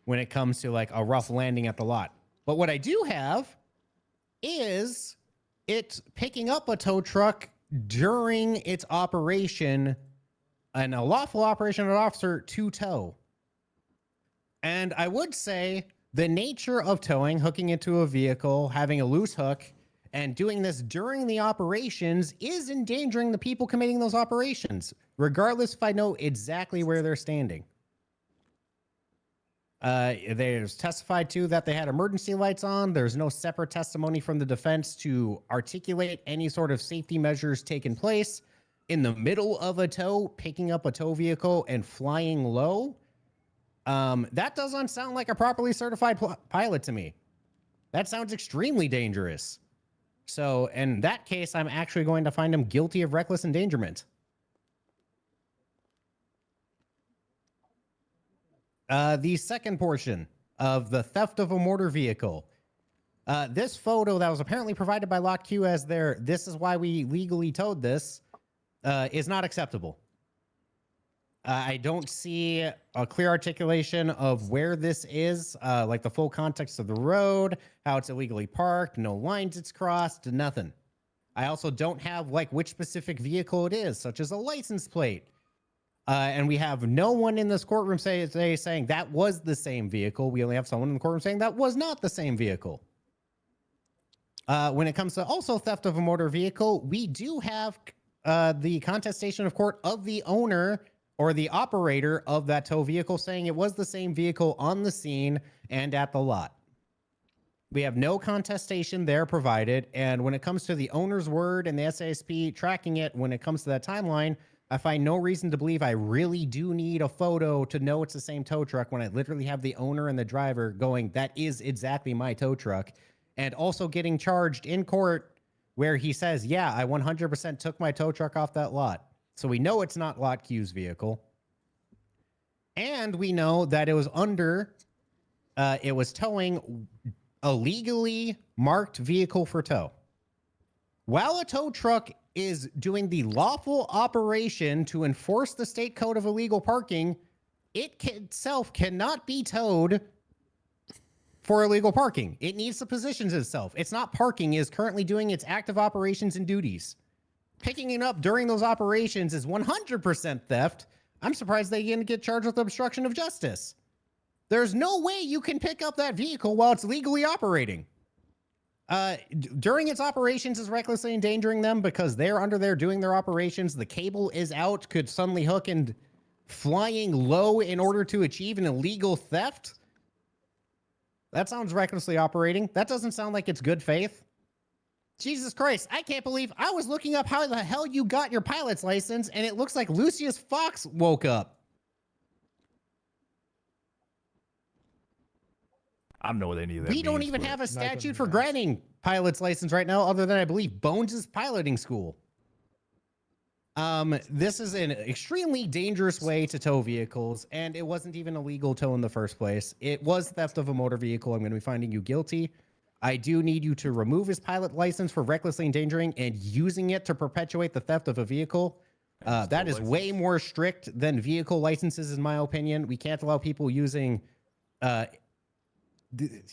when it comes to like a rough landing at the lot. But what I do have is it picking up a tow truck during its operation, and a lawful operation of an officer to tow. And I would say the nature of towing, hooking into a vehicle, having a loose hook, and doing this during the operations is endangering the people committing those operations, regardless if I know exactly where they're standing. There's testified to that they had emergency lights on. There's no separate testimony from the defense to articulate any sort of safety measures taking place in the middle of a tow, picking up a tow vehicle and flying low. That doesn't sound like a properly certified pilot to me. That sounds extremely dangerous. So in that case, I'm actually going to find him guilty of reckless endangerment. The second portion of the theft of a motor vehicle. This photo that was apparently provided by Lot Q as this is why we legally towed this. is not acceptable. I don't see a clear articulation of where this is, like the full context of the road, how it's illegally parked, no lines it's crossed, nothing. I also don't have like which specific vehicle it is, such as a license plate. And we have no one in this courtroom saying that was the same vehicle. We only have someone in the courtroom saying that was not the same vehicle. When it comes to also theft of a motor vehicle, we do have the contestation of court of the owner or the operator of that tow vehicle saying it was the same vehicle on the scene and at the lot. We have no contestation there provided. And when it comes to the owner's word and the SASP tracking it, when it comes to that timeline, I find no reason to believe I really do need a photo to know it's the same tow truck when I literally have the owner and the driver going, that is exactly my tow truck. And also getting charged in court where he says, yeah, I 100% took my tow truck off that lot. So we know it's not Lot Q's vehicle. And we know that it was it was towing a legally marked vehicle for tow. While a tow truck is doing the lawful operation to enforce the state code of illegal parking, it itself cannot be towed for illegal parking. It needs to position itself. It's not parking. It is currently doing its active operations and duties. Picking it up during those operations is 100% theft. I'm surprised they didn't get charged with obstruction of justice. There's no way you can pick up that vehicle while it's legally operating. During its operations is recklessly endangering them because they're under there doing their operations. The cable is out, could suddenly hook and flying low in order to achieve an illegal theft. That sounds recklessly operating. That doesn't sound like it's good faith. Jesus Christ, I can't believe I was looking up how the hell you got your pilot's license and it looks like Lucius Fox woke up. I don't know what any of that We don't means, even but- have a statute for granting pilot's license right now, other than I believe Bones' piloting school. This is an extremely dangerous way to tow vehicles, and it wasn't even a legal tow in the first place. It was theft of a motor vehicle. I'm going to be finding you guilty. I do need you to remove his pilot license for recklessly endangering and using it to perpetuate the theft of a vehicle. That is way more strict than vehicle licenses, in my opinion. We can't allow people using...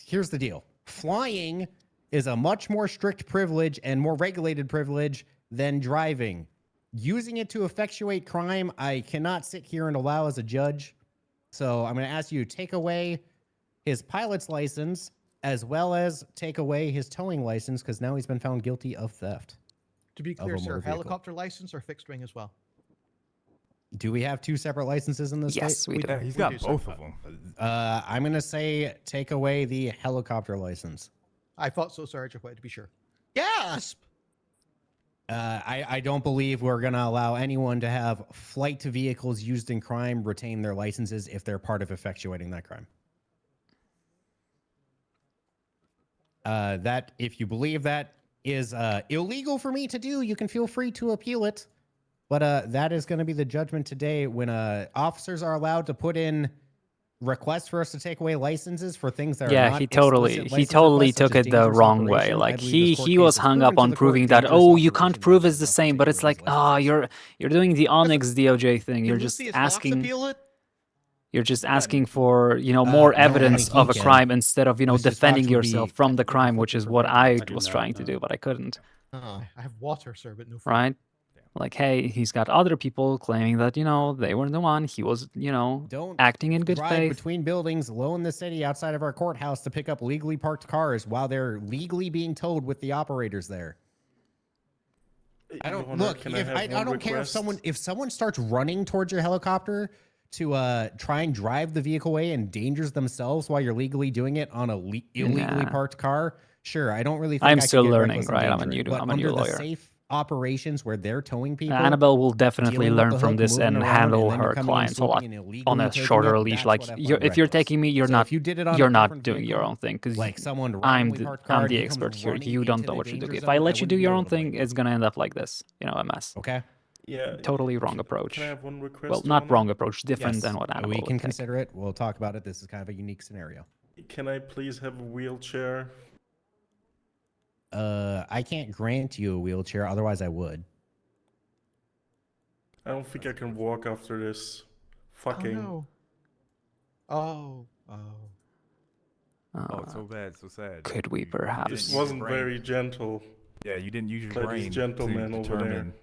here's the deal. Flying is a much more strict privilege and more regulated privilege than driving. Using it to effectuate crime, I cannot sit here and allow as a judge. So I'm going to ask you to take away his pilot's license as well as take away his towing license because now he's been found guilty of theft. To be clear, sir, helicopter license or fixed wing as well? Do we have two separate licenses in this Yes, state? we do. Yeah, he's got both of them. I'm going to say take away the helicopter license. I thought so, sir. I just wanted to be sure. Gasp! I don't believe we're going to allow anyone to have flight to vehicles used in crime retain their licenses if they're part of effectuating that crime. That, if you believe that is illegal for me to do, you can feel free to appeal it. But that is going to be the judgment today when officers are allowed to put in requests for us to take away licenses for things that are not he totally explicit totally license, such took as it the dangerous wrong way. operation. I Like believe this court he case was has hung proven up to on the court proving that, dangerous oh, you can't operation prove was it's the same, but it's like, oh, you're doing the Onyx DOJ thing. You're just asking you're just asking for, more evidence of a crime instead of, defending yourself from the crime, which is what I was trying to do, but I couldn't. I have water, sir, but no food. Right? Like, hey, he's got other people claiming that, they weren't the one. He was, Don't acting in good drive faith. between buildings low in the city outside of our courthouse to pick up legally parked cars while they're legally being towed with the operators there. I don't look. If I don't care if someone starts running towards your helicopter to try and drive the vehicle away and endangers themselves while you're legally doing it on a illegally parked car. Sure, I don't really think I'm I still could get learning, reckless right? endangering, but I'm a new under the lawyer. safe operations where they're towing people. Annabelle will definitely dealing with learn the from hook, this moving and around, handle and then you're her coming in clients a lot swooping and illegally on a taking shorter it, leash. that's Like, what I find if you're reckless. taking me, you're So not if you did it on a you're not different doing your vehicle, own thing because like someone I'm randomly parked I'm car, the he comes expert here. running You don't into know the what to do. danger If I zone, let you wouldn't do be your able own to blame thing, you. it's gonna end up like this. A mess. Okay. Yeah. Totally wrong approach. Can I have one request? Well, Your not Honor? wrong approach. Different Yes, than what Annabelle we would can take. consider it. We'll talk about it. This is kind of a unique scenario. Can I please have a wheelchair? I can't grant you a wheelchair, otherwise I would. I don't think I can walk after this. Fucking. Oh no. Oh, so bad, so sad. Could we You perhaps? didn't This use your wasn't brain. very gentle. Yeah, you didn't use your by these brain to gentlemen over there. determine.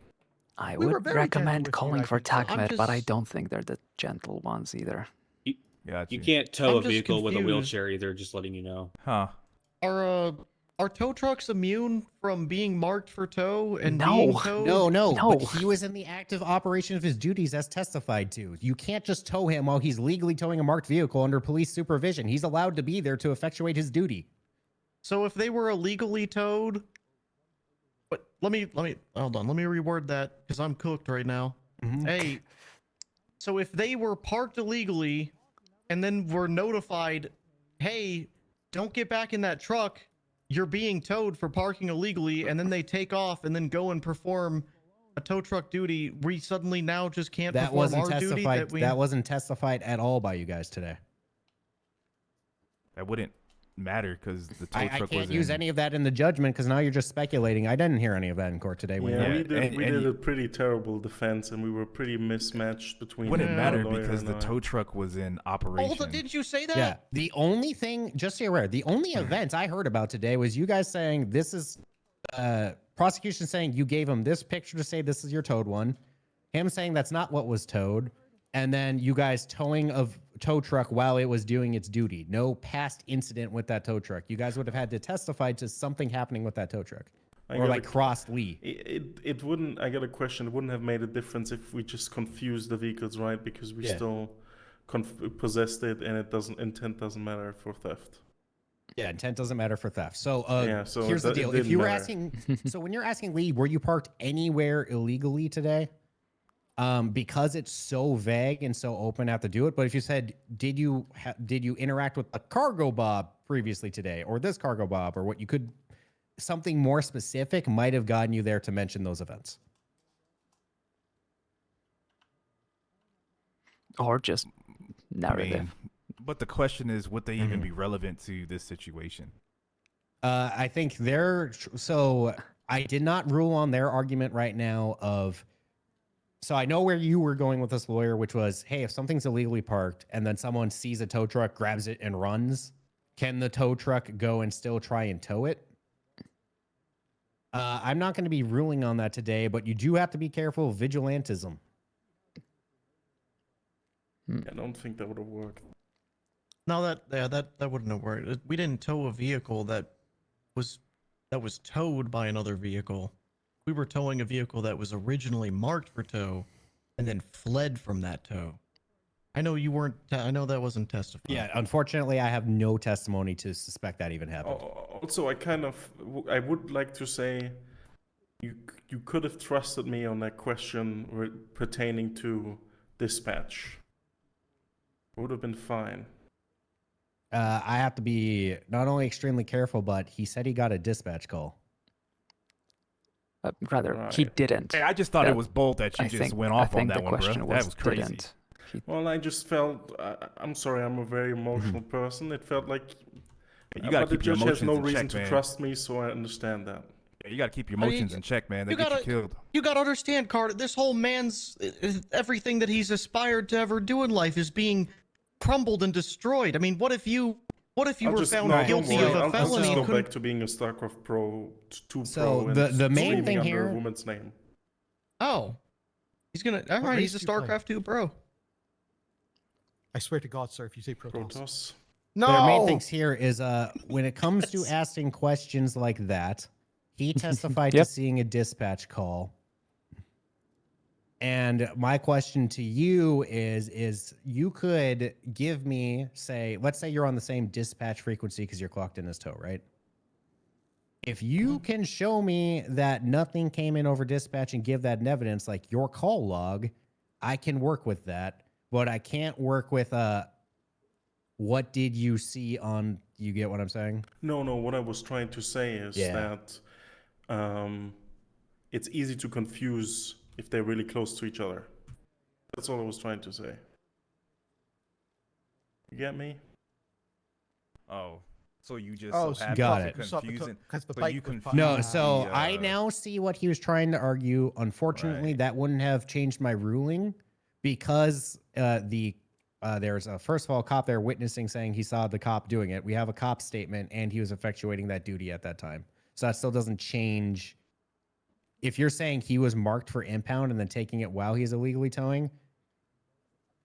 I We were would very gentle recommend with you, calling I for think so. I'm TACMED, but I just- don't think they're the gentle ones either. Gotcha. You can't tow I'm a just vehicle with a confused. wheelchair either. Just letting you know. Huh. Are tow trucks immune from being marked for tow and No. being towed? No, No. but he was in the active operation of his duties as testified to. You can't just tow him while he's legally towing a marked vehicle under police supervision. He's allowed to be there to effectuate his duty. So if they were illegally towed, but let me hold on. Let me reword that because I'm cooked right now. Hey, so if they were parked illegally and then were notified, hey, don't get back in that truck, you're being towed for parking illegally, and then they take off and then go and perform a tow truck duty, we suddenly now just can't That perform wasn't our duty testified. that we. That wasn't testified at all by you guys today. That wouldn't matter because the tow I truck can't was use in. any of that in the judgment because now you're just speculating. I didn't hear any of that in court today. When Yeah, you we did a pretty terrible defense, and we were pretty mismatched between. Wouldn't the matter lawyer because and the I. tow truck was in operation. Hold on, didn't you say that? Yeah. The only thing, just so you're aware, the only event I heard about today was you guys saying this is prosecution saying you gave him this picture to say this is your towed one, him saying that's not what was towed, and then you guys towing of tow truck while it was doing its duty. No past incident with that tow truck. You guys would have had to testify to something happening with that tow truck. Or like crossed Lee. It wouldn't. I got a question. It wouldn't have made a difference if we just confused the vehicles, right? Because we still possessed it, and it doesn't. Intent doesn't matter for theft. Yeah, intent doesn't matter for theft. So, so here's the it deal. If didn't you were matter. asking, so when you're asking Lee, were you parked anywhere illegally today? Because it's so vague and so open, I have to do it. But if you said, did you interact with a cargo bob previously today, or this cargo bob, or what you could, something more specific might have gotten you there to mention those events. Or just narrative. I mean, but the question is, would they even be relevant to this situation? I think so I did not rule on their argument right now of, so I know where you were going with this lawyer, which was, hey, if something's illegally parked and then someone sees a tow truck, grabs it and runs, can the tow truck go and still try and tow it? I'm not going to be ruling on that today, but you do have to be careful of vigilantism. I don't think that would have worked. No, that wouldn't have worked. We didn't tow a vehicle that was towed by another vehicle. We were towing a vehicle that was originally marked for tow, and then fled from that tow. I know you weren't. I know that wasn't testified. Yeah, unfortunately, I have no testimony to suspect that even happened. Also, I would like to say, you could have trusted me on that question pertaining to dispatch. Would have been fine. I have to be not only extremely careful, but he said he got a dispatch call. Rather, he didn't. Hey, I just thought it was bold that you just went off on that one, bro. That was crazy. Didn't. Well, I just felt. I'm sorry, I'm a very emotional person. It felt like. You gotta but the keep your judge has emotions no in reason check, to man. trust me, so I understand that. Yeah, you gotta keep your emotions in check, man. They get you killed. You gotta understand, Carter. This whole man's everything that he's aspired to ever do in life is being crumbled and destroyed. I mean, what if you were found guilty of a felony? I'll just and go couldn't- back to being a StarCraft Pro 2 So Pro and the main streaming thing under here- a woman's name. Oh, he's gonna. All right, he's a race do you play? StarCraft 2 Pro. I swear to God, sir, if you say Protoss. Protoss. No. Their main things here is when it comes to asking questions like that, he testified to seeing a dispatch call. And my question to you is you could give me, let's say you're on the same dispatch frequency because you're clocked in as tow, right? If you can show me that nothing came in over dispatch and give that in evidence, like your call log, I can work with that. But I can't work with what did you see on, you get what I'm saying? No, what I was trying to say is that it's easy to confuse if they're really close to each other. That's all I was trying to say. You get me? Oh, So you just Oh, so so happen got to it. confusing. Because the so bike you was confuse No, so the, I now see what he was trying to argue. Unfortunately, that wouldn't have changed my ruling because there's a first of all a cop there witnessing saying he saw the cop doing it. We have a cop statement and he was effectuating that duty at that time. So that still doesn't change. If you're saying he was marked for impound and then taking it while he's illegally towing,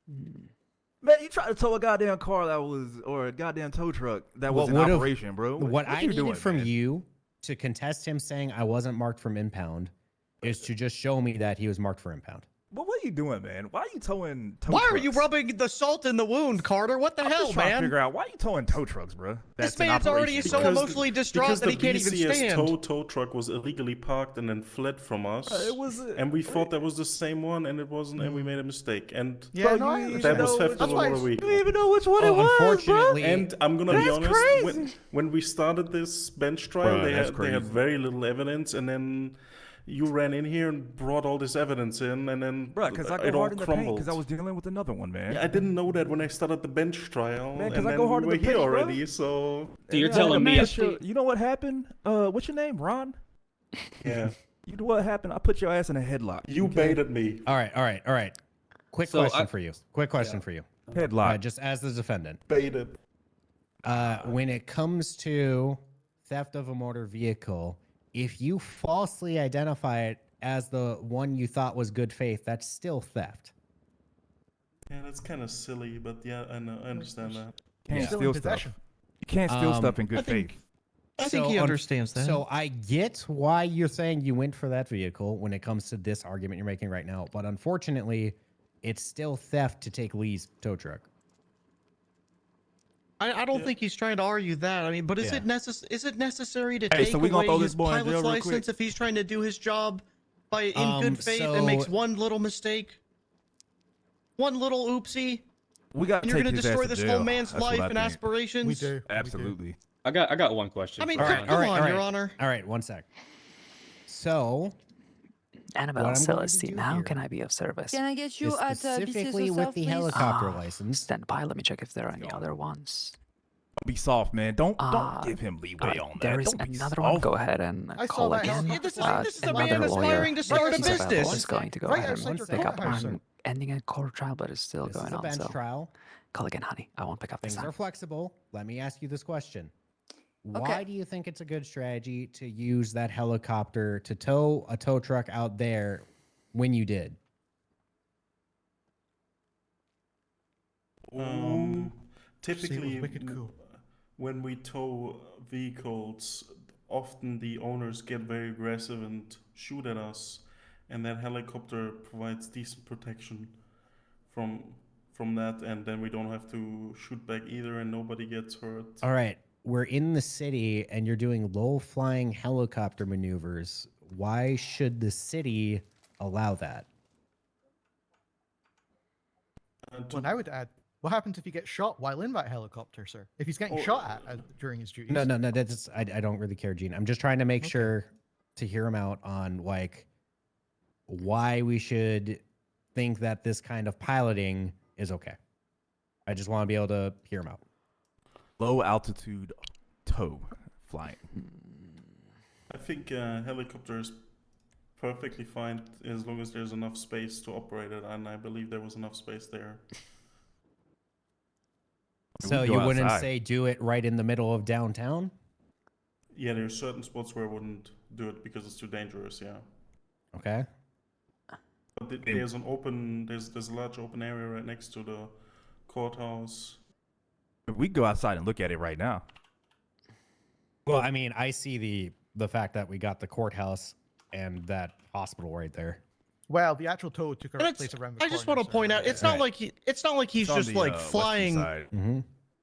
Man, you tried to tow a goddamn car that was, or a goddamn tow truck that was what in would've- operation, bro. What What I you needed doing, from man? you to contest him saying I wasn't marked from impound is to just show me that he was marked for impound. What are you doing, man? Why are you towing tow Why trucks? are you rubbing the salt in the wound, Carter? What the I'm hell, just trying to man? figure out why are you towing tow trucks, bro? This That's in man's already operation, so bro. emotionally distraught that he can't even BCS stand. tow truck was illegally parked and then fled from us. It was, and we thought that was the same one, and it wasn't, and we made a mistake. And Yeah, no, I that understand. was That's theft why over a week. You didn't even know which one it was, unfortunately, And I'm gonna be That's honest, crazy. when we started this bench trial, Bruh, they that's had crazy. very little evidence, and then you ran in here and brought all this evidence in, and then Bro, because I it go all hard in the paint crumbled. because I was dealing with another one, man. Yeah, I didn't know that when I started the bench trial, Man, 'cause and I then go hard we in were the here paint, bro. already. So So you're Yeah, telling me put your- you know what happened? What's your name, Ron? yeah, You know what happened? I put your ass in a headlock. you baited me. All right. Quick So question I- for you. Quick question for you. Headlock. Just as the defendant. Baited. When it comes to theft of a motor vehicle, if you falsely identify it as the one you thought was good faith, that's still theft. Yeah, that's kind of silly, but yeah, I know, I understand that. Can't Still steal in stuff. possession. You can't steal stuff in I good think- faith. I think he understands that. So I get why you're saying you went for that vehicle when it comes to this argument you're making right now, but unfortunately, it's still theft to take Lee's tow truck. I don't think he's trying to argue that. I mean, but is Yeah. it necessary to Hey, take so we gonna away throw his this boy in jail pilot's real license quick? if he's trying to do his job in good faith and makes one little mistake, one little oopsie? We got And you're take going to his destroy ass to this jail. whole man's That's what life I and think. aspirations? We do. Absolutely. I got one question. I mean, for come Ron. on, Your Honor. All right, one sec. So, Annabelle what I'm going to Celestine, do how here can I be of service? Can I get you is at specifically BCSO with South, the please? helicopter license. Stand by, let me check if there are any other ones. Don't be soft, man. Don't Ah, give him leeway alright, on that. there is Don't be another one. soft. Go ahead and I saw call that again. helicopter. This is a Another man lawyer, aspiring to start a if he's available, business. is going to go Right ahead outside and your pick up. courthouse, sir. I'm ending a court trial, but it's still This going is a on. bench So trial. call again, honey. I won't pick up this Things time. are flexible. Let me ask you this question. Okay. Why do you think it's a good strategy to use that helicopter to tow a tow truck out there when you did? Typically, wicked cool. when we tow vehicles, often the owners get very aggressive and shoot at us, and that helicopter provides decent protection from that, and then we don't have to shoot back either, and nobody gets hurt. All right, we're in the city and you're doing low flying helicopter maneuvers. Why should the city allow that? Well, and I would add, what happens if he gets shot while in that helicopter, sir? If he's getting shot at during his duties? No, that's I don't really care, Gene. I'm just trying to make sure to hear him out on like why we should think that this kind of piloting is okay. I just want to be able to hear him out. Low altitude tow flying. I think helicopter is perfectly fine as long as there's enough space to operate it, and I believe there was enough space there. So we you go wouldn't outside. say do it right in the middle of downtown? Yeah, there's certain spots where I wouldn't do it because it's too dangerous. Yeah, Okay. but there's an open, there's a large open area right next to the courthouse. We go outside and look at it right now. Well, I mean, I see the fact that we got the courthouse and that hospital right there. Well, the actual tow took And place around the I just corner, want to sir. point out, it's not like he's It's on just the, like western flying. side. Mm-hmm.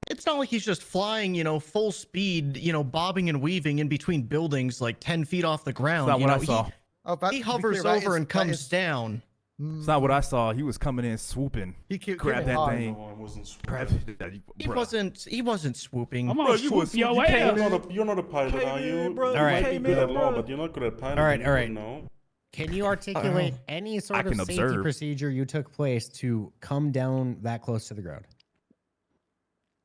It's not like he's just flying, full speed, bobbing and weaving in between buildings like 10 feet off the ground. It's not what I saw. Oh, that, He to be hovers clear, that over is- and that comes is- down. It's not what I saw. He was coming in swooping. He came Grab in that hard. thing. No, I wasn't. Grab He wasn't swooping. I'm Bro, gonna you swoop was- your you came ass. You're not a pilot, Came are you? in, bro. You All right. might be Came good in, at law, bro. but you're not good at piloting. All right. You know. Can you articulate any sort of can safety observe. procedure you took place to come down that close to the ground?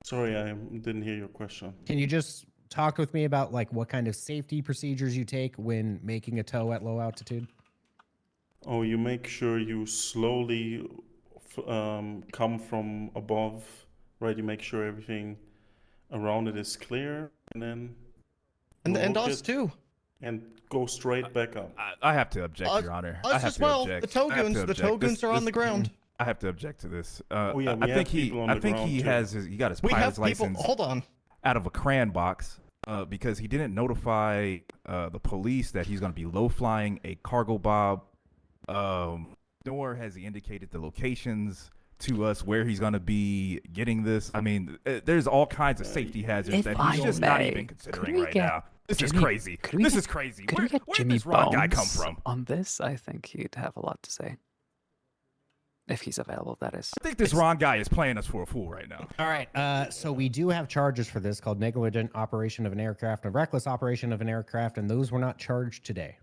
Sorry, I didn't hear your question. Can you just talk with me about like what kind of safety procedures you take when making a tow at low altitude? Oh, you make sure you slowly come from above, right? You make sure everything around it is clear, and then And hook us it too. and go straight back up. I have to object, Your Honor. I Us have as to well. object. The I have Toguns. to The object. Toguns are on the ground. I have to object to this. Oh, yeah, we I think have people on I the think ground, he too. has he got his We have pilot's people. license Hold on. out of a crayon box because he didn't notify the police that he's going to be low flying a cargo bob. Nor has he indicated the locations to us where he's going to be getting this. I mean, there's all kinds of safety hazards that he's just not even considering right now. This is crazy. This is crazy. Could we get Where Jimmy did this wrong guy come Bones from? on this? I think he'd have a lot to say. If he's available, that is. I think this wrong guy is playing us for a fool right now. All right. So we do have charges for this called negligent operation of an aircraft and reckless operation of an aircraft, and those were not charged today.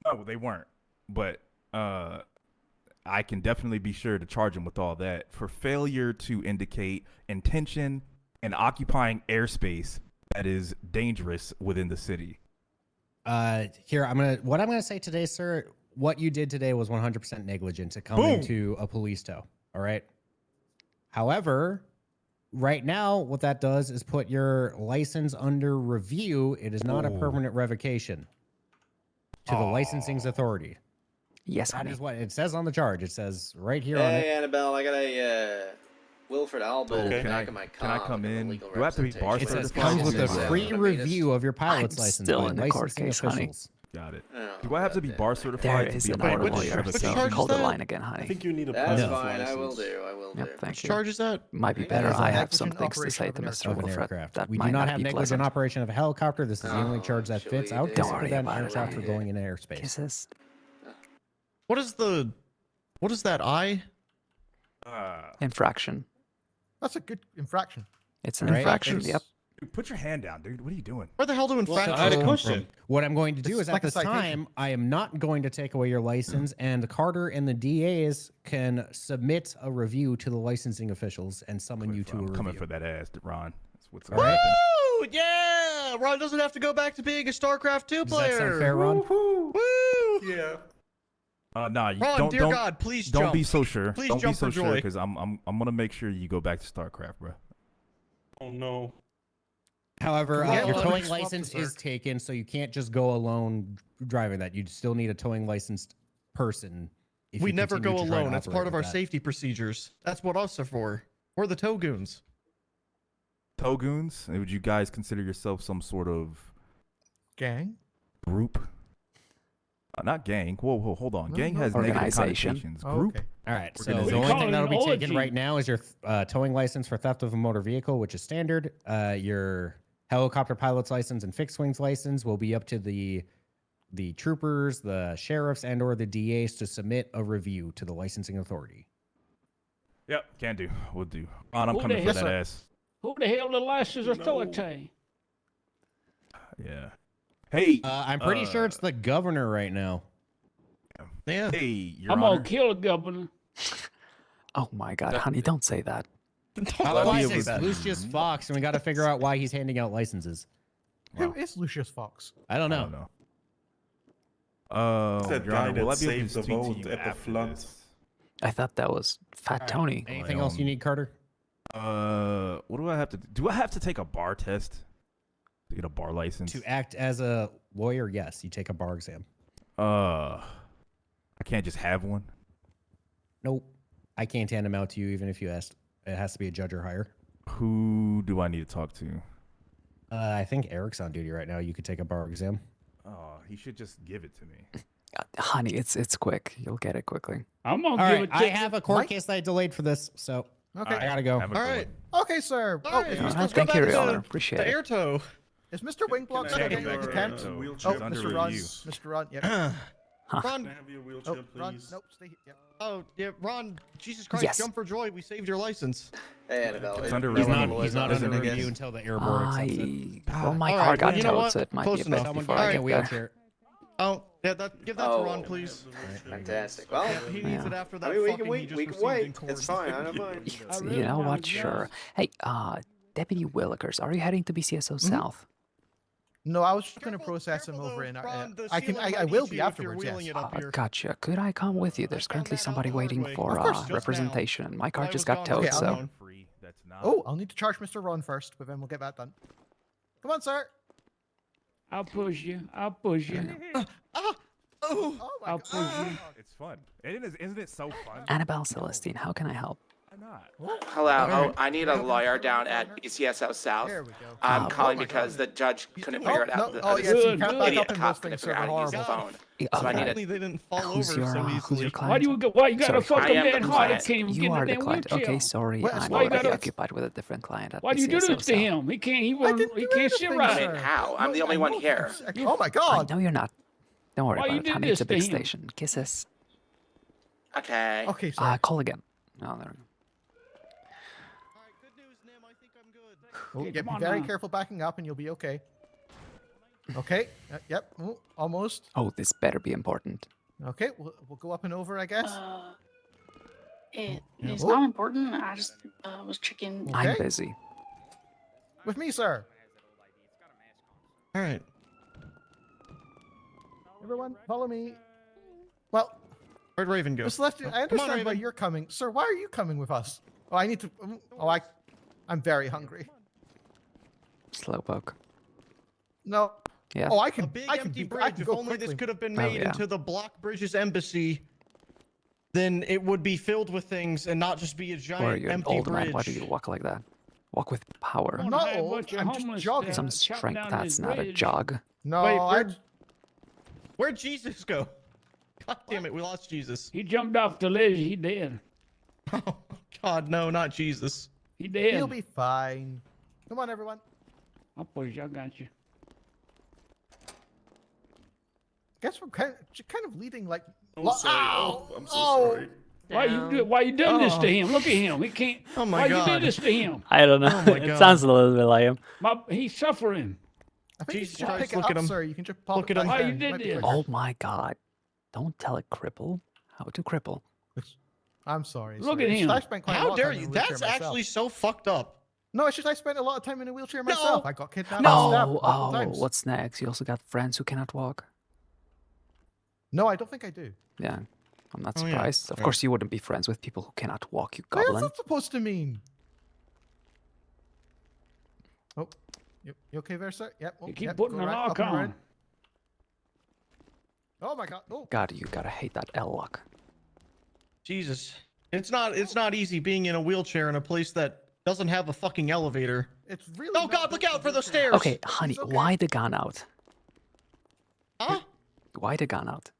No, they weren't. But I can definitely be sure to charge him with all that for failure to indicate intention and occupying airspace that is dangerous within the city. Here, what I'm gonna say today, sir. What you did today was 100% negligent to come Boom. into a police tow. All right. However, right now, what that does is put your license under review. It is not a permanent revocation to the licensing authority. Yes, that is what it says on the charge. It says right here on Hey, it. Annabelle, I got a Wilfred Albert Okay. back in my car. Can I come in? legal Do I have to be bar It says certified? comes with a free review of your pilot's I'm license still by in the court licensing case, honey. officials. Got it. Oh, Do I have to be bar There certified to is be a an part item of on the your revocation? Hold the line again, honey. I think you need a That's pilot's fine. I will license. do. I will Yep, do. thank you. Charges that? Might be That better. is a I have negligent some things to operation say of to an Mr. Of an Wilfred aircraft. that We might do not not have be negligent pleasant. operation of a helicopter. This is the only charge that should fits we out do Don't for worry that about it, aircraft for honey. going in airspace. Kisses. What is that I? Infraction. That's a good infraction. It's an Right. infraction. It's- Yep. Dude, put your hand down, dude. What are you doing? Where the hell do So infractions I had a come question. from? What I'm going to do It's is like at a this citation. time, I am not going to take away your license, and Carter and the DAs can submit a review to the licensing officials and summon you to a I'm review. coming for that ass, Ron. That's what's All right. Woo! Yeah! Ron doesn't have to go back to being a StarCraft 2 Does that player. sound fair, Ron? Woo! Yeah. Nah, you Ron, don't. dear don't God, please don't jump. be so sure. Please don't be jump so for sure joy. because I'm gonna make sure you go back to StarCraft, bro. Oh no. However, Can we get your one towing swap to license is Zerk? taken, so you can't just go alone driving that. You still need a towing licensed person. if We you never continue go to try and alone. It's operate part of with our that. safety procedures. That's what us are for. We're the Togoons. Togoons? Would you guys consider yourself some sort of Gang? group? Not gang. Whoa, hold on. No, Gang no. has negative Organization. connotations. Oh, Group? okay. All right. So Organization. the only thing We that'll be call it an taken orgy. right now is your towing license for theft of a motor vehicle, which is standard. Your helicopter pilot's license and fixed wings license will be up to the troopers, the sheriffs, and or the DAs to submit a review to the licensing authority. Yep, can do. We'll do. Ron, I'm Who coming the for hell- that ass. Who the hell the license authority? Yeah. Hey. I'm pretty sure it's the governor right now. Yeah. Hey, Your I'm Honor. gonna kill the governor. Oh my God, honey, don't say that. Otherwise, be it's able to- Lucius Fox, and we got to figure out why he's handing out licenses. Who is Lucius Fox? I don't I know. don't know. That Your guy Honor, will I that be able to saved the speak to boat you at the after flood. this? I thought that was Fat Tony. Anything else you need, Carter? What do I have to do? Do I have to take a bar test to get a bar license? To act as a lawyer, yes, you take a bar exam. I can't just have one. Nope. I can't hand them out to you even if you asked. It has to be a judge or higher. Who do I need to talk to? I think Eric's on duty right now. You could take a bar exam. Oh, he should just give it to me. Honey, it's quick. You'll get it quickly. I'm gonna All give right, it I to have a court case that I delayed for this, so Okay. I gotta go. Have a All good right. one. Okay, sir. All Oh, right. if you All still right, go thank back you, Your to Honor. Appreciate the it. air tow. Is Mr. Wingblock still have getting your, a tent? wheelchair, Oh, under Mr. Ron. review. Mr. Ron, yep. Ron. Can I have your wheelchair, Oh, Ron, please? nope, stay here. Yep. Oh, yeah, Ron. Jesus Christ, Yes. jump for joy. We saved your license. Hey, Annabelle. It's under He's review. not. He's not Isn't under it, review guys? until the air board accepts it. Well, my All car right, got well, you know towed, what? so it might Close be a enough. bit Someone before get I a get there. wheelchair. Oh, yeah, give that to Ron, please. Fantastic. Well, He needs it after that I mean, we fucking can he wait. just We can received in wait. court. It's fine. I don't mind. You know what? Sure. Hey, Deputy Willikers, are you heading to BCSO South? No, I was just going to process him over in. I will be afterwards. Yes. Gotcha. Could I come with you? There's currently somebody waiting for representation. My car just got towed, so. Oh, I'll need to charge Mr. Ron first, but then we'll get that done. Come on, sir. I'll push you. I'll push you. I'll push you. It's fun. Isn't it so fun? Annabelle Celestine, how can I help? Hello. I need a lawyer down at BCSO South. I'm calling because the judge couldn't figure it out. Idiot cop couldn't figure out how to use the phone. So I need it. They didn't fall Who's over your, so who's easily. your client? Why you gotta fuck I him am that the hard? client. Can't even You get are in the that client. wheelchair. Okay, sorry. Why I'm you already gotta- occupied with a different client at Why do you do BCSO this to South. him? He can't. He won't sit anything, right. I mean, how? I'm the only one here. Oh my God. No, you're not. Don't worry Why you about it, did honey. It's a this to big him? station. Kisses. Okay. Okay, sir. Call again. Oh, there we go. Oh, Okay, yeah, come be on very now. careful backing up, and you'll be okay. Okay. Yep. Oh, almost. Oh, this better be important. Okay. We'll go up and over, I guess. It's Oh. not important. I just was checking. I'm Okay. busy. With me, sir. All right. Everyone, follow me. Well, Where'd Raven go? Miss Lefty, I Come on, understand why Raven. you're coming, sir. Why are you coming with us? Oh, I need to. I'm very hungry. Slowpoke. No. Yeah. Oh, A big empty bridge. If only this could have been made yeah. into the Block Bridges embassy, then it would be filled with things and not just be a Or giant you're an empty old bridge. man. Why do you walk like that? Walk with power. I'm Wanna not have a old. bunch of I'm just homeless, jogging. Some chop strength. down That's this not a bridge. jog. No, Wait, where'd Jesus go? God damn it, we lost Jesus. He jumped off the ledge. He dead. Oh God, no, not Jesus. He dead. He'll be fine. Come on, everyone. I'll push you. I got you. Guess we're kind of leading like. Oh, sorry. Ow! Oh, I'm so Oh! sorry. Why you doing this to Oh. him? Look at him. He can't. Oh my why God. you did this to him? I don't know. Oh my it God. sounds a little bit like him. He's suffering. I think Jesus you can Christ, pick it look up, at him. sir. You can just pop Look it at him. back Why you down. did Might be this? quicker. Oh my God. Don't tell a cripple how to cripple. I'm sorry. Look sir. at It's just him. I spent quite a How lot of dare time in you? a wheelchair That's myself. actually so fucked up. No, it's just I spent a lot of time in a wheelchair No. myself. I got kidnapped and stabbed No. multiple Oh, times. what's next? You also got friends who cannot walk. No, I don't think I do. Yeah. I'm not Oh, yeah. surprised. Of Yeah. course, you wouldn't be friends with people who cannot walk, you What's goblin. that supposed to mean? Oh, you okay there, sir? Yep. Oh, You keep yep, putting go the right, lock up and right. on. Oh my God! Oh, God, you gotta hate that L lock. Jesus. It's not easy being in a wheelchair in a place that doesn't have a fucking elevator. it's really. Oh not God, built look for out for the wheelchairs. stairs. Okay, honey, okay. why the gun out? Huh? Why the gun out?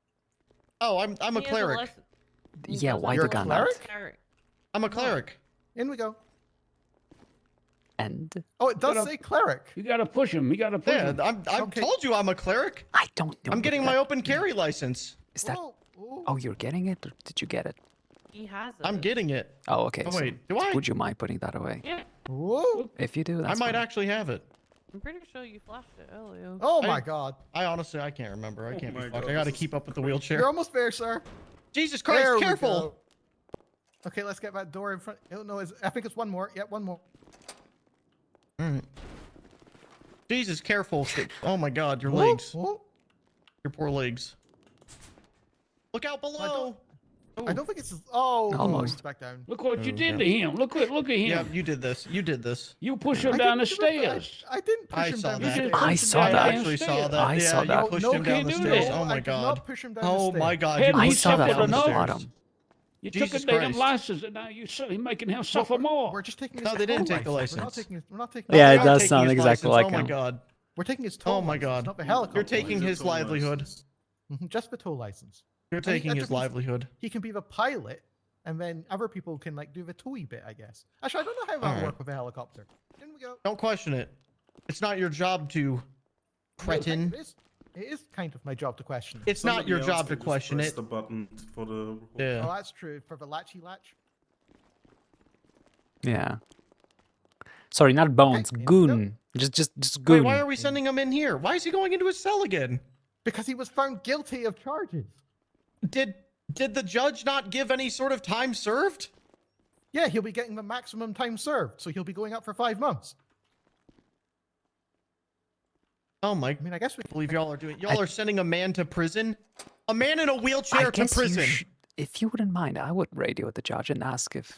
Oh, I'm a cleric. Yeah, why You're the a gun out? cleric? I'm a cleric. In we go. And Oh, it does Gotta- say cleric. You gotta push him. You gotta push Yeah, him. I've Okay. told you I'm a cleric. I don't know. I'm what getting that- my open carry license. Is that? Whoa, whoa. Oh, you're getting it, or did you get it? He has it. I'm getting it. Oh, okay. Oh, so wait, do I? Would you mind putting that away? Yeah, Whoa. If you do, that's I might fine. actually have it. I'm pretty sure you flashed it earlier. Oh I- my God! I honestly I can't remember. I Oh can't be my fucked. God, I gotta this is keep up with the crazy. wheelchair. You're almost there, sir. Jesus Christ, There we careful. go. Okay, let's get that door in front. Oh no, I think it's one more. Yep, one more. Alright. Jesus, careful. Oh my God, your Whoa, legs. whoa. Your poor legs. Look out below. I don't think it's. Oh, Almost. it's back down. Look what you Oh, did yeah. to him. Look at him. Yeah, you did this. You did this. You push him I down the didn't do it. stairs. I didn't push I him saw down that. the stairs. I saw I that. actually saw that. I yeah, saw you that. pushed No, him down the can't do stairs. that. Oh I my did God. not push him down the Oh stairs. my God. Hey, You I pushed saw him that down with the a stairs. Bottom. You Jesus took a damn Christ. license and now you're making him suffer We're more. just taking his No, they didn't toll take the license. license. We're not taking. Yeah, They it are does taking sound his exactly license. like Oh my him. God. We're taking his toll. Oh my license, God. not the helicopter. You're taking his livelihood. Just the toll license. You're And he- taking his that means livelihood. He can be the pilot, and then other people can like do the towy bit, I guess. Actually, I don't know how that Alright. work with a helicopter. In we go. Don't question it. It's not your job to, cretin. It is kind of my job to question. It's not Somebody your else job to can just question press it. the button for the. Yeah. Oh, that's true. For the latchy latch. Yeah. Sorry, not bones. Okay, Goon. Just Wait, goon. why are we sending him in here? Why is he going into his cell again? Because he was found guilty of charges. Did the judge not give any sort of time served? Yeah, he'll be getting the maximum time served, so he'll be going out for 5 months. Oh my! I mean, I guess we believe y'all are doing. Y'all are sending a man to prison. A man in a I wheelchair to guess prison. if you wouldn't mind, I would radio the judge and ask if,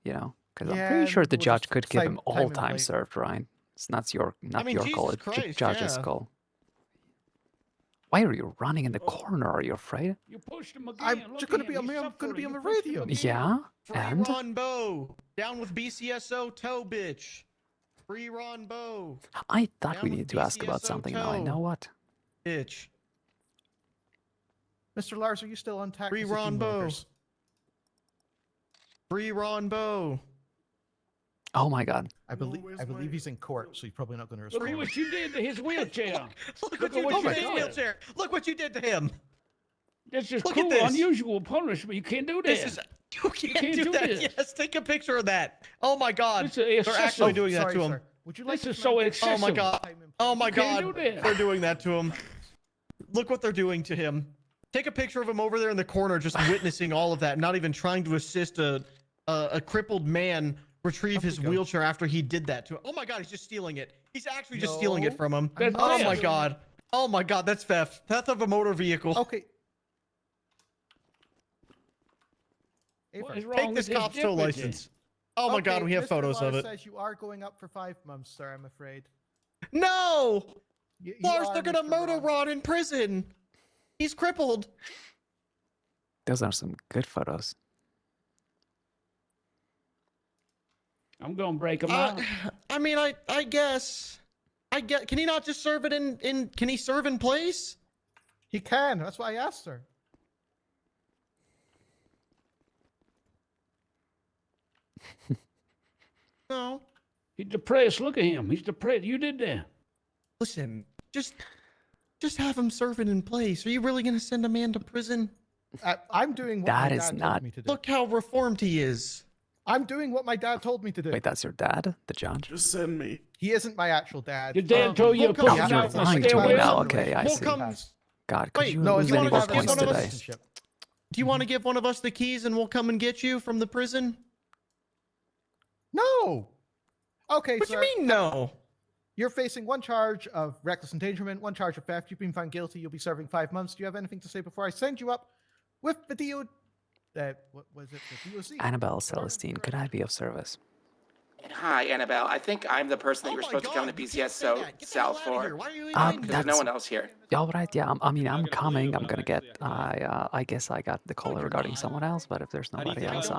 you know, because I'm Yeah, pretty sure the we'll judge just could give time- him all time and time place. served, right? It's not your Jesus call, it's Christ, judge's yeah. call. Why are you running in the corner? Are you afraid? You pushed him again. I'm Look just at gonna him. be on He's the suffering. You the pushed him radio. again. Yeah, Free and Ron Bo. Down with BCSO tow, bitch. Free Ron Bo. I thought Down we with needed to ask about BCSO something. Now I know tow. what. Bitch. Mr. Lars, are you still on tax? Free Ron Bo. Free Ron Bo. Oh my God. I believe he's in court, so he's probably not going to Look respond. at what you did to his wheelchair. Look Look what at you what did to you his did. wheelchair. Look what you did to him. This is Look at cool, this. unusual punishment. You can't do This that. is you can't do that. this. Yes, take a picture of that. Oh my God. This is They're excessive. actually doing that Sorry, to him. sir. Would you like This is to so make- excessive. Oh my God. Oh my You can't God. do that. They're doing that to him. Look what they're doing to him. Take a picture of him over there in the corner, just witnessing all of that, not even trying to assist a crippled man retrieve his wheelchair after he did that to him. Oh my God, he's just stealing it. He's actually just stealing it from him. That's Oh theft. my God. Oh my God, that's theft. Theft of a motor vehicle. Okay. What Ava, is wrong Take with this this cop's tow deputy? license. Oh my God, okay, we have Mr. photos of Lars it. says you are going up for 5 months, sir, I'm afraid. No! You Lars, are they're gonna Mr. murder Ron. Ron in prison. He's crippled. Those are some good photos. I'm going to break him Uh, out. I mean, I guess. Can he not just serve it in can he serve in place? He can. That's why I asked her. No. He's depressed. Look at him. He's depressed. You did that. Listen, just have him serve it in place. Are you really gonna send a man to prison? I'm doing what That my is dad not- told me to do. Look how reformed he is. I'm doing what my dad told me to do. Wait, that's your dad, the judge? Just send me. He isn't my actual dad. Your dad told you to we'll push come- him you're out in the lying to me stairwell? now. Okay, I We'll see. come. God, could Wait, you no, lose you any wanna more just give points one of today? us- Do you want to give one of us the keys and we'll come and get you from the prison? No. Okay, What do sir. you mean no? You're facing one charge of reckless endangerment, one charge of theft. You've been found guilty. You'll be serving 5 months. Do you have anything to say before I send you up with the what was it? The DOC? Annabelle Celestine, could I be of service? Hi, Annabelle. I think I'm the person that you were supposed to come to BCS South for. Because there's no one else here. All right, yeah. I mean, I'm coming. I'm gonna get. I guess I got the call regarding someone else, but if there's nobody else, I'm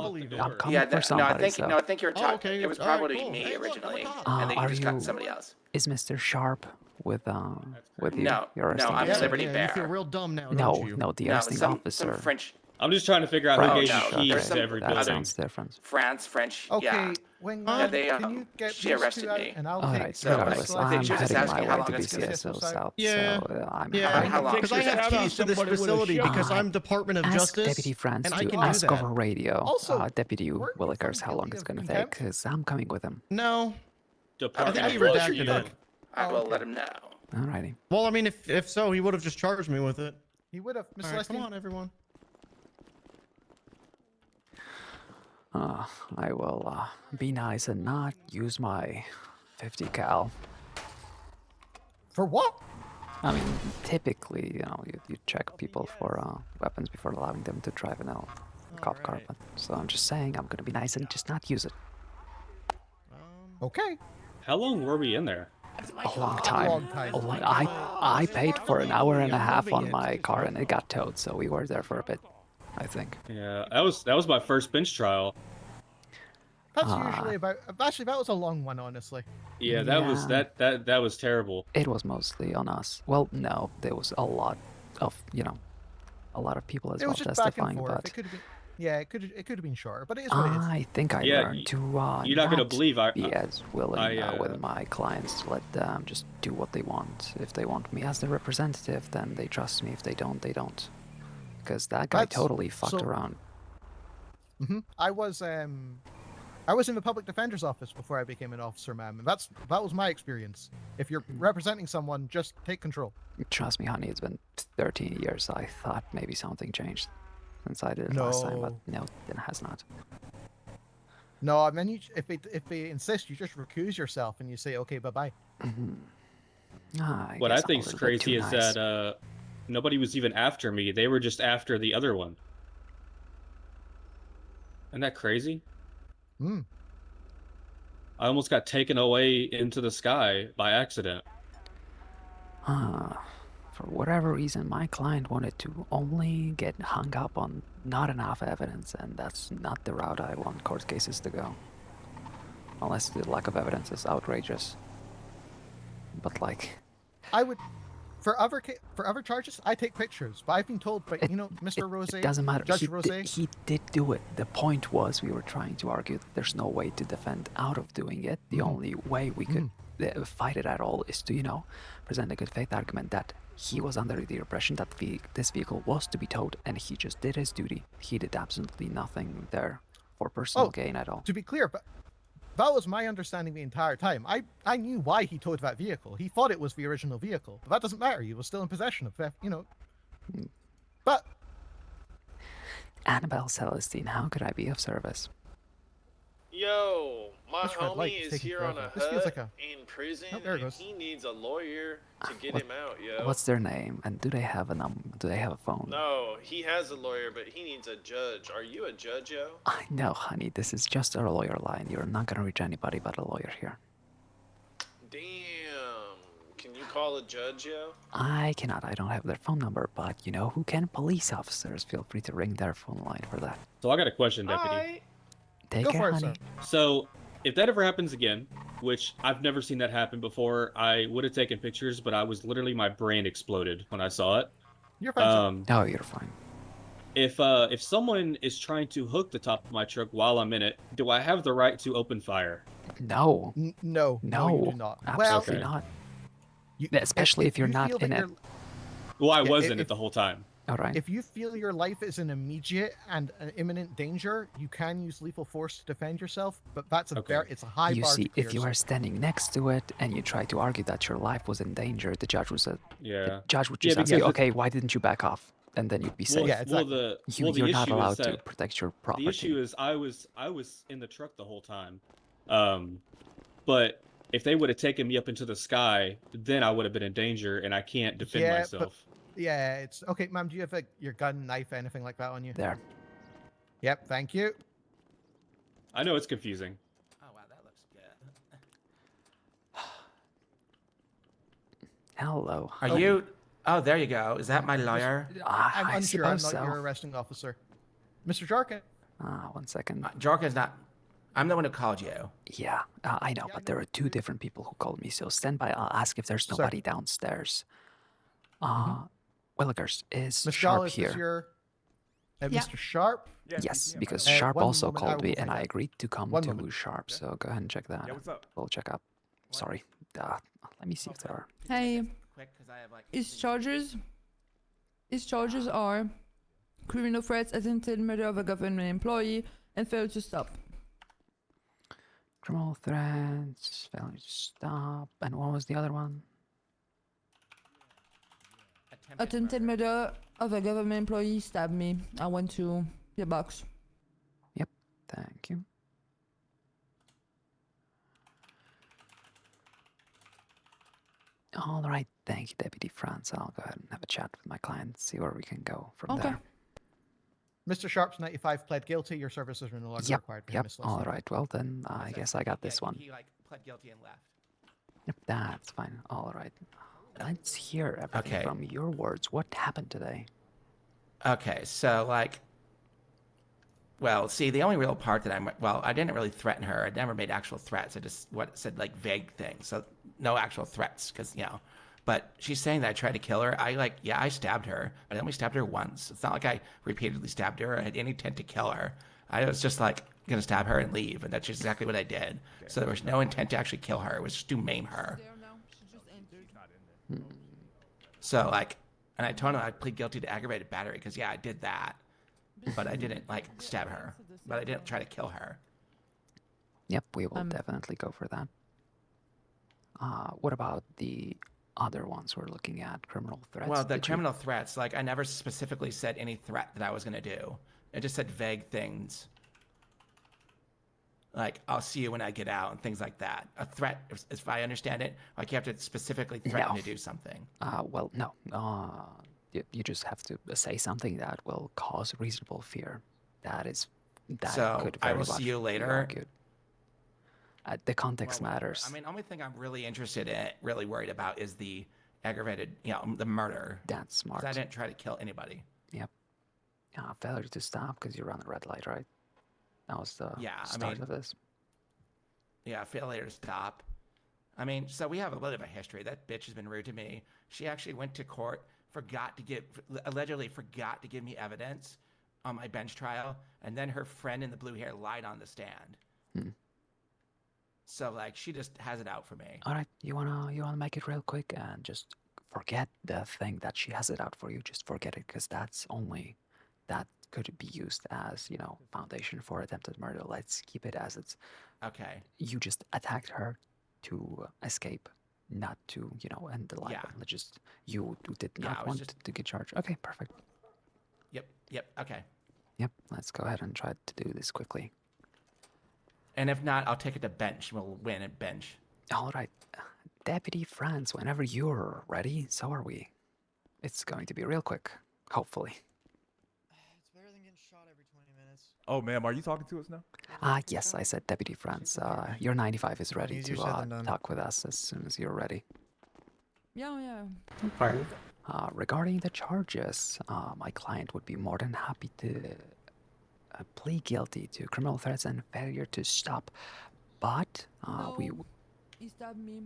coming Yeah, for somebody. no, I think you're Oh, talking. okay. It was All right, probably cool. me Hey, look, originally, look, and then you are just got you- somebody else. Is Mr. Sharp with you? No, Your no, I'm arresting Liberty You Bear. feel real dumb now, No, don't you? no, the No, arresting some officer. French, I'm just trying to figure out French. who gave no, you Okay, keys there's to some- every that building. sounds different. French. Okay, Yeah. when Yeah, they, can you get she those arrested two out me. and I'll All take right, so, regardless, I think I'm she was just heading asking my how way long to it's gonna BCSO take. South, Yeah. so I'm Yeah, heading how long? because I have keys to this Somebody with a facility shotgun. because I'm Department of Ask Justice. Deputy France and I to can do ask that. over radio, Also, Deputy weren't you Willikers, found how long guilty it's of gonna take, contempt? because I'm coming with him. No. Department I think he of redacted you. it. I will let him know. Alrighty. Well, I mean, if so, he would have just charged me with it. He would have. Miss All right, come Celestine, on, everyone. I will be nice and not use my 50 cal. for what? I mean, typically, you check people for weapons before allowing them to drive in a cop car. But, so I'm just saying, I'm gonna be nice and just not use it. Okay. How long were we in there? A long time. I paid for an hour and a half on my car and it got towed, so we were there for a bit, I think. Yeah, that was my first bench trial. That's usually about. Actually, that was a long one, honestly. Yeah, that was that was terrible. It was mostly on us. Well, no, there was a lot of people as It well was just back and testifying, forth. but It could have been. Yeah, it could have been shorter, but it is what it is. I think I Yeah, learned to you're not gonna believe be as willing I, with my clients to let them just do what they want. If they want me as their representative, then they trust me. If they don't, they don't. Because that guy That's- totally fucked so- around. I was in the public defender's office before I became an officer, ma'am, and that was my experience. If you're representing someone, just take control. Trust me, honey, it's been 13 years. I thought maybe something changed since I did it last time, but no, it has not. No, I mean, if they insist, you just recuse yourself and you say, okay, bye-bye. I What I guess I'm a think's little bit too crazy is nice. that nobody was even after me. They were just after the other one. Isn't that crazy? Hmm. I almost got taken away into the sky by accident. For whatever reason, my client wanted to only get hung up on not enough evidence, and that's not the route I want court cases to go. Unless the lack of evidence is outrageous. But like, I would, for other charges, I take pictures. But I've been told by Mr. Rose, it doesn't matter. Judge Rose. He did do it. The point was we were trying to argue that there's no way to defend out of doing it. The only way we could fight it at all is to, present a good faith argument that he was under the impression that this vehicle was to be towed, and he just did his duty. He did absolutely nothing there for personal gain at all. To be clear, but that was my understanding the entire time. I knew why he towed that vehicle. He thought it was the original vehicle, but that doesn't matter. He was still in possession of that, But Annabelle Celestine, how could I be of service? Yo, my This red light homie is is taking here on forever. a This feels hut like a- in prison, Oh, there it and goes. he needs a lawyer to get What- him out, yo. What's their name, and do they have a Do they have a phone? No, he has a lawyer, but he needs a judge. Are you a judge, yo? I know, honey. This is just a lawyer line. You're not gonna reach anybody but a lawyer here. Damn. Can you call a judge, yo? I cannot. I don't have their phone number, but you know who can? Police officers. Feel free to ring their phone line for that. So I got a question, Deputy. Take Go care, for it, honey. So if that ever happens again, which I've never seen that happen before, I would have taken pictures, but I was literally, my brain exploded when I saw it. You're fine. No, you're fine. If someone is trying to hook the top of my truck while I'm in it, do I have the right to open fire? No. No, you do not. Absolutely Okay. not. Especially if you're you not feel in that it. you're- Well, I Yeah, was in if- it the whole time. All right. If you feel your life is in immediate and an imminent danger, you can use lethal force to defend yourself, but that's it's a high You bar see, to clear. if you are standing next to it and you try to argue that your life was in danger, the judge would Yeah. just ask you, okay, why didn't you back off? And then you'd be safe. Well, the You're not issue allowed is to that protect your property. the issue is I was in the truck the whole time, but if they would have taken me up into the sky, then I would have been in danger, and I can't defend Yeah, myself. Yeah, it's okay, ma'am. Do you have your gun, knife, anything like that on you? There. Yep, thank you. I know it's confusing. Oh wow, that looks good. Hello. Are you? Oh, there you go. Is that my lawyer? I'm I unsure. I'm not suppose so. your arresting officer. Mr. Jarkin. 1 second. Jarkin's not. I'm the one who called you. Yeah, I know, but there are two different people who called me, so stand by. I'll ask if there's nobody downstairs. Willikers, is Mr. Sharp Shaw, is here? this your Yeah. Mr. Sharp? Yes, because Uh, Sharp one also moment, I called will me, and find I out. agreed to come One to moment. Sharp, so go ahead and check that. Yeah, what's up? We'll check up. Sorry. Let me see if there are. Hey, Quick, 'cause I have like. his charges are criminal threats, attempted murder of a government employee, and failure to stop. Criminal threats, failure to stop, and what was the other one? Attempted murder of a government employee stabbed me. I went to the box. Yep, thank you. All right, thank you, Deputy Franz. I'll go ahead and have a chat with my client, see where we can go from Okay. there. Mr. Sharp's 95 pled guilty. Your services are no longer required. for him, Miss All Leslie. right, well then, I guess I got this one. He like pled guilty and left. Yep, that's fine. All right. Let's hear everything Okay. from your words. What happened today? Okay, so like. Well, see, the only real part that I didn't really threaten her. I never made actual threats. I just said like vague things. So no actual threats, because But she's saying that I tried to kill her. I stabbed her, but I only stabbed her once. It's not like I repeatedly stabbed her or had any intent to kill her. I was just like gonna stab her and leave, and that's exactly what I did. So there was no intent to actually kill her. It was just to maim her. So like, and I told him I plead guilty to aggravated battery because I did that, but I didn't like stab her, but I didn't try to kill her. Yep, we will definitely go for that. What about the other ones we're looking at? Criminal threats? Well, the Did you- criminal threats, like I never specifically said any threat that I was gonna do. I just said vague things. like I'll see you when I get out and things like that. A threat, if I understand it, like you have to specifically threaten to do something. Well, no. You just have to say something that will cause reasonable fear. That So could I very will much see you be later. argued. The context Well, whatever. matters. I mean, only thing I'm really interested in, really worried about, is the aggravated, the murder. That's smart. 'Cause I didn't try to kill anybody. Yep. Failure to stop because you ran the red light, right? That was the start of this. Yeah, failure to stop. I mean, so we have a bit of a history. That bitch has been rude to me. She actually went to court, allegedly forgot to give me evidence on my bench trial, and then her friend in the blue hair lied on the stand. So like, she just has it out for me. All right, you wanna make it real quick and just forget the thing that she has it out for you. Just forget it, because that could be used as foundation for attempted murder. Let's keep it as it's. Okay. You just attacked her to escape, not to end the life. Yeah. Just you did not want to get charged. Okay, perfect. Yep. Okay. Yep. Let's go ahead and try to do this quickly. And if not, I'll take it to bench. We'll win at bench. All right, Deputy Franz. Whenever you're ready, so are we. It's going to be real quick, hopefully. It's better than getting shot every 20 minutes. Oh, ma'am, are you talking to us now? Yes, I said Deputy Franz. Your 95 is ready Easier to said than done. talk with us as soon as you're ready. Yeah. Pardon? Regarding the charges, my client would be more than happy to plead guilty to criminal threats and failure to stop. But He stabbed me.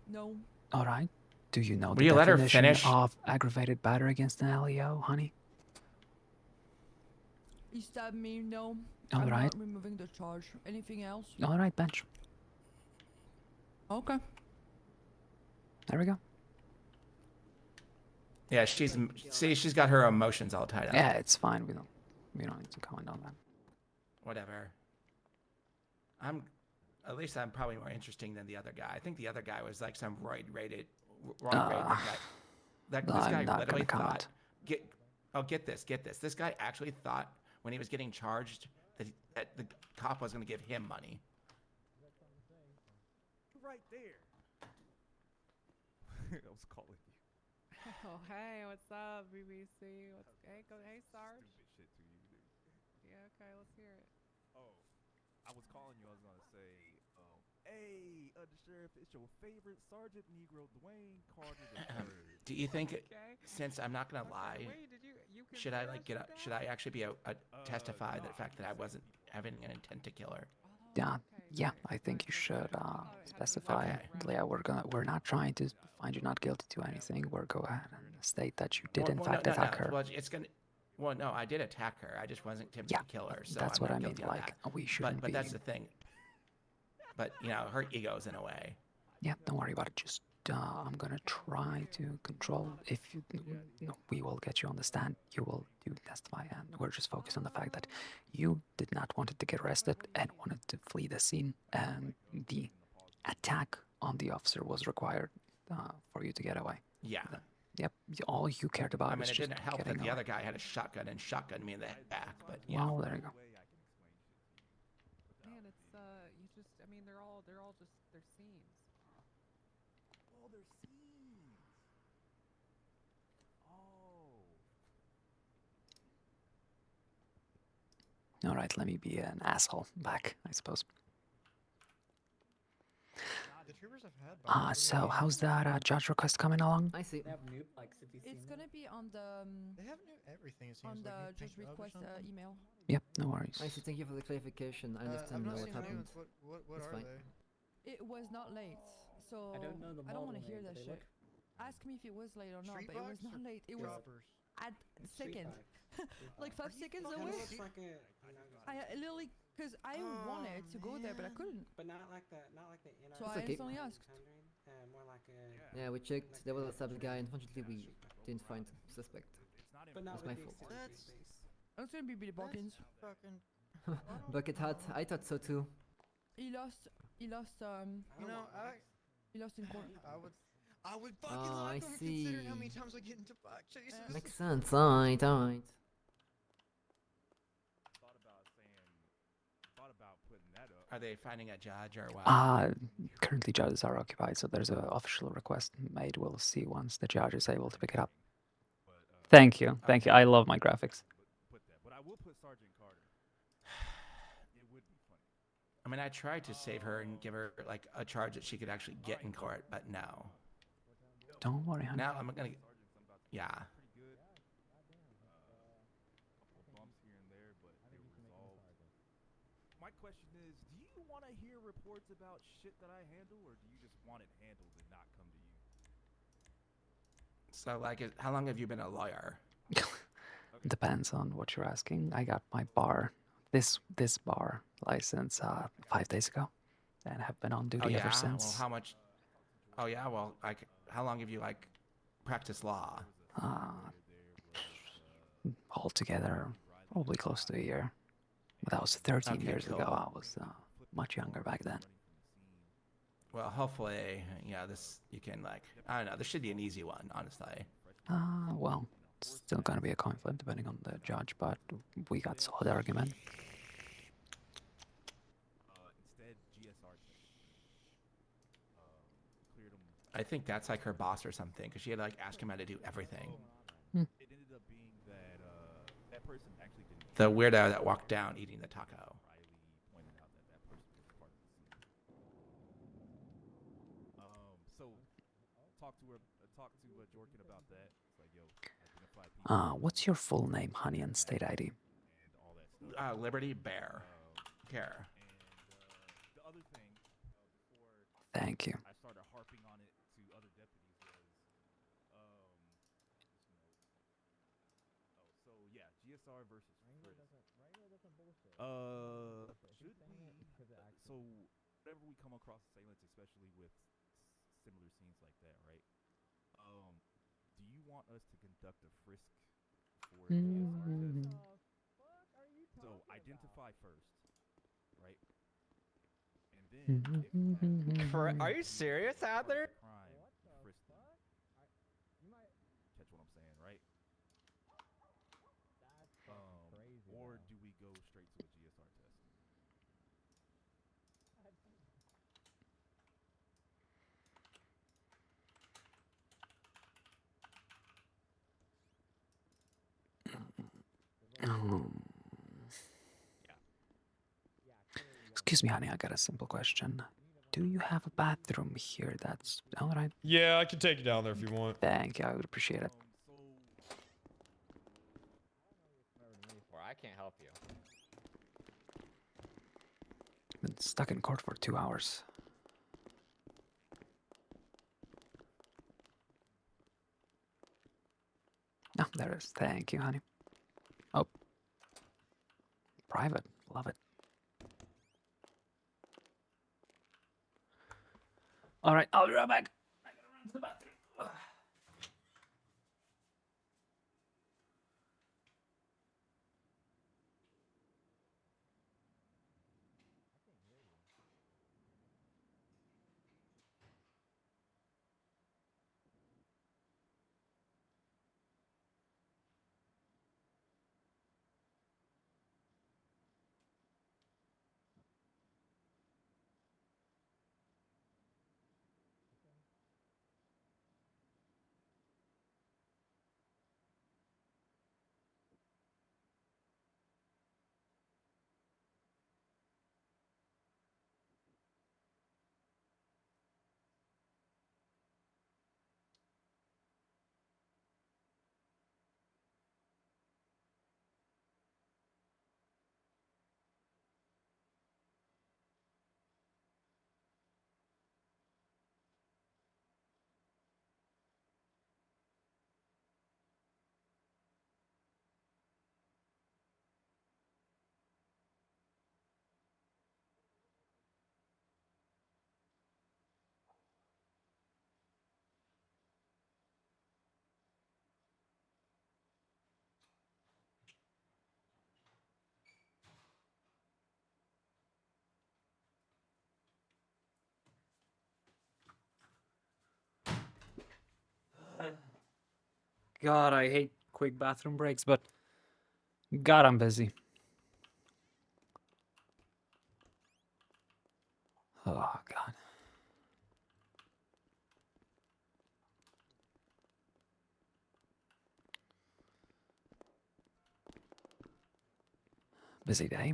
No. All right. Do you know Will the you let her definition finish? of aggravated battery against an LEO, honey? He stabbed me. No. All I'm right. not removing the charge. Anything else? All right, bench. Okay. There we go. Yeah, she's got her emotions all tied up. Yeah, it's fine. We don't need to comment on that. Whatever. At least I'm probably more interesting than the other guy. I think the other guy was like some roid-rated guy. This guy I'm not literally gonna thought. comment. Get this. This guy actually thought when he was getting charged that the cop was going to give him money. Right there. I was calling you. Oh, hey, what's up, BBC? Hey, Sarge. Stupid shit to you, dude. Yeah, okay, let's hear it. Oh, I was calling you. I was gonna say, hey, Sheriff, it's your favorite Sergeant Negro, Dwayne Carter III. Do you think, since I'm not going to lie, should I like get up? Should I actually be testify the fact that I wasn't having an intent to kill her? Yeah, I think you should specify. Okay. Yeah, we're not trying to find you not guilty to anything. We're go ahead and state that you did in fact attack her. Well, Well, no, I did attack her. I just wasn't tempted to kill her. So that's I'm what not I mean. guilty on Like that. we shouldn't But that's the thing. But her ego's in a way. Yeah, don't worry about it. Just I'm gonna try to control. If we will get you on the stand, you will testify, and we're just focused on the fact that you did not wanted to get arrested and wanted to flee the scene, and the attack on the officer was required for you to get away. Yeah. Yep. All you cared about I mean, was it just didn't help getting that the away. other guy had a shotgun and shotgunned me in the back. But Well, there you go. Man, it's they're all just they're scenes. Oh, they're scenes. Oh. All right, let me be an asshole back, I suppose. The troopers have had. So how's that judge request coming along? I see. It's gonna be on the They have new everything. It seems on like the new judge paint jobs or request something. email. Yep, no worries. I see. Thank you for the clarification. I understand I've now not what seen the new happened. ones. What It's are fine. they? It was not late, so I don't know the I don't model want to hear name, that but they shit. look- Ask me if it was late or not, Street but it was bikes not or late. It was choppers? at second, like 5 seconds away. I literally, because I wanted to go there, but I couldn't. But not like the So It's I okay. just only asked. more like a. Yeah, we checked. There was a sub guy. Unfortunately, we didn't find suspect. But not It's my fault. That's gonna be Billy Barkins. Fucking. Bucket hat. I thought so too. He lost. He lost. You know, He lost in court. I would fucking Oh, lock I them considering how see. many times I get into back chases. Makes sense. Alright. Thought about putting that Are they finding a judge or what? Currently judges are occupied, so there's an official request made. We'll see once the judge is able to pick it up. Thank you, thank you. I love my graphics. But I will put Sergeant Carter. It would be funny. I mean, I tried to save her and give her like a charge that she could actually get in court, but no. Don't worry, honey. Now I'm gonna. Yeah. Bumps here and there, but they resolved. My question is, do you want to hear reports about shit that I handle, or do you just want it handled and not come to you? So, like, how long have you been a lawyer? Depends on what you're asking. I got my bar, this bar license 5 days ago, and have been on duty ever since. Well, how much? Oh yeah. Well, like, how long have you like practiced law? Altogether, probably close to a year. But that was 13 years ago. I was much younger back then. Well, hopefully, this you can like. I don't know. This should be an easy one, honestly. Well, it's still gonna be a coin flip depending on the judge, but we got solid argument. Instead, GSR cleared him. I think that's like her boss or something, because she had to like ask him how to do everything. It ended up being that that person actually didn't. The weirdo that walked down eating the taco. Riley pointed out that that person was part of the scene. So talk to Jorkin about that. It's like, yo, identify people. What's your full name, honey, and state ID? Liberty Bear. Care. The other thing, before Thank you. I started harping on it to other deputies was, so yeah, GSR versus Frisk. Should we? So whenever we come across assailants, especially with similar scenes like that, right? Do you want us to conduct a frisk for GSR test? So identify first, right? And then, Are you serious, Adler? Crime, frisk them. Catch what I'm saying, right? Or do we go straight to a GSR test? Excuse me, honey, I got a simple question. Do you have a bathroom here that's all right? Yeah, I can take you down there if you want. Thank you, I would appreciate it. Or I can't help you. Been stuck in court for 2 hours. Oh, there it is. Thank you, honey. Oh. Private. Love it. All right, I'll be right back. I gotta run to the bathroom. God, I hate quick bathroom breaks, but God, I'm busy. Oh, God. Busy day.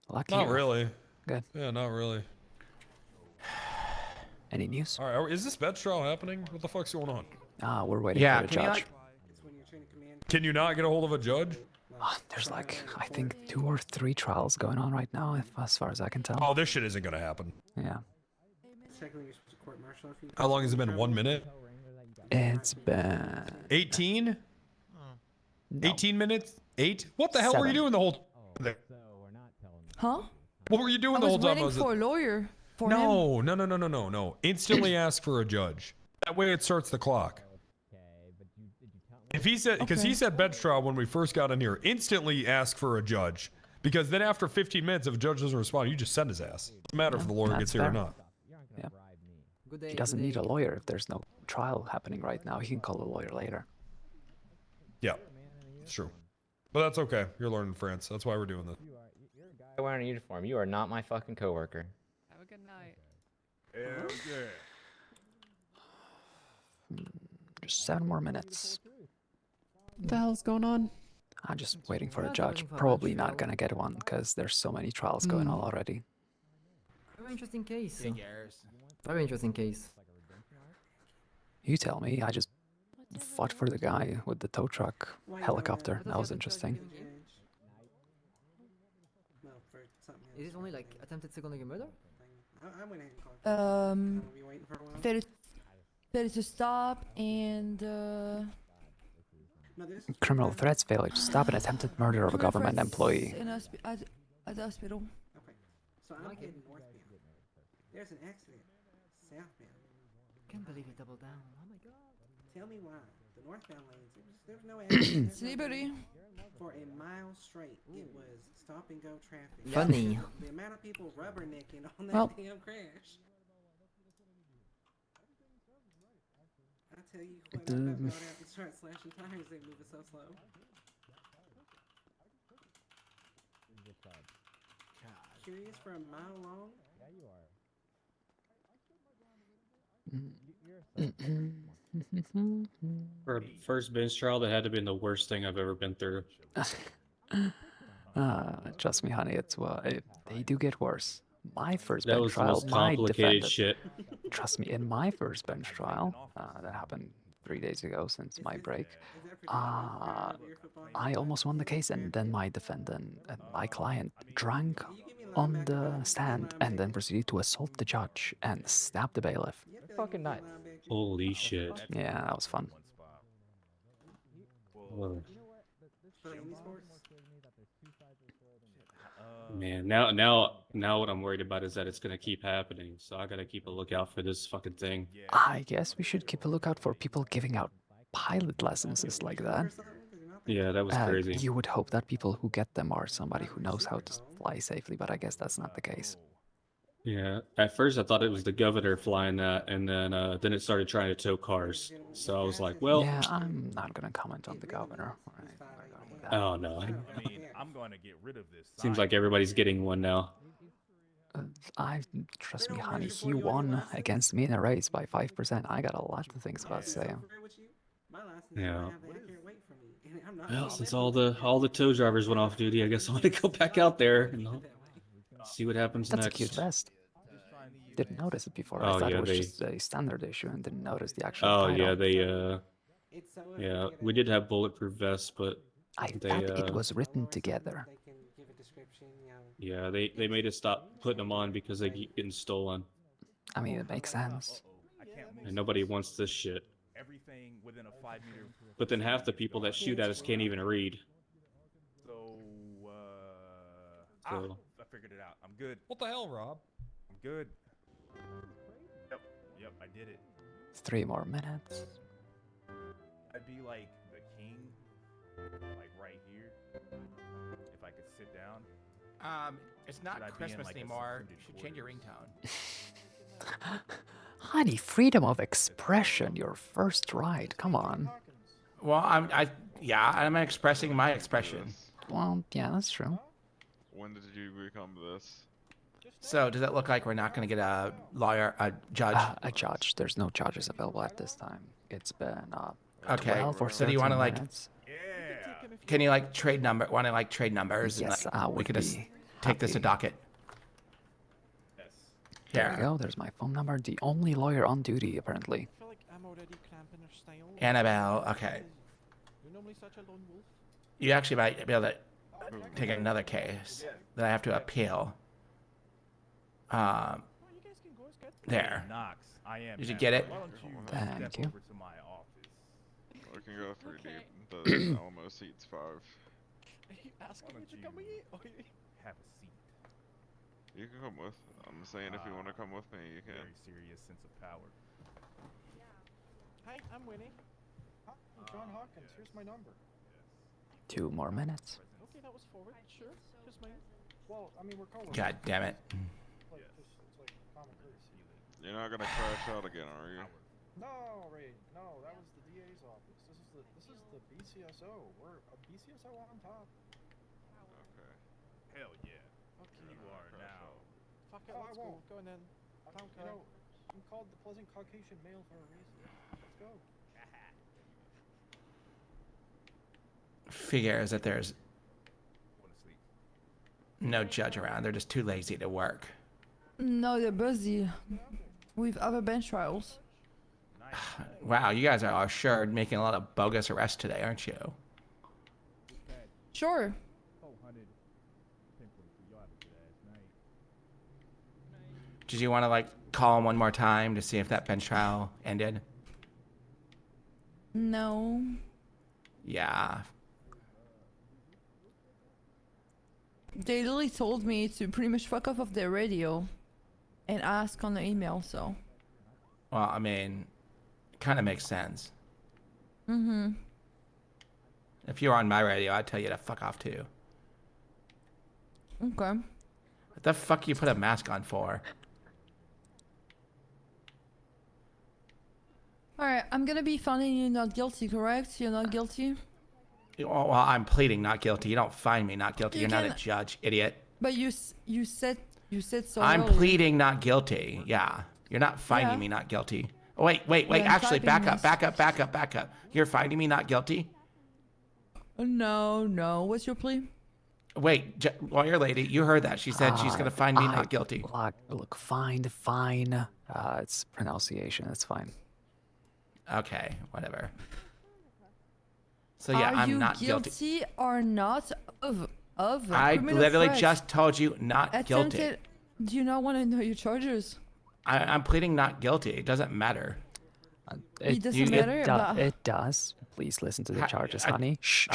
Lucky Not you. really. Good. Yeah, not really. Any news? All right, is this bench trial happening? What the fuck's going on? We're waiting for the judge. Can you not get a hold of a judge? There's like, I think 2 or 3 trials going on right now, as far as I can tell. Oh, this shit isn't gonna happen. Yeah. How long has it been? 1 minute? It's been 18? No. 18 minutes? 8? What the hell were you 7. doing the whole time? Huh? What were you doing I the was whole time? waiting for a lawyer. For him. No. Instantly ask for a judge. That way it starts the clock. If he said, because he said bench trial when we first got in here, instantly ask for a judge. Because then after 15 minutes, if a judge doesn't respond, you just send his ass. Doesn't matter if the lawyer gets here or not. Yeah. He doesn't need a lawyer if there's no trial happening right now. He can call a lawyer later. Yeah, it's true. But that's okay. You're learning France. That's why we're doing this. You're wearing a uniform. You are not my fucking coworker. Have a good night. Hell yeah. Just 7 more minutes. What the hell's going on? I'm just waiting for a judge. Probably not gonna get one because there's so many trials going on already. Very interesting case. Big errors. Very interesting case. You tell me. I just fought for the guy with the tow truck helicopter. That was interesting. Is it only like attempted second-degree murder? Failure to stop and Criminal threats, failure to stop, and attempted murder of a government employee. at the hospital. Okay, so I'm heading northbound. There's an accident southbound. Can't believe he doubled down. Oh my god. Tell me why. The northbound lanes, there's no accident. It's Liberty. For a mile straight, it was stop and go traffic. Funny. The amount of people rubbernecking on that Well. damn crash. I tell you what, I'm about to go out and start slashing tires. They move it so slow. Curious for a mile long? Yeah, you are. For a first bench trial, that had to have been the worst thing I've ever been through. Trust me, honey, they do get worse. My first That bench was the trial, most my complicated defendant. shit. Trust me, in my first bench trial, that happened 3 days ago since my break. I almost won the case, and then my defendant and my client drank on the stand and then proceeded to assault the judge and stab the bailiff. Fucking nuts. Holy shit. Yeah, that was fun. Whoa. Man, now what I'm worried about is that it's gonna keep happening. So I gotta keep a lookout for this fucking thing. I guess we should keep a lookout for people giving out pilot licenses like that. Yeah, that was crazy. You would hope that people who get them are somebody who knows how to fly safely, but I guess that's not the case. Yeah, at first I thought it was the governor flying that, and then it started trying to tow cars. So I was like, well, yeah, I'm not gonna comment on the governor. Oh no. I mean, I'm going to get rid of this. Seems like everybody's getting one now. Trust me, honey, he won against me in a race by 5%. I got a lot of things about to say. Yeah. Well, since all the tow drivers went off duty, I guess I want to go back out there and see what happens That's next. a cute vest. Didn't notice it before. Oh, I thought yeah, it was just a standard issue and didn't notice the actual Oh title. yeah, we did have bulletproof vests, but I thought it was written together. Yeah, they made us stop putting them on because they keep getting stolen. I mean, it makes sense. And nobody wants this shit. Everything within a 5-meter. But then half the people that shoot at us can't even read. So, So I figured it out. I'm good. What the hell, Rob? I'm good. Yep, I did it. 3 more minutes. I'd be like the king, like right here, if I could sit down. It's not Should I be in, Christmas like, a anymore. You secluded should change your ringtone. Honey, freedom of expression, your first right. Come on. Well, I'm expressing my expression. Well, yeah, that's true. When did you become this? So does it look like we're not going to get a lawyer, a judge? A judge. There's no judges available at this time. It's been Okay. 12 or So do you want to 13 like? minutes. Can you like trade number? Want to like trade numbers? Yes, and, I like, we would could just be take this to happy. docket. There we go. There's my phone number. The only lawyer on duty, apparently. Annabelle. Okay. You actually might be able to take another case that I have to appeal. There. Did you get it? Thank you. We can go 3 deep. The Alamo seats 5. Have a seat. You can come with. I'm saying if you want to come with me, you can. Very serious sense of power. Hi, I'm Winnie. Hi, John Hawkins. Here's my number. 2 more minutes. Okay, that was forward. Sure. Here's my. Well, I mean, we're coworkers. God damn it. Like, just, it's like common courtesy. You're not gonna crash out again, are you? No, Ray. No, that was the DA's office. This is the BCSO. We're a BCSO on top. Okay. Hell yeah. Okay. You are now. Fuck it, let's go. Go and then. You know, I'm called the pleasant Caucasian male for a reason. Let's go. Figures that there's no judge around. They're just too lazy to work. No, they're busy with other bench trials. Wow, you guys are sure making a lot of bogus arrests today, aren't you? Sure. Did you want to like call him one more time to see if that bench trial ended? No. Yeah. They literally told me to pretty much fuck off of their radio and ask on the email, so. Well, I mean, kind of makes sense. Mm-hmm. If you were on my radio, I'd tell you to fuck off too. Okay. What the fuck you put a mask on for? Alright, I'm gonna be finding you not guilty, correct? You're not guilty? Well, I'm pleading not guilty. You don't find me not guilty. You You're not a can- judge, idiot. But you said so I'm earlier. pleading not guilty. Yeah. You're not finding Yeah. me not guilty. Oh, wait. Yeah, I'm Actually, typing back up. You're finding me not guilty? No. What's your plea? Wait, lawyer lady, you heard that. She said she's going to find me not guilty. Look, fine. It's pronunciation. It's fine. Okay, whatever. So yeah, I'm not guilty. Are you guilty or not of I criminal literally threat? just told you not guilty. Attempted- Do you not want to know your charges? I'm pleading not guilty. It doesn't matter. It doesn't matter. but- It does. Please listen to the charges, honey. Shh.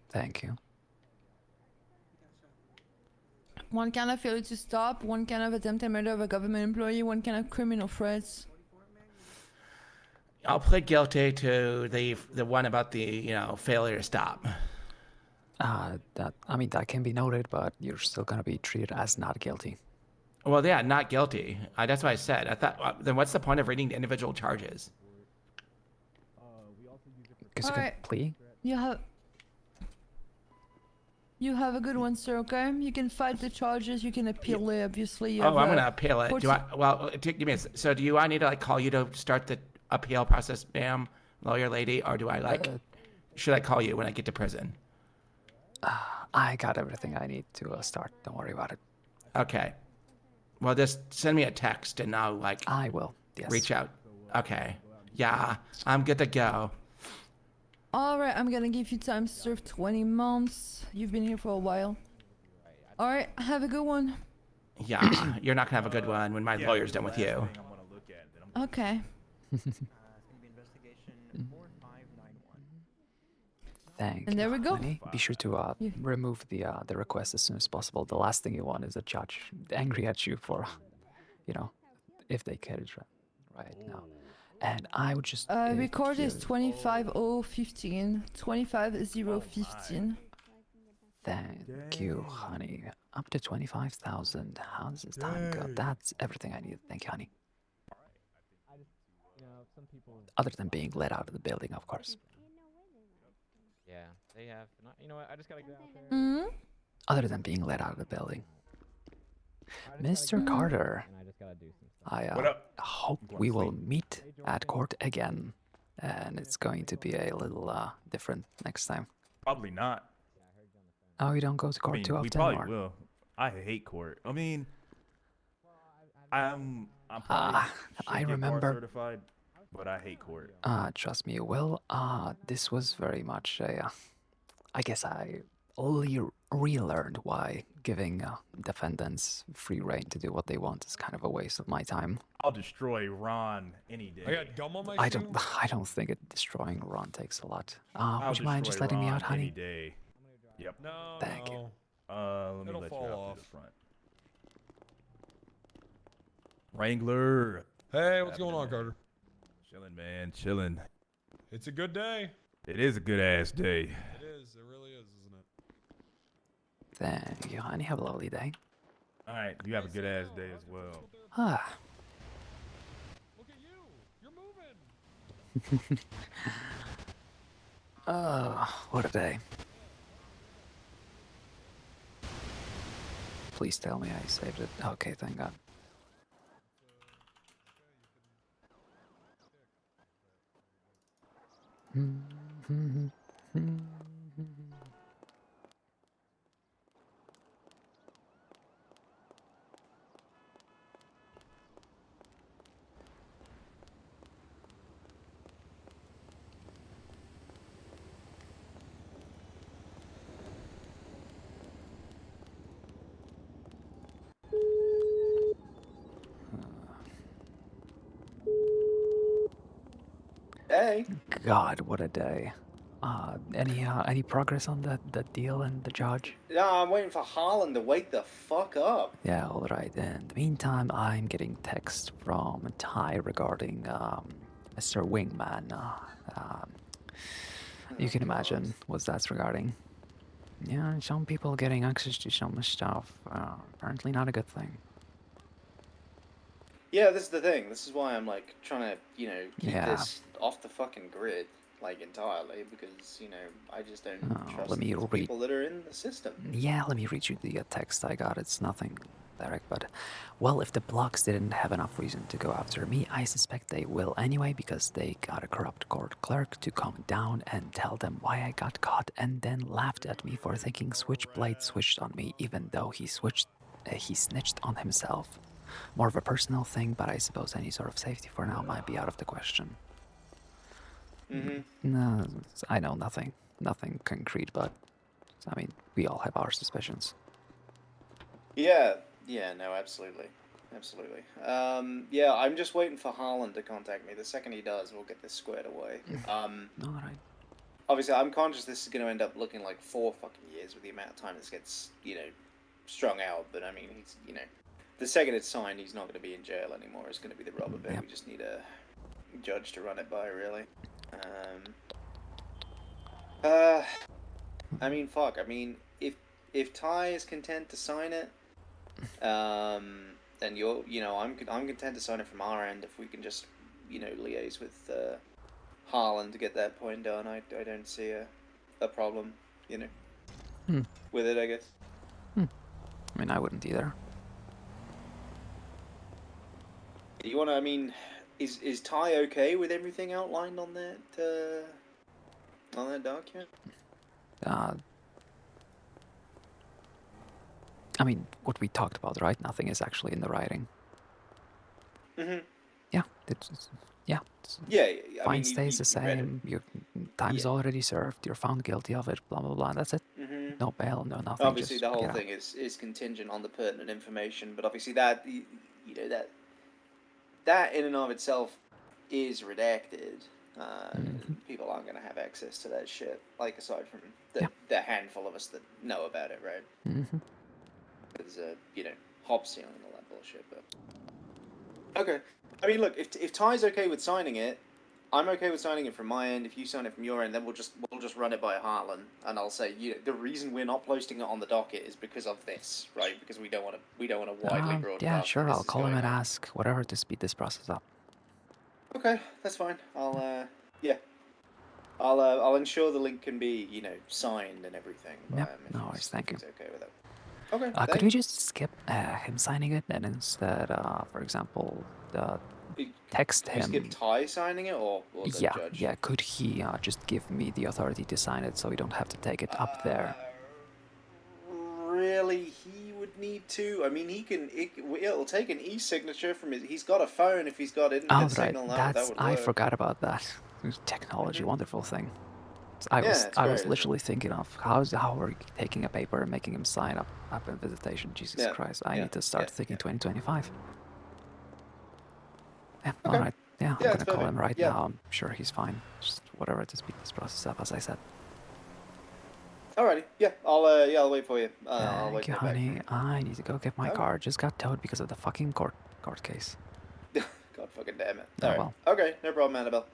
Thank you. One count of failure to stop, one count of attempted murder of a government employee, one count of criminal threats. I'll plead guilty to the one about the failure to stop. That can be noted, but you're still gonna be treated as not guilty. Well, yeah, not guilty. That's what I said. I thought. Then what's the point of reading the individual charges? Because you Alright. can plea. You have a good one, sir. Okay, you can fight the charges. You can appeal it. Obviously. You Oh, have I'm a gonna appeal it. Do I? Well, give me. So, do I need to call you to start the appeal process, ma'am, lawyer lady, or do I should I call you when I get to prison? I got everything I need to start. Don't worry about it. Okay. Well, just send me a text and I'll I will. Yes. reach out. Okay. Yeah, I'm good to go. Alright, I'm gonna give you time to serve 20 months. You've been here for a while. Alright, have a good one. Yeah, you're not gonna have a good one when my lawyer's done with you. Okay. Thank And there we go. honey. Be sure to remove the request as soon as possible. The last thing you want is a judge angry at you for, if they get it right now. And I would just Record is 25015. 25015. Thank you, honey. Up to 25,000. How does this time go? That's everything I need. Thank you, honey. Other than being let out of the building, of course. Yeah, Yeah, they have. Not, you know what? I just gotta get out there. Hmm? Other than being let out of the building. I just gotta Mr. get out there, Carter, and I just gotta do some stuff. I What up? hope You going we to will sleep? meet at court again. And it's going to be a little different next time. Probably not. Oh, you don't go to I court mean, too we often, probably or? will. I hate court. I mean, I'm probably I should get bar remember. certified, but I hate court. Trust me, you will. This was very much a. I guess I only relearned why giving defendants free reign to do what they want is kind of a waste of my time. I'll destroy Ron any day. I got gum on my I shoe. don't think destroying Ron takes a lot. I'll Would you mind just destroy letting me Ron out, honey? Any day. Yep. No, Thank no. Let me It'll let you fall out off. through the front. Wrangler. Hey, what's going on, man? Carter? Chilling, man. Chilling. It's a good day. It is a good ass day. It is. It really is, isn't it? Thank you, honey. Have a lovely day. All right. You have a good ass day as well. Ah. Look at you. You're moving. Oh, what a day. Please tell me I saved it. Okay, thank God. Hey. God, what a day. Any progress on that deal and the judge? Yeah, I'm waiting for Harlan to wake the fuck up. Yeah, all right. In the meantime, I'm getting text from Ty regarding Mr. Wingman. You can imagine what that's regarding. Yeah, some people getting access to some stuff. Apparently not a good thing. Yeah, this is the thing. This is why I'm like trying to, keep Yeah. this off the fucking grid, like entirely, because I just don't trust let me these read. people that are in the system. Yeah, let me read you the text I got. It's nothing direct, but well, if the blocks didn't have enough reason to go after me, I suspect they will anyway, because they got a corrupt court clerk to come down and tell them why I got caught, and then laughed at me for thinking Switchblade switched on me, even though he snitched on himself. More of a personal thing, but I suppose any sort of safety for now might be out of the question. No, I know nothing concrete, but I mean, we all have our suspicions. Yeah, no, absolutely. Yeah, I'm just waiting for Harlan to contact me. The second he does, we'll get this squared away. All right. Obviously, I'm conscious this is going to end up looking like 4 fucking years with the amount of time this gets, strung out, but I mean, he's, the second it's signed, he's not going to be in jail anymore. It's going to be the rubber bit. We just need a judge to run it by, really. I mean, fuck. I mean, if Ty is content to sign it, then I'm content to sign it from our end. If we can just, liaise with Harlan to get that point done, I don't see a problem, with it, I guess. I mean, I wouldn't either. You wanna? I mean, is Ty okay with everything outlined on that document? I mean, what we talked about, right? Nothing is actually in the writing. Mm-hmm. Yeah, Yeah. I fine mean, stays the you read it. same. Your time's already served. You're found guilty of it. Blah blah blah. That's it. Mm-hmm. No bail, no nothing. Obviously, just the whole get out. thing is contingent on the pertinent information, but obviously that that in and of itself is redacted. People aren't going to have access to that shit. Like, aside from the handful of us that know about it, right? Mm-hmm. There's hop ceiling and all that bullshit. But okay, I mean, look, if Ty's okay with signing it, I'm okay with signing it from my end. If you sign it from your end, then we'll just run it by Harlan, and I'll say, the reason we're not posting it on the docket is because of this, right? Because we don't want to widely broadcast. Yeah, sure. that this I'll is call him going and on. ask whatever to speed this process up. Okay, that's fine. I'll I'll ensure the link can be, signed and everything. Yep, no worries, thank you. He's okay with it. Okay. Could we just skip him signing it and instead, for example, text Can we him? skip Ty signing it or the Yeah, judge? yeah. Could he just give me the authority to sign it so we don't have to take it up there? Really, he would need to. I mean, it'll take an e-signature from his. He's got a phone. If he's got internet Oh, right. signal, that would work. I forgot about that. Technology, wonderful thing. I was literally thinking of how are we taking a paper and making him sign up in visitation. Jesus Christ! I need to start thinking 2025. Yeah. All right. Yeah. I'm gonna call him right now. I'm sure he's fine. Just whatever to speed this process up, as I said. Alrighty. Yeah. I'll wait for you. I'll Thank wait you, for you back. honey. I need to go get my car. Just got towed because of the fucking court case. God fucking damn it. Oh, All right. well. Okay. No problem, Annabelle.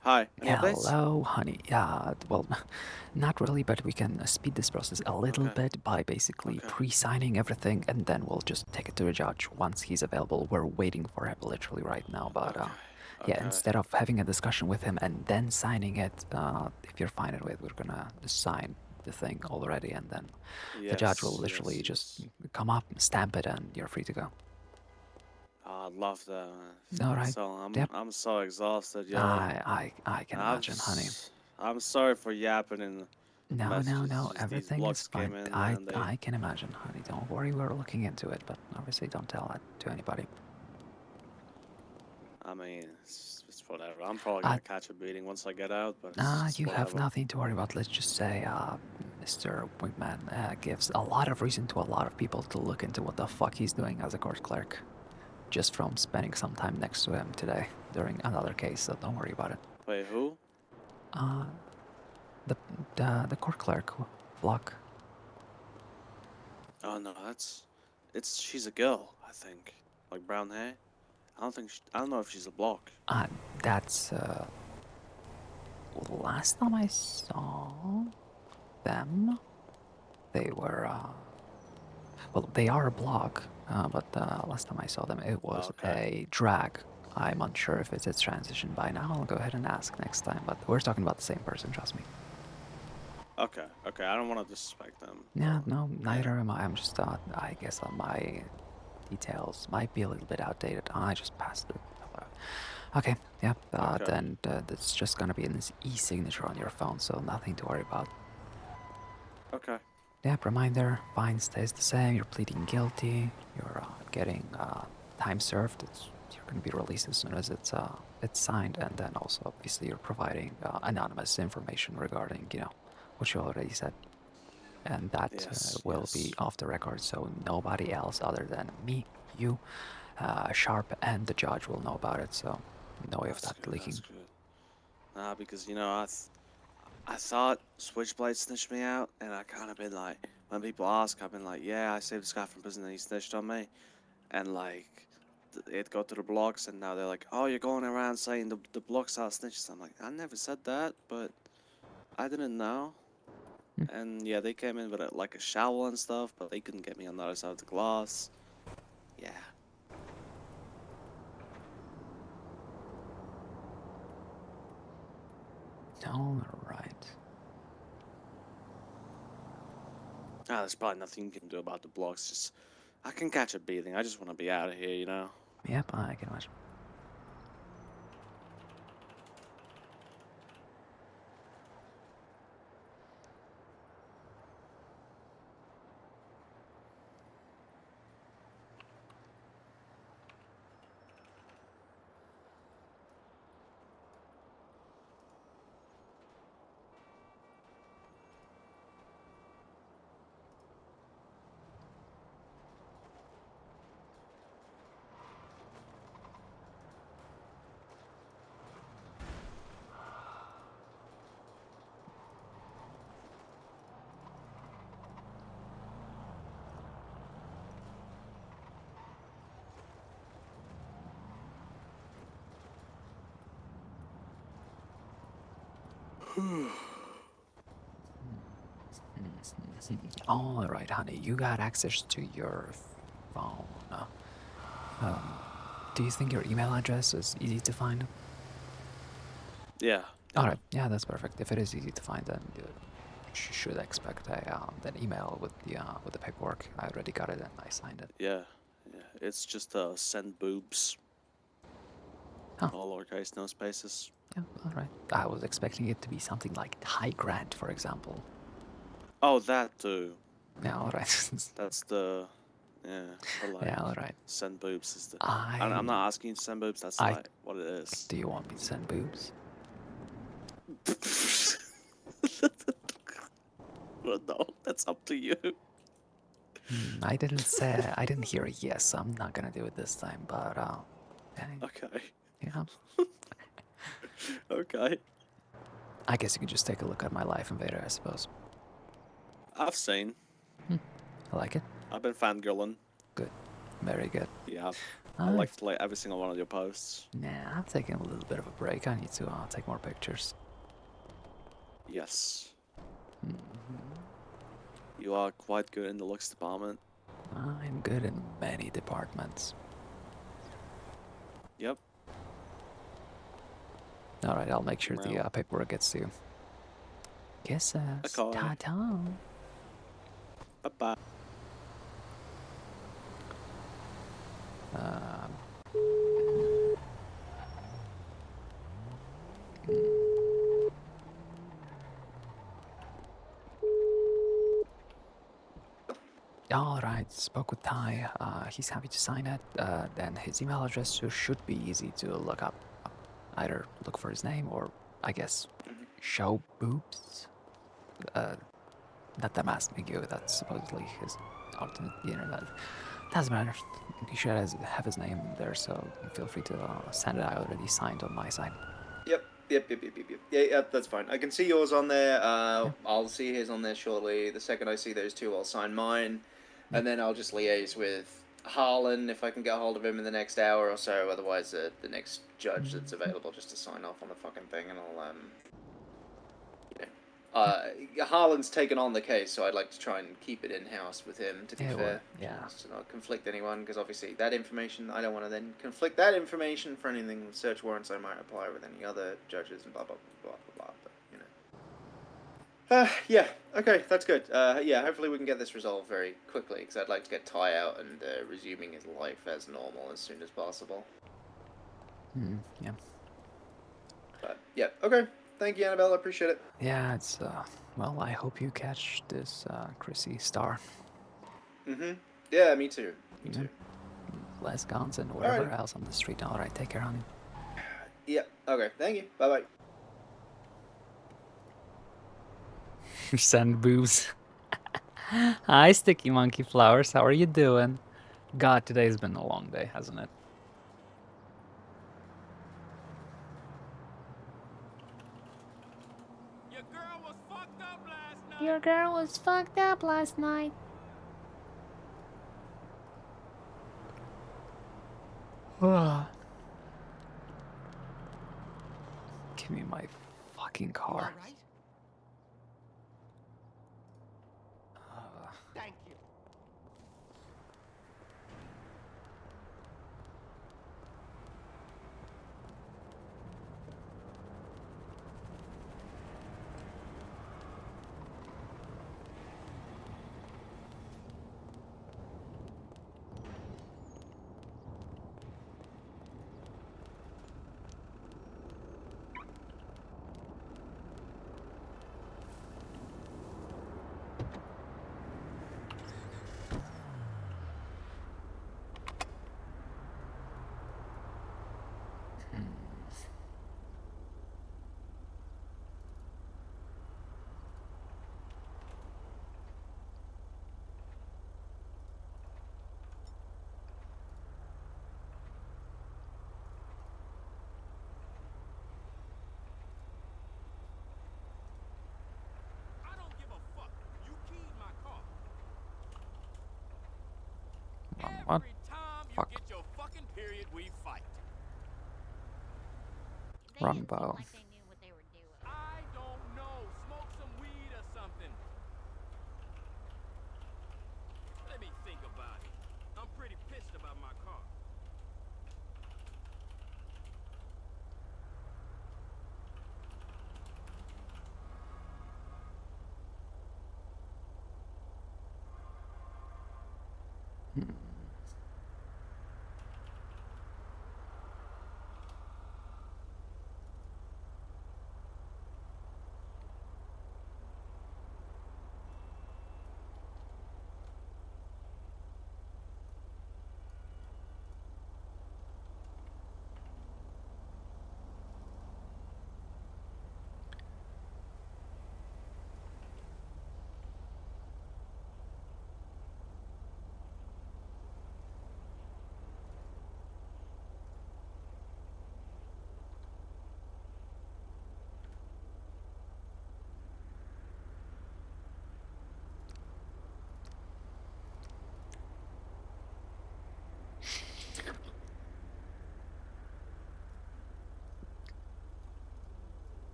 Hi. Hello, honey. Yeah, well, not really, but we can speed this process a little bit by basically pre-signing everything, and then we'll just take it to the judge once he's available. We're waiting for him literally right now, but yeah, instead of having a discussion with him and then signing it, if you're fine with it, we're gonna sign the thing already, and then the judge will literally just come up, stamp it, and you're free to go. I'd love that. All right. So Yep. I'm so exhausted, yo. I can imagine, honey. I'm sorry for yapping in the No, messages. no, Just these everything is blocks fine. came in, I and they... can imagine, honey. Don't worry, we're looking into it, but obviously don't tell that to anybody. I mean, it's whatever. I'm probably gonna catch a beating once I get out, but it's You have whatever. nothing to worry about. Let's just say, Mr. Wingman gives a lot of reason to a lot of people to look into what the fuck he's doing as a court clerk, just from spending some time next to him today during another case. So don't worry about it. Wait, who? The court clerk block. Oh no, she's a girl, I think. Like brown hair. I don't know if she's a block. That's last time I saw them, they were well, they are a block, but last time I saw them, it was a drag. I'm unsure if it's a transition by now. I'll go ahead and ask next time, but we're talking about the same person, trust me. Okay, I don't want to disrespect them. Yeah, no, neither am I. I'm just, I guess my details might be a little bit outdated. I just passed it. Okay, yeah, then it's just gonna be an e-signature on your phone, so nothing to worry about. Okay. Yeah, reminder, fine stays the same, you're pleading guilty, you're getting time served, you're gonna be released as soon as it's signed, and then also, obviously, you're providing anonymous information regarding, what you already said. And that will be off the record, so nobody else other than me, you, Sharp, and the judge will know about it, so no way of that leaking. That's good. Nah, because I thought Switchblade snitched me out, and I kind of been like, when people ask, I've been like, yeah, I saved this guy from prison and he snitched on me, and like, it got to the blocks, and now they're like, oh, you're going around saying the blocks are snitches. I'm like, I never said that, but I didn't know. And yeah, they came in with like a shovel and stuff, but they couldn't get me on the other side of the glass. Yeah. All right. There's probably nothing you can do about the blocks. Just, I can catch a beating. I just want to be out of here, you know? Yep, I can imagine. All right, honey, you got access to your phone. Do you think your email address is easy to find? Yeah. All right, yeah, that's perfect. If it is easy to find, then you should expect an email with the paperwork. I already got it and I signed it. Yeah. It's just send boobs. Oh. All lowercase, no spaces. Yeah, all right. I was expecting it to be something like High Grant, for example. Oh, that too. Yeah, all right. That's the but like Yeah, all right. send boobs is the. I'm not asking you to send boobs. That's like what it is. Do you want me to send boobs? Well, no, that's up to you. I didn't hear a yes. I'm not gonna do it this time, but Okay. Yeah. Okay. I guess you could just take a look at my Life Invader, I suppose. I've seen. I like it. I've been fangirling. Good. Very good. Yeah. I liked like every single one of your posts. Nah, I'm taking a little bit of a break. I need to take more pictures. Yes. You are quite good in the looks department. I'm good in many departments. Yep. All right, I'll make sure the paperwork gets to you. Kisses. Okay. Ta-ta. Bye-bye. All right, spoke with Ty. He's happy to sign it. Then his email address should be easy to look up. Either look for his name or, I guess, show boobs. That asking you. That's supposedly his alternate the internet. Doesn't matter. You should have his name there, so feel free to send it. I already signed on my side. Yep. Yeah, that's fine. I can see yours on there. I'll see his on there shortly. The second I see those two, I'll sign mine. And then I'll just liaise with Harlan if I can get a hold of him in the next hour or so. Otherwise, the next judge that's available just to sign off on the fucking thing. And I'll, Harlan's taken on the case, so I'd like to try and keep it in-house with him, to be fair. Yeah. Just to not conflict anyone, because obviously that information, I don't want to then conflict that information for anything, search warrants I might apply with any other judges and blah, blah, blah, blah, blah, but, you know. Yeah, okay, that's good. Yeah, hopefully we can get this resolved very quickly, because I'd like to get Ty out and resuming his life as normal as soon as possible. Yeah. But, yeah, okay. Thank you, Annabelle. I appreciate it. Yeah, it's, well, I hope you catch this Chrissy star. Yeah, me too. Me too. Less guns and whatever else on the street. All right, take care, honey. Yeah, okay. Thank you. Bye-bye. Send boobs. Hi, Sticky Monkey Flowers. How are you doing? God, today's been a long day, hasn't it? Your girl was fucked up last night. Give me my fucking car. Thank you. What? Fuck. Wrong bow.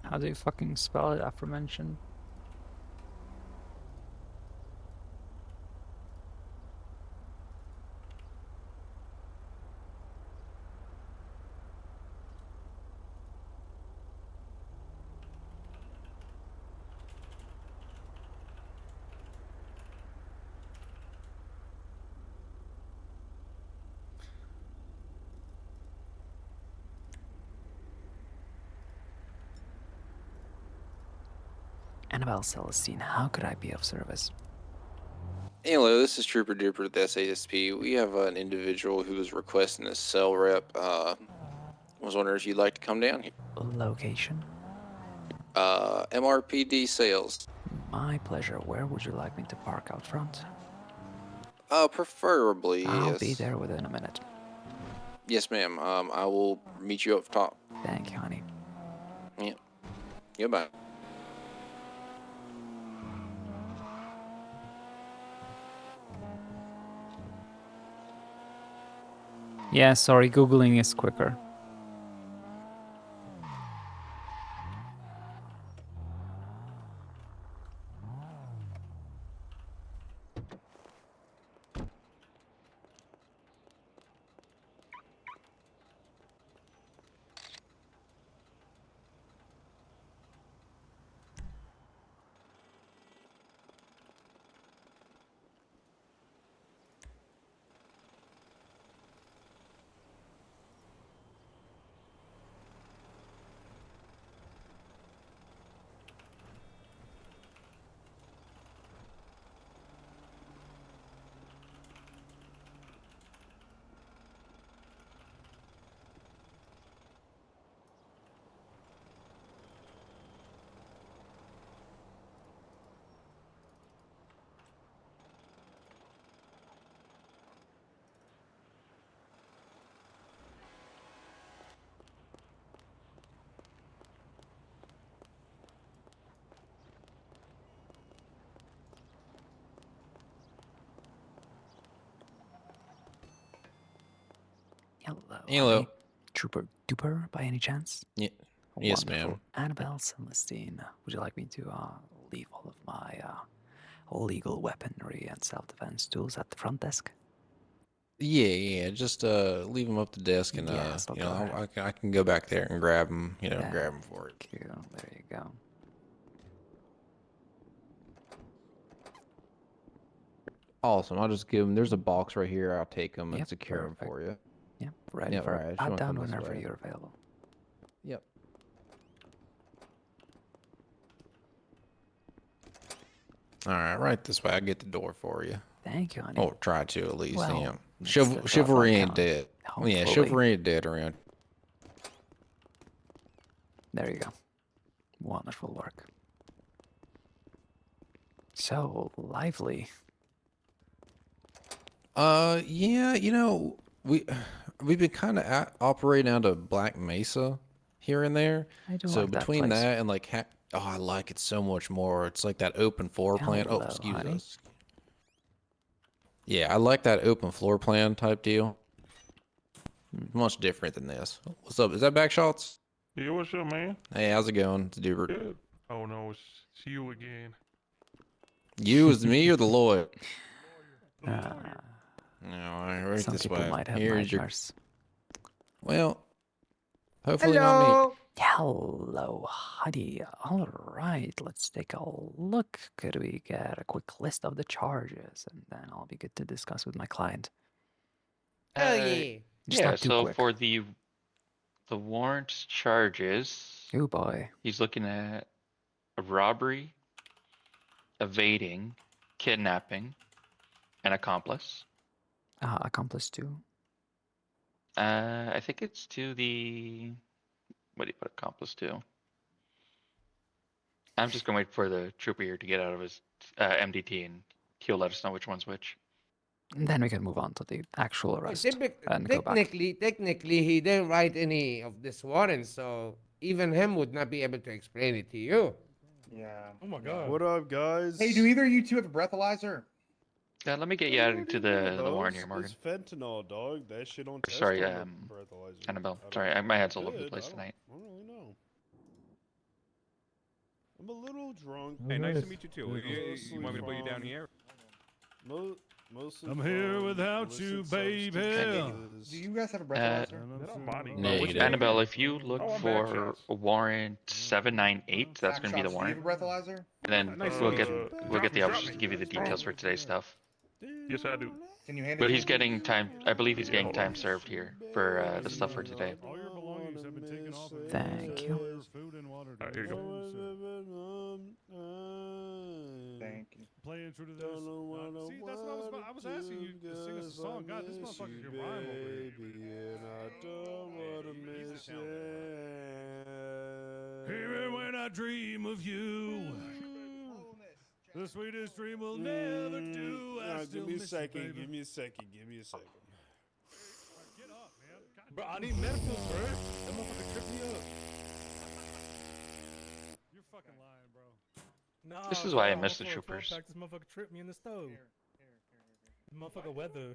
How do you fucking spell it, aforementioned? Annabelle Celestine, how could I be of service? Hello, this is Trooper Duper at the SASP. We have an individual who is requesting a cell rep. Was wondering if you'd like to come down here. Location? MRPD sales. My pleasure. Where would you like me to park out front? Preferably, I'll yes. be there within a minute. Yes, ma'am. I will meet you up top. Thank you, honey. Yeah. Goodbye. Yeah, sorry, Googling is quicker. Hello. honey. Trooper Duper, by any chance? Yeah. Yes, Wonderful. ma'am. Annabelle Celestine, would you like me to leave all of my legal weaponry and self-defense tools at the front desk? Yeah. Just leave them up the desk, and Yes, I'll you go know, ahead. I can go back there and grab them. You know, grab them for it. Thank you. There you go. Awesome. I'll just give them. There's a box right here. I'll take them and Yep, secure them perfect. for you. Yep, ready Yep, for alright, a just pat wanna down come this whenever way. you're available. Yep. All right this way. I get the door for you. Thank you, honey. Or try to at least. Well, Yeah. that's the thought Chivalry I ain't count. dead. Yeah, Hopefully. chivalry ain't dead around. There you go. Wonderful work. So lively. Yeah. You know, we've been kind of operating out of Black Mesa here and there. I do So like that between place. that and like, oh, I like it so much more. It's like that open floor plan. Oh, Hello, excuse honey. us. Yeah, I like that open floor plan type deal. Much different than this. What's up? Is that Backshots? Yeah, what's up, man? Hey, how's it going? It's Dubert. Good. Oh no, it's you again. You is me or the lawyer? Uh, No, right some this people way. might have Here's your. nightmares. Well, hopefully not me. Hello, honey. All right, let's take a look. Could we get a quick list of the charges, and then I'll be good to discuss with my client. Hell yeah. Just Yeah, not too so quick. for the warrant charges, Oh boy. he's looking at a robbery, evading, kidnapping, and accomplice. Accomplice 2. I think it's to the, what do you put accomplice to? I'm just gonna wait for the trooper here to get out of his MDT, and he'll let us know which one's which. Then we can move on to the actual Oh, arrest and go back. Technically, he didn't write any of this warrant, so even him would not be able to explain it to you. Yeah. Oh my god. What up, guys? Hey, do either of you two have a breathalyzer? Let me get you added to the warrant here, It's Morgan. fentanyl, dog. That shit don't test Sorry, on the breathalyzer. Annabelle. I Sorry, don't- my head's all over the Good, place I don't- tonight. I don't really know. I'm a little drunk. Hey, nice to meet you too. Mostly You want me to put you down from- here? Mostly I'm here from without you, illicit baby. substances. Do you guys have a breathalyzer? Negative. Annabelle, if you look Oh, I'm for Backshots. a warrant 798, that's going to be the Backshots, do you warrant. have a breathalyzer? And then Nice we'll to get meet you. we'll get the Drop officers me. to give you the details for today's stuff. Yes, I do. Can you hand it But to he's me? getting time. I believe he's getting time served here for the stuff for today. All your belongings have been taken off. Thank you. All your food and water. Here you go. Thank you. Playing true to this. See, that's what I was asking you to sing us a song. God, this motherfucker can rhyme over here. Even when I dream of you, the sweetest dream will never do. I still Give me a miss you, second. baby. Give me a second. Give me a second. Get up, man. God, bro, I need medical, bro. That motherfucker tripped me up. You're fucking lying, bro. Nah, This is why I bro, miss the troopers. This motherfucker tripped me in the stove. Motherfucker weather.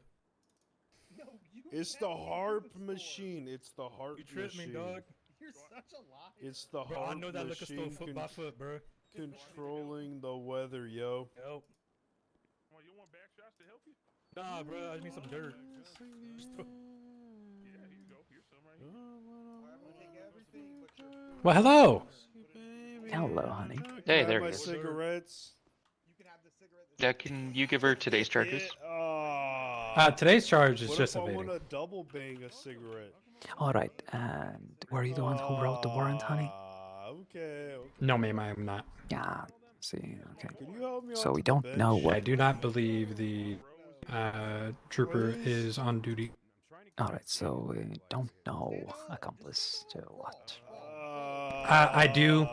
It's the harp machine. It's the harp You tripped me, machine. dog. You're such a liar. It's the Bro, harp I know that liquor store machine foot by foot, bro. controlling the weather, yo. Yep. Well, you want Backshots to help you? Nah, bro, I just need some dirt. Yeah, here you go. Here's some right here. Well, hello. Hello, honey. Hey, Have there my he is. cigarettes. Yeah, can you give her today's charges? Today's charge is What just if I evading. want to double bang a cigarette? All right, and were you the one who wrote the warrant, honey? Okay. No, ma'am, I am not. Yeah. See, okay. Can you help me So off we the don't bench? know what. I do not believe the trooper is on duty. All right, so we don't know accomplice to what. I do.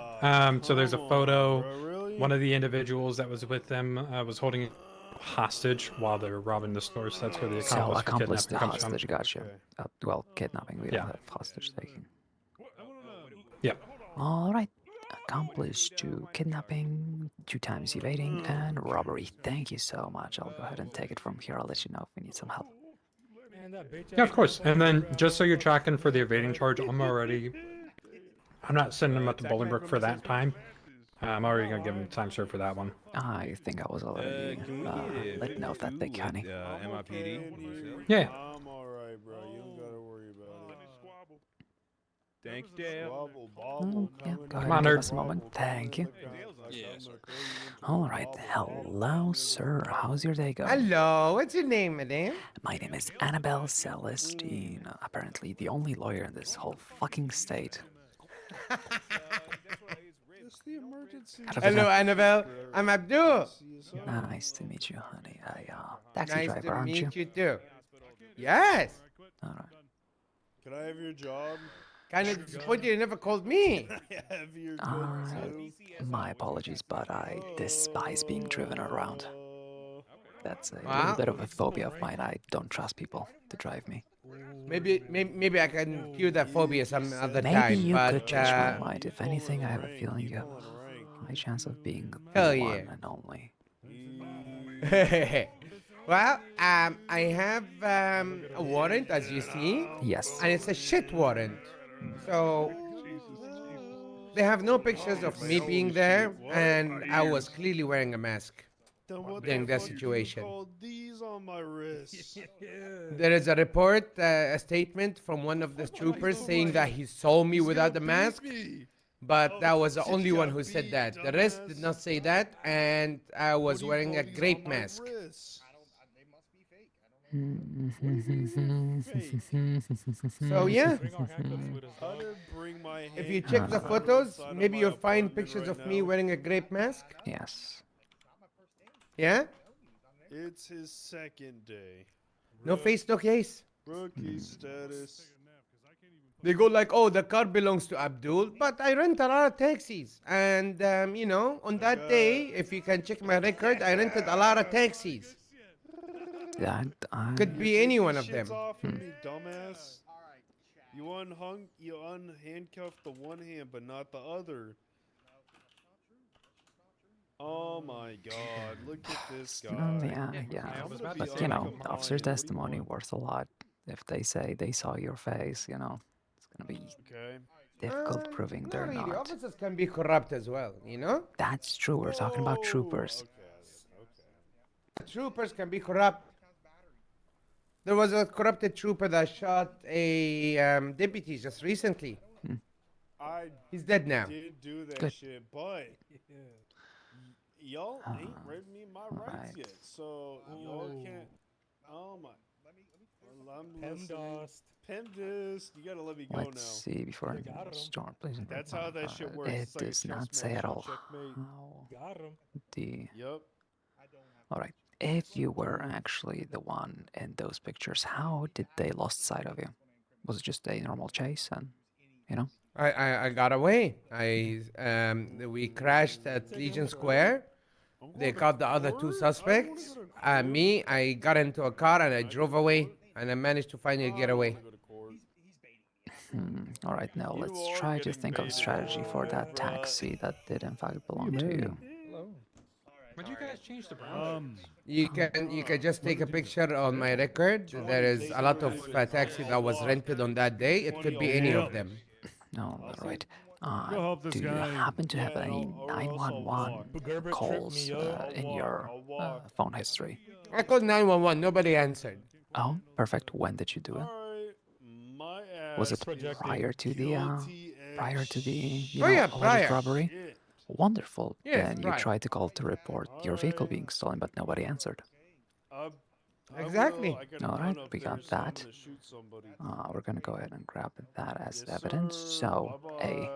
So there's a Come on, photo. bro, really? One of the individuals that was with them was holding it hostage while they were robbing the store. So that's where the So accomplice, for accomplice to kidnapping comes hostage, from. gotcha. Well, kidnapping, we Yeah. don't have hostage taking. Yeah. All right, accomplice to kidnapping, 2 times evading, and robbery. Thank you so much. I'll go ahead and take it from here. I'll let you know if we need some help. Yeah, of course. And then just so you're tracking for the evading charge, I'm not sending him up to Bolingbrook for that time. I'm already gonna give him time served for that one. I think I was already let know of that big honey. MIPD. Yeah. I'm alright, bro. You don't gotta worry about it. Thank you, Dale. Yeah, go ahead and give us a moment. Thank you. All right. Hello, sir. How's your day going? Hello, what's your name, madame? My name is Annabelle Celestine. Apparently the only lawyer in this whole fucking state. Hello, Annabelle. I'm Abdul. Nice to meet you, honey. Taxi Nice driver, to aren't meet you? you too. Yes. All right. Can I have your job? Kind of disappointed you never called me. Have your job too? My apologies, but I despise being driven around. That's a little Wow. bit of a phobia of mine. I don't trust people to drive me. Maybe I can cure that phobia some other Maybe time. you but, could change my mind. If anything, I have a feeling you have a high chance of being the Hell one yeah. and only. Well, I have a warrant, as you see. Yes. And it's a shit warrant. So they have no pictures of me being there, and I was clearly wearing a mask during that situation. These on my wrist. There is a report, a statement from one of the troopers saying that he saw me without the mask. But that was the only one who said that. The rest did not say that, and I was wearing a grape mask. So yeah, if you check the photos, maybe you'll find pictures of me wearing a grape mask. Yes. Yeah? It's his second day. No face, no case. Rookie status. They go like, oh, the car belongs to Abdul, but I rent a lot of taxis. And, you know, on that day, if you can check my record, I rented a lot of taxis. Could be any one of them. Off of me, dumbass. You unhandcuffed the one hand, but not the other. Oh my God! Look at this guy. Yeah. But you know, officer's testimony worth a lot. If they say they saw your face, you know, it's gonna be difficult proving they're Really, not. officers can be corrupt as well, you know? That's true. We're talking about troopers. Troopers can be corrupt. There was a corrupted trooper that shot a deputy just recently. He's dead now. Did do that Good. shit, but y'all ain't read me my rights yet, so y'all can't. Oh my. PEMDAS. You gotta let me go now. Let's see before I start. Please. That's how that shit works. It It's like a does chess not say match. at all. Checkmate. How the. Yep. All right. If you were actually the one in those pictures, how did they lost sight of you? Was it just a normal chase, and you know? I got away. We crashed at Legion Square. They caught the other two suspects. Me, I got into a car and I drove away, and I managed to finally get away. All right, now let's try to think of a strategy for that taxi that did in fact belong to you. When did you guys change the brown? You can just take a picture on my record. There is a lot of taxi that was rented on that day. It could be any of them. No, all right. Do you happen to have any 911 calls in your phone history? I called 911. Nobody answered. Oh, perfect. When did you do it? Was it prior to the you know, alleged prior. robbery? Wonderful. Yes, Then you prior. tried to call to report your vehicle being stolen, but nobody answered. Exactly. All right, we got that. We're gonna go ahead and grab that as evidence. So, A,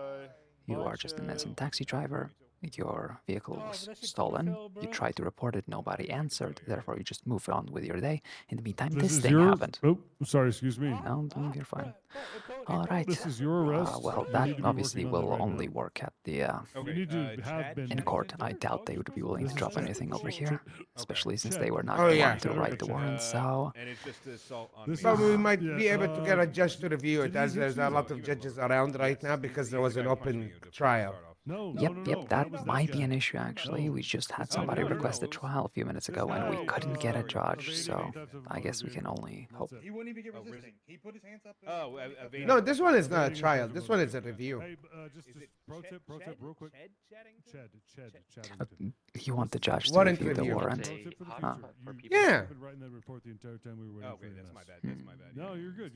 you are just an innocent taxi driver. Your vehicle was stolen. You tried to report it. Nobody answered. Therefore, you just moved on with your day. In the meantime, this thing happened. Oh, sorry, excuse me. No, you're fine. All right. This is your arrest. Well, We that need to be obviously working on that will right only now. work at the We need to have been in court. I doubt they would be willing to drop anything over here, especially since they were not Oh, the yeah. one to write the warrant. So, But we might be able to get a judge to review it, as there's a lot of judges around right now because there was an open trial. Yep, that might be an issue actually. We just had somebody request a trial a few minutes ago and we couldn't get a judge, so I guess we can only hope. He wouldn't even get resisting. He put his hands up. No, this one is not a trial. This one is a review. Hey, just pro tip, real quick. Ched. You want the judge to Warrant review the review. warrant? Huh. Yeah. You've been writing that report the entire time we were waiting for that's this. my bad. That's my bad. No, you're good.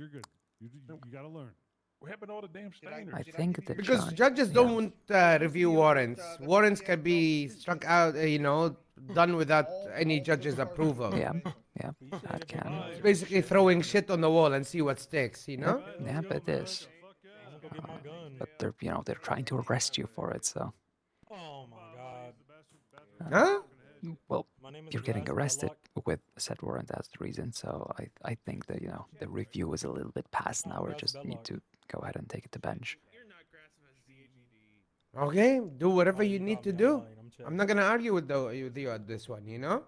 You gotta learn. We're having all the damn standards. I think the Because judge, judges don't review warrants. Warrants can be struck out, done without any judge's approval. Yeah, that can. It's basically throwing shit on the wall and see what sticks, Yeah, but it is. But they're trying to arrest you for it, so. Oh my god. Huh? Well, you're getting arrested with a said warrant as the reason, so I think that, the review is a little bit past now. We just need to go ahead and take it to bench. Okay, do whatever you need to do. I'm not gonna argue with you on this one, Yeah.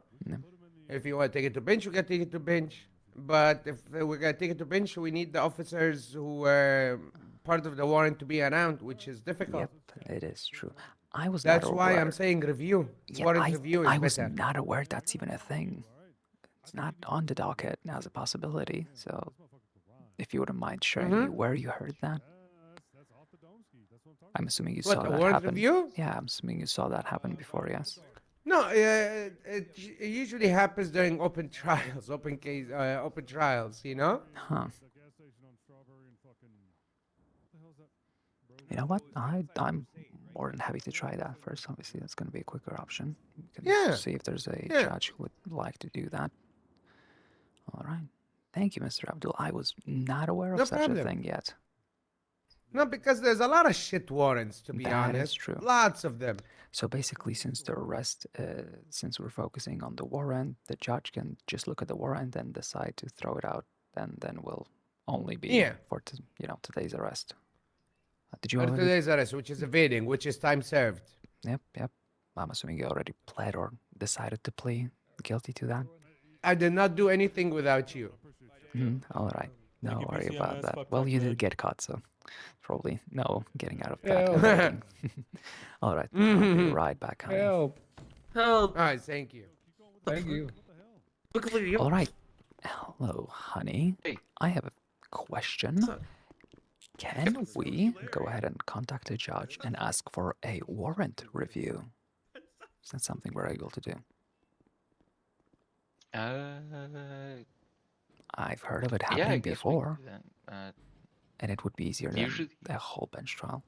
If you want to take it to bench, we gotta take it to bench. But if we're gonna take it to bench, we need the officers who were part of the warrant to be around, which is difficult. Yep, it is true. I was That's not why aware. I'm saying review. Yeah, Warrant review is I was better. not aware that's even a thing. It's not on the docket as a possibility, so if you wouldn't mind sharing me where you heard that. I'm assuming you What, saw the that warrant happen. review? Yeah, I'm assuming you saw that happen before, yes? No, it usually happens during open trials, open trials, Huh. You know what? I'm more than happy to try that first. Obviously, that's going to be a quicker option. We can Yeah. see if there's a Yeah. judge who would like to do that. All right. Thank you, Mr. Abdul. I was not aware of No such problem. a thing yet. No, because there's a lot of shit warrants, to be That honest. is true. Lots of them. So basically, since the arrest, since we're focusing on the warrant, the judge can just look at the warrant and decide to throw it out, and then we'll only be Yeah. for today's arrest. Did you Or already? today's arrest, which is evading, which is time served. Yep. I'm assuming you already pled or decided to plead guilty to that. I did not do anything without you. All right. No Like, if worry you see about MS that. fucked Well, up you good. did get caught, so probably no getting out of Ew. that. All right. I'll be right back, honey. Help. All right, thank you. Thank you. All right. Hello, honey. Hey. I have a question. Can we go ahead and contact a judge and ask for a warrant review? Is that something we're able to do? I've heard of it Yeah, I happening guess we before, can do that. and it would be easier Usually- than a whole bench trial.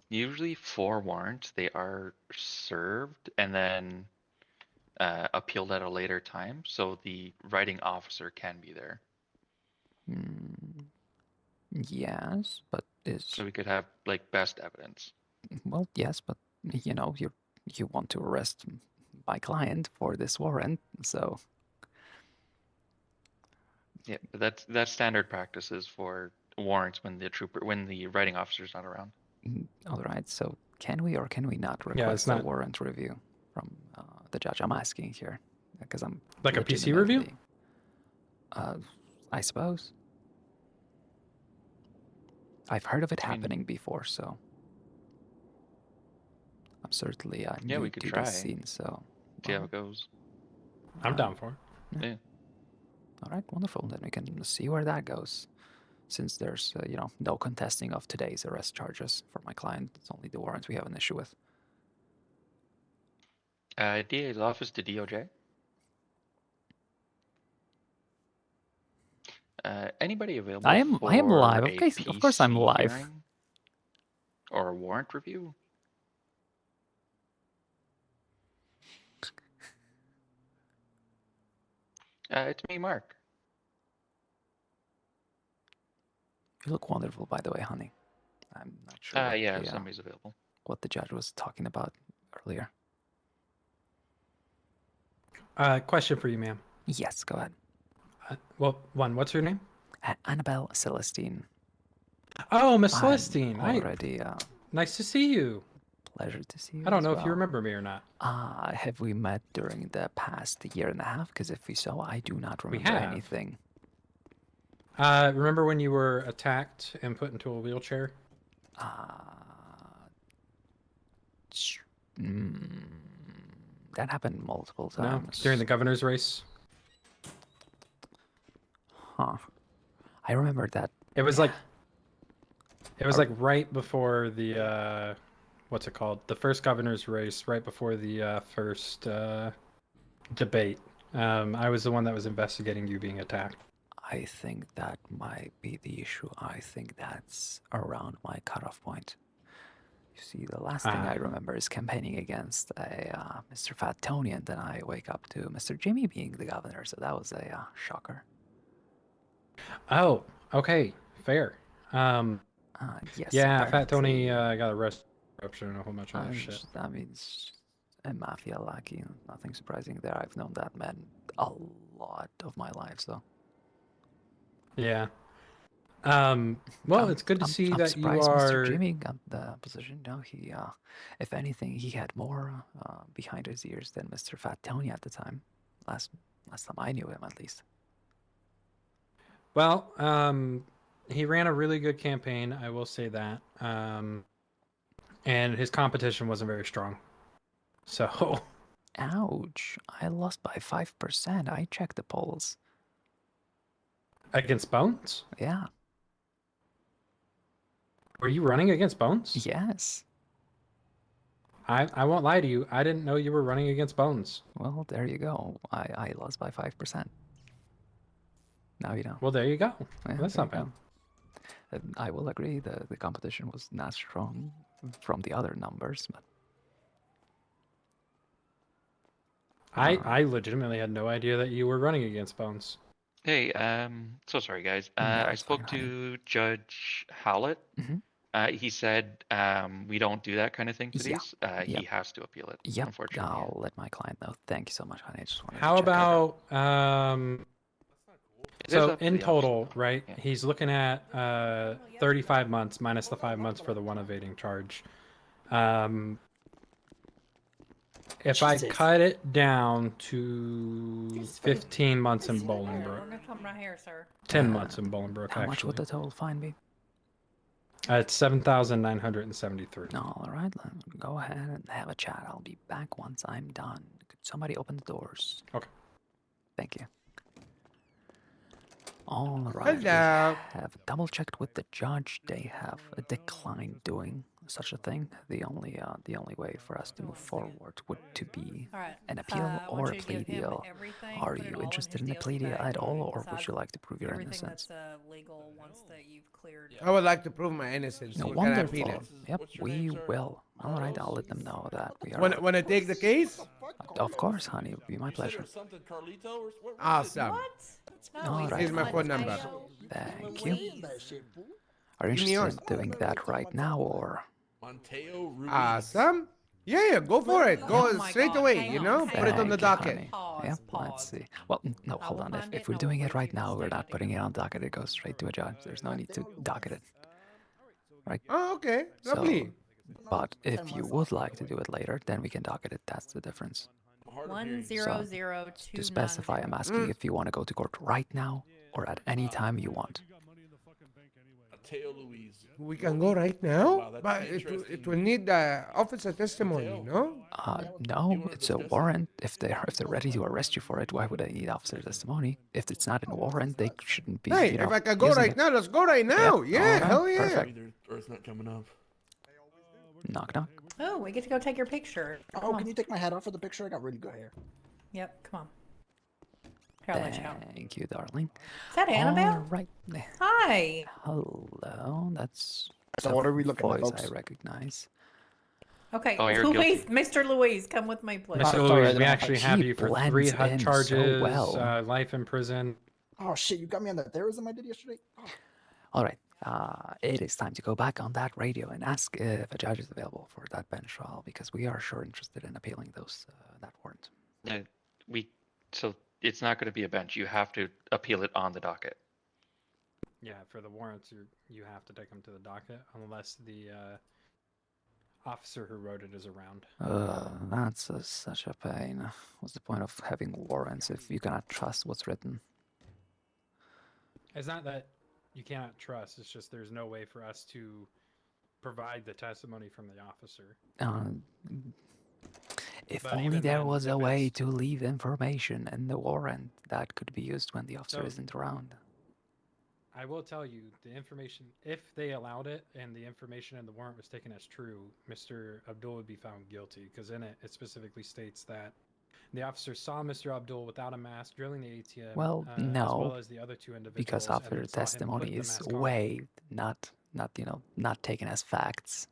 Usually for warrants, they are served and then appealed at a later time, so the writing officer can be there. Yes, but So we could have like best evidence. well, yes, but you want to arrest my client for this warrant, so Yeah, but that's standard practices for warrants when the writing officer's not around. all right. So can we or can we not Yeah, request it's a not- warrant review from the judge? I'm asking here because I'm Like a PC review? legitimately- I suppose. I've heard of it happening before, so I'm certainly Yeah, new we could to try. this scene. So See how it goes. I'm down for it. Yeah. all right, wonderful. Then we can see where that goes. Since there's no contesting of today's arrest charges for my client, it's only the warrants we have an issue with. DA's office to DOJ. Anybody available? I am for live. a Okay, of course I'm PC live. hearing or a warrant review. It's me, Mark. You look wonderful, by the way, honey. I'm not sure Yeah, somebody's available. what the judge was talking about earlier. Question for you, ma'am. Yes, go ahead. Well, what's your name? Annabelle Celestine. Oh, Miss I'm Celestine. already Nice to see you. pleasure to see you. I don't as know if you well. remember me or not. Have we met during the past year and a half? Because if we so, I do not We remember have. anything. Remember when you were attacked and put into a wheelchair? That happened multiple No, times. during the governor's race. Huh. I remember that. It was like right before the what's it called? The first governor's race, right before the first debate. I was the one that was investigating you being attacked. I think that might be the issue. I think that's around my cutoff point. You see, the last thing I remember is campaigning against a Mr. Fat Tony, and then I wake up to Mr. Jimmy being the governor, so that was a shocker. Oh, okay, fair. Yes. Yeah, Fat apparently. Tony got arrested for corruption and a whole bunch of other shit. That means a mafia lackey. Nothing surprising there. I've known that man a lot of my life, so. Yeah. Well, it's good to see I'm that you surprised Mr. are. Jimmy got the position. No, he, if anything, he had more behind his ears than Mr. Fat Tony at the time. Last time I knew him, at least. Well, he ran a really good campaign, I will say that. And his competition wasn't very strong. So. Ouch! I lost by 5%. I checked the polls. Against Bones? Yeah. Were you running against Bones? Yes. I won't lie to you. I didn't know you were running against Bones. Well, there you go. I lost by 5%. Now you know. Well, there you go. Yeah, That's not bad. I will agree the competition was not strong from the other numbers, but I legitimately had no idea that you were running against Bones. Hey, so sorry guys. No, I it's spoke fine, to Judge Howlett. He said we don't do that kind of thing to these. He has to appeal it. Yep. Unfortunately. I'll let my client know. Thank you so much, honey. I just wanted How to check about It is so up to in the total, right? He's looking at 35 months minus the 5 months for the one evading charge. If I cut it down to 15 months in Bolingbrook, We're gonna come right here, sir. 10 months in Bolingbrook, How much would actually. the total fine be? It's 7,973. All right, go ahead and have a chat. I'll be back once I'm done. Could somebody open the doors? Okay. Thank you. All right. We Hello. have double checked with the judge. They have declined doing such a thing. The only way for us to move forward would to be Alright, an appeal I or want a you to plea give him deal. everything, Are put it you all in interested your in a deals plea deal bag, at all, and or would decide you like to prove your everything innocence? that's legal once that you've cleared. I would like to prove my innocence. No, Can I appeal wonderful. it? Yep, we will. All right, I'll let them know that we are. When I take the case? Of course, honey. It would be my pleasure. Awesome. All right. Here's my phone number. Thank you. Are you Give me yours. interested in doing that right now, or? Awesome. Yeah, go for it. Go straight away, you know? Put it on the Thank you, docket. honey. Yep, let's see. Well, no, hold on. If we're doing it right now, we're not putting it on docket. It goes straight to a judge. There's no need to docket it. Right? Oh, okay. Lovely. But if you would like to do it later, then we can docket it. That's the difference. 1002. To specify, I'm asking if you want to go to court right now or at any time you want. We can go right now, but it will need officer testimony, no? No, it's a warrant. If they're ready to arrest you for it, why would they need officer testimony? If it's not in a warrant, they shouldn't be. Hey, you know, if I can go using right it. now, let's go right now. Yep, Yeah, all right, hell yeah. perfect. Or it's not coming up. Knock knock. Oh, we get to go take your picture. Oh, Come can on. you take my hat off for the picture? I got really good hair. Yep, come on. Here, I'll let you go. Thank you, darling. Is that Annabelle? All right. Hi. Hello. That's So the what are we looking at, voice folks? I recognize. Okay, Oh, you're Louise, guilty. Mr. Louise, come with me, please. Mr. sorry, Louise, I we don't- actually have He you for blends 3 HUD in so charges, well. life in prison. Oh shit, you got me on that terrorism I did yesterday? Oh. All right. It is time to go back on that radio and ask if a judge is available for that bench trial because we are sure interested in appealing that warrant. So it's not going to be a bench. You have to appeal it on the docket. Yeah, for the warrants, you have to take them to the docket unless the officer who wrote it is around. That's such a pain. What's the point of having warrants if you cannot trust what's written? It's not that you cannot trust, it's just there's no way for us to provide the testimony from the officer. If But only even there then, was if a way it's- to leave information in the warrant that could be used when the officer So- isn't around. I will tell you the information, if they allowed it and the information in the warrant was taken as true, Mr. Abdul would be found guilty because in it specifically states that the officer saw Mr. Abdul without a mask drilling the ATM, Well, as no, well as the other two individuals. because and after then the saw him testimony put the is mask on. waived, not not taken as facts,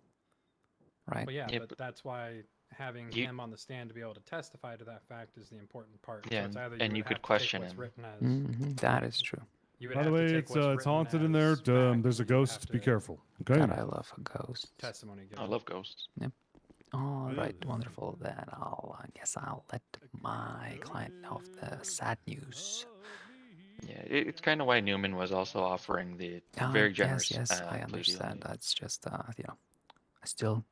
right? Well, yeah, but that's why having him on the stand to be able to testify to that fact is the important part. Yeah, so it's either and you you would could have to question take what's him. written as. That is true. You would By the have to way, take it's what's written haunted in there. as fact, There's a and you would ghost. have Be to careful. Okay. God, I love ghosts. Testimony. I love ghosts. Yep. All right, wonderful. Then I guess I'll let my client know of the sad news. Yeah, it's kind of why Newman was also offering the very generous. Yes, I plea deal. understand. That's just I still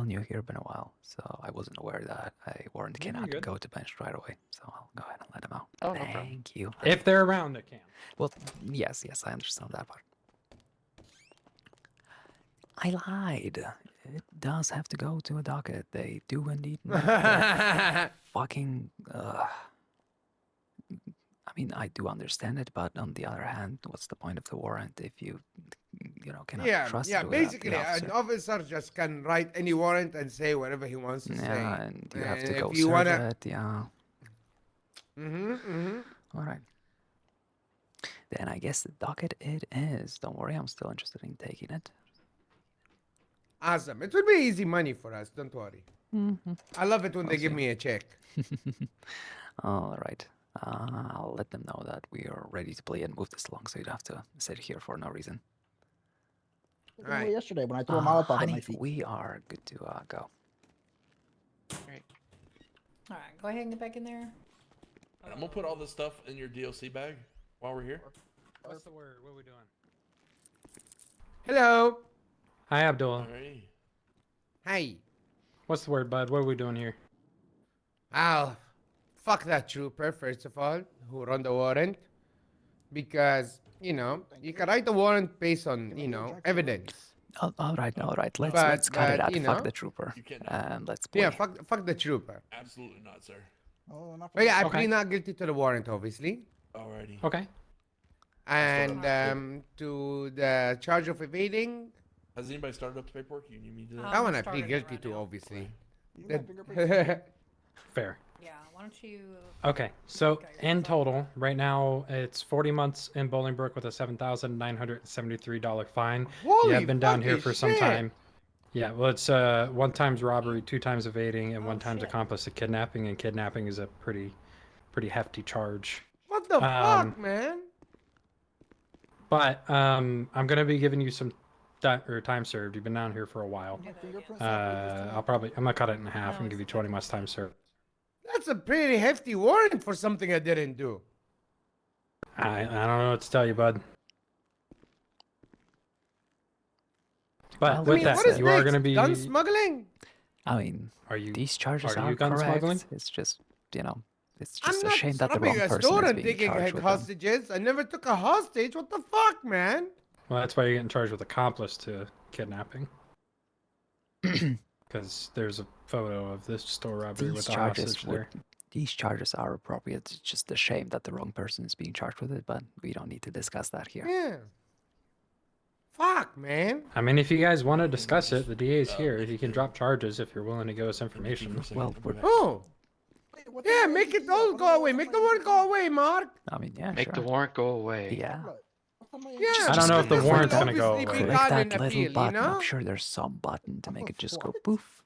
new here, been a while, so I wasn't aware that a warrant Yeah, you're cannot good. go to bench right away. So I'll go ahead and let him know. Oh, no problem. Thank you. If they're around, they can. Well, yes, I understand that part. I lied. It does have to go to a docket. They do indeed. Fucking. I mean, I do understand it, but on the other hand, what's the point of the warrant if you cannot trust the Basically, officer? an officer just can write any warrant and say whatever he wants to say. Yeah, and you have to And go if you serve wanna... it. Yeah. All right. Then I guess the docket it is. Don't worry, I'm still interested in taking it. Awesome. It will be easy money for us. Don't worry. I love it when they I'll give see. me a check. All right. I'll let them know that we are ready to play and move this along, so you don't have to sit here for no reason. Right. Yesterday when I threw a Molotov at honey, my feet. we are good to go. Alright, go ahead and get back in there. I'm gonna put all this stuff in your DLC bag while we're here. What's the word? What are we doing? Hello. Hi, Abdul. Hi. What's the word, bud? What are we doing here? Fuck that trooper, first of all, who run the warrant. Because, you can write the warrant based on, evidence. All right. Let's But- cut it but, out. you Fuck know- the trooper, and let's play. Yeah, fuck the trooper. Absolutely not, sir. Oh, not But yeah, I Okay. plead not guilty to the warrant, obviously. Alrighty. Okay. And to the charge of evading, Has anybody started up the paperwork? You need me to do that? that one I started plead it guilty right to, now. obviously. You got fingerprints? Fair. Yeah, why don't you... Okay, so in total, right now it's 40 months in Bolingbrook with a $7,973 fine. Holy You have been down here fucking for some shit. time. Yeah, well, it's 1 times robbery, 2 times evading, and 1 times shit. accomplice to kidnapping. And kidnapping is a pretty hefty charge. What the fuck, man? But I'm gonna be giving you some time served. You've been down here for a while. I'm gonna cut it in half and give you 20 months time served. That's a pretty hefty warrant for something I didn't do. I don't know what to tell you, bud. But with that, what is you are next? going to be Gun smuggling? I mean, these charges are are you gun correct. smuggling? It's just, it's I'm just a not shame that the robbing wrong a person store is and being taking charged with them. hostages. I never took a hostage. What the fuck, man? Well, that's why you're getting charged with accomplice to kidnapping. Because there's a photo of this store robbery with a hostage there. These charges are appropriate. It's just a shame that the wrong person is being charged with it, but we don't need to discuss that here. Yeah. Fuck, man. I mean, if you guys want to discuss it, the DA's here. He can drop charges if you're willing to give us information. Well, Oh. Yeah, make it all go away. Make the warrant go away, Mark. I mean, yeah, Make the warrant go away. Yeah. Yeah. I don't know if the this warrant's would gonna go obviously away. be Click done that in little appeal, button. you know? I'm sure there's some button to make it just go poof.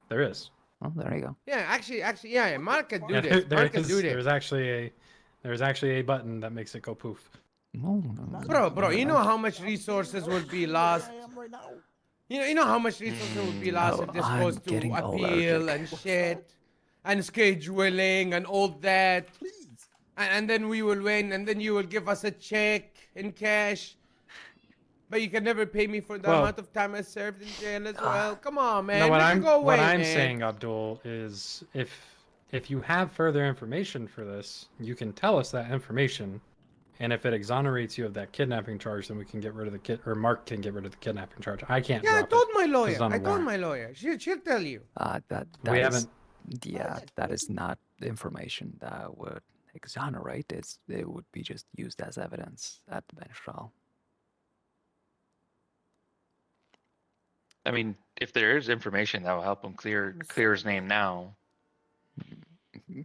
There is. Oh, there you go. Yeah, actually, yeah, Mark can do Yeah, this. there Mark can is. do this. There's actually a button that makes it go poof. Bro, you know how much resources would be lost? You know how much resources would be lost if this I'm goes to getting appeal allergic. and shit, and scheduling and all that. And then we will win, and then you will give us a check in cash. But you can never pay me for the Well- amount of time I served in jail as well. Come on, man. No, Make it go away, what I'm man. saying, Abdul, is if you have further information for this, you can tell us that information, And if it exonerates you of that kidnapping charge, then we can get rid of the kid, or Mark can get rid of the kidnapping charge. I can't. Yeah, I drop told it my 'cause lawyer. it's on a I told warrant. my lawyer. She'll tell you. That We is, haven't. yeah, that is not information that would exonerate. It would be just used as evidence at the bench trial. I mean, if there is information that will help him clear his name now,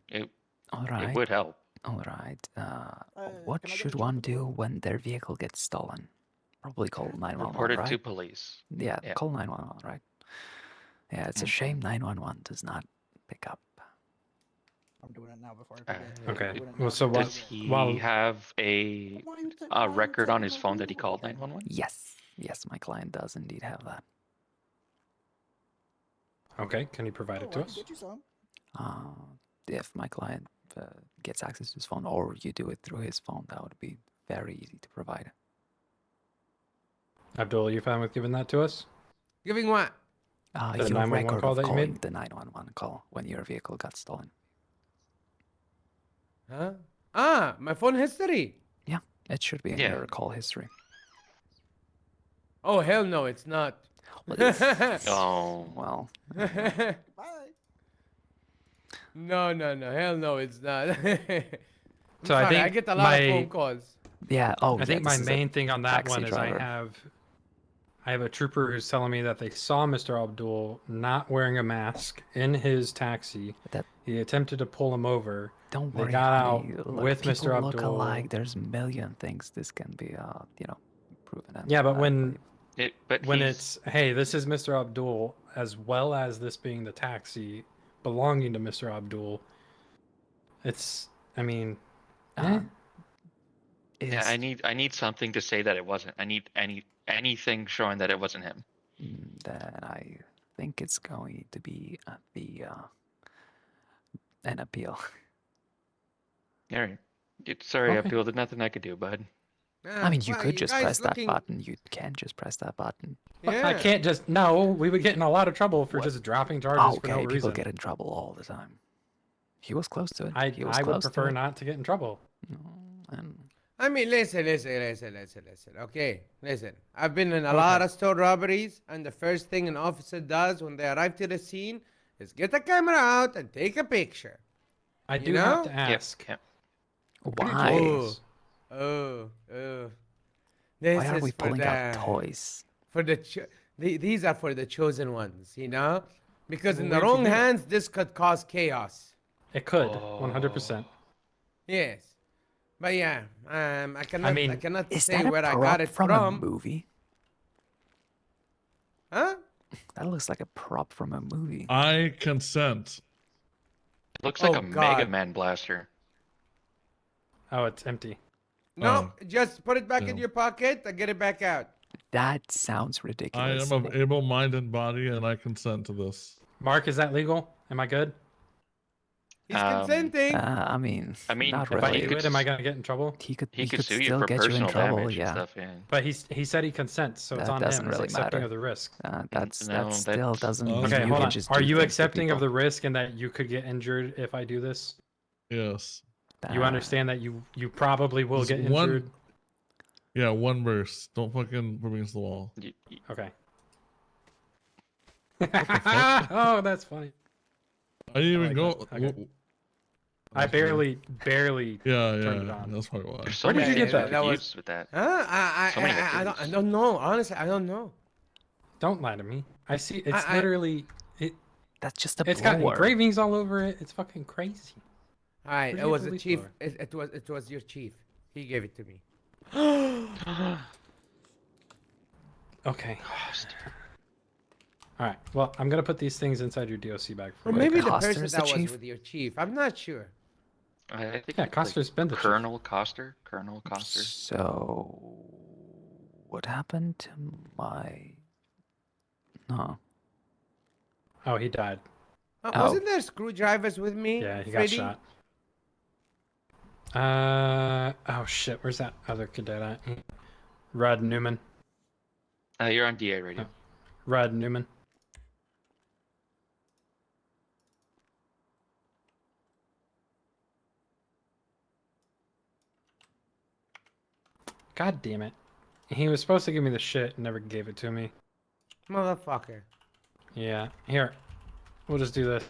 it All it right. would help. All right. What should one do when their vehicle gets stolen? Probably call 911, Report it right? to police. Yeah, Yeah. call 911, right? Yeah, it's a Mm. shame 911 does not pick up. I'm doing it now before I forget. Okay. Doing it Well, now. so Does he have a record on his phone that he called 911? Yes, yes, my client does indeed have that. Okay, can you provide it Oh, to I can us? get you some. If my client gets access to his phone or you do it through his phone, that would be very easy to provide. Abdul, you fine with giving that to us? Giving what? The Your 911 record call of that you calling made? the 911 call when your vehicle got stolen. Huh? Ah, my phone history. Yeah, it should be in Yeah. your call history. Oh hell no, it's not. Oh. Well. Bye. No, hell no, it's not. I'm So I sorry, think I get a lot of my- phone calls. Yeah. Oh, I think yeah, my this is a main thing on that taxi one is driver. I have a trooper who's telling me that they saw Mr. Abdul not wearing a mask in his taxi. He attempted to pull him over. Don't They worry, got honey. out Look, with people Mr. look Abdul. alike. There's a million things this can be, proven. And Yeah, but I when believe- when it's hey, this is Mr. Abdul, as well as this being the taxi belonging to Mr. Abdul, it's I mean, Yeah, I need something to say that it wasn't. I need anything showing that it wasn't him. Then I think it's going to be an appeal. All right. Sorry, Okay. Abdul. There's nothing I could do, bud. I mean, you Wow, could you just guys press looking- that button. You can just press that button. Yeah. I can't just no. We would get in a lot of trouble for just dropping charges for no Okay, people reason. get in trouble all the time. He was close to it. I He was would close to prefer it. not to get in trouble. I mean, listen. Okay, listen. I've been in a lot of store robberies, and the first thing an officer does when they arrive to the scene is get the camera out and take a picture. I You do have know? to ask. Why? Oh. Why This are is we for pulling out the- toys? For these are for the chosen ones, you know, because in the Where'd you wrong get it? hands, this could cause chaos. It could, 100%. Yes, but yeah, I cannot Is say that a where I prop got it from from. a movie? Huh? That looks like a prop from a movie. I consent. It looks like Oh, a Mega God. Man blaster. Oh, it's empty. No, just put it back in yeah. your pocket and get it back out. That sounds I ridiculous. am of able mind and body, and I consent to this. Mark, is that legal? Am I good? He's consenting. I mean, not if I really. do it, am I gonna get in trouble? He could sue you still for get you in personal trouble. damage and Yeah, stuff, yeah. But he said he consents, so it's that on doesn't him. He's really accepting matter. of the risk. That still that's- doesn't mean Okay, you hold can on. just Are do you things to accepting of people. the risk and that you could get injured if I do this? Yes. You understand that you probably will Just get one- injured. Yeah, one verse. Don't fucking put me against the wall. Okay. Oh, that's funny. I didn't even like go. that. Okay. I barely turned it on. That's probably why. There's so Where many did you things get we that? could That was- use with that. Huh? So many I activities. don't know. Honestly, I don't know. Don't lie to me. I see. It's I- literally. That's just a It's got blower. engravings all over it. It's fucking crazy. All right, Where'd it you was get the the chief. leaf It was your chief. He gave it to me. Okay. All right. Well, I'm gonna put these things inside your DOC bag for Or you. maybe the Coster's person the that was chief? with your chief. I'm not sure. I think Yeah, it's Coster's been the chief. Colonel Coster. Colonel Coster. So, what happened to my? No. Oh, he died. Wasn't there screwdrivers with me? Yeah, he Freddy? got shot. Oh shit. Where's that other cadet at? Rod Newman. You're on DA radio. Rod Newman. God damn it. He was supposed to give me the shit and never gave it to me. Motherfucker. Yeah. Here. We'll just do this.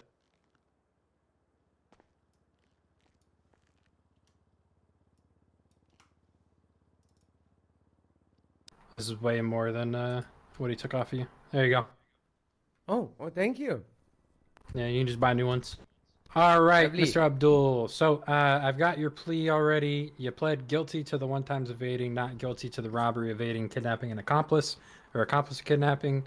This is way more than what he took off of you. There you go. Oh, well, thank you. Yeah, you can just buy new ones. All right, Lovely. Mr. Abdul. So I've got your plea already. You pled guilty to the 1 times evading, not guilty to the robbery, evading, kidnapping, and accomplice, or accomplice of kidnapping.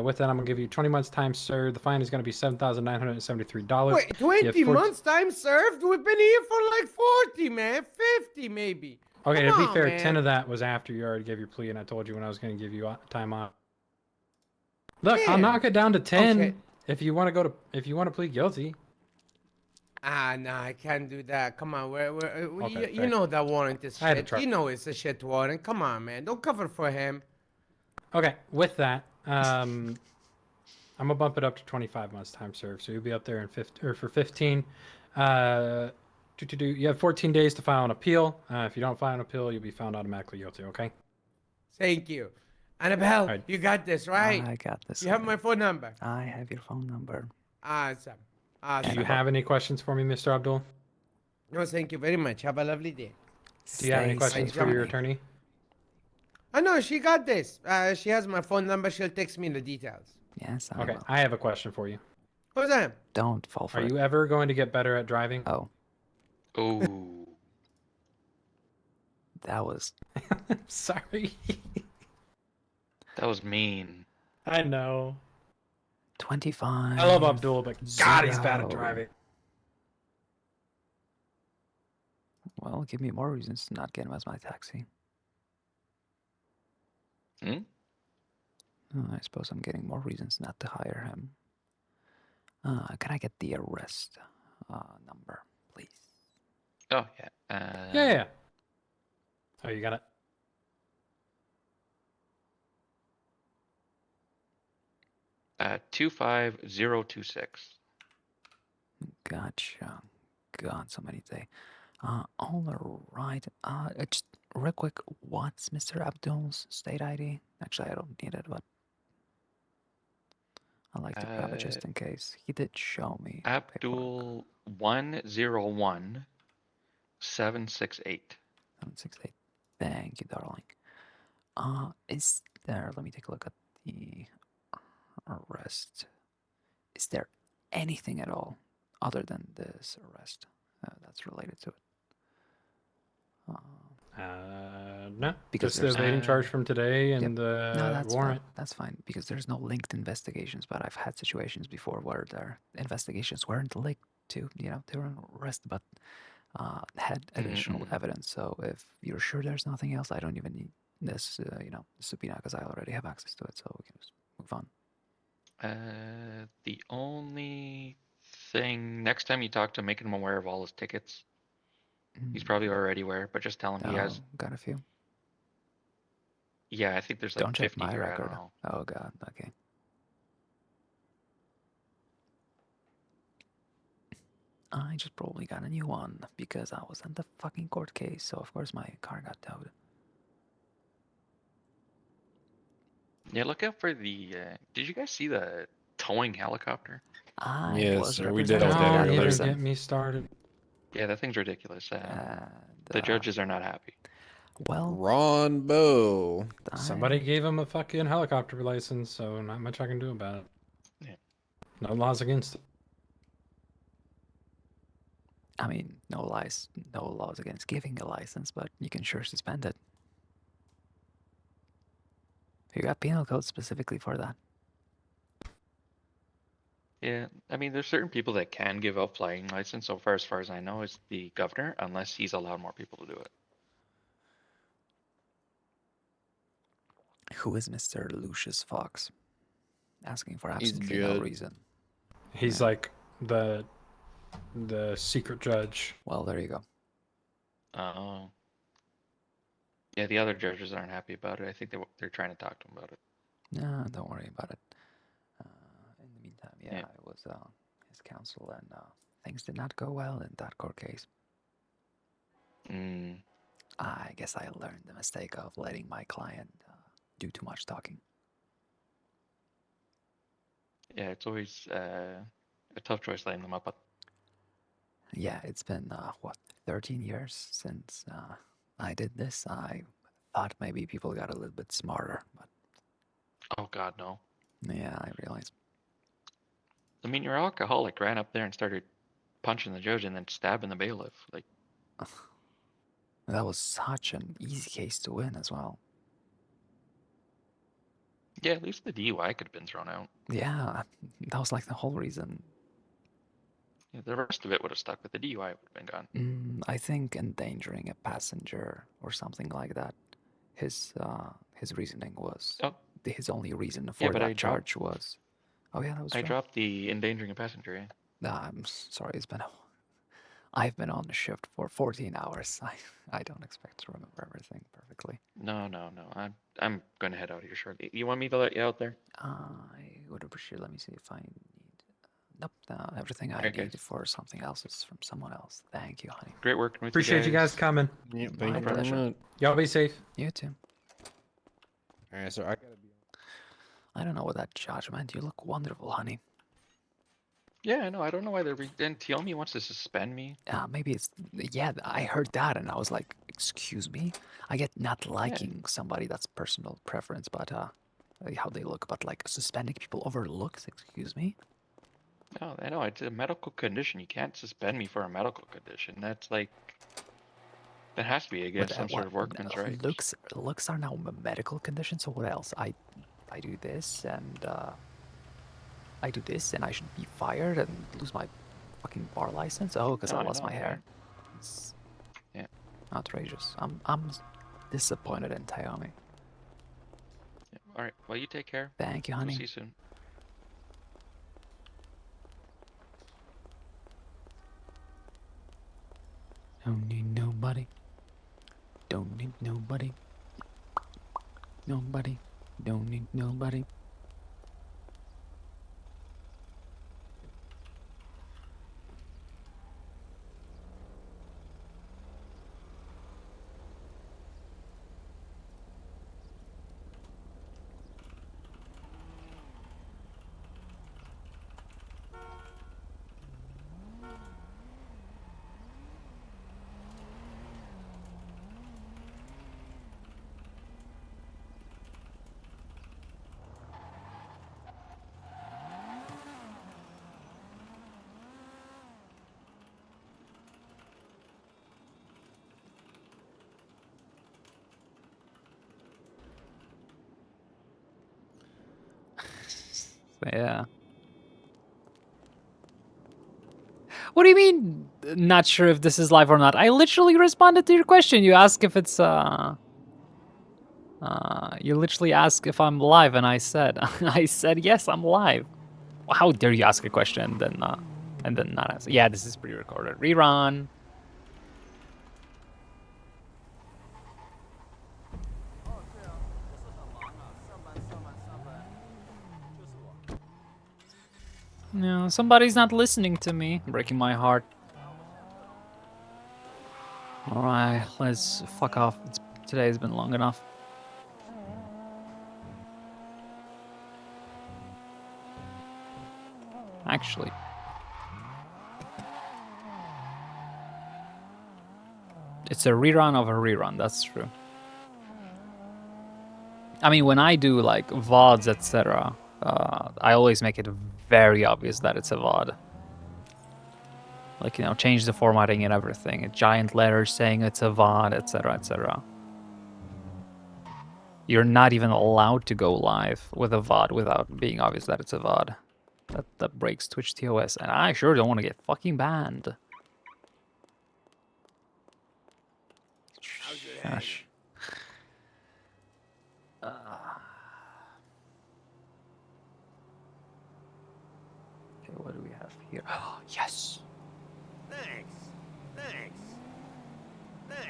With that, I'm gonna give you 20 months time served. The fine is gonna be $7,973. Wait, 20 months time served? We've been here for like 40, man. 50 maybe. Okay, Come to be on, fair, man. 10 of that was after you already gave your plea, and I told you when I was gonna give you time off. Look, I'll Man. knock it down to 10 Okay. if you want to plead guilty. Nah, I can't do that. Come on, Okay, you fair. know that warrant is I had to shit. try. You know it's a shit warrant. Come on, man. Don't cover for him. Okay, with that, I'm gonna bump it up to 25 months time served, so you'll be up there in for 15. You have 14 days to file an appeal. If you don't file an appeal, you'll be found automatically guilty. Okay. Thank you. Annabelle, Right. you got this, right? I got this. You have my phone number. I have your phone number. Awesome. Do Awesome. you have any questions for me, Mr. Abdul? No, thank you very much. Have a lovely day. Do you have any Stay questions safe, for your honey. attorney? Oh, no, she got this. She has my phone number. She'll text me the details. Yes, I Okay, will. I have a question for you. Who's that? Don't fall for Are it. you ever going to get better at driving? Oh, Oh. that was Sorry. That was mean. I know. 25. I love Abdul, but God, he's bad at 0. driving. Well, give me more reasons to not get him as my taxi. Hmm? Oh, I suppose I'm getting more reasons not to hire him. Can I get the arrest number, please? Oh, yeah. Yeah. Oh, you got it? Uh, 25026. Gotcha. God, so many day. All right. Just real quick, what's Mr. Abdul's state ID? Actually, I don't need it, but I like to grab it just in case. He did show me. Abdul 101 768. 768. Thank you, darling. Is there? Let me take a look at the arrest. Is there anything at all other than this arrest that's related to it? No. Because Just the there's evading charge from today and the no, that's warrant. That's fine because there's no linked investigations. But I've had situations before where their investigations weren't linked to, they were arrested, but had additional evidence. So if you're sure there's nothing else, I don't even need this, subpoena because I already have access to it. So we can just move on. The only thing, next time you talk to him, make him aware of all his tickets. He's probably already aware, but just tell him he has. Got a few. Yeah, I think there's like Don't check 50 my here. I record. don't know. Oh God. Okay. I just probably got a new one because I was in the fucking court case. So of course my car got towed. Yeah, look out for the. Did you guys see the towing helicopter? I Yes, was sir, we did representing all that that earlier. person. Get me started. Yeah, that thing's ridiculous. The judges are not happy. Well, Ron Bow. Somebody gave him a fucking helicopter license, so not much I can do about it. Yeah. No laws against it. I mean, no laws against giving a license, but you can sure suspend it. You got penal code specifically for that. Yeah, I mean, there's certain people that can give out flying license. So far as I know, is the governor, unless he's allowed more people to do it. Who is Mr. Lucius Fox? Asking for He's absolutely no judge. reason. He's like the secret judge. Well, there you go. Oh. Yeah, the other judges aren't happy about it. I think they're trying to talk to him about it. No, don't worry about it. In the meantime, yeah, I was his counsel, and things did not go well in that court case. I guess I learned the mistake of letting my client do too much talking. Yeah, it's always a tough choice letting them up. But Yeah, it's been, what, 13 years since I did this. I thought maybe people got a little bit smarter, but oh God, no. yeah, I realized. I mean, your alcoholic ran up there and started punching the judge and then stabbing the bailiff. Like, That was such an easy case to win as well. yeah, at least the DUI could have been thrown out. Yeah, that was like the whole reason. Yeah, the rest of it would have stuck, but the DUI would have been gone. I think endangering a passenger or something like that. His reasoning was his only reason Yeah, for but that charge was. Oh yeah, that was I true. dropped the endangering a passenger. Yeah. Nah, I'm sorry. I've been on the shift for 14 hours. I don't expect to remember everything perfectly. No. I'm going to head out here shortly. You want me to let you out there? I would appreciate. Let me see if I need. Nope. Everything I Okay. need for something else is from someone else. Thank you, honey. Great working with Appreciate you guys coming. Yeah, My thank you very pleasure. much. Y'all be safe. You too. All right, so I gotta be. I don't know what that judgment. You look wonderful, honey. Yeah, I know. I don't know why they're. And Tiomi wants to suspend me. Maybe it's. Yeah, I heard that and I was like, excuse me? I get not liking somebody, that's personal preference, but how they look, but like suspending people over looks, excuse me? No, I know. It's a medical condition. You can't suspend me for a medical condition. That's like. That has to be against some sort of workman's rights. Looks are now a medical condition, so what else? I do this and I should be fired and lose my fucking bar license? Oh, because No, I I lost know, my right? hair. It's Yeah. outrageous. I'm disappointed in Taomi. Yeah. All right. Well, you take care. Thank you, We'll honey. see you soon. Don't need nobody. Don't need nobody. Nobody. Don't need nobody. Yeah. What do you mean, not sure if this is live or not? I literally responded to your question. You asked if it's, you literally asked if I'm live, and I said, I said, yes, I'm live. How dare you ask a question and then not answer? Yeah, this is pre-recorded. Rerun. No, somebody's not listening to me. Breaking my heart. Alright, let's fuck off. Today's been long enough. Actually. It's a rerun of a rerun, that's true. I mean, when I do like VODs, etc., I always make it very obvious that it's a VOD. Like, you know, change the formatting and everything. Giant letters saying it's a VOD, etc., etc. You're not even allowed to go live with a VOD without being obvious that it's a VOD. That breaks Twitch TOS, and I sure don't want to get fucking banned. Gosh. Okay, what do we have here? Yes! Thanks.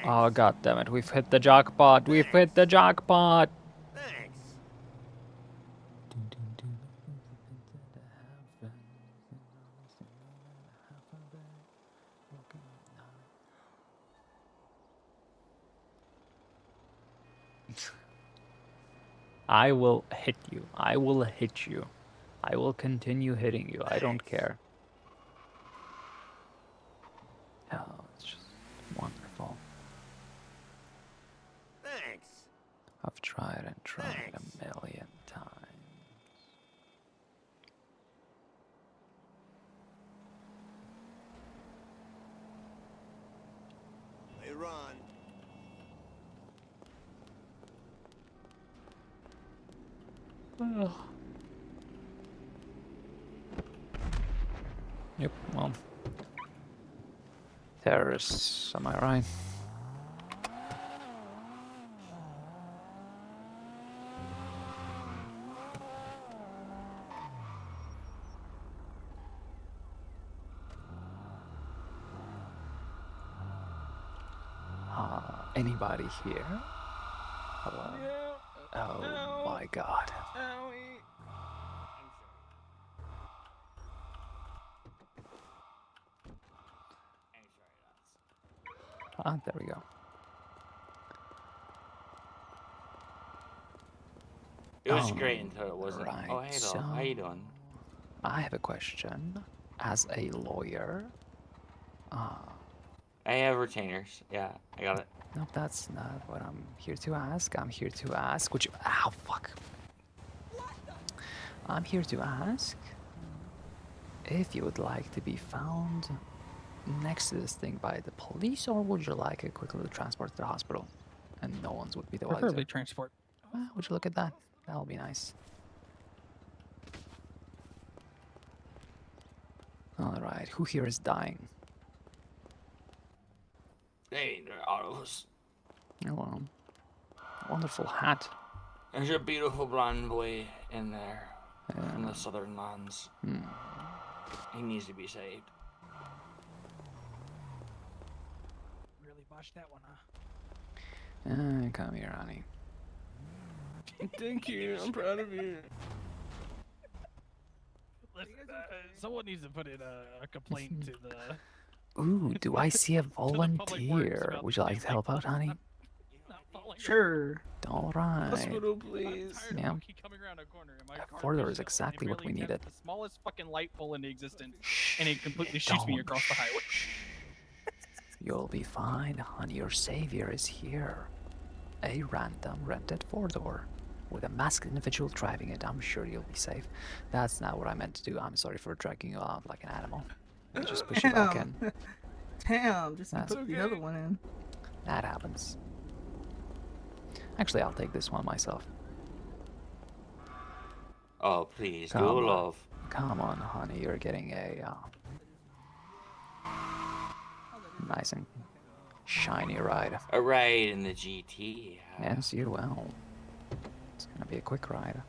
Oh, god damn it, we've hit the jackpot! We've hit the jackpot! I will hit you. I will hit you. I will continue hitting you. I don't care. Oh, it's just wonderful. Thanks. I've tried and tried a million times. Hey, Ron. Yep, well. Terrorists, am I right? Anybody here? Hello? Oh my god. Ah, there we go. It was great until it wasn't. Right, Oh, hey, so How you doing? I have a question. As a lawyer, I have retainers. Yeah, I got it. no, that's not what I'm here to ask. I'm here to ask, which, ow, fuck. I'm here to ask if you would like to be found next to this thing by the police, or would you like it quickly transported to the hospital? And no one's would be the wiser. Preferably transport. Would you look at that? That'll be nice. Alright, who here is dying? Hey, there are all of us. Oh, well. Wonderful hat. There's a beautiful blonde boy in there from the southern lands. He needs to be saved. Really botched that one, huh? Come here, honey. Thank you. I'm proud of you. Listen, someone needs to put in a complaint to the. Ooh, do I see a volunteer? Would you like to help out, honey? Sure. Alright. Hospital, please. Yeah. Coming around a corner and my car Further goes is up, exactly and it what we really needed. The smallest fucking light pole in existence, and it completely shoots me across the highway. You'll be fine, honey. Your savior is here. A random rented four-door. With a masked individual driving it, I'm sure you'll be safe. That's not what I meant to do. I'm sorry for dragging you out like an animal. I just push you back in. Damn, just That's put the other one in. That happens. Actually, I'll take this one myself. Oh, please, Come do on. love. Come on, honey. You're getting a nice and shiny ride. A ride in the GT. Yes, you will. It's gonna be a quick ride.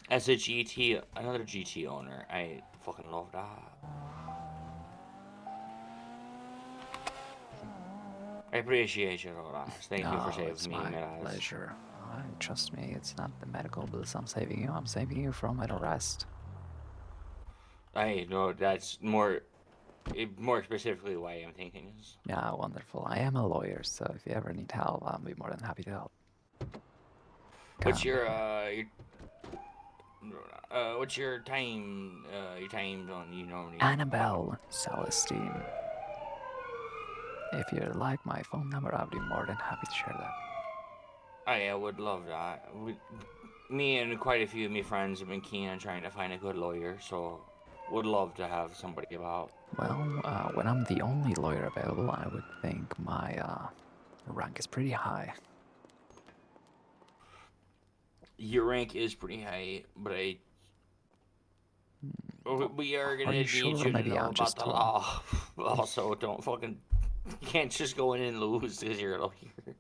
As a GT, another GT owner, I fucking love that. I appreciate you, Rolas. Thank you for it's saving me, my Miraz. pleasure. Trust me, it's not the medical bills I'm saving you. I'm saving you from an arrest. I know that's more specifically why I'm thinking this. Yeah, wonderful. I am a lawyer, so if you ever need help, I'll be more than happy to help. What's your time? Your time zone you normally? Annabelle Celestine. If you'd like my phone number, I'd be more than happy to share that. I would love that. Me and quite a few of my friends have been keen on trying to find a good lawyer, so would love to have somebody about. Well, when I'm the only lawyer available, I would think my rank is pretty high. Your rank is pretty high, but we are gonna need sure? you to Maybe know I'm about just the law. Also, don't fucking. You can't just go in and lose because you're a lawyer.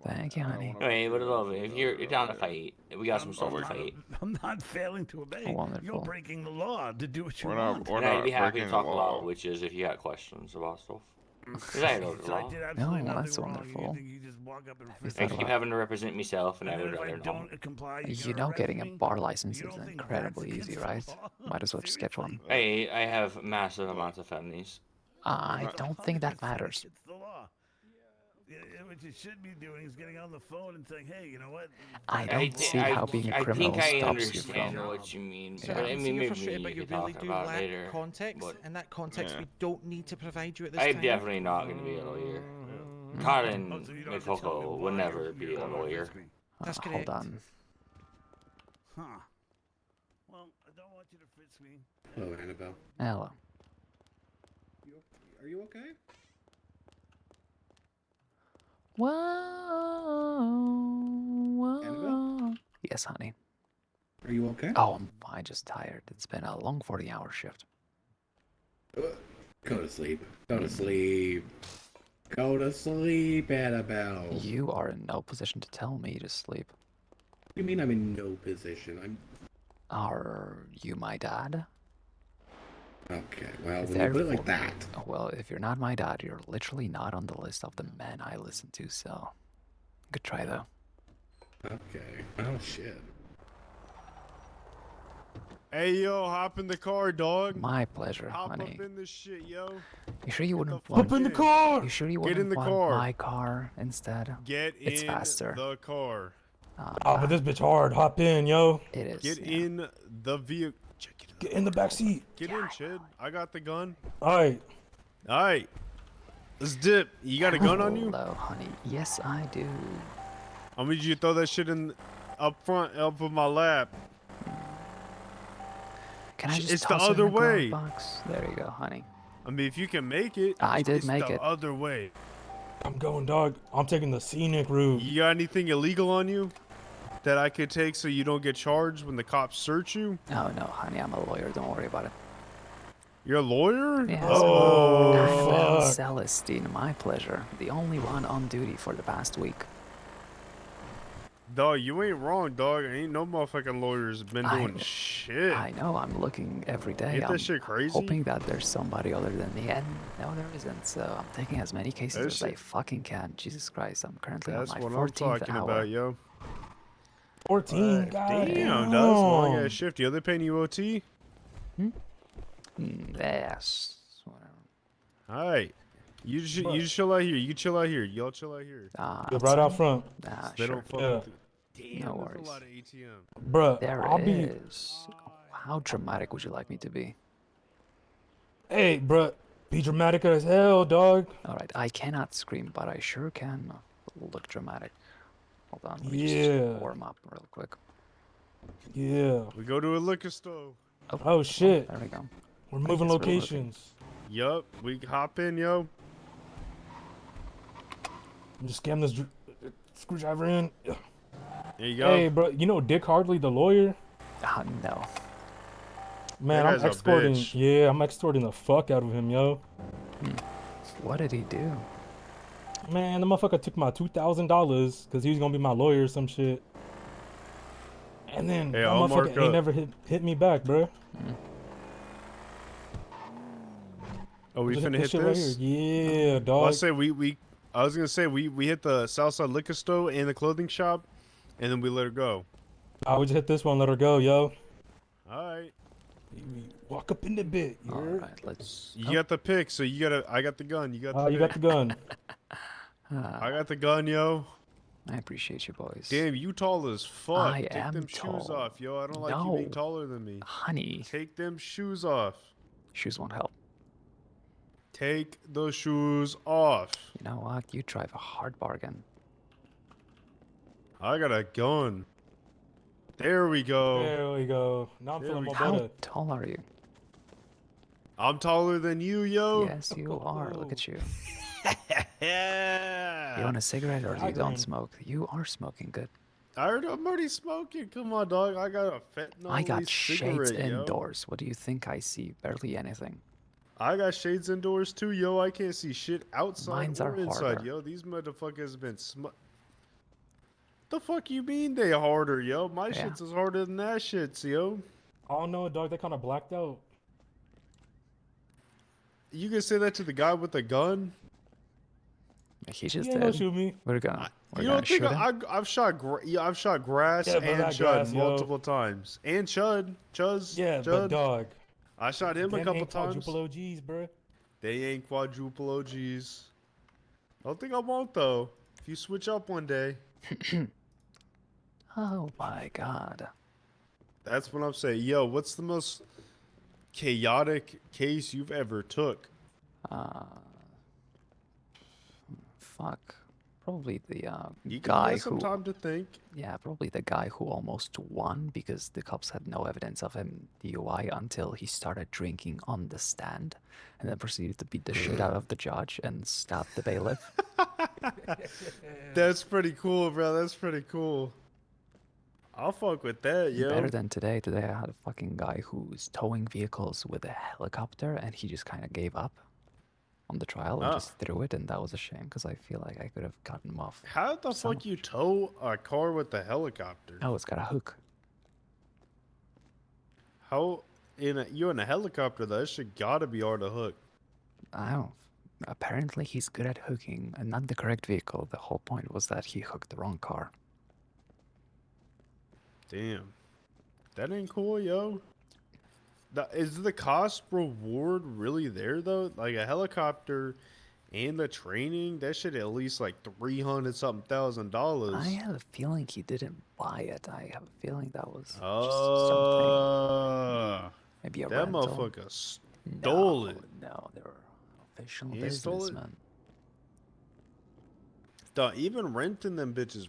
Thank you, honey. Hey, but I love it. If you're down to fight, we got some stuff to fight. I'm not failing to obey. Wonderful. You're breaking the law to do what you We're want. not And I'd be happy breaking to the talk law. about witches if you got questions about stuff. Because I know the So I law. did absolutely No, nothing that's wrong. wonderful. You just walk up and You fist I thought keep about- having to represent myself, and I And would then if I rather know. don't comply, You gonna know, arrest getting a me? bar license You is don't think incredibly that's easy, against right? the law? Might as well just get one. I have massive amounts of felonies. I don't think that matters. It's the law. What you should be doing is getting on the phone and saying, "Hey, you know what? I don't see how being a I criminal think I stops you understand from. what you mean, Yeah. but I I see mean, you're maybe frustrated, but you you could really talk do about it lack later. context, But and that context yeah. we don't need to provide you at this I'm time. definitely not going to be a lawyer. Colin McCoco would never be a lawyer. Hold on. Huh. Well, I don't want you to fritz me. Hello, Annabelle. Hello. Are you okay? Whoa. Yes, honey. Are you okay? Oh, I'm fine, just tired. It's been a long 40-hour shift. Go to sleep. Go to sleep. Go to sleep, Annabelle. You are in no position to tell me to sleep. What do you mean I'm in no position? Are you my dad? Okay, well, when you put it like that. Well, if you're not my dad, you're literally not on the list of the men I listen to, so... Good try, though. Okay. Oh, shit. Hey, yo, hop in the car, dog. My pleasure, hop honey. up in this shit, yo. You sure you wouldn't Hop in the car! You sure you Get in wouldn't the want car. my car instead? Get it's in faster. the car. Oh, but this bitch hard. Hop in, yo. It is. Get in the vehicle. Get in the back seat. Get in, Chid. I got the gun. Alright. Alright. Let's dip. You got a gun on you? Hello, honey. Yes, I do. I need you to throw that shit in up front, up in my lap. Can I just It's the toss it in other glove way. box? There you go, honey. I mean, if you can make it. I did it's make the it. other way. I'm going, dog. I'm taking the scenic route. You got anything illegal on you that I could take so you don't get charged when the cops search you? Oh, no, honey. I'm a lawyer. Don't worry about it. You're a lawyer? Yes. Oh, Annabelle fuck. Celestine, my pleasure. The only one on duty for the past week. Dog, you ain't wrong, dog. Ain't no motherfucking lawyers been doing shit. I know. I'm looking every day. Ain't that I'm shit crazy? hoping that there's somebody other than me, and no, there isn't. So I'm taking as many cases That as I shit- fucking can. Jesus Christ, I'm currently That's on my what 14th I'm talking hour. about, yo. 14. God Damn, that's a long ass shift. Yo, they paying you OT? Yes. Alright. You just chill out here. You chill out here. Y'all chill out here. Yeah, right out front. Nah, They sure. don't fuck Yeah. with Damn, No there's worries. a lot of ATM. Bruh, There I'll be. is. How dramatic would you like me to be? Hey, bruh. Be dramatic as hell, dog. Alright, I cannot scream, but I sure can look dramatic. Hold on, let me Yeah. just warm up real quick. Yeah. We go to a liquor store. Oh, shit. There we go. We're I think moving it's really locations. Yup, we hop in, yo. Just scam this screwdriver in. There you go. Hey, bro. You know Dick Hardley, the lawyer? No. Man, That I'm guy's a extorting. bitch. Yeah, I'm extorting the fuck out of him, yo. What did he do? Man, the motherfucker took my $2,000 because he was gonna be my lawyer or some shit. And then Hey, that I'll mark motherfucker ain't up. never hit me back, bro. Oh, we Just finna this hit shit this? right here. Yeah, Well, dog. I say I was gonna say we hit the Southside liquor store and the clothing shop, and then we let her go. I would just hit this one, let her go, yo. All right. Walk up in the bit. You heard? Alright, let's. You got the pick, so I got the gun. You got the. You got the gun. I got the gun, yo. I appreciate you, boys. Damn, you tall as fuck. I Take am them shoes tall. off, yo. I don't like you being No. taller than me. Honey, Take them shoes off. shoes won't help. Take the shoes off. You know what? You drive a hard bargain. I got a gun. There we go. There we go. Now I'm There feeling we more How better. tall are you? I'm taller than you, yo. Yes, you are. Look at you. Yeah. You want a cigarette or you I don't agree. smoke? You are smoking good. I'm already smoking. Come on, dog. I got a fentanyl I got shades cigarette, yo. indoors. What do you think I see? Barely anything. I got shades indoors too, yo. I can't see shit outside Mines or are inside, harder. yo. These motherfuckers been The fuck you mean they harder, yo? My Yeah. shit's is harder than that shit's, yo. I don't know, dog. They kind of blacked out. You can say that to the guy with the gun? He just He ain't gonna did. shoot me. We're gonna. We're You gonna don't think shoot him. I've shot I've shot grass Yeah, but and that Chud grass, yo. multiple times. And Chuz. Yeah, Chud. but dog. I shot him a Them couple ain't times. quadruple OGs, bro. They ain't quadruple OGs. don't think I won't though. If you switch up one day, Oh my god. that's what I'm saying. Yo, what's the most chaotic case you've ever took? Fuck. Probably the You guy got some who. time to think. Yeah, probably the guy who almost won because the cops had no evidence of him DUI until he started drinking on the stand and then proceeded to beat the shit out of the judge and stab the bailiff. That's pretty cool, bro. That's pretty cool. I'll fuck with that, yo. Better than today. Today I had a fucking guy who was towing vehicles with a helicopter and he just kind of gave up on the trial and just threw it, and that was a shame because I feel like I could have gotten him off. How the fuck you tow a car with a helicopter? Oh, it's got a hook. How you in a helicopter? That shit gotta be hard to hook. I don't. Apparently, he's good at hooking, and not the correct vehicle. The whole point was that he hooked the wrong car. Damn, that ain't cool, yo. Is the cost reward really there though? Like a helicopter and the training, that shit at least like $300-something thousand. I have a feeling he didn't buy it. I have a feeling that was just something. Maybe a that rental. motherfucker stole it. No, they were official He stole it? businessmen. Duh, even renting them bitches,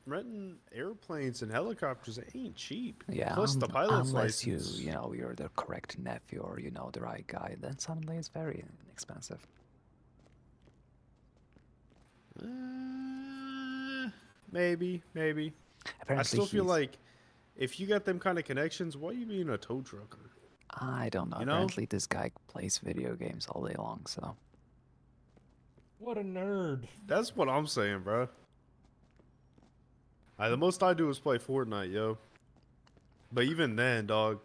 renting airplanes and helicopters, it ain't cheap. Yeah, Plus the pilot's unless license. you're the correct nephew or you know the right guy, then suddenly it's very expensive. Maybe. I Apparently still feel he's- like if you got them kind of connections, why you being a tow trucker? I don't know. You know? Apparently this guy plays video games all day long, so. What a nerd. That's what I'm saying, bro. The most I do is play Fortnite, yo. But even then, dog,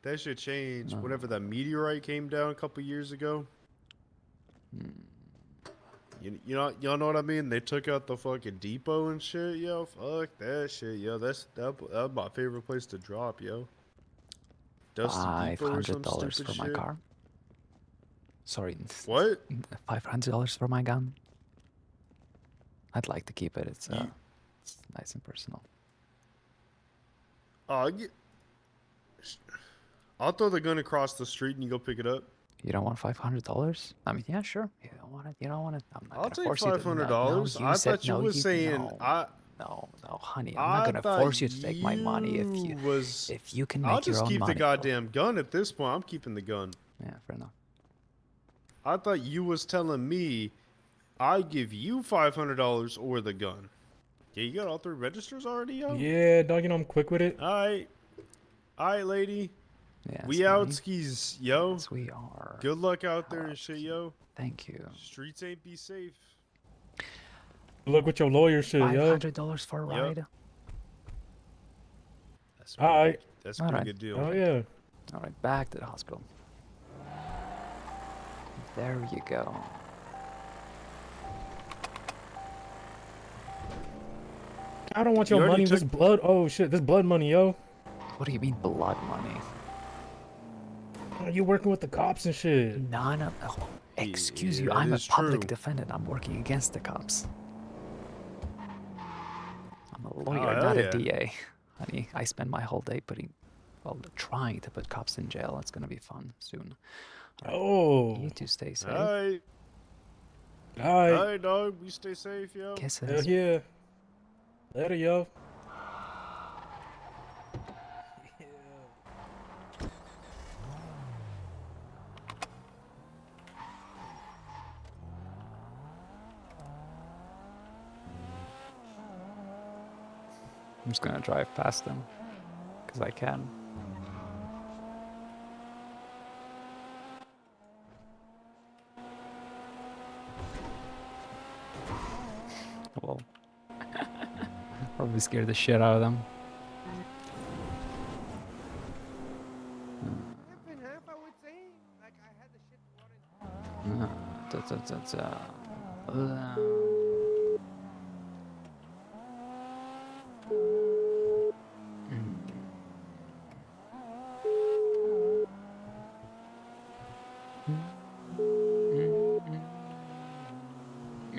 that shit changed. Whenever that meteorite came down a couple years ago. Y'all know what I mean? They took out the fucking depot and shit, yo. Fuck that shit, yo. That was my favorite place to drop, yo. Dusty Depot or some $500 stupid for my shit. car. Sorry. What? $500 for my gun. I'd like to keep it. It's nice and personal. I'll throw the gun across the street and you go pick it up. You don't want $500? I mean, yeah, sure. You don't want it. You don't want it. I'm not I'll gonna take force you to. $500. I thought you was saying No, honey. I'm not gonna force you to take my money if you can make I'll your just own keep money. the goddamn gun at this point. I'm keeping the gun. Yeah, fair enough. I thought you was telling me I give you $500 or the gun. Yeah, you got all 3 registers already, yo? Yeah, dog, you know I'm quick with it. Alright, lady. Yes, we honey. out skis, yo. Yes, we are. Good luck out there and shit, yo. Thank you. Streets ain't be safe. Look with your lawyer shit, yo. $500 for a Yep. ride. Alright. That's a pretty good deal. Oh, yeah. All right, back to the hospital. There you go. I don't want You your already money. This blood. Oh, shit. This blood money, yo. What do you mean blood money? You working with the cops and shit. No. Oh, excuse you. Yeah, I'm that a is public true. defendant. I'm working against the cops. I'm a Oh, lawyer, hell not yeah. a DA. Honey, I spend my whole day trying to put cops in jail. It's gonna be fun soon. Oh. You two stay safe. Alright. Alright. Alright, dog. We stay safe, yo. Kisses. Hell yeah. Later, yo. I'm just gonna drive past them because I can. Well, probably scared the shit out of them.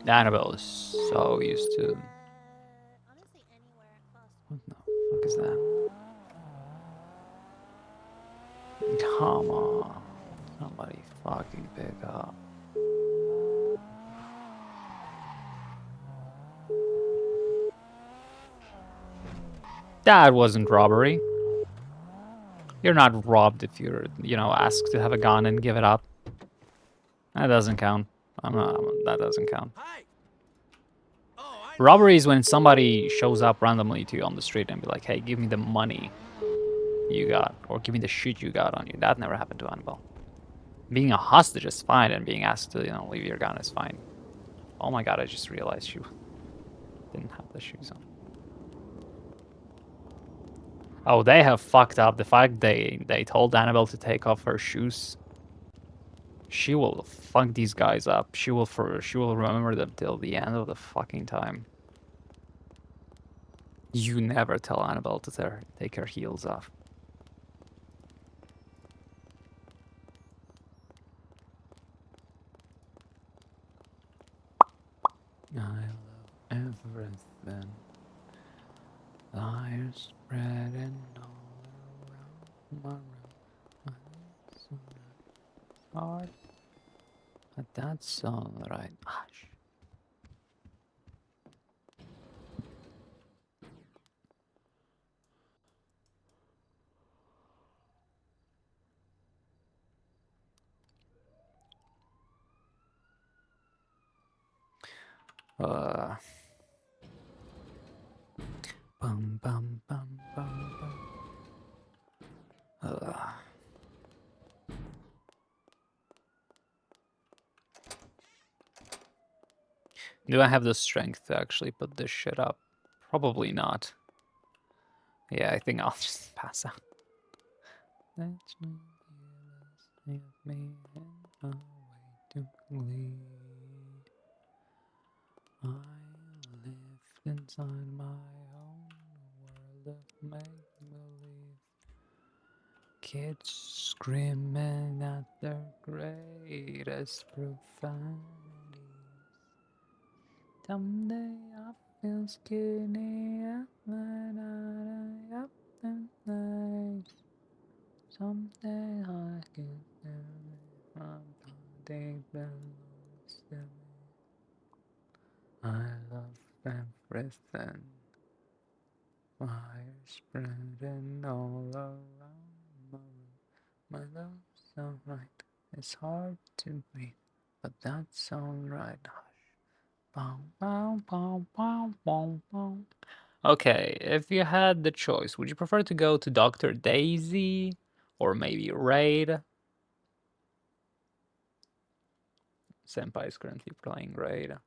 Annabelle is so used to. What the fuck is that? Come on. Somebody fucking pick up. That wasn't robbery. You're not robbed if you're, asked to have a gun and give it up. That doesn't count. That doesn't count. Robbery is when somebody shows up randomly to you on the street and be like, hey, give me the money you got, or give me the shit you got on you. That never happened to Annabelle. Being a hostage is fine, and being asked to, leave your gun is fine. Oh my god, I just realized you didn't have the shoes on. Oh, they have fucked up. The fact they told Annabelle to take off her shoes. She will fuck these guys up. She will remember them till the end of the fucking time. You never tell Annabelle to take her heels off. I love everything. Liars spreading all around my room. Hard, but that's alright. Hush. Bum bum bum bum bum. Do I have the strength to actually put this shit up? Probably not. Yeah, I think I'll just pass out. That's no me and my way to leave. I live inside my own world of make-believe. Kids screaming at their greatest profanities. Someday I feel skinny and then I up and nice. Someday I can feel my body belongs to me. I love everything. Fire spreading all around my room. My love's alright. It's hard to breathe, but that's alright. Okay, if you had the choice, would you prefer to go to Dr. Daisy or maybe Raid? Senpai is currently playing Raid.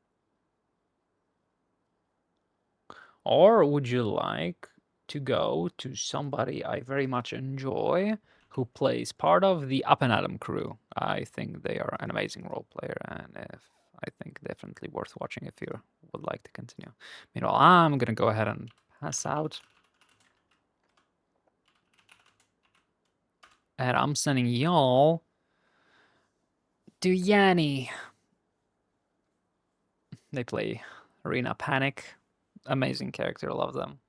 Or would you like to go to somebody I very much enjoy who plays part of the Up and Adam crew? I think they are an amazing role player, and I think definitely worth watching if you would like to continue. Meanwhile, I'm gonna go ahead and pass out. And I'm sending y'all to Yanni. They play Arena Panic. Amazing character, love them.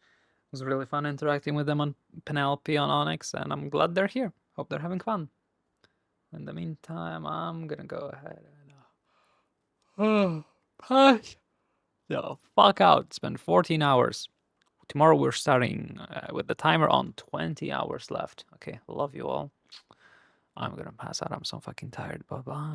It was really fun interacting with them on Penelope on Onyx, and I'm glad they're here. Hope they're having fun. In the meantime, I'm gonna go ahead and pass the fuck out. It's been 14 hours. Tomorrow we're starting with the timer on 20 hours left. Okay, love you all. I'm gonna pass out. I'm so fucking tired. Bye-bye.